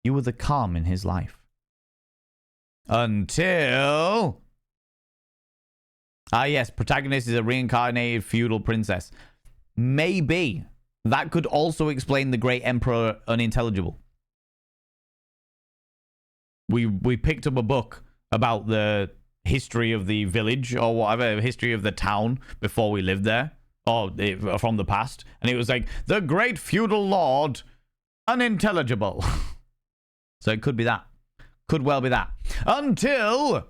Speaker 1: you were the calm in his life. Until Ah, yes, protagonist is a reincarnated feudal princess. Maybe. That could also explain the Great Emperor Unintelligible. We picked up a book about the history of the village or whatever, history of the town before we lived there, or from the past, and it was like, the Great Feudal Lord Unintelligible. So it could be that. Could well be that. Until...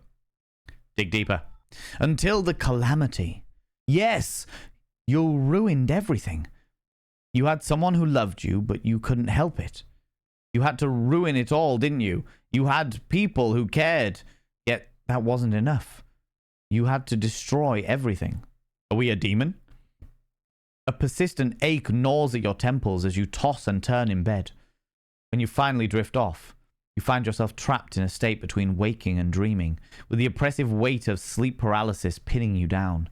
Speaker 1: dig deeper. Until the calamity. Yes, you ruined everything. You had someone who loved you, but you couldn't help it. You had to ruin it all, didn't you? You had people who cared, yet that wasn't enough. You had to destroy everything. Are we a demon? A persistent ache gnaws at your temples as you toss and turn in bed. When you finally drift off, you find yourself trapped in a state between waking and dreaming, with the oppressive weight of sleep paralysis pinning you down.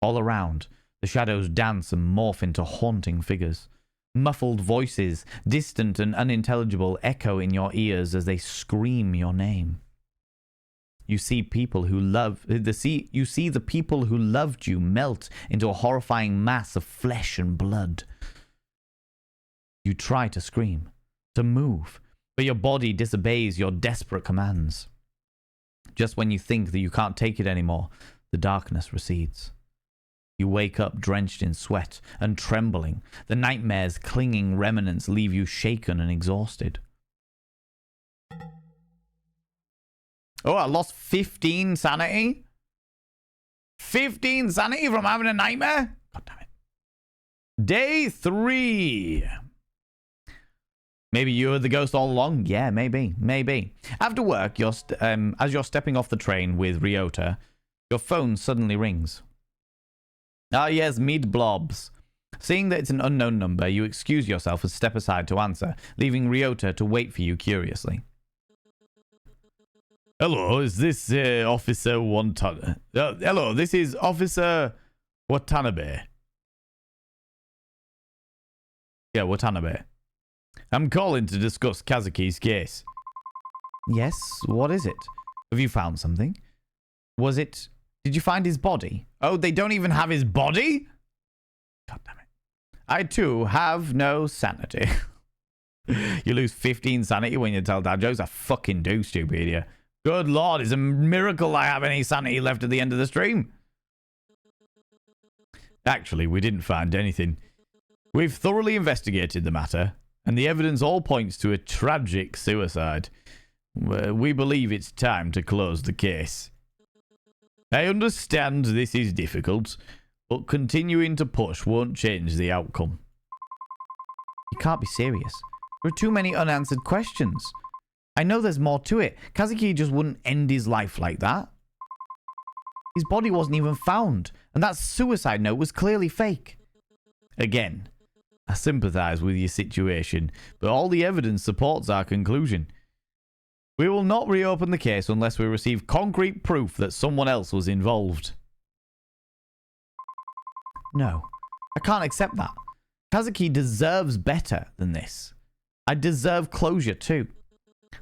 Speaker 1: All around, the shadows dance and morph into haunting figures. Muffled voices, distant and unintelligible, echo in your ears as they scream your name. You see the people who loved you melt into a horrifying mass of flesh and blood. You try to scream, to move, but your body disobeys your desperate commands. Just when you think that you can't take it anymore, the darkness recedes. You wake up drenched in sweat and trembling. The nightmare's clinging remnants leave you shaken and exhausted. Oh, I lost 15 sanity? 15 sanity from having a nightmare? God damn it. Day 3. Maybe you were the ghost all along? Yeah, maybe. After work, as you're stepping off the train with Ryota, your phone suddenly rings. Ah, yes, meet Blobs. Seeing that it's an unknown number, you excuse yourself and step aside to answer, leaving Ryota to wait for you curiously. Hello, is this Officer Watanabe? Hello, this is Officer Watanabe. Yeah, Watanabe. I'm calling to discuss Kazuki's case. Yes, what is it? Have you found something? Did you find his body? Oh, they don't even have his body? God damn it. I too have no sanity. You lose 15 sanity when you tell dad jokes? I fucking do, stupid idiot. Good lord, it's a miracle I have any sanity left at the end of the stream. Actually, we didn't find anything. We've thoroughly investigated the matter, and the evidence all points to a tragic suicide. We believe it's time to close the case. I understand this is difficult, but continuing to push won't change the outcome. You can't be serious. There are too many unanswered questions. I know there's more to it. Kazuki just wouldn't end his life like that. His body wasn't even found, and that suicide note was clearly fake. Again, I sympathize with your situation, but all the evidence supports our conclusion. We will not reopen the case unless we receive concrete proof that someone else was involved. No, I can't accept that. Kazuki deserves better than this. I deserve closure too.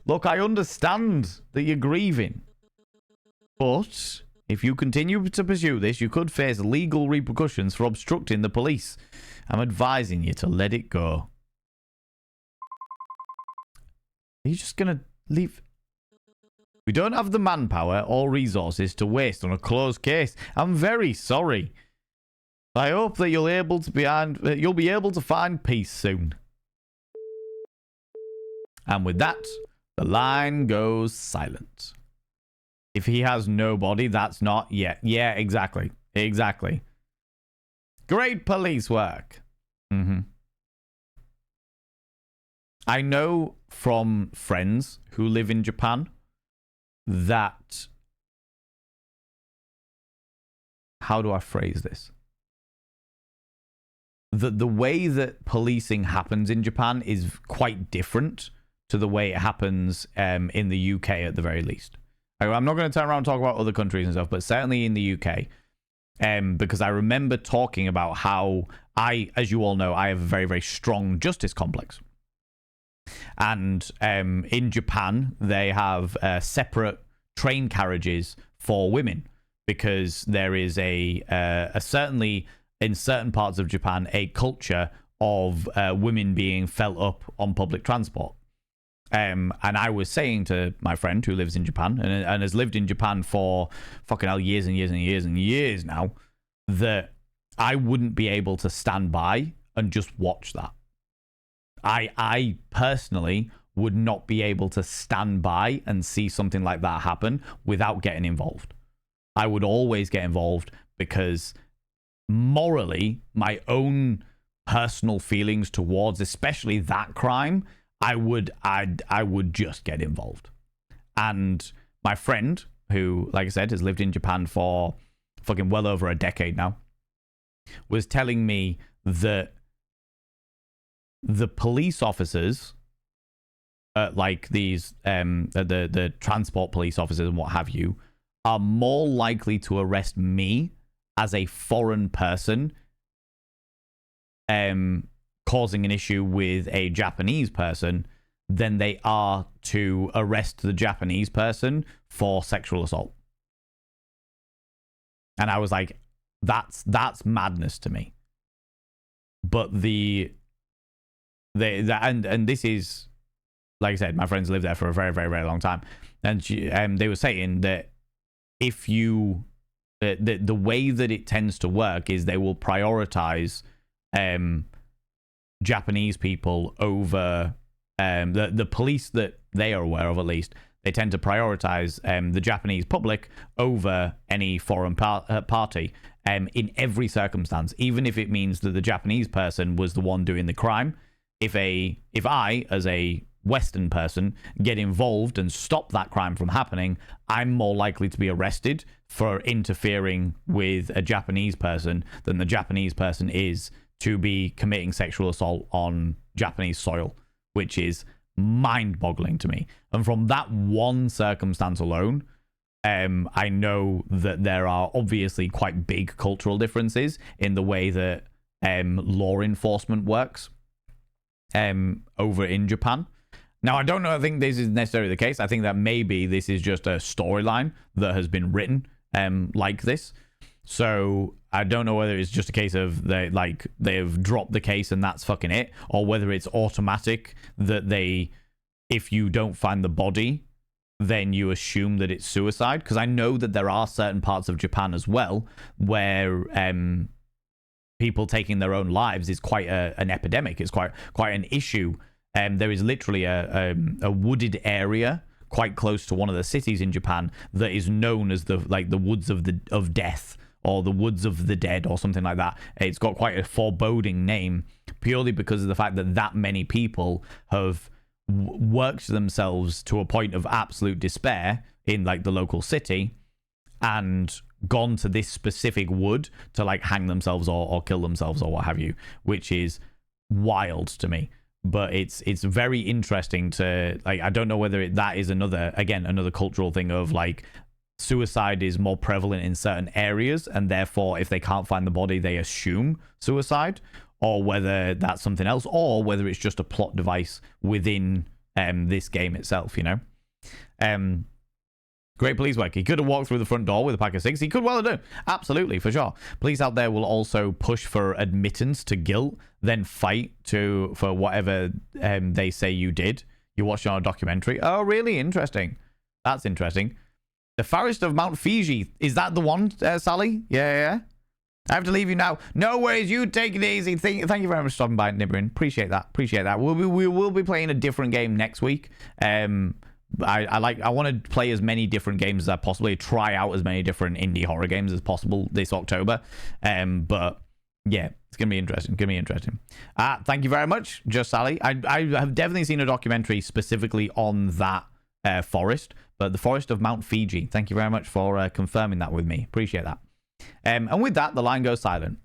Speaker 1: Look, I understand that you're grieving. But if you continue to pursue this, you could face legal repercussions for obstructing the police. I'm advising you to let it go. Are you just going to leave? We don't have the manpower or resources to waste on a closed case. I'm very sorry. I hope that you'll be able to find peace soon. And with that, the line goes silent. If he has no body, that's not yet. Yeah, exactly. Exactly. Great police work. I know from friends who live in Japan that... How do I phrase this? The way that policing happens in Japan is quite different to the way it happens in the UK at the very least. I'm not going to turn around and talk about other countries and stuff, but certainly in the UK, because I remember talking about how as you all know, I have a very, very strong justice complex. And in Japan, they have separate train carriages for women because there is a certainly in certain parts of Japan a culture of women being felt up on public transport. And I was saying to my friend who lives in Japan and has lived in Japan for fucking hell years and years and years and years now, that I wouldn't be able to stand by and just watch that. I personally would not be able to stand by and see something like that happen without getting involved. I would always get involved because morally, my own personal feelings towards especially that crime, I would just get involved. And my friend, who, like I said, has lived in Japan for fucking well over a decade now, was telling me that the police officers, like these, the transport police officers and what have you, are more likely to arrest me as a foreign person, causing an issue with a Japanese person than they are to arrest the Japanese person for sexual assault. And I was like, that's madness to me. But and this is, like I said, my friends lived there for a very, very, very long time, and they were saying that if you the way that it tends to work is they will prioritize Japanese people over the police that they are aware of, at least. They tend to prioritize the Japanese public over any foreign party in every circumstance, even if it means that the Japanese person was the one doing the crime. If I, as a Western person, get involved and stop that crime from happening, I'm more likely to be arrested for interfering with a Japanese person than the Japanese person is to be committing sexual assault on Japanese soil, which is mind-boggling to me. And from that one circumstance alone, I know that there are obviously quite big cultural differences in the way that law enforcement works over in Japan. Now, I don't know. I think this is necessarily the case. I think that maybe this is just a storyline that has been written like this. So I don't know whether it's just a case of they've dropped the case and that's fucking it, or whether it's automatic that if you don't find the body, then you assume that it's suicide. Because I know that there are certain parts of Japan as well where people taking their own lives is quite an epidemic. It's quite an issue. There is literally a wooded area quite close to one of the cities in Japan that is known as the woods of death, or the woods of the dead, or something like that. It's got quite a foreboding name purely because of the fact that many people have worked themselves to a point of absolute despair in the local city and gone to this specific wood to hang themselves or kill themselves or what have you, which is wild to me. But it's very interesting to I don't know whether that is another cultural thing of suicide is more prevalent in certain areas, and therefore if they can't find the body they assume suicide, or whether that's something else, or whether it's just a plot device within this game itself, Great police work. He could have walked through the front door with a pack of cigs. He could well have done. Absolutely, for sure. Police out there will also push for admittance to guilt, then fight for whatever they say you did. You watched it on a documentary. Oh, really? Interesting. That's interesting. The Forest of Mount Fiji. Is that the one, Sally? Yeah. I have to leave you now. No worries. You take it easy. Thank you very much for stopping by, Nibbering. Appreciate that. We will be playing a different game next week. I want to play as many different games as I possibly try out as many different indie horror games as possible this October. But yeah, it's gonna be interesting. Thank you very much, Just Sally. I have definitely seen a documentary specifically on that forest, but the Forest of Mount Fiji. Thank you very much for confirming that with me. Appreciate that. And with that, the line goes silent.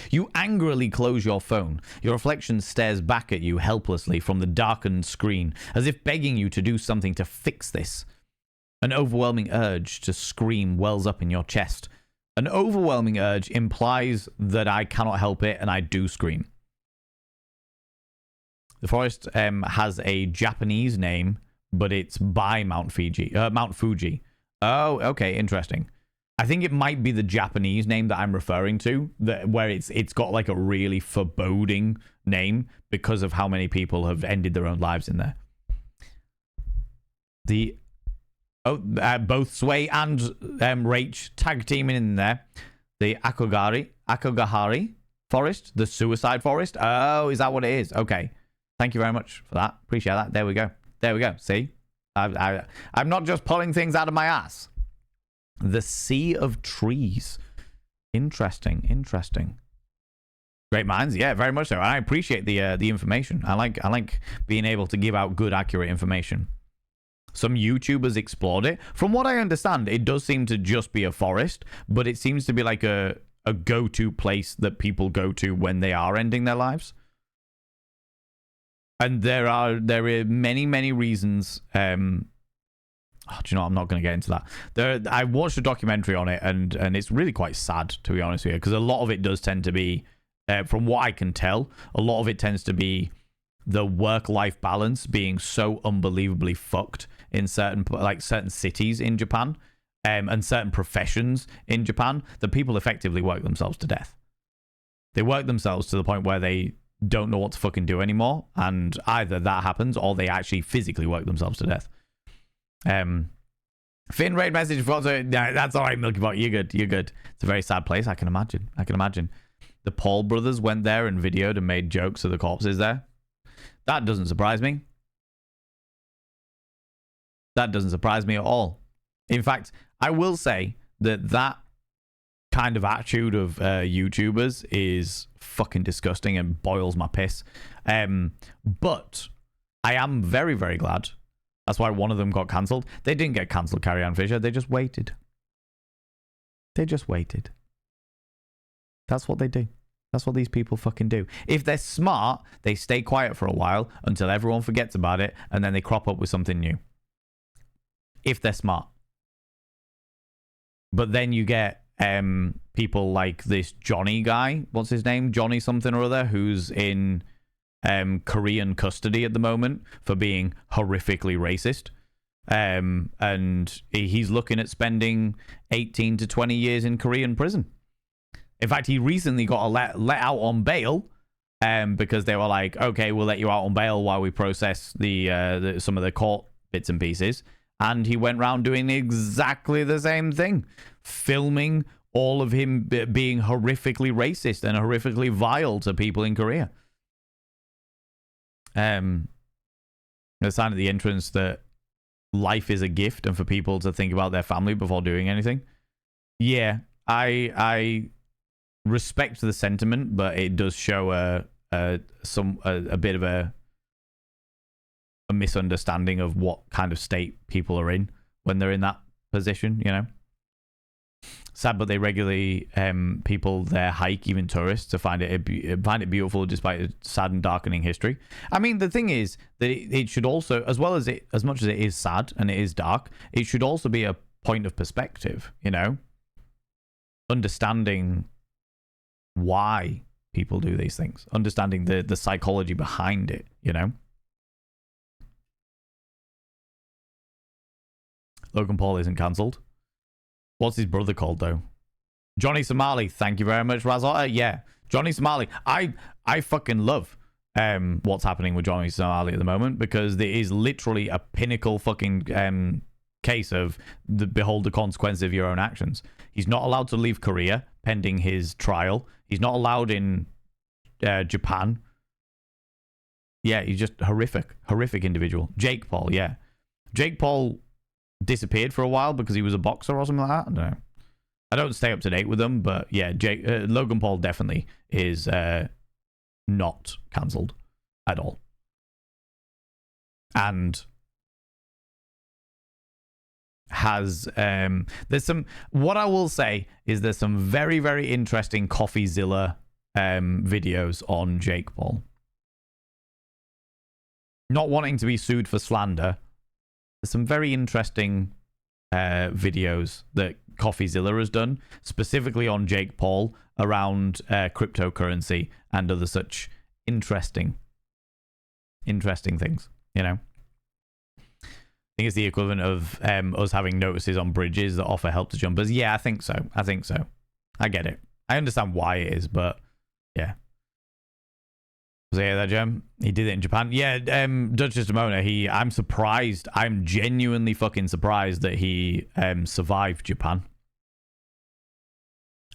Speaker 1: You angrily close your phone. Your reflection stares back at you helplessly from the darkened screen, as if begging you to do something to fix this. An overwhelming urge to scream wells up in your chest. An overwhelming urge implies that I cannot help it, and I do scream. The forest has a Japanese name, but it's by Mount Fuji. Oh, okay, interesting. I think it might be the Japanese name that I'm referring to, where it's got like a really foreboding name because of how many people have ended their own lives in there. Both Sway and Rach tag teaming in there. The Akogahari Forest, the Suicide Forest. Oh, is that what it is? Okay. Thank you very much for that. Appreciate that. There we go. See? I'm not just pulling things out of my ass. The Sea of Trees. Interesting. Great minds, yeah, very much so. And I appreciate the information. I like being able to give out good, accurate information. Some YouTubers explored it. From what I understand, it does seem to just be a forest, but it seems to be like a go-to place that people go to when they are ending their lives. And there are many reasons. Do you know what? I'm not going to get into that. I watched a documentary on it, and it's really quite sad, to be honest with you, because a lot of it does tend to be, from what I can tell, a lot of it tends to be the work-life balance being so unbelievably fucked in certain cities in Japan, and certain professions in Japan, that people effectively work themselves to death. They work themselves to the point where they don't know what to fucking do anymore, and either that happens or they actually physically work themselves to death. Finn raid message for that's all right, Milkybot. You're good. It's a very sad place. I can imagine. The Paul brothers went there and videoed and made jokes of the corpses there. That doesn't surprise me. That doesn't surprise me at all. In fact, I will say that kind of attitude of YouTubers is fucking disgusting and boils my piss. But I am very, very glad. That's why one of them got cancelled. They didn't get cancelled, Carrie Ann Fisher. They just waited. That's what they do. That's what these people fucking do. If they're smart, they stay quiet for a while until everyone forgets about it, and then they crop up with something new. If they're smart. But then you get people like this Johnny guy. What's his name? Johnny something or other, who's in Korean custody at the moment for being horrifically racist. And he's looking at spending 18 to 20 years in Korean prison. In fact, he recently got let out on bail because they were like, okay, we'll let you out on bail while we process some of the court bits and pieces. And he went around doing exactly the same thing, filming all of him being horrifically racist and horrifically vile to people in Korea. The sign at the entrance that life is a gift and for people to think about their family before doing anything. Yeah, I respect the sentiment, but it does show a bit of a misunderstanding of what kind of state people are in when they're in that position, you know. Sad, but they regularly people there hike, even tourists, to find it beautiful despite its sad and darkening history. I mean, the thing is that it should also, as much as it is sad and it is dark, it should also be a point of perspective, you know, understanding why people do these things, understanding the psychology behind it, you know. Logan Paul isn't cancelled. What's his brother called, though? Johnny Somali. Thank you very much, Razotta. Yeah, Johnny Somali. I fucking love what's happening with Johnny Somali at the moment, because there is literally a pinnacle fucking case of behold the consequence of your own actions. He's not allowed to leave Korea pending his trial. He's not allowed in Japan. Yeah, he's just horrific individual. Jake Paul, yeah. Jake Paul disappeared for a while because he was a boxer or something like that. I don't know. I don't stay up to date with them, but yeah, Logan Paul definitely is not cancelled at all. And has there's some, what I will say is there's some very, very interesting CoffeeZilla videos on Jake Paul. Not wanting to be sued for slander, there's some very interesting videos that CoffeeZilla has done, specifically on Jake Paul, around cryptocurrency and other such interesting things, you know. think it's the equivalent of us having notices on bridges that offer help to jumpers. Yeah, I think so. I get it. I understand why it is, but yeah. Was it that, Gem? He did it in Japan. Yeah, Duchess Demona, I'm surprised. I'm genuinely fucking surprised that he survived Japan.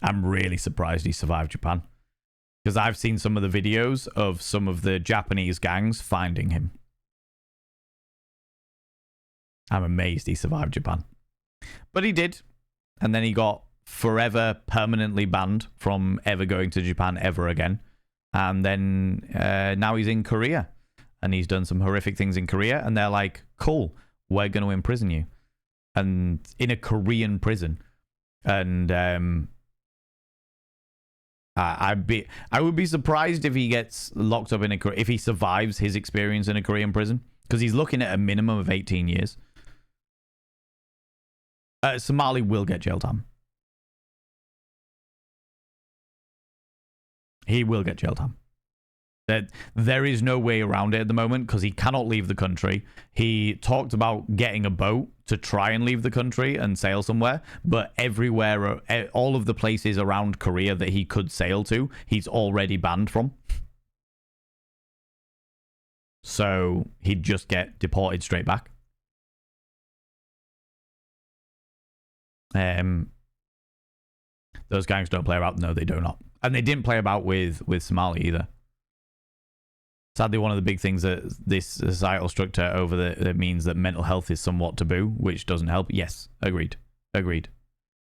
Speaker 1: I'm really surprised he survived Japan. Because I've seen some of the videos of some of the Japanese gangs finding him. I'm amazed he survived Japan. But he did. And then he got forever permanently banned from ever going to Japan ever again. And then now he's in Korea. And he's done some horrific things in Korea. And they're like, cool, we're going to imprison you. And in a Korean prison. And I would be surprised if he gets locked up if he survives his experience in a Korean prison. Because he's looking at a minimum of 18 years. Somali will get jail time. He will get jail time. There is no way around it at the moment because he cannot leave the country. He talked about getting a boat to try and leave the country and sail somewhere, but everywhere, all of the places around Korea that he could sail to, he's already banned from. So he'd just get deported straight back. Those gangs don't play about. No, they do not. And they didn't play about with Somali either. Sadly, one of the big things that this societal structure over that means that mental health is somewhat taboo, which doesn't help. Yes, agreed.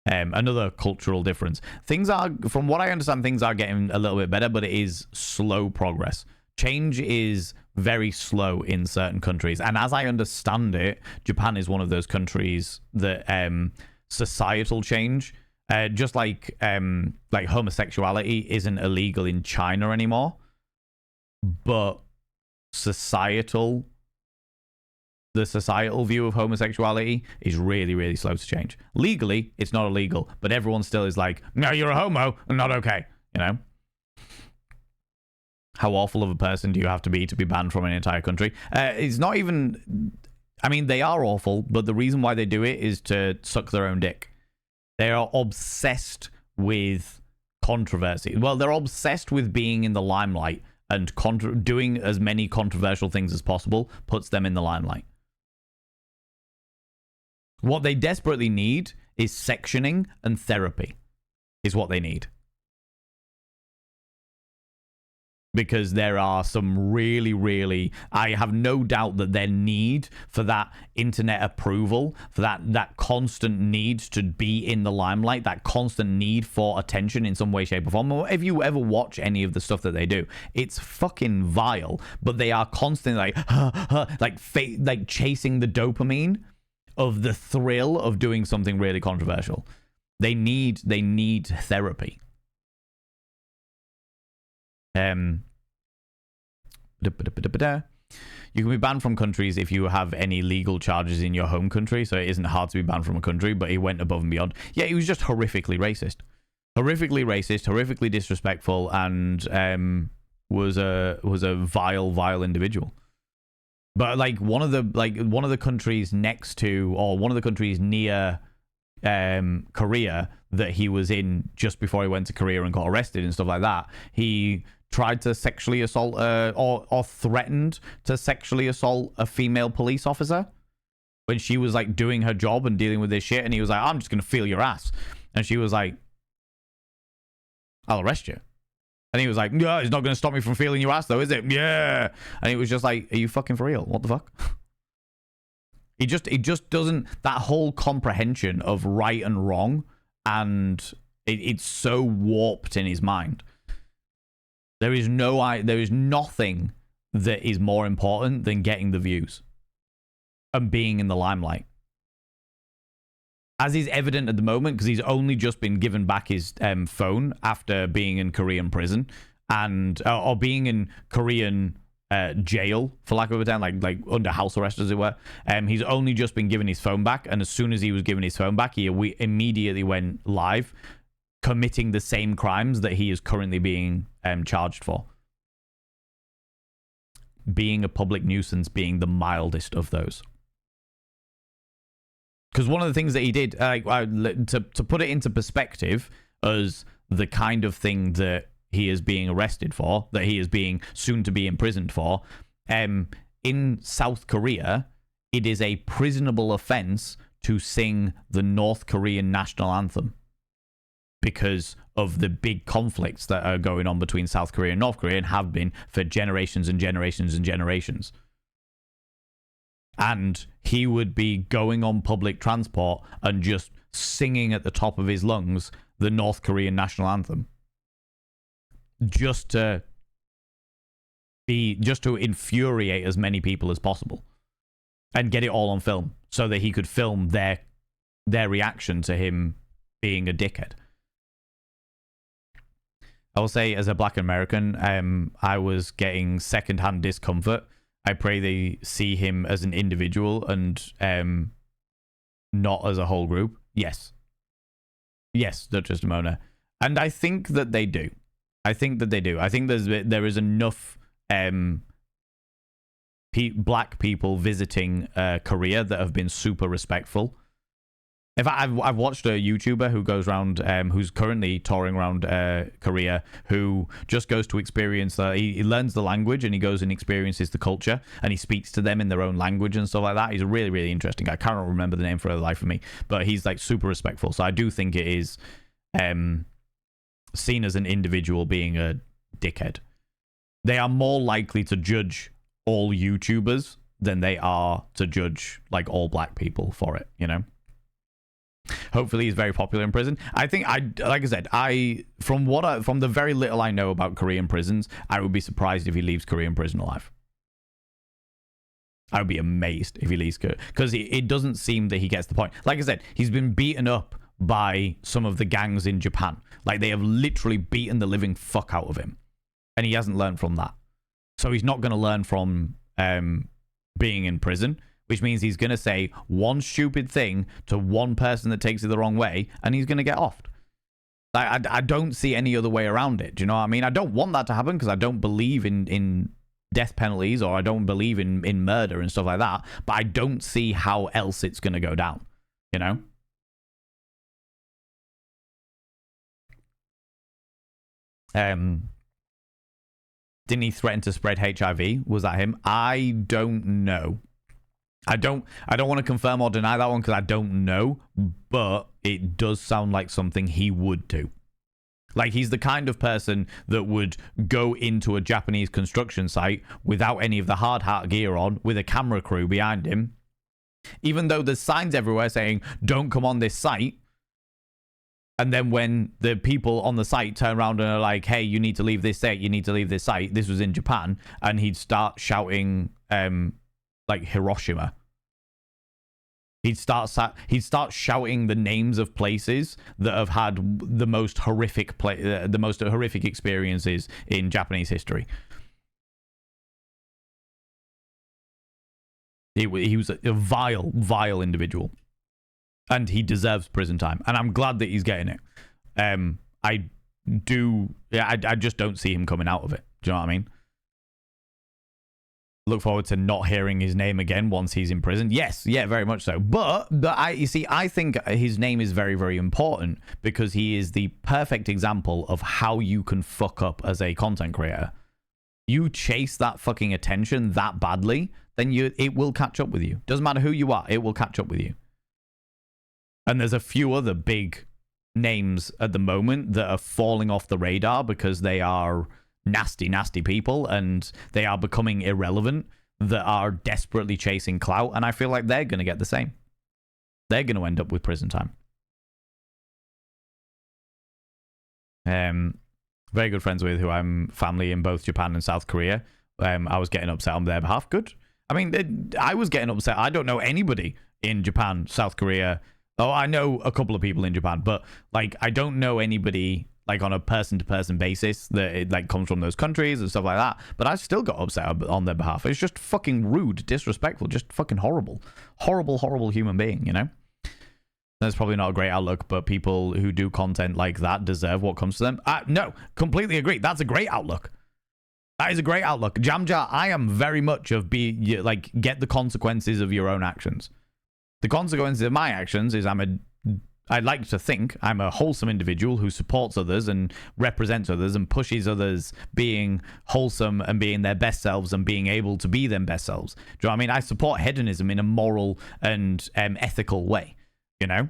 Speaker 1: Another cultural difference. Things are, from what I understand, things are getting a little bit better, but it is slow progress. Change is very slow in certain countries. And as I understand it, Japan is one of those countries that societal change, just like homosexuality isn't illegal in China anymore, but the societal view of homosexuality is really, really slow to change. Legally, it's not illegal, but everyone still is like, no, you're a homo, and not okay, you know? How awful of a person do you have to be banned from an entire country? It's not even... I mean, they are awful, but the reason why they do it is to suck their own dick. They are obsessed with controversy. Well, they're obsessed with being in the limelight, and doing as many controversial things as possible puts them in the limelight. What they desperately need is sectioning and therapy, is what they need. Because there are some really, really... I have no doubt that their need for that internet approval, for that constant need to be in the limelight, that constant need for attention in some way, shape, or form. If you ever watch any of the stuff that they do, it's fucking vile. But they are constantly like chasing the dopamine of the thrill of doing something really controversial. They need therapy. You can be banned from countries if you have any legal charges in your home country, so it isn't hard to be banned from a country, but he went above and beyond. Yeah, he was just horrifically racist, horrifically disrespectful, and was a vile individual. But one of the countries next to, or one of the countries near Korea that he was in just before he went to Korea and got arrested and stuff like that, he tried to sexually assault or threatened to sexually assault a female police officer when she was like doing her job and dealing with this shit, and he was like, I'm just gonna feel your ass, and she was like, I'll arrest you. And he was like, yeah, it's not gonna stop me from feeling your ass though, is it? Yeah. And it was just like, are you fucking for real? What the fuck? He just doesn't, that whole comprehension of right and wrong, and it's so warped in his mind. There is nothing that is more important than getting the views and being in the limelight. As is evident at the moment, because he's only just been given back his phone after being in Korean prison and or being in Korean jail, for lack of a term, like under house arrest, as it were. He's only just been given his phone back, and as soon as he was given his phone back, he immediately went live, committing the same crimes that he is currently being charged for. Being a public nuisance being the mildest of those. Because one of the things that he did, to put it into perspective, as the kind of thing that he is being arrested for, that he is being soon to be imprisoned for, in South Korea, it is a prisonable offense to sing the North Korean national anthem because of the big conflicts that are going on between South Korea and North Korea and have been for generations and generations and generations. And he would be going on public transport and just singing at the top of his lungs the North Korean national anthem. Just to infuriate as many people as possible. And get it all on film so that he could film their reaction to him being a dickhead. I will say, as a Black American, I was getting secondhand discomfort. I pray they see him as an individual and not as a whole group. Yes, Duchess Demona. And I think that they do. I think there is enough black people visiting Korea that have been super respectful. In fact, I've watched a YouTuber who goes around, who's currently touring around Korea, who just goes to experience that. He learns the language and he goes and experiences the culture and he speaks to them in their own language and stuff like that. He's a really, really interesting guy. I can't remember the name for the life of me, but he's like super respectful. So I do think it is seen as an individual being a dickhead. They are more likely to judge all YouTubers than they are to judge like all black people for it, you know? Hopefully he's very popular in prison. I think like I said, from the very little I know about Korean prisons, I would be surprised if he leaves Korean prison alive. I would be amazed if he leaves, because it doesn't seem that he gets the point. Like I said, he's been beaten up by some of the gangs in Japan. Like, they have literally beaten the living fuck out of him. And he hasn't learned from that. So he's not going to learn from being in prison, which means he's going to say one stupid thing to one person that takes it the wrong way, and he's going to get offed. Like, I don't see any other way around it. Do you know what I mean? I don't want that to happen because I don't believe in death penalties, or I don't believe in murder and stuff like that, but I don't see how else it's going to go down, you know? Didn't he threaten to spread HIV? Was that him? I don't know. I don't want to confirm or deny that one because I don't know, but it does sound like something he would do. Like, he's the kind of person that would go into a Japanese construction site without any of the hard hat gear on, with a camera crew behind him, even though there's signs everywhere saying, don't come on this site. And then when the people on the site turn around and are like, hey, you need to leave this site, you need to leave this site. This was in Japan. And he'd start shouting, like, Hiroshima. He'd start shouting the names of places that have had the most horrific experiences in Japanese history. He was a vile individual. And he deserves prison time. And I'm glad that he's getting it. I just don't see him coming out of it. Do you know what I mean? Look forward to not hearing his name again once he's in prison. Yes, yeah, very much so. But I think his name is very, very important because he is the perfect example of how you can fuck up as a content creator. You chase that fucking attention that badly, then it will catch up with you. Doesn't matter who you are, it will catch up with you. And there's a few other big names at the moment that are falling off the radar because they are nasty, nasty people and they are becoming irrelevant, that are desperately chasing clout. And I feel like they're going to get the same. They're going to end up with prison time. Very good friends with who I'm family in both Japan and South Korea. I was getting upset on their behalf. Good. I mean, I was getting upset. I don't know anybody in Japan, South Korea. Oh, I know a couple of people in Japan, but like, I don't know anybody like on a person-to-person basis that it like comes from those countries and stuff like that. But I still got upset on their behalf. It's just fucking rude, disrespectful, just fucking horrible, horrible human being. You know, that's probably not a great outlook, but people who do content like that deserve what comes to them. No, completely agree. That's a great outlook. That is a great outlook. Jamjar, I am very much of get the consequences of your own actions. The consequences of my actions is I like to think I'm a wholesome individual who supports others and represents others and pushes others being wholesome and being their best selves and being able to be their best selves. Do you know what I mean? I support hedonism in a moral and ethical way, you know?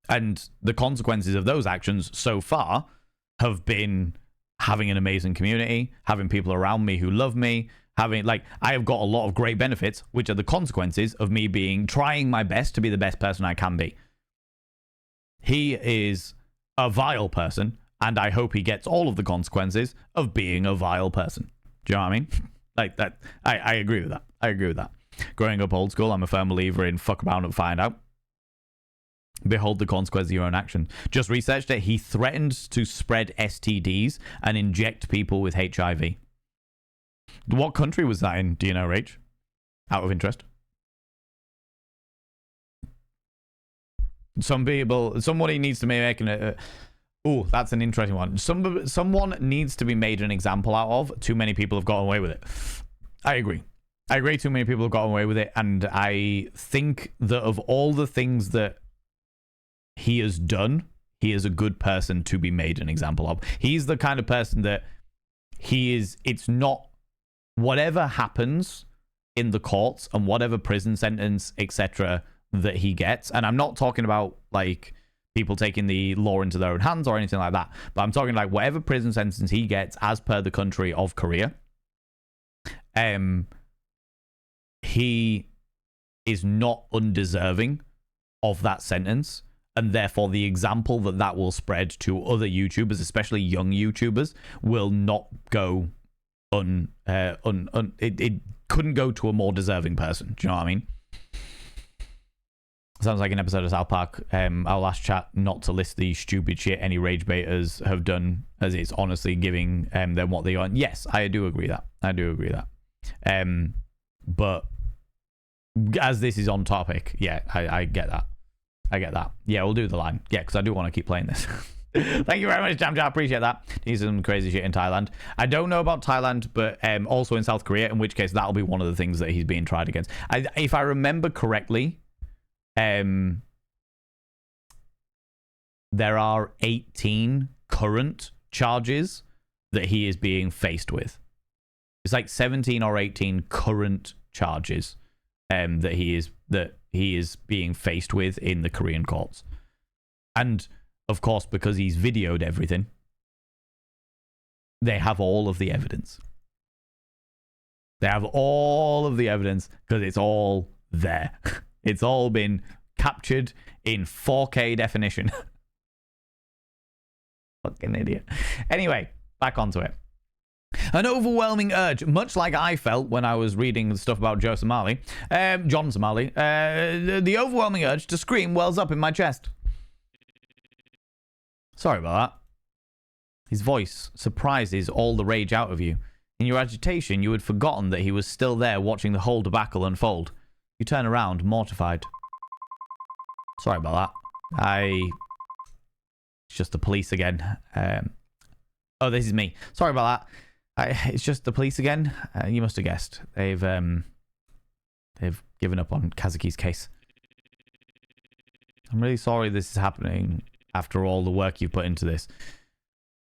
Speaker 1: And the consequences of those actions so far have been having an amazing community, having people around me who love me, having, like, I have got a lot of great benefits, which are the consequences of me trying my best to be the best person I can be. He is a vile person, and I hope he gets all of the consequences of being a vile person. Do you know what I mean? Like that. I agree with that. I agree with that. Growing up old school, I'm a firm believer in fuck around and find out. Behold the consequences of your own actions. Just researched it. He threatened to spread STDs and inject people with HIV. What country was that in? Do you know, Rach? Out of interest. Somebody needs to be making a. Oh, that's an interesting one. Someone needs to be made an example out of. Too many people have gotten away with it. I agree. Too many people have gotten away with it, and I think that of all the things that he has done, he is a good person to be made an example of. He's the kind of person that he is. It's not whatever happens in the courts and whatever prison sentence, etc., that he gets. And I'm not talking about like people taking the law into their own hands or anything like that, but I'm talking like whatever prison sentence he gets as per the country of Korea. He is not undeserving of that sentence. And therefore, the example that will spread to other YouTubers, especially young YouTubers, will not go it couldn't go to a more deserving person. Do you know what I mean? Sounds like an episode of South Park. I'll ask chat not to list the stupid shit any rage baiters have done, as it's honestly giving them what they want. Yes, I do agree that. But as this is on topic, yeah, I get that. Yeah, we'll do the line. Yeah, because I do want to keep playing this. Thank you very much, Jam Jam. Appreciate that. He's some crazy shit in Thailand. I don't know about Thailand, but also in South Korea, in which case that'll be one of the things that he's being tried against. If I remember correctly, there are 18 current charges that he is being faced with. It's like 17 or 18 current charges that he is being faced with in the Korean courts. And of course, because he's videoed everything, they have all of the evidence. Because it's all there. It's all been captured in 4K definition. Fucking idiot. Anyway, back onto it. An overwhelming urge, much like I felt when I was reading the stuff about John Somali, the overwhelming urge to scream wells up in my chest. Sorry about that. His voice surprises all the rage out of you. In your agitation, you had forgotten that he was still there watching the whole debacle unfold. You turn around, mortified. Sorry about that. It's just the police again. Oh, this is me. Sorry about that. It's just the police again. You must have guessed. They've given up on Kazuki's case. I'm really sorry this is happening after all the work you've put into this.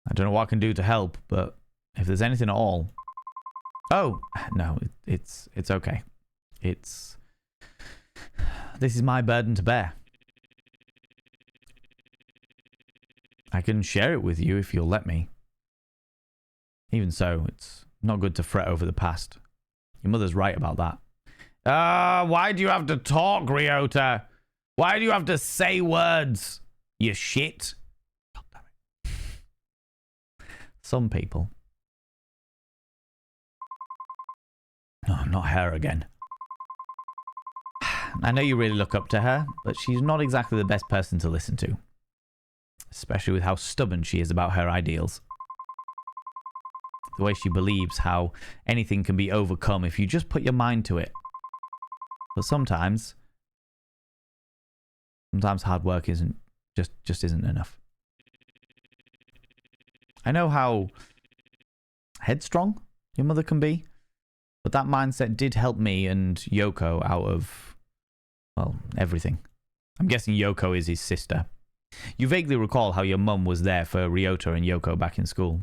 Speaker 1: I don't know what I can do to help, but if there's anything at all... Oh, no, it's okay. This is my burden to bear. I can share it with you if you'll let me. Even so, it's not good to fret over the past. Your mother's right about that. Why do you have to talk, Ryota? Why do you have to say words? You shit. God damn it. Some people. Oh, not her again. I know you really look up to her, but she's not exactly the best person to listen to. Especially with how stubborn she is about her ideals. The way she believes how anything can be overcome if you just put your mind to it. But sometimes hard work isn't just isn't enough. I know how headstrong your mother can be, but that mindset did help me and Yoko out of, well, everything. I'm guessing Yoko is his sister. You vaguely recall how your mum was there for Ryota and Yoko back in school.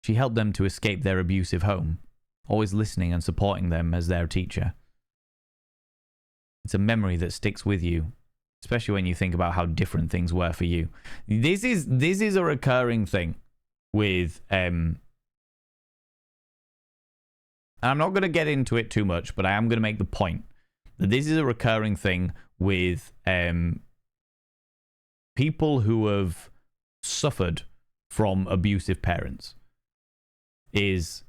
Speaker 1: She helped them to escape their abusive home, always listening and supporting them as their teacher. It's a memory that sticks with you, especially when you think about how different things were for you. This is a recurring thing with and I'm not going to get into it too much, but I am going to make the point that this is a recurring thing with people who have suffered from abusive parents. Is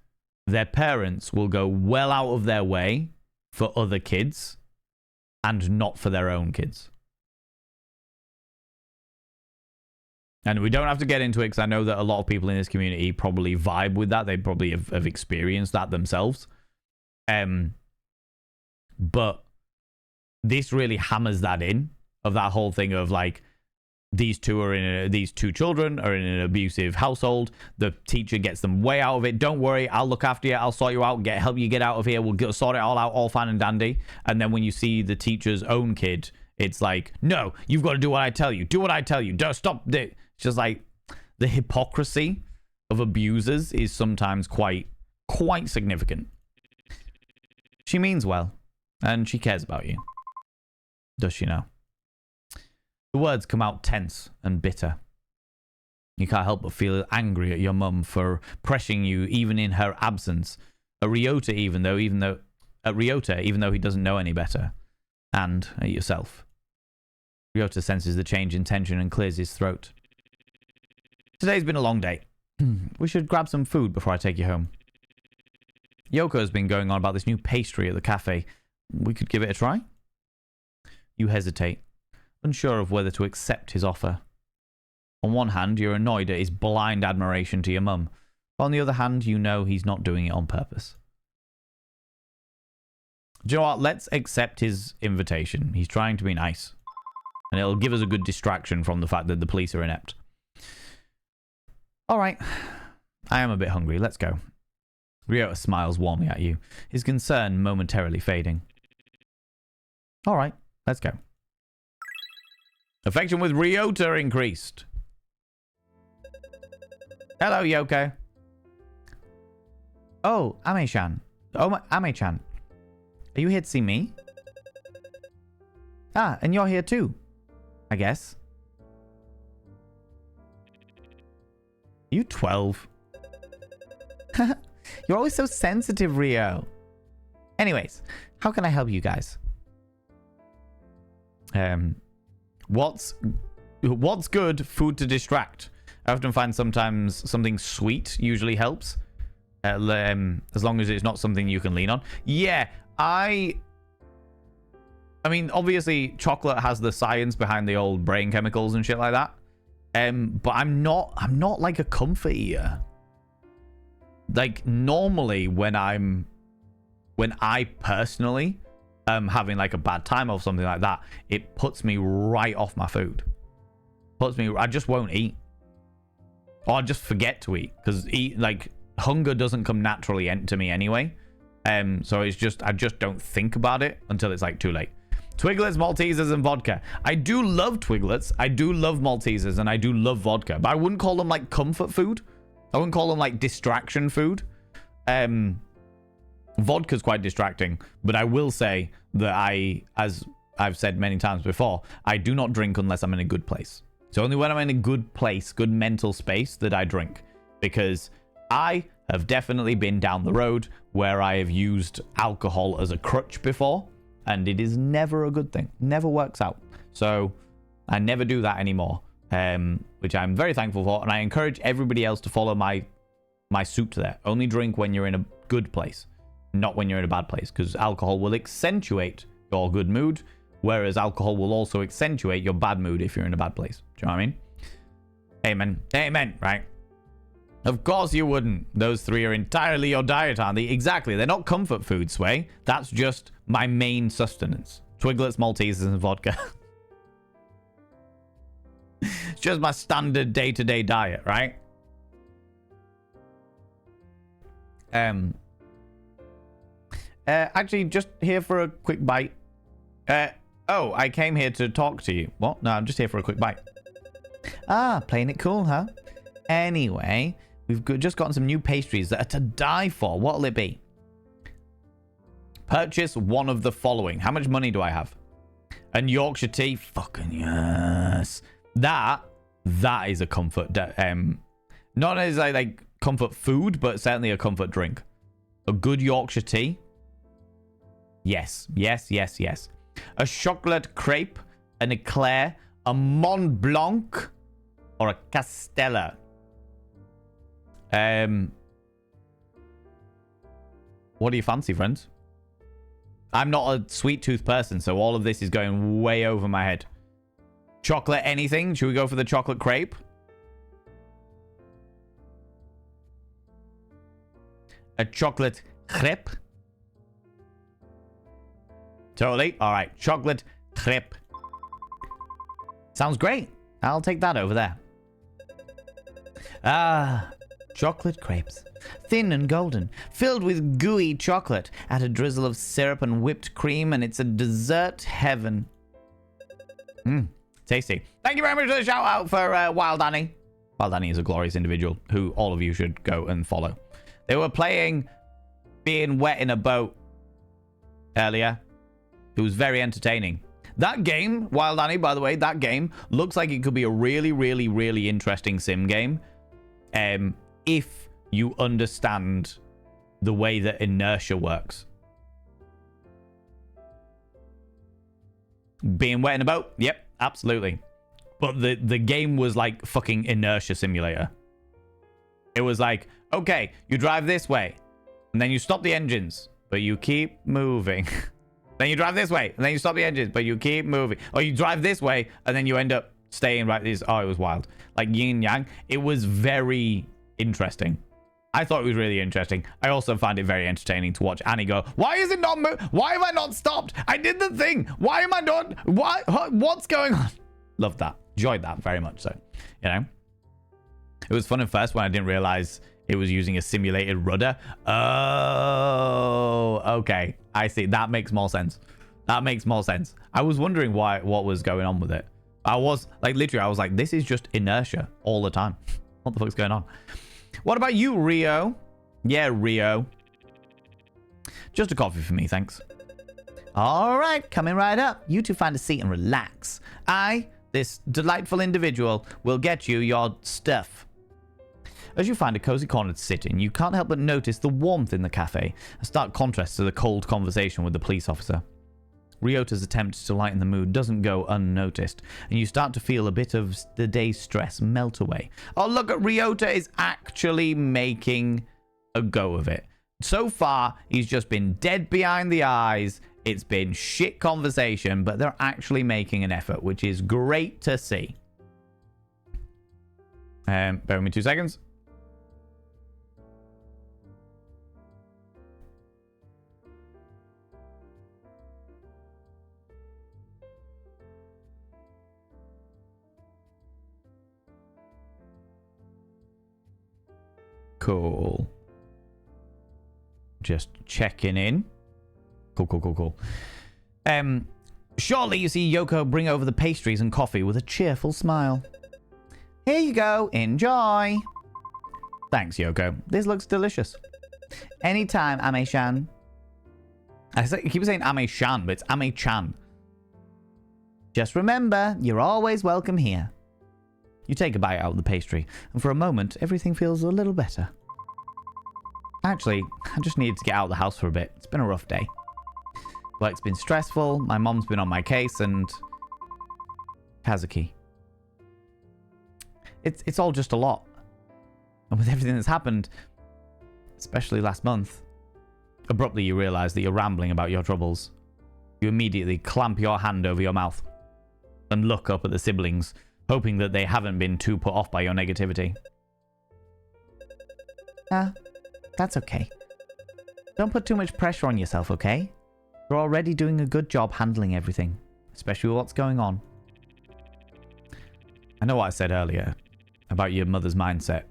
Speaker 1: their parents will go well out of their way for other kids and not for their own kids. And we don't have to get into it because I know that a lot of people in this community probably vibe with that. They probably have experienced that themselves. But this really hammers that in, of that whole thing of like, these two children are in an abusive household. The teacher gets them way out of it. Don't worry, I'll look after you. I'll sort you out. Help you get out of here. We'll sort it all out, all fine and dandy. And then when you see the teacher's own kid, it's like, no, you've got to do what I tell you. Do what I tell you. Don't stop. It's just like the hypocrisy of abusers is sometimes quite significant. She means well, and she cares about you. Does she now? The words come out tense and bitter. You can't help but feel angry at your mum for pressuring you even in her absence. At Ryota, even though he doesn't know any better. And at yourself. Ryota senses the change in tension and clears his throat. Today's been a long day. We should grab some food before I take you home. Yoko has been going on about this new pastry at the cafe. We could give it a try? You hesitate, unsure of whether to accept his offer. On one hand, you're annoyed at his blind admiration to your mum. On the other hand, you know he's not doing it on purpose. Do you know what? Let's accept his invitation. He's trying to be nice. And it'll give us a good distraction from the fact that the police are inept. Alright. I am a bit hungry. Let's go. Ryota smiles warmly at you, his concern momentarily fading. Alright. Let's go. Affection with Ryota increased. Hello, Yoko. Oh, Ame-chan. Oh, Ame-chan. Are you here to see me? Ah, and you're here too, I guess. You 12. You're always so sensitive, Rio. Anyways, how can I help you guys? What's good? Food to distract. I often find sometimes something sweet usually helps. As long as it's not something you can lean on. Yeah, I mean, obviously, chocolate has the science behind the old brain chemicals and shit like that. But I'm not like a comfort eater. Like normally when I personally having like a bad time or something like that, it puts me right off my food. I just won't eat. Or I just forget to eat because hunger doesn't come naturally to me anyway. So it's just, I just don't think about it until it's like too late. Twiglets, Maltesers, and vodka. I do love Twiglets. I do love Maltesers, and I do love vodka. But I wouldn't call them like comfort food. I wouldn't call them like distraction food. Vodka's quite distracting, but I will say that as I've said many times before, I do not drink unless I'm in a good place. So only when I'm in a good place, good mental space, that I drink. Because I have definitely been down the road where I have used alcohol as a crutch before, and it is never a good thing. Never works out. So I never do that anymore, which I'm very thankful for, and I encourage everybody else to follow my suit there. Only drink when you're in a good place, not when you're in a bad place, because alcohol will accentuate your good mood, whereas alcohol will also accentuate your bad mood if you're in a bad place. Do you know what I mean? Amen. Amen, right? Of course you wouldn't. Those three are entirely your diet, aren't they? Exactly. They're not comfort food, Sway. That's just my main sustenance. Twiglets, Maltesers, and vodka. It's just my standard day-to-day diet, right? Actually, just here for a quick bite. Oh, I came here to talk to you. What? No, I'm just here for a quick bite. Ah, playing it cool, huh? Anyway, we've just gotten some new pastries that are to die for. What'll it be? Purchase one of the following. How much money do I have? And Yorkshire tea? Fucking yes. That is a comfort. Not as like comfort food, but certainly a comfort drink. A good Yorkshire tea? Yes. Yes, yes, yes. A chocolate crepe, an eclair, a Mont Blanc, or a Castella. What do you fancy, friends? I'm not a sweet tooth person, so all of this is going way over my head. Chocolate anything? Should we go for the chocolate crepe? A chocolate crepe? Totally. All right. Chocolate crepe. Sounds great. I'll take that over there. Ah, chocolate crepes. Thin and golden, filled with gooey chocolate. Add a drizzle of syrup and whipped cream, and it's a dessert heaven. Tasty. Thank you very much for the shout out for Wild Annie. Wild Annie is a glorious individual who all of you should go and follow. They were playing Being Wet in a Boat earlier. It was very entertaining. That game, Wild Annie, by the way, that game looks like it could be a really, really, really interesting sim game. If you understand the way that inertia works. Being Wet in a Boat? Yep, absolutely. But the game was like fucking inertia simulator. It was like, okay, you drive this way, and then you stop the engines, but you keep moving. Then you drive this way, and then you stop the engines, but you keep moving. Or you drive this way, and then you end up staying right this. Oh, it was wild. Like yin and yang. It was very interesting. I thought it was really interesting. I also find it very entertaining to watch Annie go, why is it not why have I not stopped? I did the thing. Why am I not? Why? What's going on? Loved that. Enjoyed that very much so. You know? It was fun at first when I didn't realize it was using a simulated rudder. Oh, okay. I see. That makes more sense. That makes more sense. I was wondering what was going on with it. I was like, literally, I was like, this is just inertia all the time. What the fuck's going on? What about you, Rio? Yeah, Rio. Just a coffee for me, thanks. All right, coming right up. You two find a seat and relax. This delightful individual, will get you your stuff. As you find a cozy corner to sit in, you can't help but notice the warmth in the cafe, a stark contrast to the cold conversation with the police officer. Ryota's attempt to lighten the mood doesn't go unnoticed, and you start to feel a bit of the day's stress melt away. Oh, look at Ryota is actually making a go of it. So far, he's just been dead behind the eyes. It's been shit conversation, but they're actually making an effort, which is great to see. Bear with me 2 seconds. Cool. Just checking in. Cool. Shortly, you see Yoko bring over the pastries and coffee with a cheerful smile. Here you go. Enjoy. Thanks, Yoko. This looks delicious. Anytime, Ame-chan. I keep saying Ame-chan, but it's Ame-chan. Just remember, you're always welcome here. You take a bite out of the pastry, and for a moment, everything feels a little better. Actually, I just needed to get out of the house for a bit. It's been a rough day. Work's been stressful, my mom's been on my case, and... Kazuki. It's all just a lot. And with everything that's happened, especially last month, abruptly you realize that you're rambling about your troubles. You immediately clamp your hand over your mouth and look up at the siblings, hoping that they haven't been too put off by your negativity. That's okay. Don't put too much pressure on yourself, okay? You're already doing a good job handling everything, especially with what's going on. I know what I said earlier about your mother's mindset,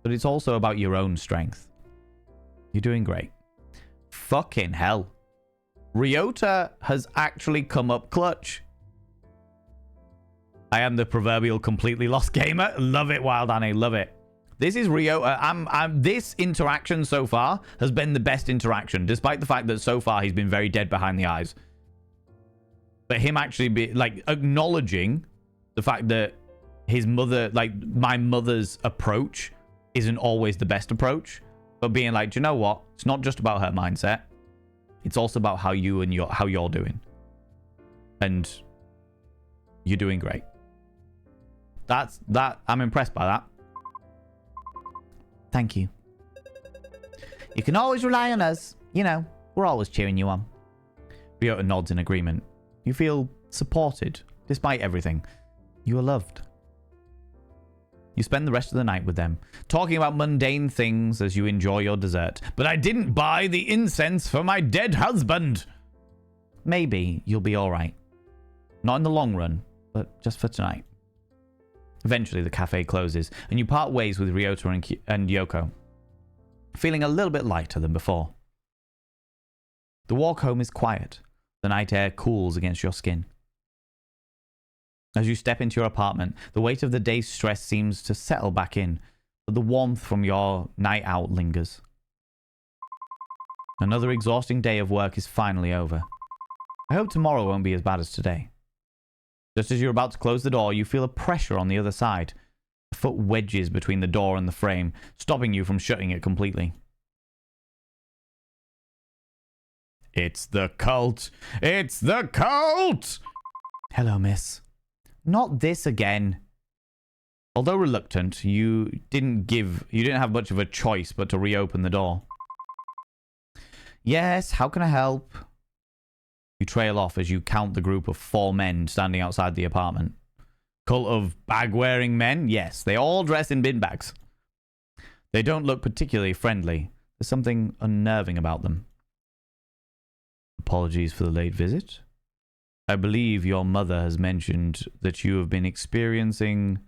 Speaker 1: but it's also about your own strength. You're doing great. Fucking hell. Ryota has actually come up clutch. I am the proverbial completely lost gamer. Love it, Wild Annie. Love it. This is Ryota. This interaction so far has been the best interaction, despite the fact that so far he's been very dead behind the eyes. But him actually be like acknowledging the fact that his mother, like my mother's approach isn't always the best approach, but being like, do you know what? It's not just about her mindset. It's also about how you and how you're doing. And you're doing great. I'm impressed by that. Thank you. You can always rely on us. You know, we're always cheering you on. Ryota nods in agreement. You feel supported, despite everything. You are loved. You spend the rest of the night with them, talking about mundane things as you enjoy your dessert. But I didn't buy the incense for my dead husband. Maybe you'll be alright. Not in the long run, but just for tonight. Eventually, the cafe closes, and you part ways with Ryota and Yoko, feeling a little bit lighter than before. The walk home is quiet. The night air cools against your skin. As you step into your apartment, the weight of the day's stress seems to settle back in, but the warmth from your night out lingers. Another exhausting day of work is finally over. I hope tomorrow won't be as bad as today. Just as you're about to close the door, you feel a pressure on the other side. A foot wedges between the door and the frame, stopping you from shutting it completely. It's the cult! It's the cult! Hello, miss. Not this again. Although reluctant, you didn't have much of a choice but to reopen the door. Yes, how can I help? You trail off as you count the group of 4 men standing outside the apartment. Cult of bag-wearing men? Yes, they all dress in bin bags. They don't look particularly friendly. There's something unnerving about them. Apologies for the late visit. I believe your mother has mentioned that you have been experiencing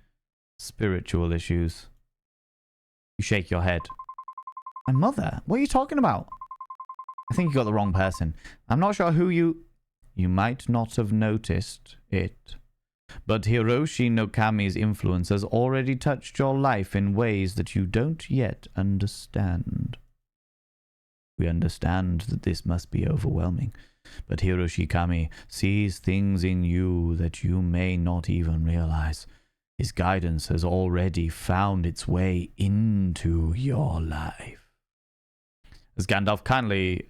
Speaker 1: spiritual issues. You shake your head. My mother? What are you talking about? I think you got the wrong person. I'm not sure who you... You might not have noticed it, but Hiroshi Nokami's influence has already touched your life in ways that you don't yet understand. We understand that this must be overwhelming, but Hiroshi Kami sees things in you that you may not even realize. His guidance has already found its way into your life. As Gandalf kindly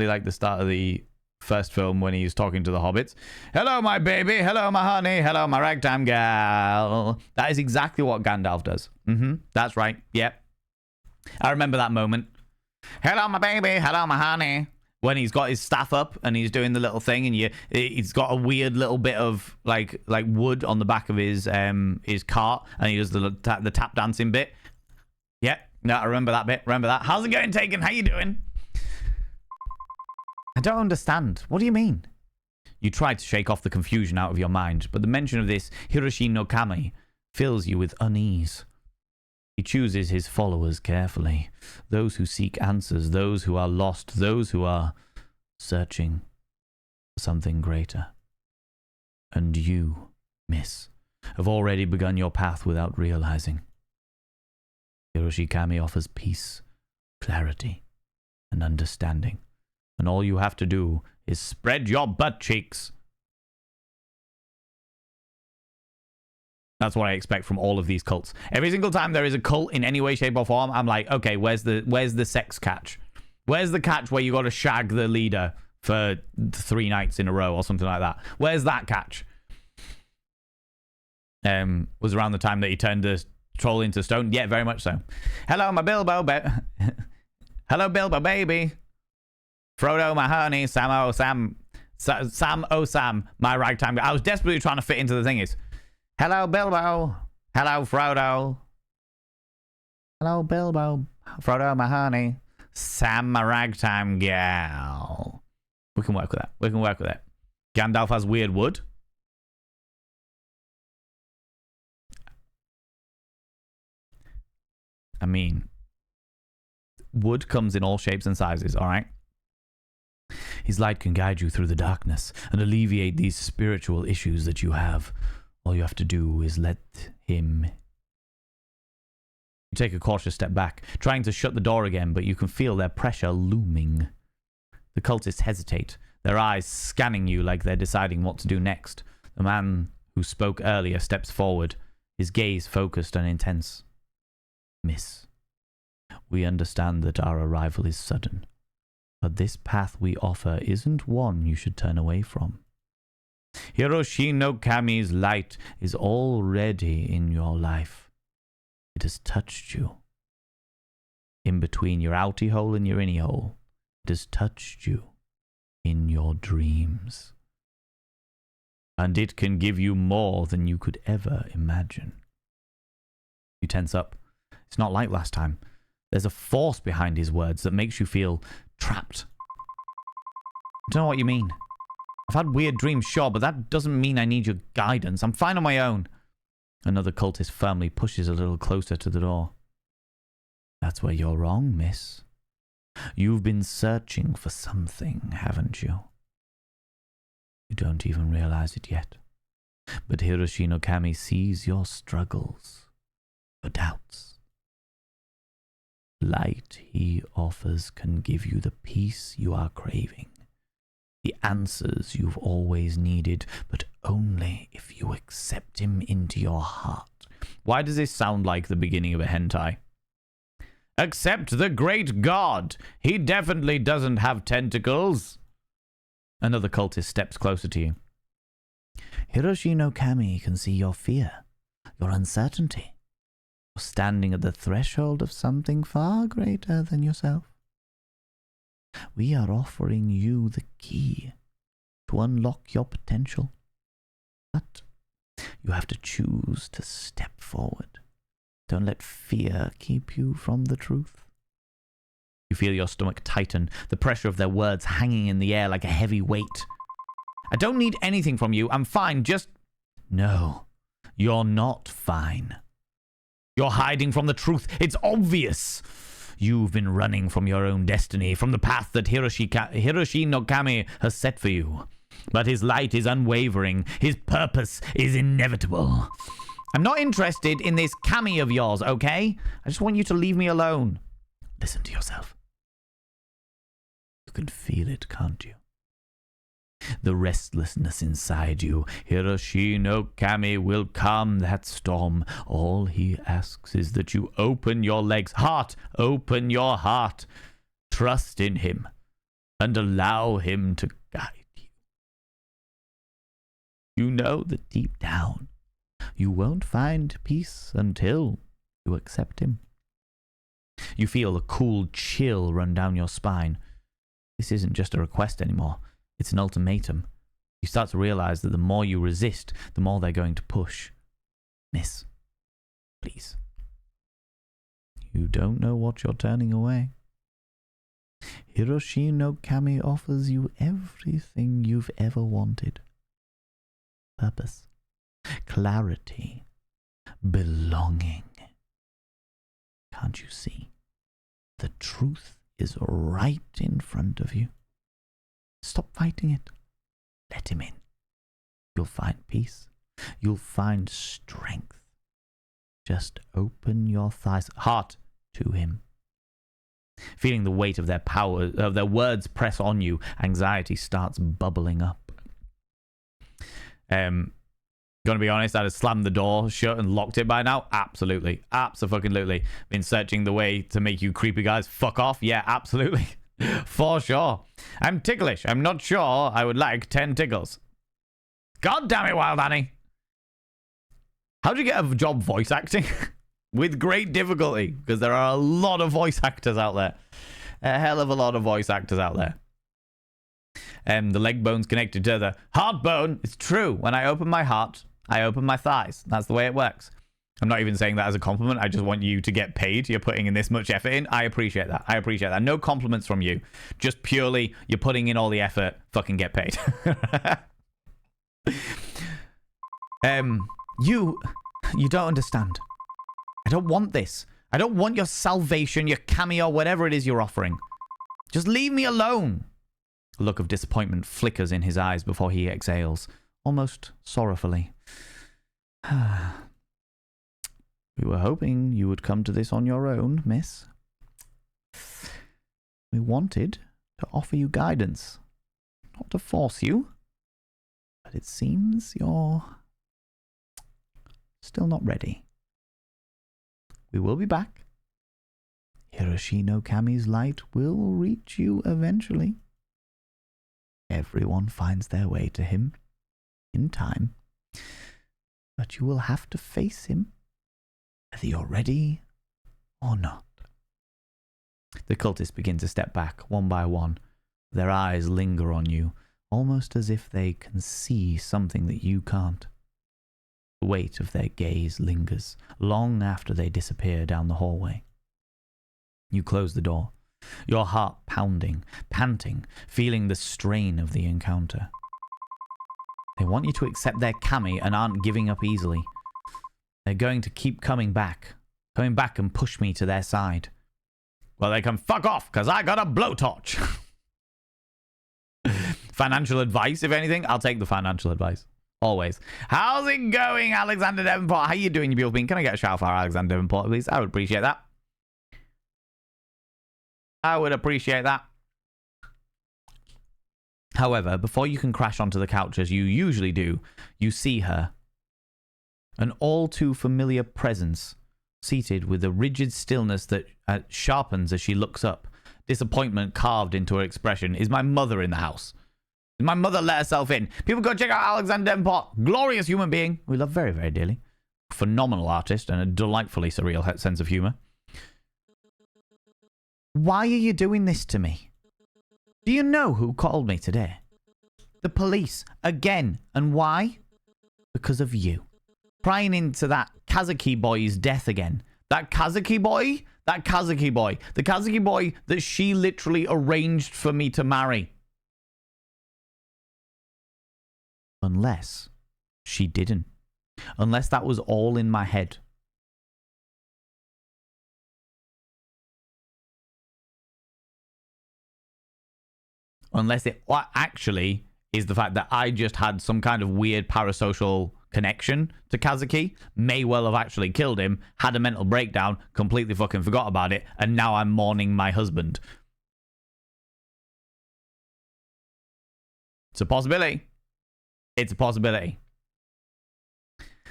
Speaker 1: like the start of the first film when he's talking to the hobbits. Hello, my baby. Hello, my honey. Hello, my ragtime gal. That is exactly what Gandalf does. That's right. Yep. I remember that moment. Hello, my baby. Hello, my honey. When he's got his staff up and he's doing the little thing, and he's got a weird little bit of like wood on the back of his cart, and he does the tap dancing bit. Yep. No, I remember that bit. Remember that. How's it going, Taken? How you doing? I don't understand. What do you mean? You try to shake off the confusion out of your mind, but the mention of this Hiroshi Nokami fills you with unease. He chooses his followers carefully. Those who seek answers, those who are lost, those who are searching for something greater. And you, miss, have already begun your path without realizing. Hiroshi Kami offers peace, clarity, and understanding. And all you have to do is spread your butt cheeks. That's what I expect from all of these cults. Every single time there is a cult in any way, shape, or form, I'm like, okay, where's the sex catch? Where's the catch where you got to shag the leader for 3 nights in a row or something like that? Where's that catch? Was around the time that he turned the troll into stone. Yeah, very much so. Hello, my Bilbo. Hello, Bilbo, baby. Frodo, my honey. Sam, oh, Sam. Sam, oh, Sam. My ragtime. I was desperately trying to fit into the thingies. Hello, Bilbo. Hello, Frodo. Hello, Bilbo. Frodo, my honey. Sam, my ragtime gal. We can work with that. We can work with it. Gandalf has weird wood. I mean, wood comes in all shapes and sizes, all right? His light can guide you through the darkness and alleviate these spiritual issues that you have. All you have to do is let him. You take a cautious step back, trying to shut the door again, but you can feel their pressure looming. The cultists hesitate, their eyes scanning you like they're deciding what to do next. The man who spoke earlier steps forward, his gaze focused and intense. Miss, we understand that our arrival is sudden, but this path we offer isn't one you should turn away from. Hiroshi no Kami's light is already in your life. It has touched you. In between your outie hole and your innie hole, it has touched you in your dreams. And it can give you more than you could ever imagine. You tense up. It's not like last time. There's a force behind his words that makes you feel trapped. I don't know what you mean. I've had weird dreams, sure, but that doesn't mean I need your guidance. I'm fine on my own. Another cultist firmly pushes a little closer to the door. That's where you're wrong, miss. You've been searching for something, haven't you? You don't even realize it yet. But Hiroshi no Kami sees your struggles, your doubts. Light he offers can give you the peace you are craving, the answers you've always needed, but only if you accept him into your heart. Why does this sound like the beginning of a hentai? Accept the great god! He definitely doesn't have tentacles! Another cultist steps closer to you. Hiroshi no Kami can see your fear, your uncertainty. You're standing at the threshold of something far greater than yourself. We are offering you the key to unlock your potential. But you have to choose to step forward. Don't let fear keep you from the truth. You feel your stomach tighten, the pressure of their words hanging in the air like a heavy weight. I don't need anything from you. I'm fine. Just... No, you're not fine. You're hiding from the truth. It's obvious. You've been running from your own destiny, from the path that Hiroshi no Kami has set for you. But his light is unwavering. His purpose is inevitable. I'm not interested in this Kami of yours, okay? I just want you to leave me alone. Listen to yourself. You can feel it, can't you? The restlessness inside you. Hiroshi no Kami will calm that storm. All he asks is that you open your legs. Open your heart. Trust in him. And allow him to guide you. You know that deep down, you won't find peace until you accept him. You feel a cool chill run down your spine. This isn't just a request anymore. It's an ultimatum. You start to realize that the more you resist, the more they're going to push. Miss, please. You don't know what you're turning away. Hiroshi no Kami offers you everything you've ever wanted. Purpose, clarity, belonging. Can't you see? The truth is right in front of you. Stop fighting it. Let him in. You'll find peace. You'll find strength. Just open your heart to him. Feeling the weight of their power, of their words press on you, anxiety starts bubbling up. Gonna be honest, I'd have slammed the door shut and locked it by now. Absolutely. Absolutely. Been searching the way to make you creepy guys fuck off. Yeah, absolutely. For sure. I'm ticklish. I'm not sure I would like 10 tickles. God damn it, Wild Annie. How'd you get a job voice acting? With great difficulty, because there are a lot of voice actors out there. A hell of a lot of voice actors out there. The leg bone's connected to the heart bone. It's true. When I open my heart, I open my thighs. That's the way it works. I'm not even saying that as a compliment. I just want you to get paid. You're putting in this much effort in. I appreciate that. I appreciate that. No compliments from you. Just purely, you're putting in all the effort. Fucking get paid. You don't understand. I don't want this. I don't want your salvation, your cameo, whatever it is you're offering. Just leave me alone. A look of disappointment flickers in his eyes before he exhales, almost sorrowfully. We were hoping you would come to this on your own, miss. We wanted to offer you guidance, not to force you. But it seems you're still not ready. We will be back. Hiroshi no Kami's light will reach you eventually. Everyone finds their way to him in time. But you will have to face him, whether you're ready or not. The cultists begin to step back, one by one. Their eyes linger on you, almost as if they can see something that you can't. The weight of their gaze lingers, long after they disappear down the hallway. You close the door, your heart pounding, panting, feeling the strain of the encounter. They want you to accept their kami and aren't giving up easily. They're going to keep coming back and push me to their side. Well, they can fuck off, because I got a blowtorch. Financial advice, if anything, I'll take the financial advice. Always. How's it going, Alexander Davenport? How you doing, you beautiful being? Can I get a shout out for Alexander Davenport, please? I would appreciate that. I would appreciate that. However, before you can crash onto the couch as you usually do, you see her. An all too familiar presence, seated with a rigid stillness that sharpens as she looks up. Disappointment carved into her expression. Is my mother in the house? Did my mother let herself in? People go check out Alexander Davenport. Glorious human being we love very, very dearly. Phenomenal artist and a delightfully surreal sense of humor. Why are you doing this to me? Do you know who called me today? The police. Again. And why? Because of you. Prying into that Kazuki boy's death again. That Kazuki boy? That Kazuki boy. The Kazuki boy that she literally arranged for me to marry. Unless she didn't. Unless that was all in my head. Unless it actually is the fact that I just had some kind of weird parasocial connection to Kazuki, may well have actually killed him, had a mental breakdown, completely fucking forgot about it, and now I'm mourning my husband. It's a possibility. It's a possibility.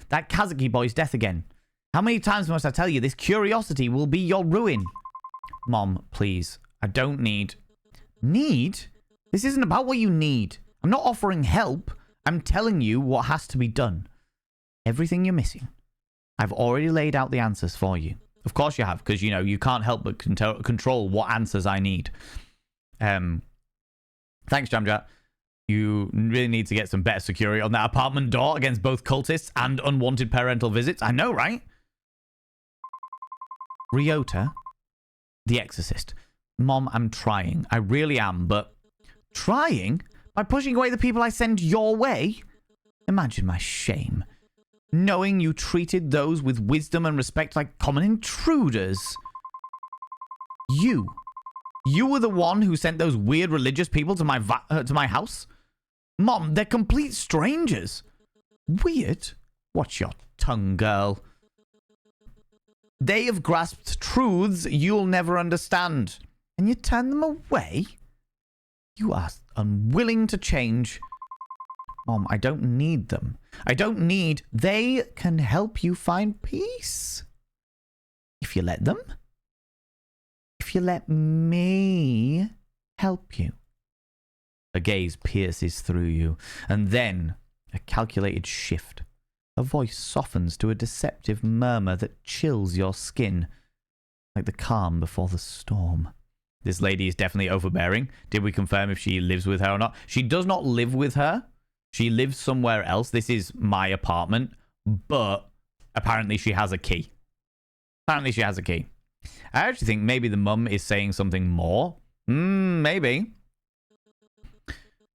Speaker 1: That Kazuki boy's death again. How many times must I tell you this curiosity will be your ruin? Mom, please. I don't need... Need? This isn't about what you need. I'm not offering help. I'm telling you what has to be done. Everything you're missing. I've already laid out the answers for you. Of course you have, because, you know, you can't help but control what answers I need. Thanks, Jamjat. You really need to get some better security on that apartment door against both cultists and unwanted parental visits. I know, right? Ryota, the Exorcist. Mom, I'm trying. I really am, but... Trying? By pushing away the people I send your way? Imagine my shame. Knowing you treated those with wisdom and respect like common intruders. You were the one who sent those weird religious people to my house? Mom, they're complete strangers. Weird? Watch your tongue, girl. They have grasped truths you'll never understand. And you turn them away? You are unwilling to change. Mom, I don't need them. I don't need... They can help you find peace. If you let them. If you let me help you. A gaze pierces through you, and then a calculated shift. A voice softens to a deceptive murmur that chills your skin, like the calm before the storm. This lady is definitely overbearing. Did we confirm if she lives with her or not? She does not live with her. She lives somewhere else. This is my apartment, but apparently she has a key. Apparently she has a key. I actually think maybe the mum is saying something more. Maybe.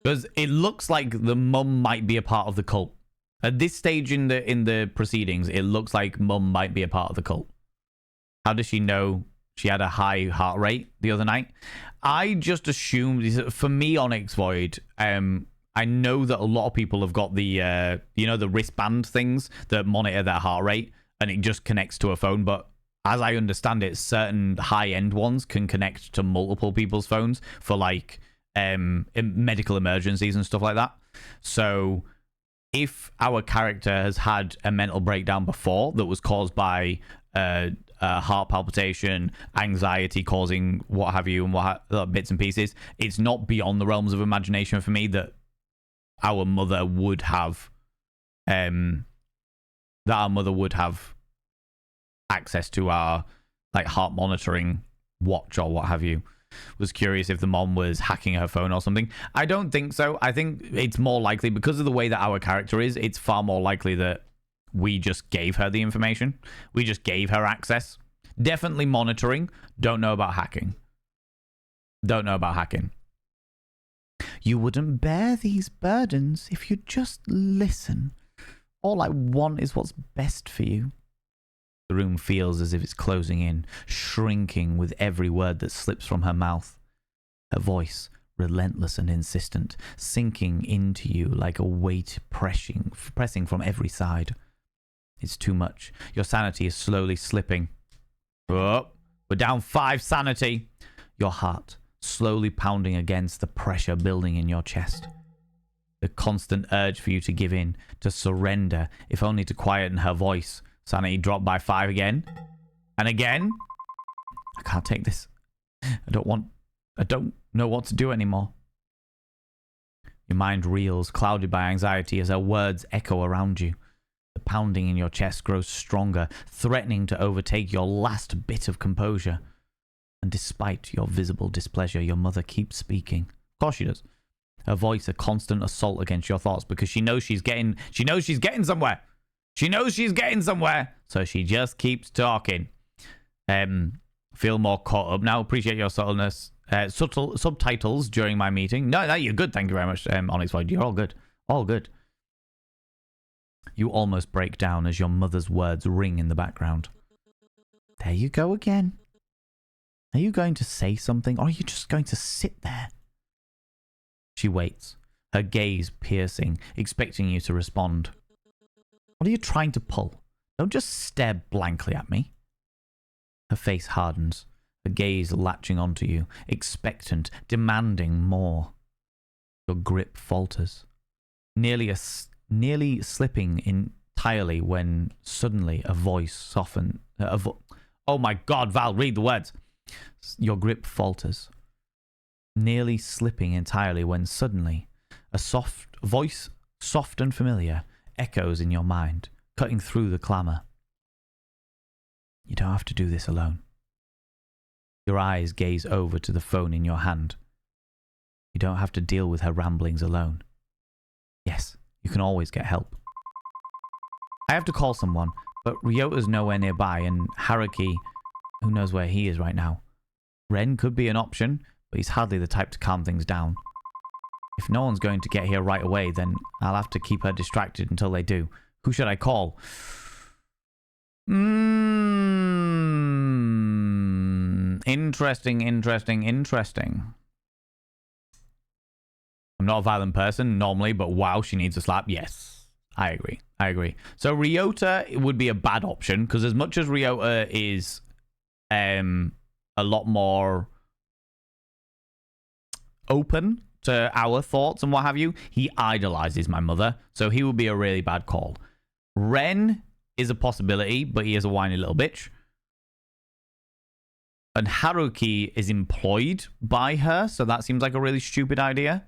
Speaker 1: Because it looks like the mum might be a part of the cult. At this stage in the proceedings, it looks like mum might be a part of the cult. How does she know She had a high heart rate the other night. I just assumed, for me, Onyx Void, I know that a lot of people have got the, the wristband things that monitor their heart rate, and it just connects to a phone. But as I understand it, certain high-end ones can connect to multiple people's phones for, like, medical emergencies and stuff like that. So if our character has had a mental breakdown before that was caused by heart palpitation, anxiety causing what have you, and bits and pieces, it's not beyond the realms of imagination for me that our mother would have access to our like heart monitoring watch or what have you. Was curious if the mom was hacking her phone or something. I don't think so. I think it's more likely, because of the way that our character is, it's far more likely that we just gave her the information. We just gave her access. Definitely monitoring. Don't know about hacking. Don't know about hacking. You wouldn't bear these burdens if you'd just listen. All I want is what's best for you. The room feels as if it's closing in, shrinking with every word that slips from her mouth. Her voice, relentless and insistent, sinking into you like a weight pressing from every side. It's too much. Your sanity is slowly slipping. Oh, we're down 5 sanity. Your heart slowly pounding against the pressure building in your chest. The constant urge for you to give in, to surrender, if only to quieten her voice. Sanity dropped by 5 again. And again. I can't take this. I don't know what to do anymore. Your mind reels, clouded by anxiety as her words echo around you. The pounding in your chest grows stronger, threatening to overtake your last bit of composure. And despite your visible displeasure, your mother keeps speaking. Of course she does. Her voice a constant assault against your thoughts because she knows she's getting somewhere. She knows she's getting somewhere, so she just keeps talking. Feel more caught up now. Appreciate your subtleness. Subtle subtitles during my meeting. No, you're good. Thank you very much, Onyx Void. You're all good. All good. You almost break down as your mother's words ring in the background. There you go again. Are you going to say something, or are you just going to sit there? She waits, her gaze piercing, expecting you to respond. What are you trying to pull? Don't just stare blankly at me. Her face hardens, her gaze latching onto you, expectant, demanding more. Your grip falters, nearly slipping entirely when suddenly a voice softens. Oh my God, Val, read the words. Your grip falters, nearly slipping entirely when suddenly a soft voice, soft and familiar, echoes in your mind, cutting through the clamour. You don't have to do this alone. Your eyes gaze over to the phone in your hand. You don't have to deal with her ramblings alone. Yes, you can always get help. I have to call someone, but Ryota's nowhere nearby, and Haruki, who knows where he is right now. Ren could be an option, but he's hardly the type to calm things down. If no one's going to get here right away, then I'll have to keep her distracted until they do. Who should I call? Interesting. I'm not a violent person normally, but wow, she needs a slap. Yes, I agree. So Ryota would be a bad option, because as much as Ryota is a lot more open to our thoughts and what have you, he idolizes my mother, so he would be a really bad call. Ren is a possibility, but he is a whiny little bitch. And Haruki is employed by her, so that seems like a really stupid idea.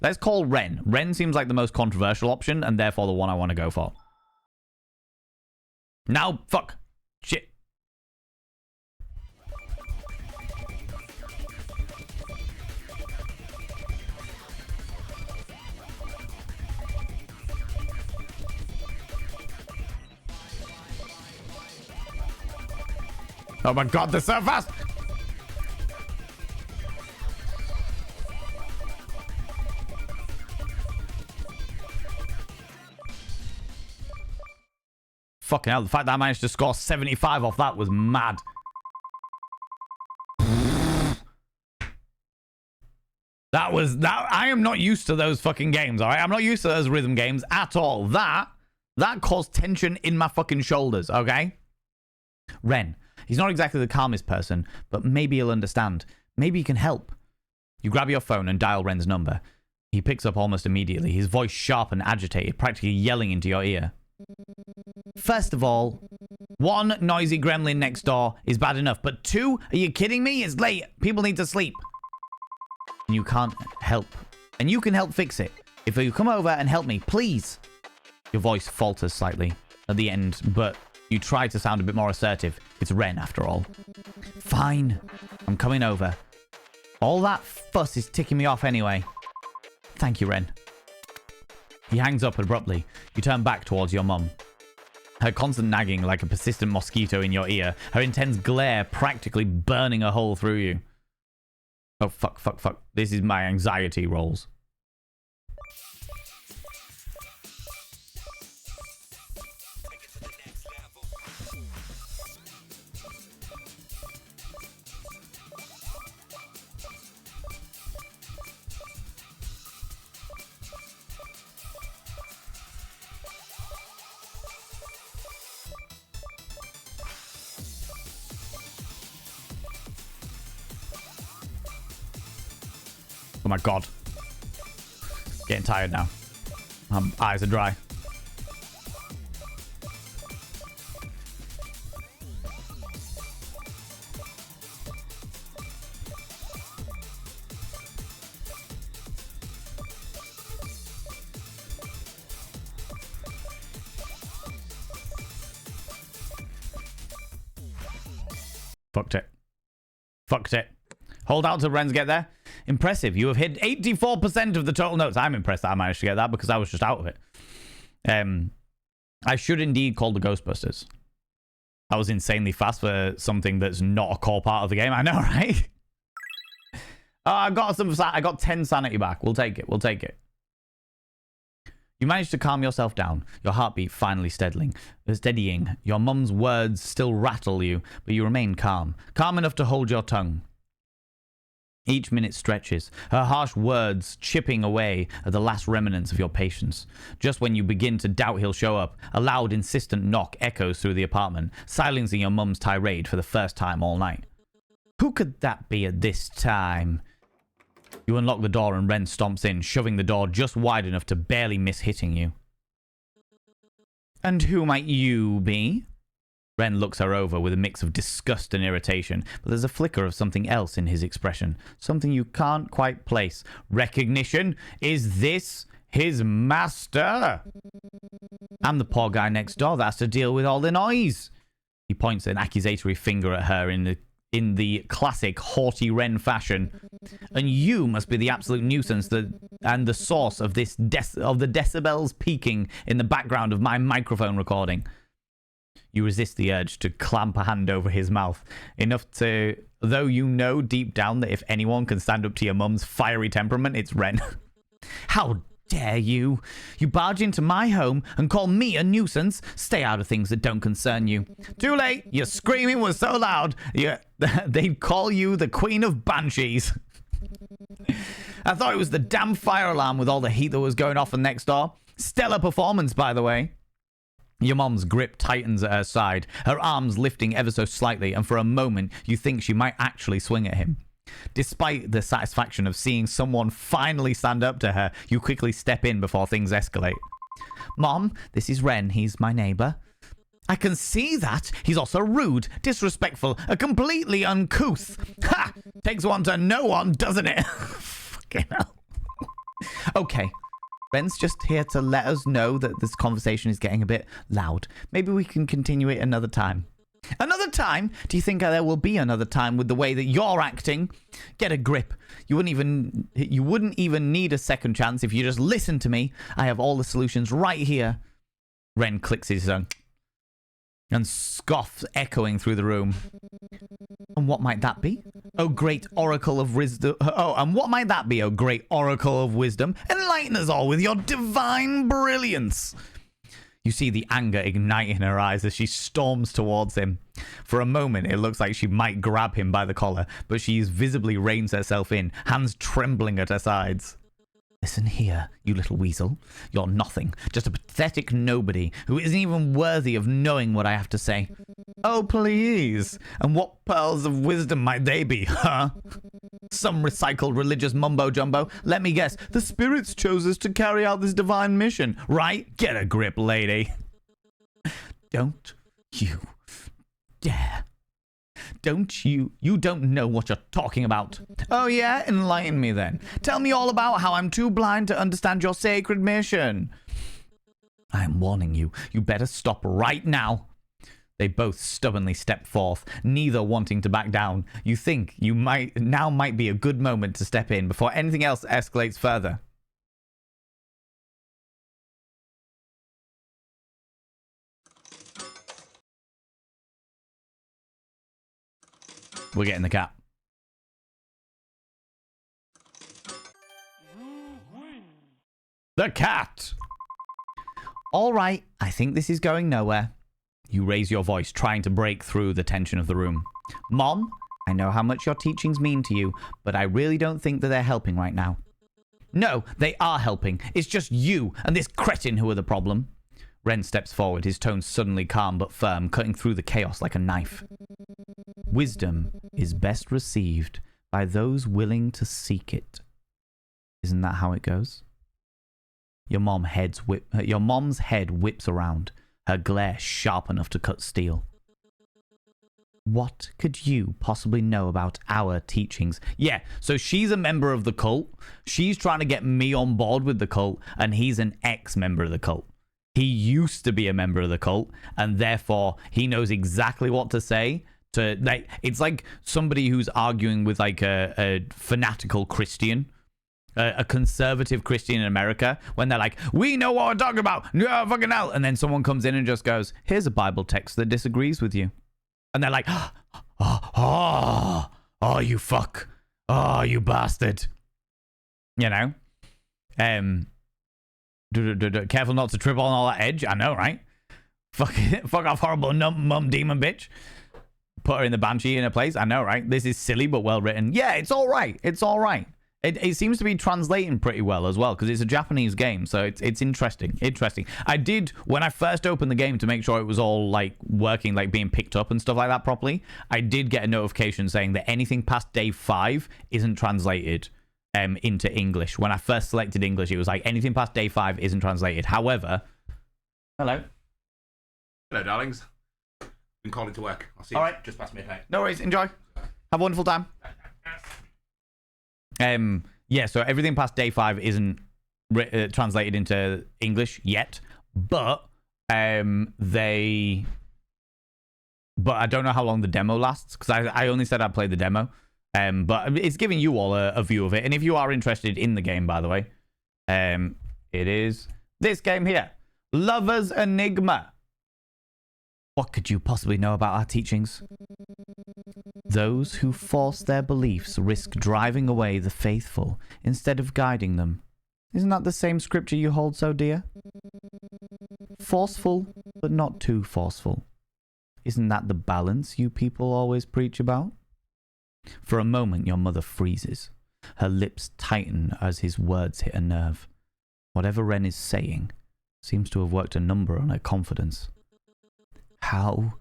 Speaker 1: Let's call Ren. Ren seems like the most controversial option, and therefore the one I want to go for. Now, fuck. Shit. Oh my God, they're so fast! Fucking hell, the fact that I managed to score 75 off that was mad. That I am not used to those fucking games, all right? I'm not used to those rhythm games at all. That caused tension in my fucking shoulders, okay? Ren, he's not exactly the calmest person, but maybe he'll understand. Maybe he can help. You grab your phone and dial Ren's number. He picks up almost immediately, his voice sharp and agitated, practically yelling into your ear. First of all, 1, noisy gremlin next door is bad enough, but 2, are you kidding me? It's late. People need to sleep. And you can't help. And you can help fix it. If you come over and help me, please. Your voice falters slightly at the end, but you try to sound a bit more assertive. It's Ren, after all. Fine. I'm coming over. All that fuss is ticking me off anyway. Thank you, Ren. He hangs up abruptly. You turn back towards your mum. Her constant nagging like a persistent mosquito in your ear. Her intense glare practically burning a hole through you. Oh, fuck. This is my anxiety rolls. Oh my god. Getting tired now. My eyes are dry. Fucked it. Hold out till Ren's get there. Impressive. You have hit 84% of the total notes. I'm impressed that I managed to get that because I was just out of it. I should indeed call the Ghostbusters. I was insanely fast for something that's not a core part of the game. I know, right? I got 10 sanity back. We'll take it. You manage to calm yourself down, your heartbeat finally steadying. Your mum's words still rattle you, but you remain calm. Calm enough to hold your tongue. Each minute stretches, her harsh words chipping away at the last remnants of your patience. Just when you begin to doubt he'll show up, a loud, insistent knock echoes through the apartment, silencing your mum's tirade for the first time all night. Who could that be at this time? You unlock the door and Ren stomps in, shoving the door just wide enough to barely miss hitting you. And who might you be? Ren looks her over with a mix of disgust and irritation, but there's a flicker of something else in his expression. Something you can't quite place. Recognition? Is this his master? I'm the poor guy next door that has to deal with all the noise. He points an accusatory finger at her in the classic haughty Ren fashion. And you must be the absolute nuisance and the source of the decibels peaking in the background of my microphone recording. You resist the urge to clamp a hand over his mouth, though you know deep down that if anyone can stand up to your mum's fiery temperament, it's Ren. How dare you? You barge into my home and call me a nuisance? Stay out of things that don't concern you. Too late. Your screaming was so loud. They'd call you the Queen of Banshees. I thought it was the damn fire alarm with all the heat that was going off next door. Stellar performance, by the way. Your mom's grip tightens at her side, her arms lifting ever so slightly, and for a moment you think she might actually swing at him. Despite the satisfaction of seeing someone finally stand up to her, you quickly step in before things escalate. Mom, this is Ren. He's my neighbor. I can see that. He's also rude, disrespectful, and completely uncouth. Ha! Takes one to know one, doesn't it? Fucking hell. Okay. Ren's just here to let us know that this conversation is getting a bit loud. Maybe we can continue it another time. Another time? Do you think there will be another time with the way that you're acting? Get a grip. You wouldn't even need a second chance if you just listen to me. I have all the solutions right here. Ren clicks his tongue and scoffs echoing through the room. And what might that be? Oh, great oracle of wisdom. Oh, and what might that be, oh, great oracle of wisdom? Enlighten us all with your divine brilliance. You see the anger ignite in her eyes as she storms towards him. For a moment, it looks like she might grab him by the collar, but she visibly reins herself in, hands trembling at her sides. Listen here, you little weasel. You're nothing, just a pathetic nobody who isn't even worthy of knowing what I have to say. Oh, please. And what pearls of wisdom might they be, huh? Some recycled religious mumbo-jumbo? Let me guess, the spirits chose us to carry out this divine mission, right? Get a grip, lady. Don't you dare. You don't know what you're talking about. Oh yeah? Enlighten me then. Tell me all about how I'm too blind to understand your sacred mission. I am warning you. You better stop right now. They both stubbornly step forth, neither wanting to back down. You think now might be a good moment to step in before anything else escalates further. We're getting the cat. The cat! All right, I think this is going nowhere. You raise your voice, trying to break through the tension of the room. Mom, I know how much your teachings mean to you, but I really don't think that they're helping right now. No, they are helping. It's just you and this cretin who are the problem. Ren steps forward, his tone suddenly calm but firm, cutting through the chaos like a knife. Wisdom is best received by those willing to seek it. Isn't that how it goes? Your mom's head whips around, her glare sharp enough to cut steel. What could you possibly know about our teachings? Yeah, so she's a member of the cult. She's trying to get me on board with the cult, and he's an ex-member of the cult. He used to be a member of the cult, and therefore he knows exactly what to say. It's like somebody who's arguing with like a fanatical Christian, a conservative Christian in America, when they're like, we know what we're talking about, no fucking hell, and then someone comes in and just goes, here's a Bible text that disagrees with you, and they're like, oh, you fuck, oh, you bastard, you know. Careful not to trip on all that edge. I know, right? Fuck off, horrible mum demon bitch. Put her in the banshee in her place. I know, right? This is silly but well written. Yeah, it's all right. It's all right. It seems to be translating pretty well as well, because it's a Japanese game, so it's interesting. I did, when I first opened the game to make sure it was all like working, like being picked up and stuff like that properly, I did get a notification saying that anything past day 5 isn't translated into English. When I first selected English, it was like anything past day 5 isn't translated. However, hello,
Speaker 5: darlings. Been calling to work. I'll see you
Speaker 1: all right,
Speaker 5: just past midnight.
Speaker 1: No worries. Enjoy. Have a wonderful time. Yeah, so everything past day 5 isn't translated into English yet, but I don't know how long the demo lasts, because I only said I'd play the demo. But it's giving you all a view of it. And if you are interested in the game, by the way, it is this game here, Lover's Enigma. What could you possibly know about our teachings? Those who force their beliefs risk driving away the faithful instead of guiding them. Isn't that the same scripture you hold so dear? Forceful, but not too forceful. Isn't that the balance you people always preach about? For a moment, your mother freezes. Her lips tighten as his words hit a nerve. Whatever Ren is saying seems to have worked a number on her confidence. How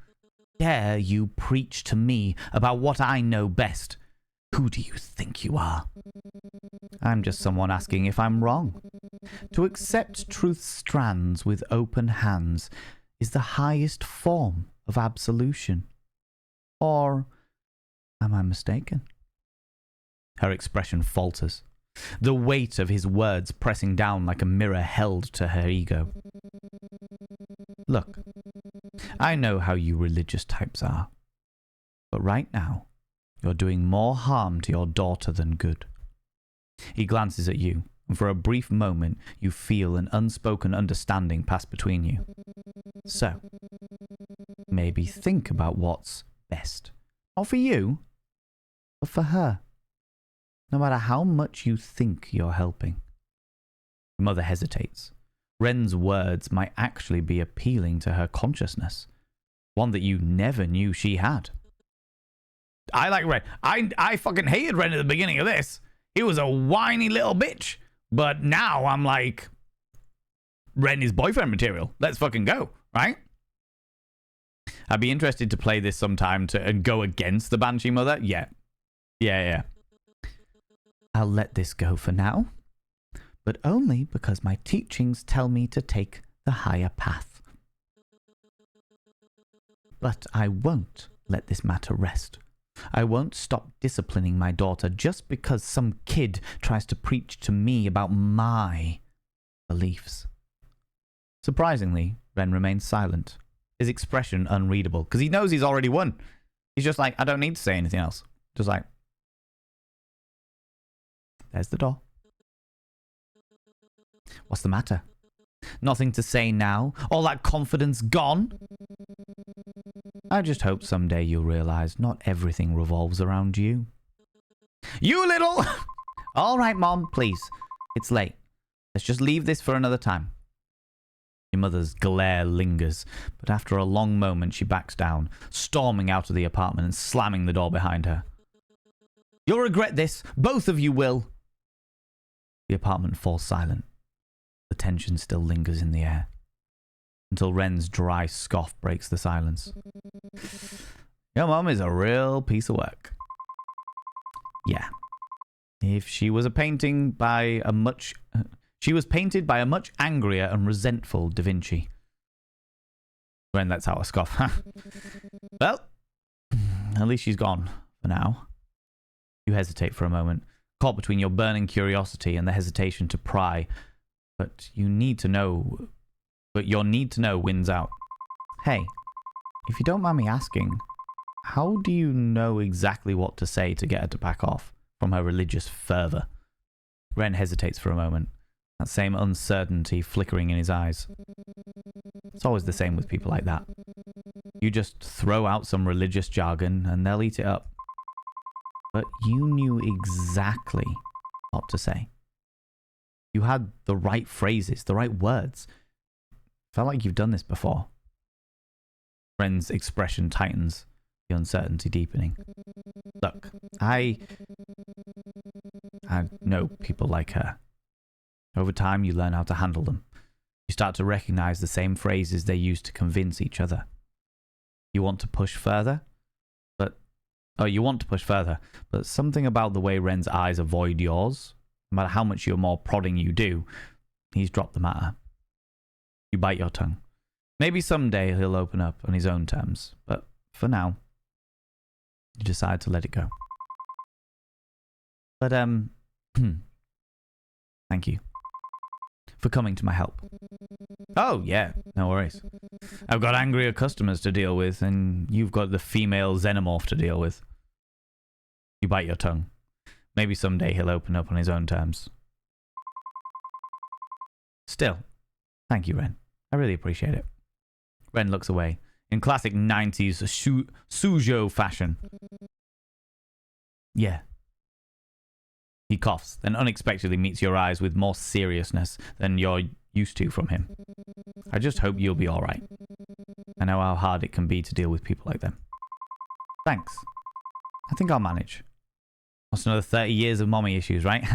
Speaker 1: dare you preach to me about what I know best? Who do you think you are? I'm just someone asking if I'm wrong. To accept truth's strands with open hands is the highest form of absolution. Or am I mistaken? Her expression falters, the weight of his words pressing down like a mirror held to her ego. Look, I know how you religious types are, but right now, you're doing more harm to your daughter than good. He glances at you, and for a brief moment, you feel an unspoken understanding pass between you. So, maybe think about what's best. Not for you, but for her. No matter how much you think you're helping. The mother hesitates. Ren's words might actually be appealing to her consciousness, one that you never knew she had. I like Ren. I fucking hated Ren at the beginning of this. He was a whiny little bitch. But now I'm like, Ren is boyfriend material. Let's fucking go, right? I'd be interested to play this sometime and go against the Banshee Mother. Yeah. I'll let this go for now, but only because my teachings tell me to take the higher path. But I won't let this matter rest. I won't stop disciplining my daughter just because some kid tries to preach to me about my beliefs. Surprisingly, Ren remains silent, his expression unreadable, because he knows he's already won. He's just like, I don't need to say anything else. Just like, there's the door. What's the matter? Nothing to say now? All that confidence gone? I just hope someday you'll realize not everything revolves around you. You little... All right, Mom, please. It's late. Let's just leave this for another time. Your mother's glare lingers, but after a long moment she backs down, storming out of the apartment and slamming the door behind her. You'll regret this. Both of you will. The apartment falls silent. The tension still lingers in the air, until Ren's dry scoff breaks the silence. Your mom is a real piece of work. Yeah. If she was painted by a much angrier and resentful Da Vinci. Ren lets out a scoff. Well, at least she's gone for now. You hesitate for a moment, caught between your burning curiosity and the hesitation to pry. But your need to know wins out. Hey, if you don't mind me asking, how do you know exactly what to say to get her to back off from her religious fervor? Ren hesitates for a moment, that same uncertainty flickering in his eyes. It's always the same with people like that. You just throw out some religious jargon and they'll eat it up. But you knew exactly what to say. You had the right phrases, the right words. Felt like you've done this before. Ren's expression tightens, the uncertainty deepening. Look, I know people like her. Over time, you learn how to handle them. You start to recognize the same phrases they use to convince each other. You want to push further? But something about the way Ren's eyes avoid yours, no matter how much more prodding you do, he's dropped the matter. You bite your tongue. Maybe someday he'll open up on his own terms, but for now, you decide to let it go. But, thank you for coming to my help. Oh, yeah, no worries. I've got angrier customers to deal with, and you've got the female xenomorph to deal with. You bite your tongue. Maybe someday he'll open up on his own terms. Still, thank you, Ren. I really appreciate it. Ren looks away, in classic 90s Sujo fashion. Yeah. He coughs, then unexpectedly meets your eyes with more seriousness than you're used to from him. I just hope you'll be alright. I know how hard it can be to deal with people like them. Thanks. I think I'll manage. What's another 30 years of mommy issues, right?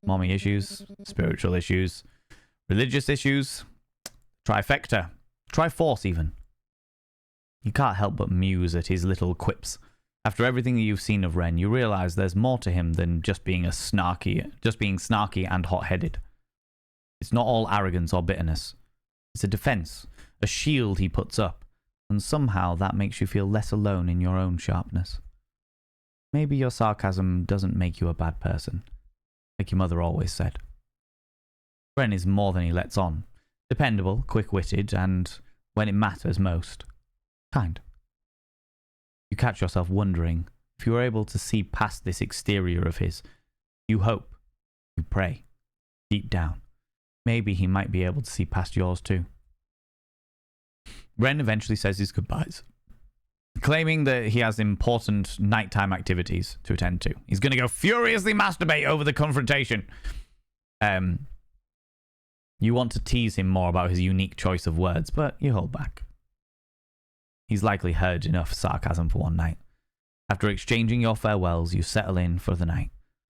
Speaker 1: Mommy issues, spiritual issues, religious issues, trifecta, triforce even. You can't help but muse at his little quips. After everything you've seen of Ren, you realize there's more to him than just being snarky and hot-headed. It's not all arrogance or bitterness. It's a defense, a shield he puts up, and somehow that makes you feel less alone in your own sharpness. Maybe your sarcasm doesn't make you a bad person, like your mother always said. Ren is more than he lets on. Dependable, quick-witted, and, when it matters most, kind. You catch yourself wondering if you were able to see past this exterior of his. You hope, you pray, deep down. Maybe he might be able to see past yours too. Ren eventually says his goodbyes, claiming that he has important nighttime activities to attend to. He's going to go furiously masturbate over the confrontation. You want to tease him more about his unique choice of words, but you hold back. He's likely heard enough sarcasm for one night. After exchanging your farewells, you settle in for the night,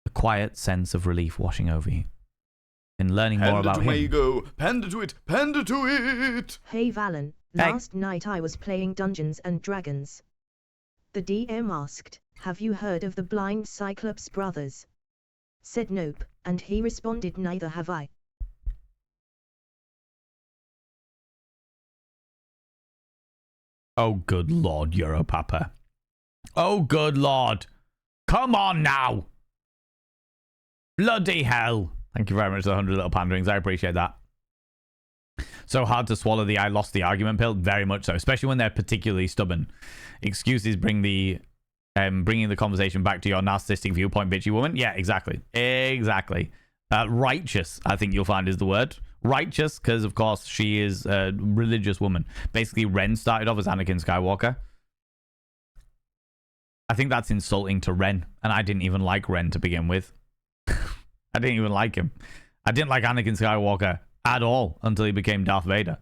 Speaker 1: a quiet sense of relief washing over you. In learning more about him...
Speaker 2: Pander to it! Pander to it!
Speaker 3: Hey Valen, last night I was playing Dungeons and Dragons. The DM asked, have you heard of the blind Cyclops brothers? Said nope, and he responded neither have I.
Speaker 1: Oh, good Lord, Europapa. Oh, good Lord. Come on now. Bloody hell. Thank you very much for the 100 little panderings. I appreciate that. So hard to swallow the I lost the argument pill. Very much so, especially when they're particularly stubborn. Excuses bring the bringing the conversation back to your narcissistic viewpoint, bitchy woman. Yeah, exactly. Exactly. Righteous, I think you'll find is the word. Righteous, because of course she is a religious woman. Basically, Ren started off as Anakin Skywalker. I think that's insulting to Ren, and I didn't even like Ren to begin with. I didn't even like him. I didn't like Anakin Skywalker at all until he became Darth Vader.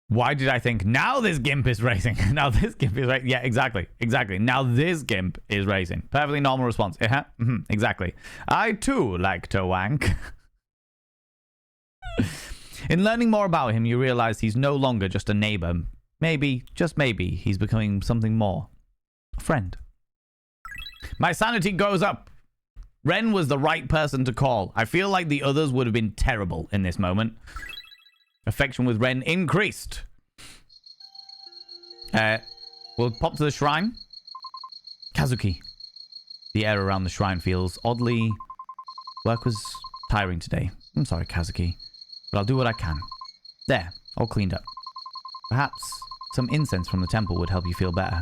Speaker 1: Why did I think, now this gimp is racing? Now this gimp is racing. Yeah, exactly. Exactly. Now this gimp is racing. Perfectly normal response. Exactly. I too like to wank. In learning more about him, you realize he's no longer just a neighbor. Maybe, just maybe, he's becoming something more. A friend. My sanity goes up. Ren was the right person to call. I feel like the others would have been terrible in this moment. Affection with Ren increased. We'll pop to the shrine. Kazuki. The air around the shrine feels oddly... Work was tiring today. I'm sorry, Kazuki. But I'll do what I can. There, all cleaned up. Perhaps some incense from the temple would help you feel better.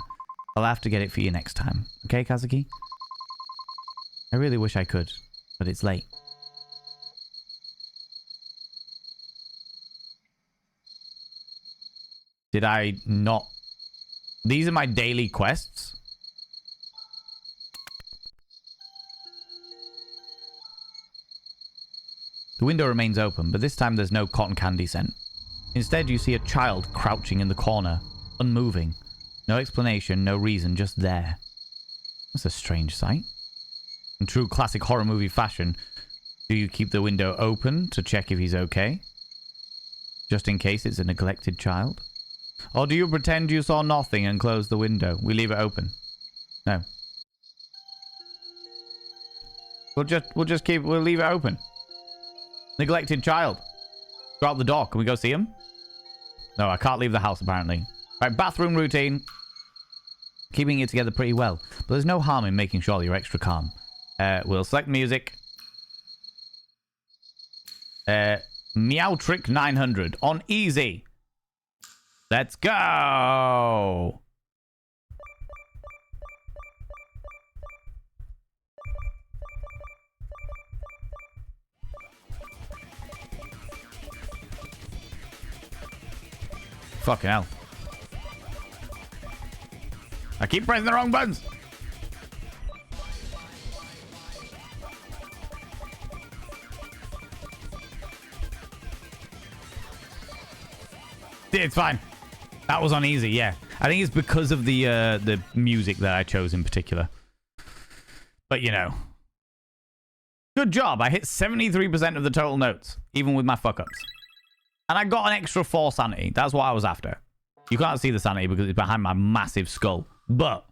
Speaker 1: I'll have to get it for you next time. Okay, Kazuki? I really wish I could, but it's late. Did I not... These are my daily quests? The window remains open, but this time there's no cotton candy scent. Instead, you see a child crouching in the corner, unmoving. No explanation, no reason, just there. That's a strange sight. In true classic horror movie fashion, do you keep the window open to check if he's okay? Just in case it's a neglected child? Or do you pretend you saw nothing and close the window? We leave it open. No. We'll leave it open. Neglected child. Go out the door. Can we go see him? No, I can't leave the house apparently. Right, bathroom routine. Keeping it together pretty well. But there's no harm in making sure you're extra calm. We'll select music. Meow Trick 900 on easy. Let's go. Fucking hell. I keep pressing the wrong buttons. It's fine. That was on easy, yeah. I think it's because of the music that I chose in particular. But, you know. Good job. I hit 73% of the total notes, even with my fuck-ups. And I got an extra 4 sanity. That's what I was after. You can't see the sanity because it's behind my massive skull. But.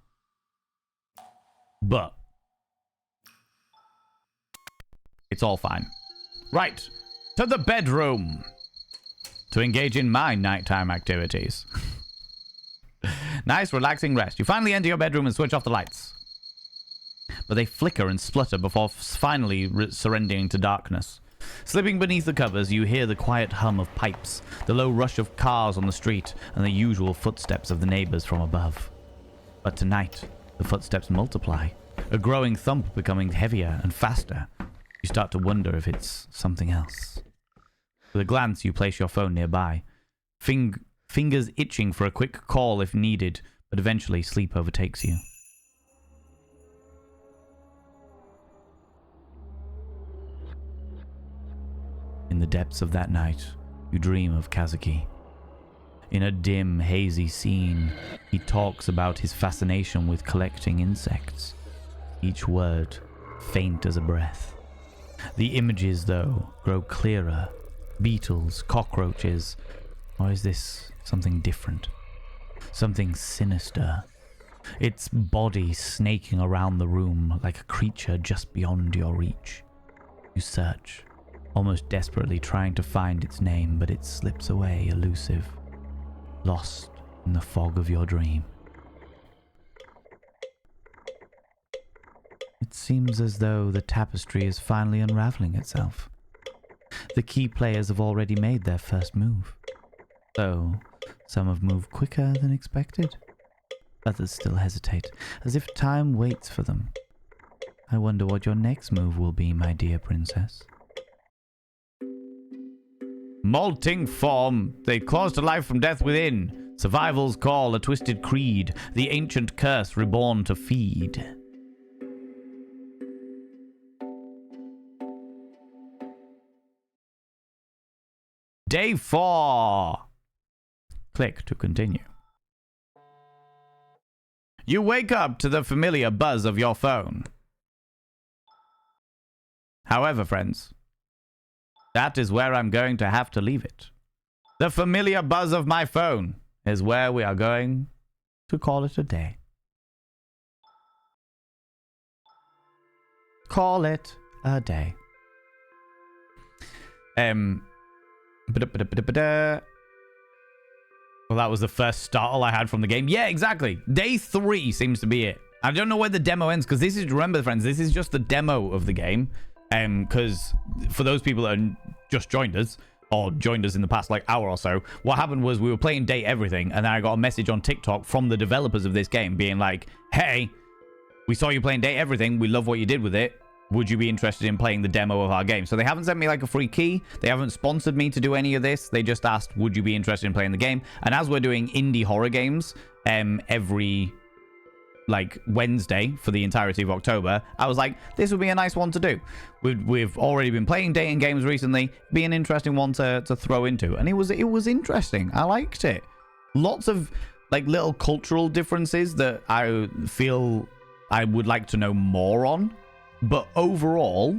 Speaker 1: It's all fine. Right. To the bedroom. To engage in my nighttime activities. Nice, relaxing rest. You finally enter your bedroom and switch off the lights. But they flicker and splutter before finally surrendering to darkness. Slipping beneath the covers, you hear the quiet hum of pipes, the low rush of cars on the street, and the usual footsteps of the neighbors from above. But tonight, the footsteps multiply, a growing thump becoming heavier and faster. You start to wonder if it's something else. With a glance, you place your phone nearby, fingers itching for a quick call if needed, but eventually sleep overtakes you. the depths of that night, you dream of Kazuki. In a dim, hazy scene, he talks about his fascination with collecting insects, each word faint as a breath. The images, though, grow clearer. Beetles, cockroaches, or is this something different? Something sinister. Its body snaking around the room like a creature just beyond your reach. You search, almost desperately trying to find its name, but it slips away elusive, lost in the fog of your dream. It seems as though the tapestry is finally unraveling itself. The key players have already made their first move. Though some have moved quicker than expected. Others still hesitate, as if time waits for them. I wonder what your next move will be, my dear princess. Molting form. They claws to life from death within. Survival's call, a twisted creed. The ancient curse reborn to feed. Day 4. Click to continue. You wake up to the familiar buzz of your phone. However, friends, that is where I'm going to have to leave it. The familiar buzz of my phone is where we are going to call it a day. Call it a day. Well, that was the first startle I had from the game. Yeah, exactly. Day 3 seems to be it. I don't know where the demo ends, because this is, remember, friends, this is just the demo of the game. Because for those people that just joined us, or joined us in the past like hour or so, what happened was we were playing Day Everything, and then I got a message on TikTok from the developers of this game being like, hey, we saw you playing Day Everything. We love what you did with it. Would you be interested in playing the demo of our game? So they haven't sent me like a free key. They haven't sponsored me to do any of this. They just asked, would you be interested in playing the game? And as we're doing indie horror games every like Wednesday for the entirety of October, I was like, this would be a nice one to do. We've already been playing dating games recently. Be an interesting one to throw into. And it was interesting. I liked it. Lots of like little cultural differences that I feel I would like to know more on. But overall,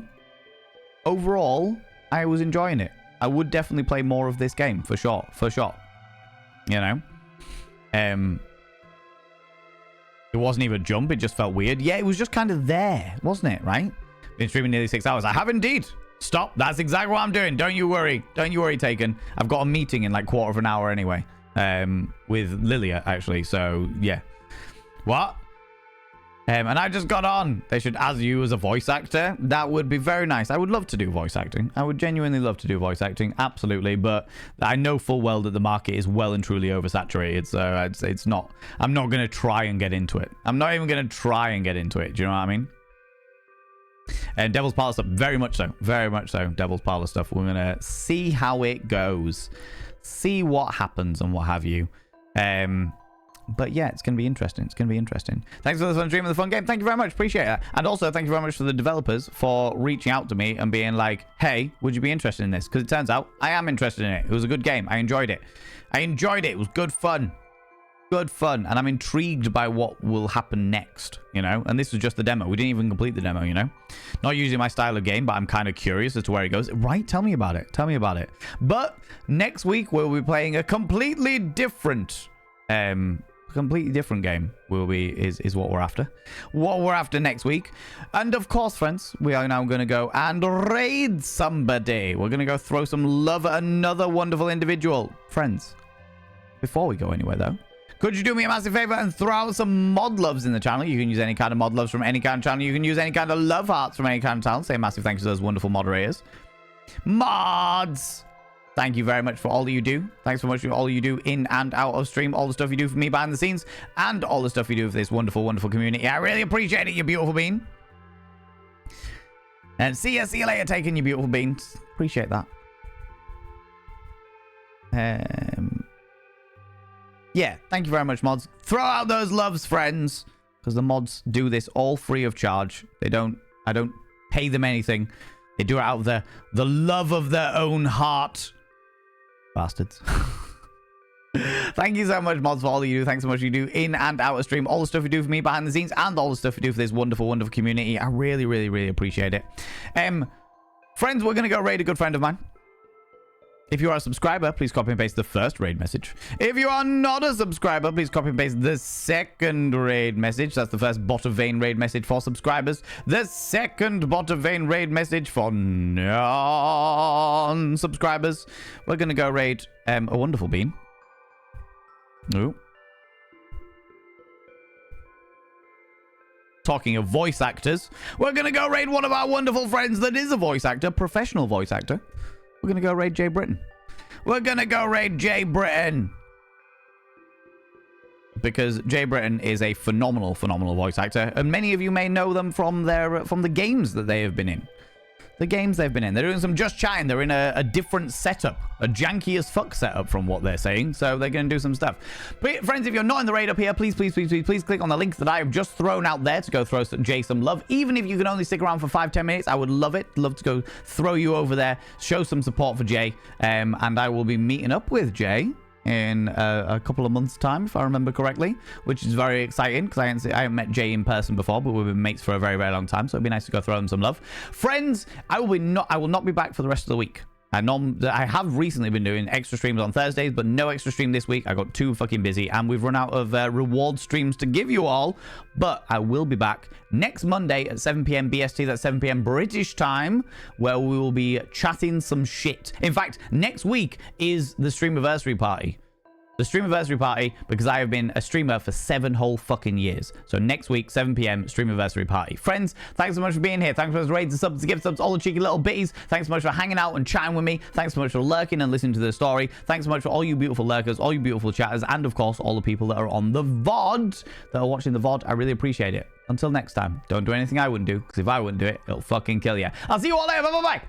Speaker 1: I was enjoying it. I would definitely play more of this game, for sure. You know? It wasn't even a jump, it just felt weird. Yeah, it was just kind of there, wasn't it, right? Been streaming nearly 6 hours. I have indeed. Stop, that's exactly what I'm doing. Don't you worry, Taken. I've got a meeting in like quarter of an hour anyway. With Lilia, actually, so yeah. What? And I just got on. They should ask you as a voice actor. That would be very nice. I would love to do voice acting. I would genuinely love to do voice acting. Absolutely. But I know full well that the market is well and truly oversaturated. So it's not. I'm not going to try and get into it. I'm not even going to try and get into it. Do you know what I mean? And Devil's Parlor stuff. Very much so. Very much so. Devil's Parlor stuff. We're going to see how it goes. See what happens and what have you. But yeah, it's going to be interesting. Thanks for the fun stream and the fun game. Thank you very much. Appreciate that. And also, thank you very much for the developers for reaching out to me and being like, hey, would you be interested in this? Because it turns out I am interested in it. It was a good game. I enjoyed it. It was good fun. And I'm intrigued by what will happen next, you know? And this was just the demo. We didn't even complete the demo, you know? Not usually my style of game, but I'm kind of curious as to where it goes. Right? Tell me about it. But next week, we'll be playing a completely different game is what we're after next week. And of course, friends, we are now going to go and raid somebody. We're going to go throw some love at another wonderful individual. Friends, before we go anywhere though, could you do me a massive favor and throw out some mod loves in the channel? You can use any kind of mod loves from any kind of channel. You can use any kind of love hearts from any kind of channel. Say a massive thanks to those wonderful moderators. Mods! Thank you very much for all you do. Thanks so much for all you do in and out of stream. All the stuff you do for me behind the scenes. And all the stuff you do for this wonderful, wonderful community. I really appreciate it, you beautiful bean. And see you later, Taken, you beautiful beans. Appreciate that. Yeah, thank you very much, mods. Throw out those loves, friends. Because the mods do this all free of charge. I don't pay them anything. They do it out of the love of their own heart. Bastards. Thank you so much, mods, for all you do. Thanks so much you do in and out of stream. All the stuff you do for me behind the scenes and all the stuff you do for this wonderful, wonderful community. I really, really, really appreciate it. Friends, we're going to go raid a good friend of mine. If you are a subscriber, please copy and paste the first raid message. If you are not a subscriber, please copy and paste the second raid message. That's the first bot of vein raid message for subscribers. The second bot of vein raid message for non-subscribers. We're going to go raid a wonderful bean. Ooh. Talking of voice actors, we're going to go raid one of our wonderful friends that is a voice actor, professional voice actor. We're going to go raid Jay Britton. We're going to go raid Jay Britton. Because Jay Britton is a phenomenal, phenomenal voice actor. And many of you may know them from the games that they have been in. The games they've been in. They're doing some Just Chatting. They're in a different setup. A janky as fuck setup from what they're saying. So they're going to do some stuff. But friends, if you're not in the raid up here, please, please, please, please, please click on the links that I have just thrown out there to go throw Jay some love. Even if you can only stick around for 5-10 minutes, I would love it. Love to go throw you over there. Show some support for Jay. And I will be meeting up with Jay in a couple of months' time, if I remember correctly, which is very exciting because I haven't met Jay in person before, but we've been mates for a very, very long time, so it'd be nice to go throw him some love. Friends, I will not be back for the rest of the week. I have recently been doing extra streams on Thursdays, but no extra stream this week. I got too fucking busy, and we've run out of reward streams to give you all. But I will be back next Monday at 7 p.m. BST. That's 7 p.m. British time, where we will be chatting some shit. In fact, next week is the Streamiversary party. The Streamiversary party, because I have been a streamer for 7 whole fucking years. So next week, 7 p.m, Streamiversary party. Friends, thanks so much for being here. Thanks for the raids and subs, the gift subs, all the cheeky little bitties. Thanks so much for hanging out and chatting with me. Thanks so much for lurking and listening to the story. Thanks so much for all you beautiful lurkers, all you beautiful chatters, and of course, all the people that are on the VOD, that are watching the VOD. I really appreciate it. Until next time, don't do anything I wouldn't do, because if I wouldn't do it, it'll fucking kill you. I'll see you all later. Bye-bye-bye.